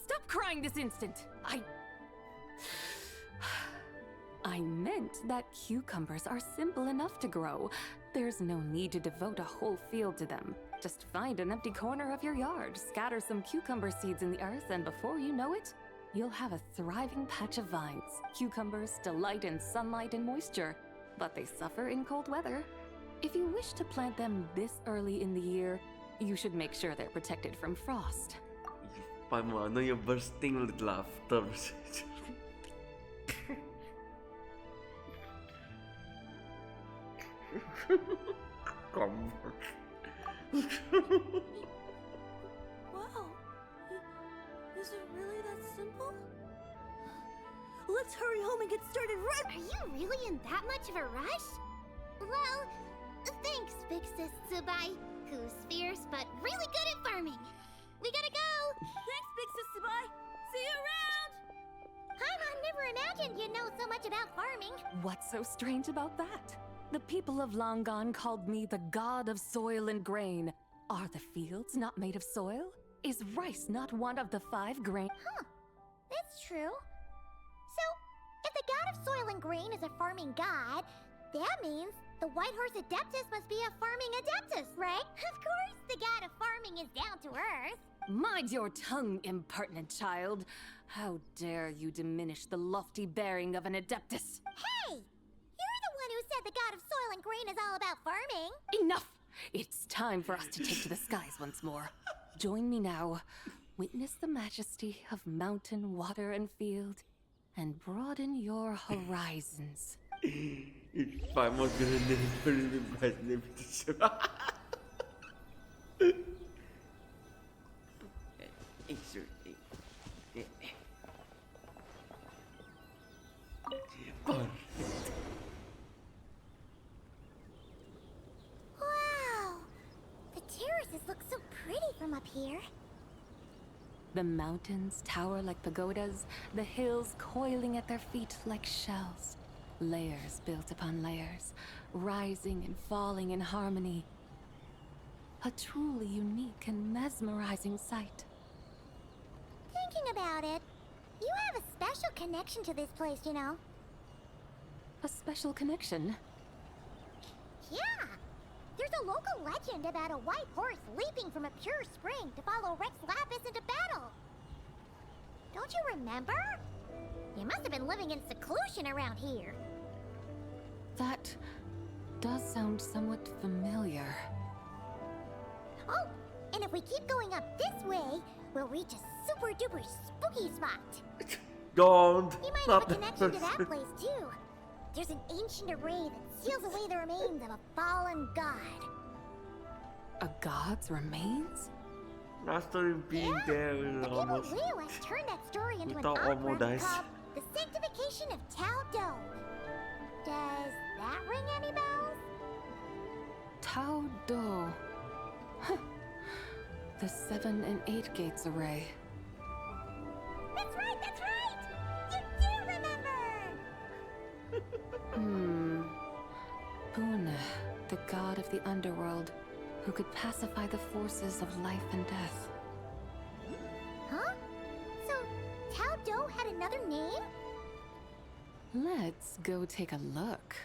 Stop crying this instant! I meant that cucumbers are simple enough to grow. There's no need to devote a whole field to them. Just find an empty corner of your yard, scatter some cucumber seeds in the earth, and before you know it, you'll have a thriving patch of vines. Cucumbers delight in sunlight and moisture, but they suffer in cold weather. If you wish to plant them this early in the year, you should make sure they're protected from frost. Paano yung bursting with laughter? Wow. Is it really that simple? Let's hurry home and get started right. Are you really in that much of a rush? Well, thanks, Big Sis Zubai, who's fierce but really good at farming. We gotta go! Thanks, Big Sis Zubai. See you around! Paimon never imagined you'd know so much about farming. What's so strange about that? The people of Langan called me the god of soil and grain. Are the fields not made of soil? Is rice not one of the 5 grain? Huh, that's true. So, if the god of soil and grain is a farming god, that means the White Horse Adeptus must be a farming adeptus, right? Of course, the god of farming is down to earth. Mind your tongue, impertinent child. How dare you diminish the lofty bearing of an adeptus? Hey! You're the one who said the god of soil and grain is all about farming. Enough! It's time for us to take to the skies once more. Join me now. Witness the majesty of mountain, water, and field, and broaden your horizons. If I'm not gonna name Wow! The terraces look so pretty from up here. The mountains tower like pagodas, the hills coiling at their feet like shells. Layers built upon layers, rising and falling in harmony. A truly unique and mesmerizing sight. Thinking about it, you have a special connection to this place, you know. A special connection? Yeah! There's a local legend about a white horse leaping from a pure spring to follow Rex Lapis into battle. Don't you remember? You must have been living in seclusion around here. That does sound somewhat familiar. Oh, and if we keep going up this way, we'll reach a super duper spooky spot. Don't! You might have a connection to that place too. There's an ancient array that seals away the remains of a fallen god. A god's remains? After being there, The people almost. of Liyue has turned that story into an Without opera almost dies. called The Sanctification of Tao Do. Does that ring any bells? Tao Do. Huh. The 7 and 8 gates array. That's right, that's right! You do remember! Puna, the god of the underworld, who could pacify the forces of life and death. Huh? So, Tao Do had another name? Let's go take a look.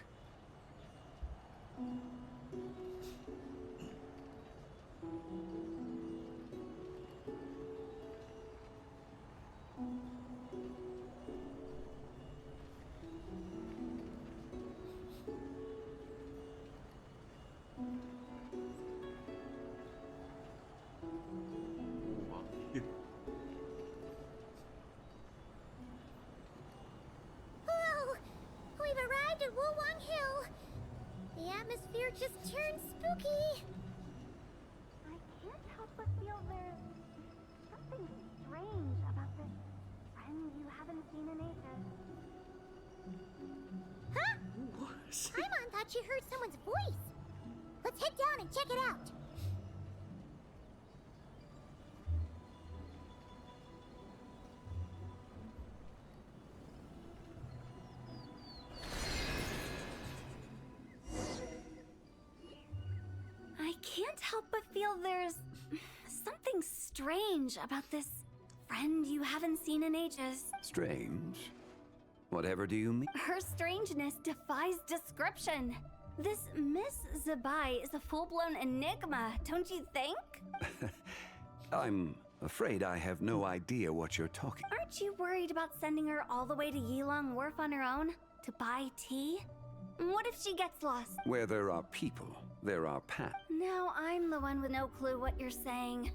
Whoa! We've arrived at Wulwang Hill. The atmosphere just turned spooky. I can't help but feel there's something strange about this friend you haven't seen in ages. Huh? Paimon thought she heard someone's voice. Let's head down and check it out. I can't help but feel there's something strange about this friend you haven't seen in ages. Strange? Whatever do you mean? Her strangeness defies description. This Miss Zabai is a full-blown enigma, don't you think? I'm afraid I have no idea what you're talking. Aren't you worried about sending her all the way to Yilong Wharf on her own to buy tea? What if she gets lost? Where there are people, there are paths. Now I'm the one with no clue what you're saying.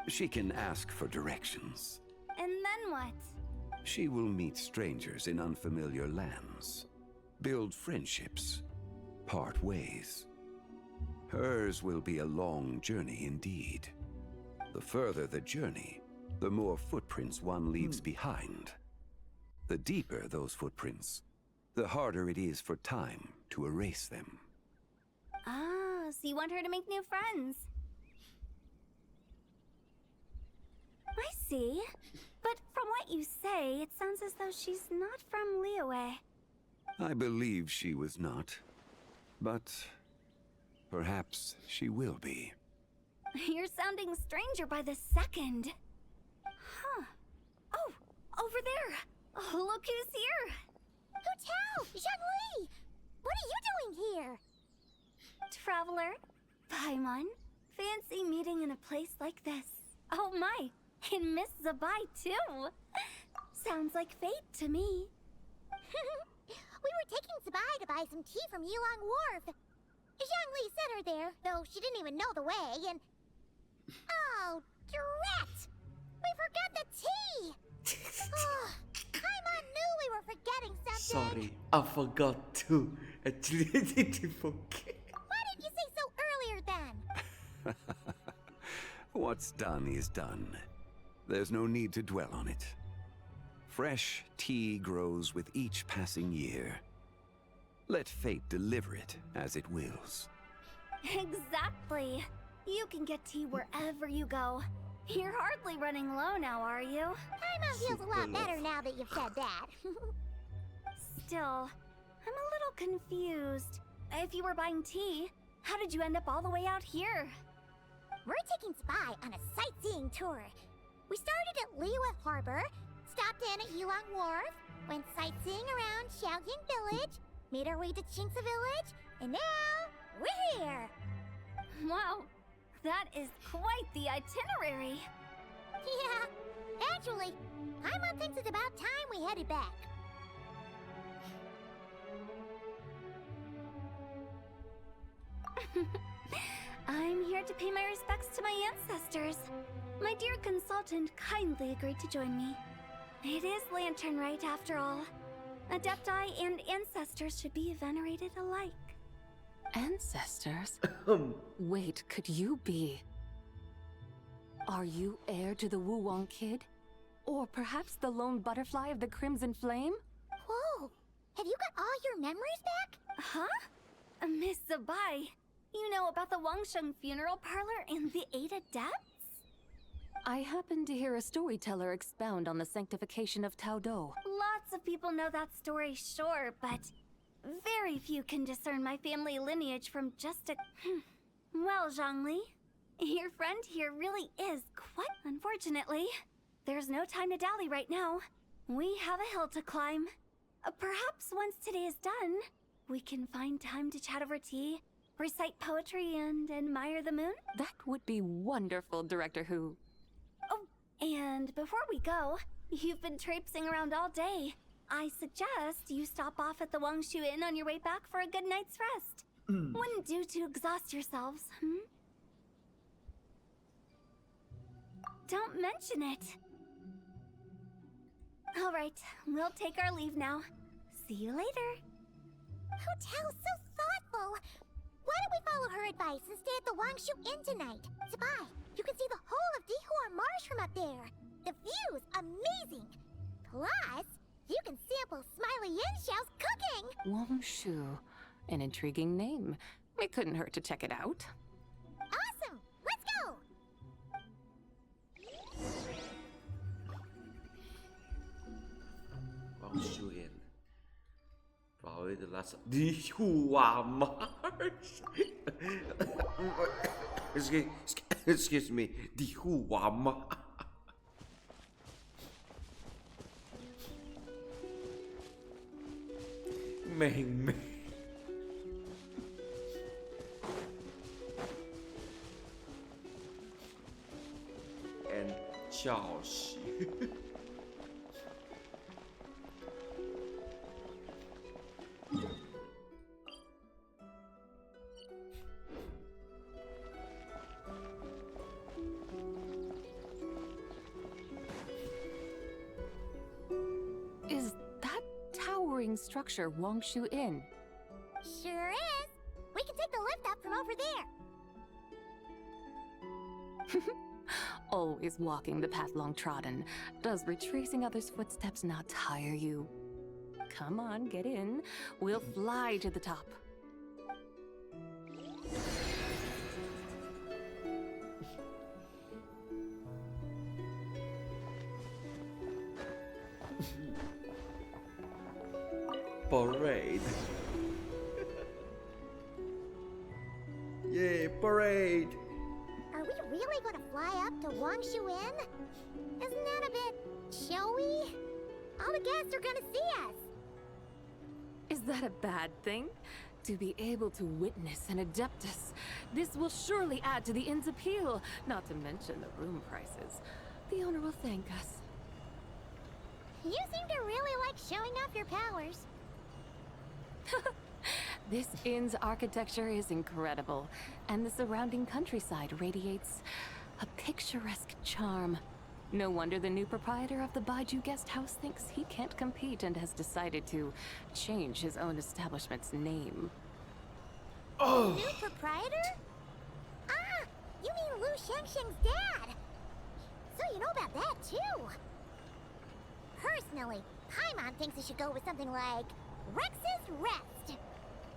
She can ask for directions. And then what? She will meet strangers in unfamiliar lands, build friendships, part ways. Hers will be a long journey indeed. The further the journey, the more footprints one leaves behind. The deeper those footprints, the harder it is for time to erase them. Ah, so you want her to make new friends? I see. But from what you say, it sounds as though she's not from Liyue. I believe she was not, but perhaps she will be. You're sounding stranger by the second. Huh. Oh, over there. Oh, look who's here. Hotel! Xiangling! What are you doing here? Traveler, Paimon, fancy meeting in a place like this. Oh my, and Miss Zabai too. Sounds like fate to me. We were taking Zabai to buy some tea from Yilong Wharf. Xiangling sent her there, though she didn't even know the way, and... Oh, drat! We forgot the tea! Oh, Paimon knew we were forgetting something. Sorry, I forgot too. Actually, I didn't forget. Why didn't you say so earlier then? What's done is done. There's no need to dwell on it. Fresh tea grows with each passing year. Let fate deliver it as it wills. Exactly. You can get tea wherever you go. You're hardly running low now, are you? Paimon feels a lot better now that you've said that. Still, I'm a little confused. If you were buying tea, how did you end up all the way out here? We're taking Spy on a sightseeing tour. We started at Liyue Harbor, stopped in at Yilong Wharf, went sightseeing around Xiangling Village, made our way to Qingce Village, and now we're here. Wow, that is quite the itinerary. Yeah, actually, Paimon thinks it's about time we headed back. I'm here to pay my respects to my ancestors. My dear consultant kindly agreed to join me. It is Lantern Rite, after all. Adepti and ancestors should be venerated alike. Ancestors? Wait, could you be? Are you heir to the Wu-Wong kid? Or perhaps the lone butterfly of the Crimson Flame? Whoa! Have you got all your memories back? Huh? Miss Zabai, you know about the Wangsheng funeral parlor and the 8 adepts? I happened to hear a storyteller expound on the sanctification of Taodo. Lots of people know that story, sure, but very few can discern my family lineage from just a... Well, Xiangling, your friend here really is quite... Unfortunately, there's no time to dally right now. We have a hill to climb. Perhaps once today is done, we can find time to chat over tea, recite poetry, and admire the moon? That would be wonderful, Director Who. Oh, and before we go, you've been traipsing around all day. I suggest you stop off at the Wangshu Inn on your way back for a good night's rest. Wouldn't do to exhaust yourselves, Don't mention it. All right, we'll take our leave now. See you later. Hotel's so thoughtful. Why don't we follow her advice and stay at the Wangshu Inn tonight? Zabai, you can see the whole of Dihua Marsh from up there. The view's amazing. Plus, You can sample Smiley Yin-Xiao's cooking! Wangshu. An intriguing name. It couldn't hurt to check it out. Awesome! Let's go! Wangshu Inn. Probably the last. The Hua March. Excuse me. The Hua March. Meng Meng. And Chao Shi. Is that towering structure Wangshu Inn? Sure is! We can take the lift up from over there! Always walking the path long trodden. Does retracing others' footsteps not tire you? Come on, get in. We'll fly to the top. Parade. Yay, parade! Are we really gonna fly up to Wangshu Inn? Isn't that a bit showy? All the guests are gonna see us. Is that a bad thing? To be able to witness an Adeptus. This will surely add to the inn's appeal, not to mention the room prices. The owner will thank us. You seem to really like showing off your powers. This inn's architecture is incredible, and the surrounding countryside radiates a picturesque charm. No wonder the new proprietor of the Baiju guest house thinks he can't compete and has decided to change his own establishment's name. Oh! New proprietor? Ah! You mean Lu Shengsheng's dad! So you know about that, too! Personally, Paimon thinks it should go with something like Rex's Rest.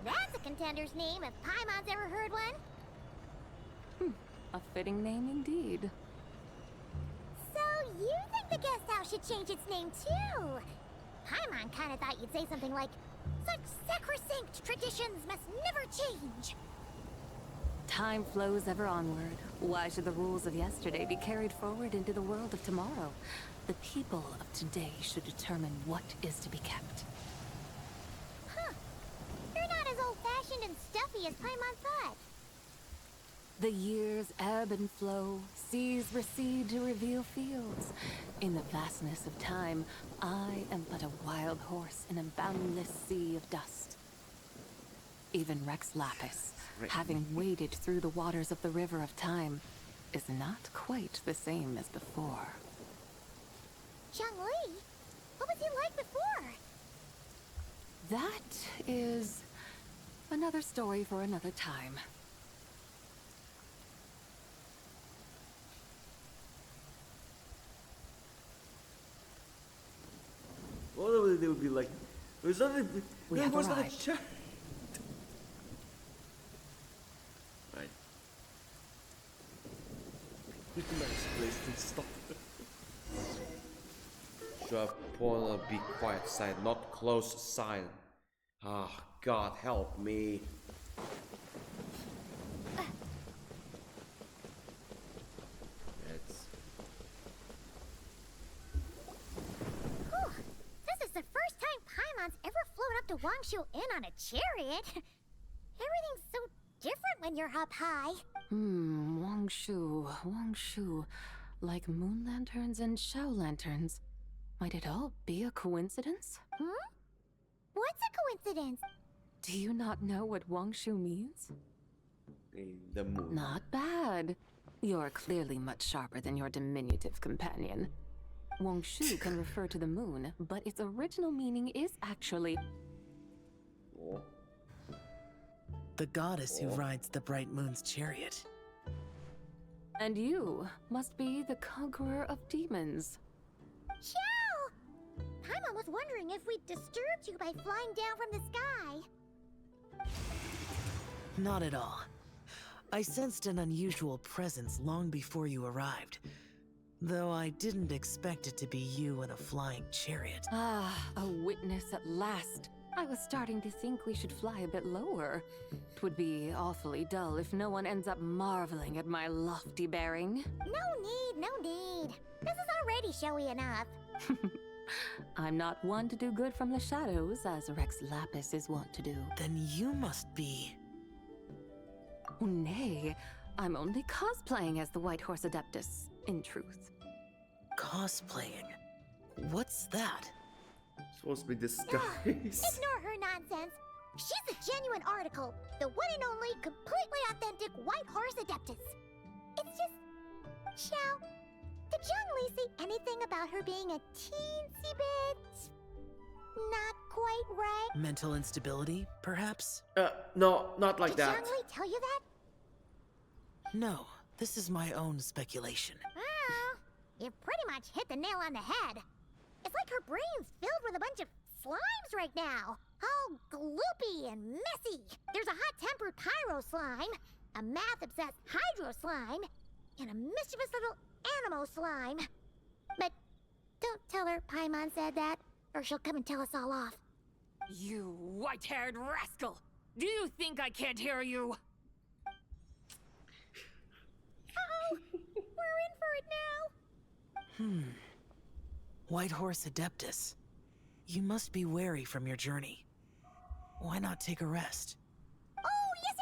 That's a contender's name if Paimon's ever heard one. A fitting name indeed. So you think the guest house should change its name too? Paimon kinda thought you'd say something like, such sacrosanct traditions must never change. Time flows ever onward. Why should the rules of yesterday be carried forward into the world of tomorrow? The people of today should determine what is to be kept. Huh. You're not as old-fashioned and stuffy as Paimon thought. The years ebb and flow, seas recede to reveal fields. In the vastness of time, I am but a wild horse in a boundless sea of dust. Even Rex Lapis, having waded through the waters of the river of time, is not quite the same as before. Xiangling? What was he like before? That is another story for another time. What would they would be like? There's nothing. We there have was not a arrived. chat. Right. Nice place to stop. Should I put on a be quiet sign, not close sign? Ah, God help me. It's Whew. This is the first time Paimon's ever flown up to Wangshu Inn on a chariot. Everything's so different when you're up high. Wangshu. Like moon lanterns and shell lanterns. Might it all be a coincidence? What's a coincidence? Do you not know what Wangshu means? the moon. Not bad. You're clearly much sharper than your diminutive companion. Wangshu can refer to the moon, but its original meaning is actually... Oh. The goddess who rides the bright moon's chariot. And you must be the conqueror of demons. Xiao! Paimon was wondering if we'd disturbed you by flying down from the sky. Not at all. I sensed an unusual presence long before you arrived. Though I didn't expect it to be you in a flying chariot. Ah, a witness at last. I was starting to think we should fly a bit lower. It would be awfully dull if no one ends up marveling at my lofty bearing. No need. This is already showy enough. I'm not one to do good from the shadows, as Rex Lapis is wont to do. Then you must be... Oh, nay, I'm only cosplaying as the White Horse Adeptus, in truth. Cosplaying? What's that? Supposed to be disguised. Ignore her nonsense. She's a genuine article, the one and only completely authentic White Horse Adeptus. It's just... Xiao, did Zhongli say anything about her being a teensy bit... not quite right? Mental instability, perhaps? No, not like did that. Did Xiangling tell you that? No, this is my own speculation. Well, you pretty much hit the nail on the head. It's like her brain's filled with a bunch of slimes right now. All gloopy and messy. There's a hot-tempered pyro slime, a math-obsessed hydro slime, and a mischievous little animal slime. But don't tell her Paimon said that, or she'll come and tell us all off. You white-haired rascal! Do you think I can't hear you? Uh-oh! We're in for it now! White Horse Adeptus. You must be weary from your journey. Why not take a rest? Oh, yes!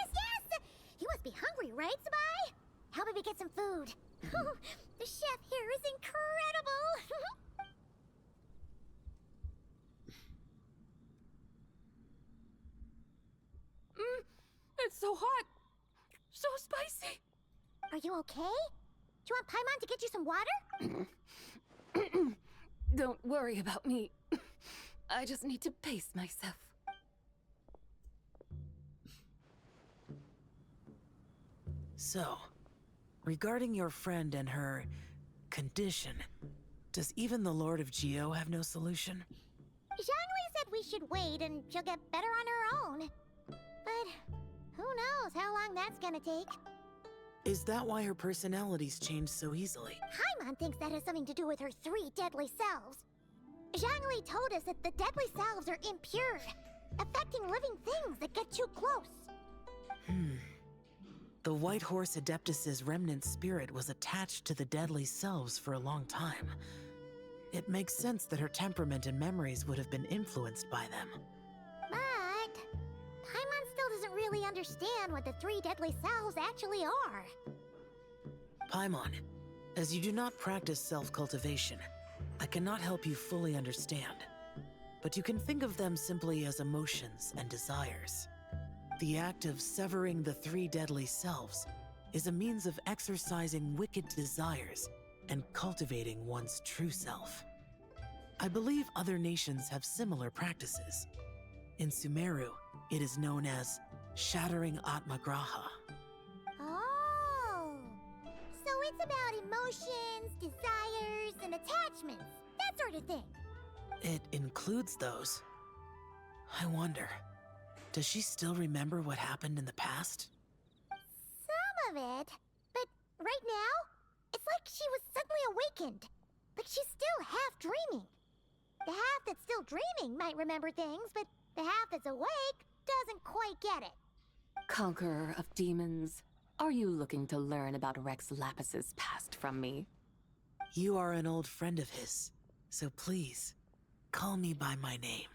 You must be hungry, right, Sabai? How about we get some food? The chef here is incredible! It's so hot! So spicy! Are you okay? Do you want Paimon to get you some water? Don't worry about me. I just need to pace myself. So, regarding your friend and her condition, does even the Lord of Geo have no solution? Xiangling said we should wait and she'll get better on her own. But who knows how long that's gonna take? Is that why her personalities change so easily? Paimon thinks that has something to do with her 3 deadly selves. Zhongli told us that the deadly selves are impure, affecting living things that get too close. The White Horse Adeptus's remnant spirit was attached to the deadly selves for a long time. It makes sense that her temperament and memories would have been influenced by them. But Paimon still doesn't really understand what the 3 deadly selves actually are. Paimon, as you do not practice self-cultivation, I cannot help you fully understand. But you can think of them simply as emotions and desires. The act of severing the 3 deadly selves is a means of exercising wicked desires and cultivating one's true self. I believe other nations have similar practices. In Sumeru, it is known as shattering Atmagraha. Oh, so it's about emotions, desires, and attachments, that sort of thing. It includes those. I wonder, does she still remember what happened in the past? Some of it, but right now, it's like she was suddenly awakened. Like she's still half dreaming. The half that's still dreaming might remember things, but the half that's awake doesn't quite get it. Conqueror of demons, are you looking to learn about Rex Lapis's past from me? You are an old friend of his, so please, call me by my name.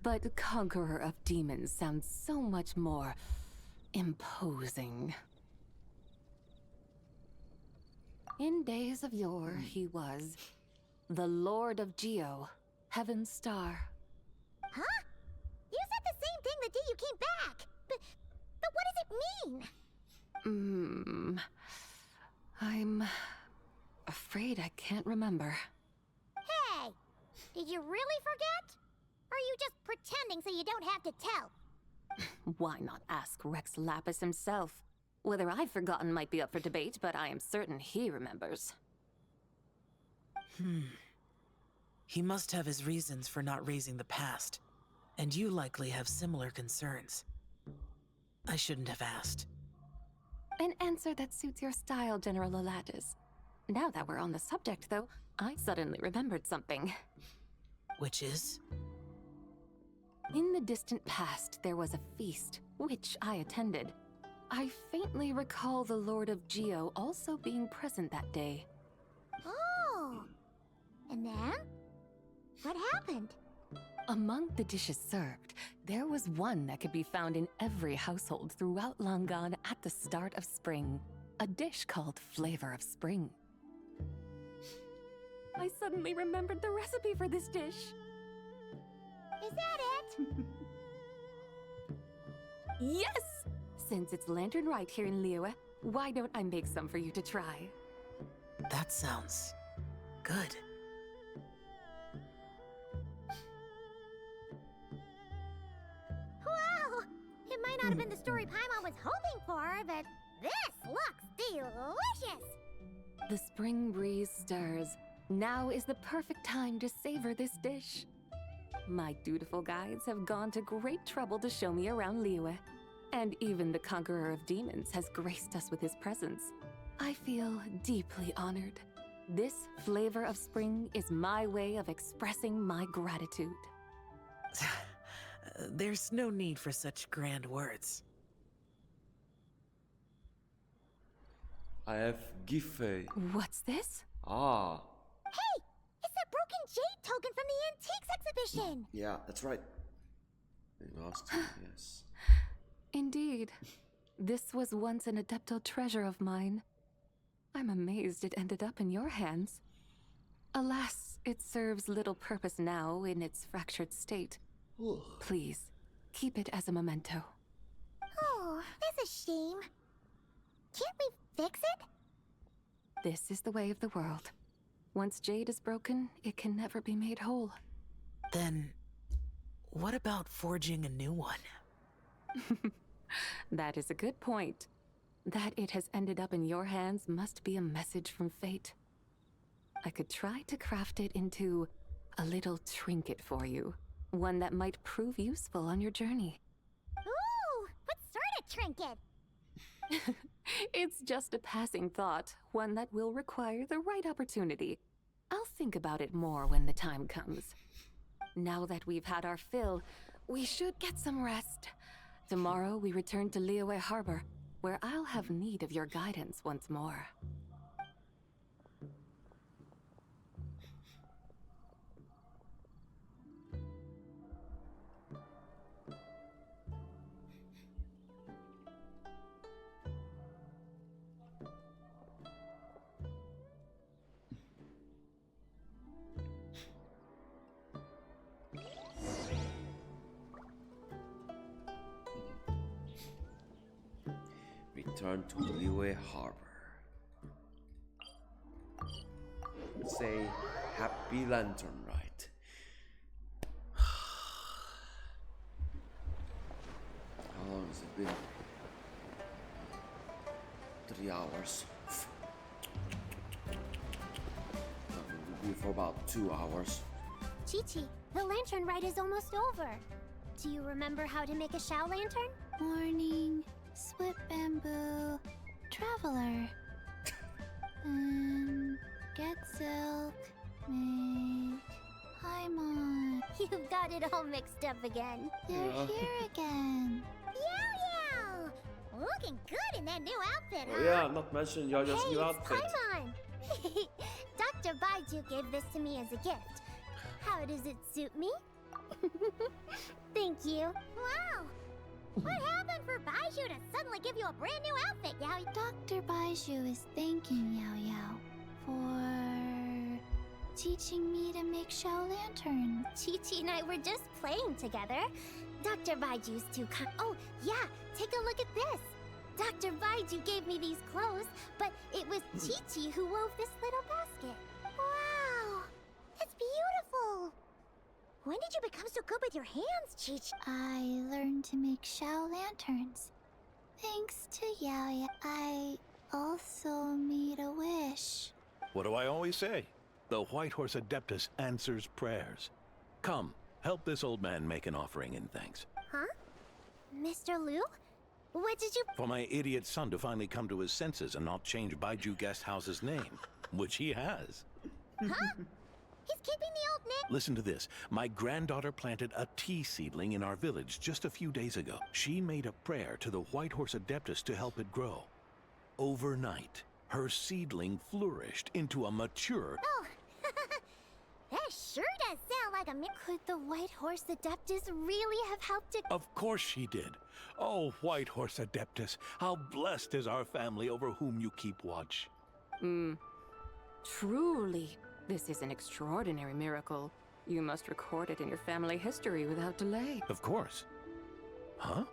But Conqueror of Demons sounds so much more imposing. In days of yore, he was the Lord of Geo, Heaven's Star. Huh? You said the same thing the day you came back. But what does it mean? I'm afraid I can't remember. Hey, did you really forget? Or are you just pretending so you don't have to tell? Why not ask Rex Lapis himself? Whether I've forgotten might be up for debate, but I am certain he remembers. He must have his reasons for not raising the past, and you likely have similar concerns. I shouldn't have asked. An answer that suits your style, General Olatus. Now that we're on the subject, though, I suddenly remembered something. Which is? In the distant past, there was a feast, which I attended. I faintly recall the Lord of Geo also being present that day. Oh! And then? What happened? Among the dishes served, there was one that could be found in every household throughout Langan at the start of spring. A dish called Flavor of Spring. I suddenly remembered the recipe for this dish. Is that it? Yes! Since it's Lantern Rite here in Liyue, why don't I make some for you to try? That sounds good. Wow! It might not have been the story Paimon was hoping for, but this looks delicious! The spring breeze stirs. Now is the perfect time to savor this dish. My dutiful guides have gone to great trouble to show me around Liyue, and even the Conqueror of Demons has graced us with his presence. I feel deeply honored. This Flavor of Spring is my way of expressing my gratitude. There's no need for such grand words. I have Giffey. What's this? Ah. Hey! It's that broken jade token from the antiques exhibition! Yeah, that's right. I lost it, yes. Indeed. This was once an Adeptal treasure of mine. I'm amazed it ended up in your hands. Alas, it serves little purpose now in its fractured state. Please, keep it as a memento. Oh, that's a shame. Can't we fix it? This is the way of the world. Once jade is broken, it can never be made whole. Then, what about forging a new one? That is a good point. That it has ended up in your hands must be a message from fate. I could try to craft it into a little trinket for you. One that might prove useful on your journey. Ooh, what sort of trinket? It's just a passing thought, one that will require the right opportunity. I'll think about it more when the time comes. Now that we've had our fill, we should get some rest. Tomorrow we return to Liyue Harbor, where I'll have need of your guidance once more. Return to Liyue Harbor. Say Happy Lantern Rite. How long has it been? 3 hours. We'll be for about 2 hours. Chi-Chi, the Lantern Rite is almost over. Do you remember how to make a Xiao lantern? Morning, split bamboo, traveler. Get silk, make Paimon. You've got it all mixed up again. You're here again. Yow! Looking good in that new outfit, huh? Oh yeah, not mentioning your just new outfit. Paimon! Dr. Baiju gave this to me as a gift. How does it suit me? Thank you. Wow! What happened for Baiju to suddenly give you a brand new outfit, Yao? Dr. Baiju is thanking Yao Yao for teaching me to make Xiao lanterns. Chi-Chi and I were just playing together. Dr. Baiju's too kind. Oh, yeah, take a look at this. Dr. Baiju gave me these clothes, but it was Chi-Chi who wove this little basket. Wow! It's beautiful! When did you become so good with your hands, Chi-Chi? I learned to make Xiao lanterns. Thanks to Yao Yao, I also made a wish. What do I always say? The White Horse Adeptus answers prayers. Come, help this old man make an offering in thanks. Huh? Mr. Liu? What did you... For my idiot son to finally come to his senses and not change Baiju Guesthouse's name, which he has. Huh? He's keeping the old name? Listen to this. My granddaughter planted a tea seedling in our village just a few days ago. She made a prayer to the White Horse Adeptus to help it grow. Overnight, her seedling flourished into a mature... Oh, that sure does sound like a... Could the White Horse Adeptus really have helped it? Of course she did. Oh, White Horse Adeptus, how blessed is our family over whom you keep watch. Truly, this is an extraordinary miracle. You must record it in your family history without delay. Of course. Huh?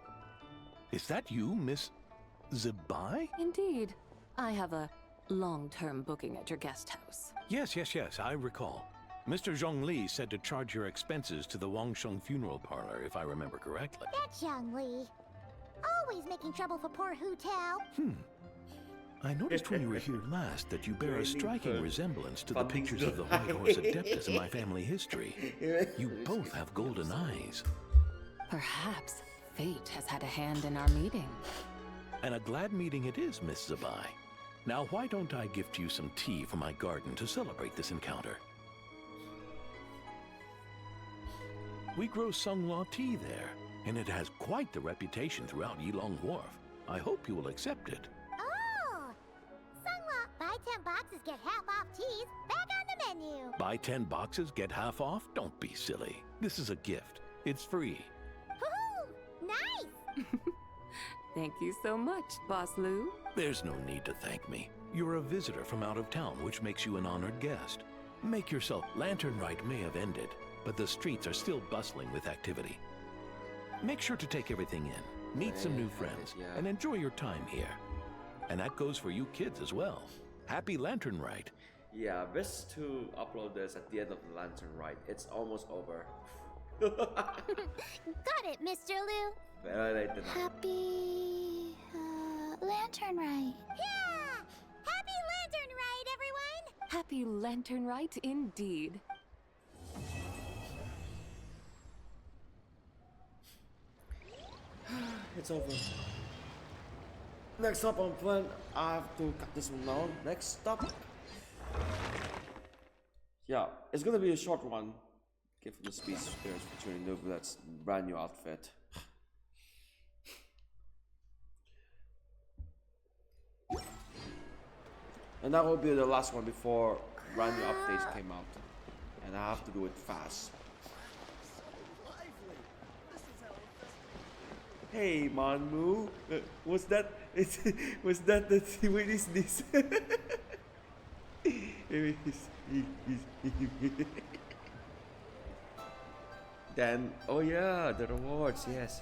Is that you, Miss Zibai? Indeed. I have a long-term booking at your guest house. Yes, I recall. Mr. Zhongli said to charge your expenses to the Wangsheng funeral parlor, if I remember correctly. That Xiangling. Always making trouble for poor Hu Tao. I noticed when you were here last that you bear a striking resemblance to the pictures of the White Horse Adeptus in my family history. You both have golden eyes. Perhaps fate has had a hand in our meeting. And a glad meeting it is, Miss Zibai. Now, why don't I gift you some tea from my garden to celebrate this encounter? We grow Sunglaw tea there, and it has quite the reputation throughout Yilong Wharf. I hope you will accept it. Oh! Sunglaw, buy 10 boxes, get half off teas. Back on the menu. Buy 10 boxes, get half off? Don't be silly. This is a gift. It's free. Woohoo! Nice! Thank you so much, Boss Liu. There's no need to thank me. You're a visitor from out of town, which makes you an honored guest. Make yourself... Lantern Rite may have ended, but the streets are still bustling with activity. Make sure to take everything in, meet some new friends, and enjoy your time here. And that goes for you kids as well. Happy Lantern Rite. Yeah, best to upload this at the end of the Lantern Rite. It's almost over. Got it, Mr. Liu. Very late tonight. Happy... Lantern Rite. Yeah! Happy Lantern Rite, everyone! Happy Lantern Rite indeed. It's over. Next up on plan, I have to cut this one down. Next up. Yeah, it's gonna be a short one. Given the speech experience featuring Nubilet's brand new outfit. And that will be the last one before brand new updates came out. And I have to do it fast. Hey, Manmu, was that? Was that the? What is this? Then, oh yeah, the rewards. Yes.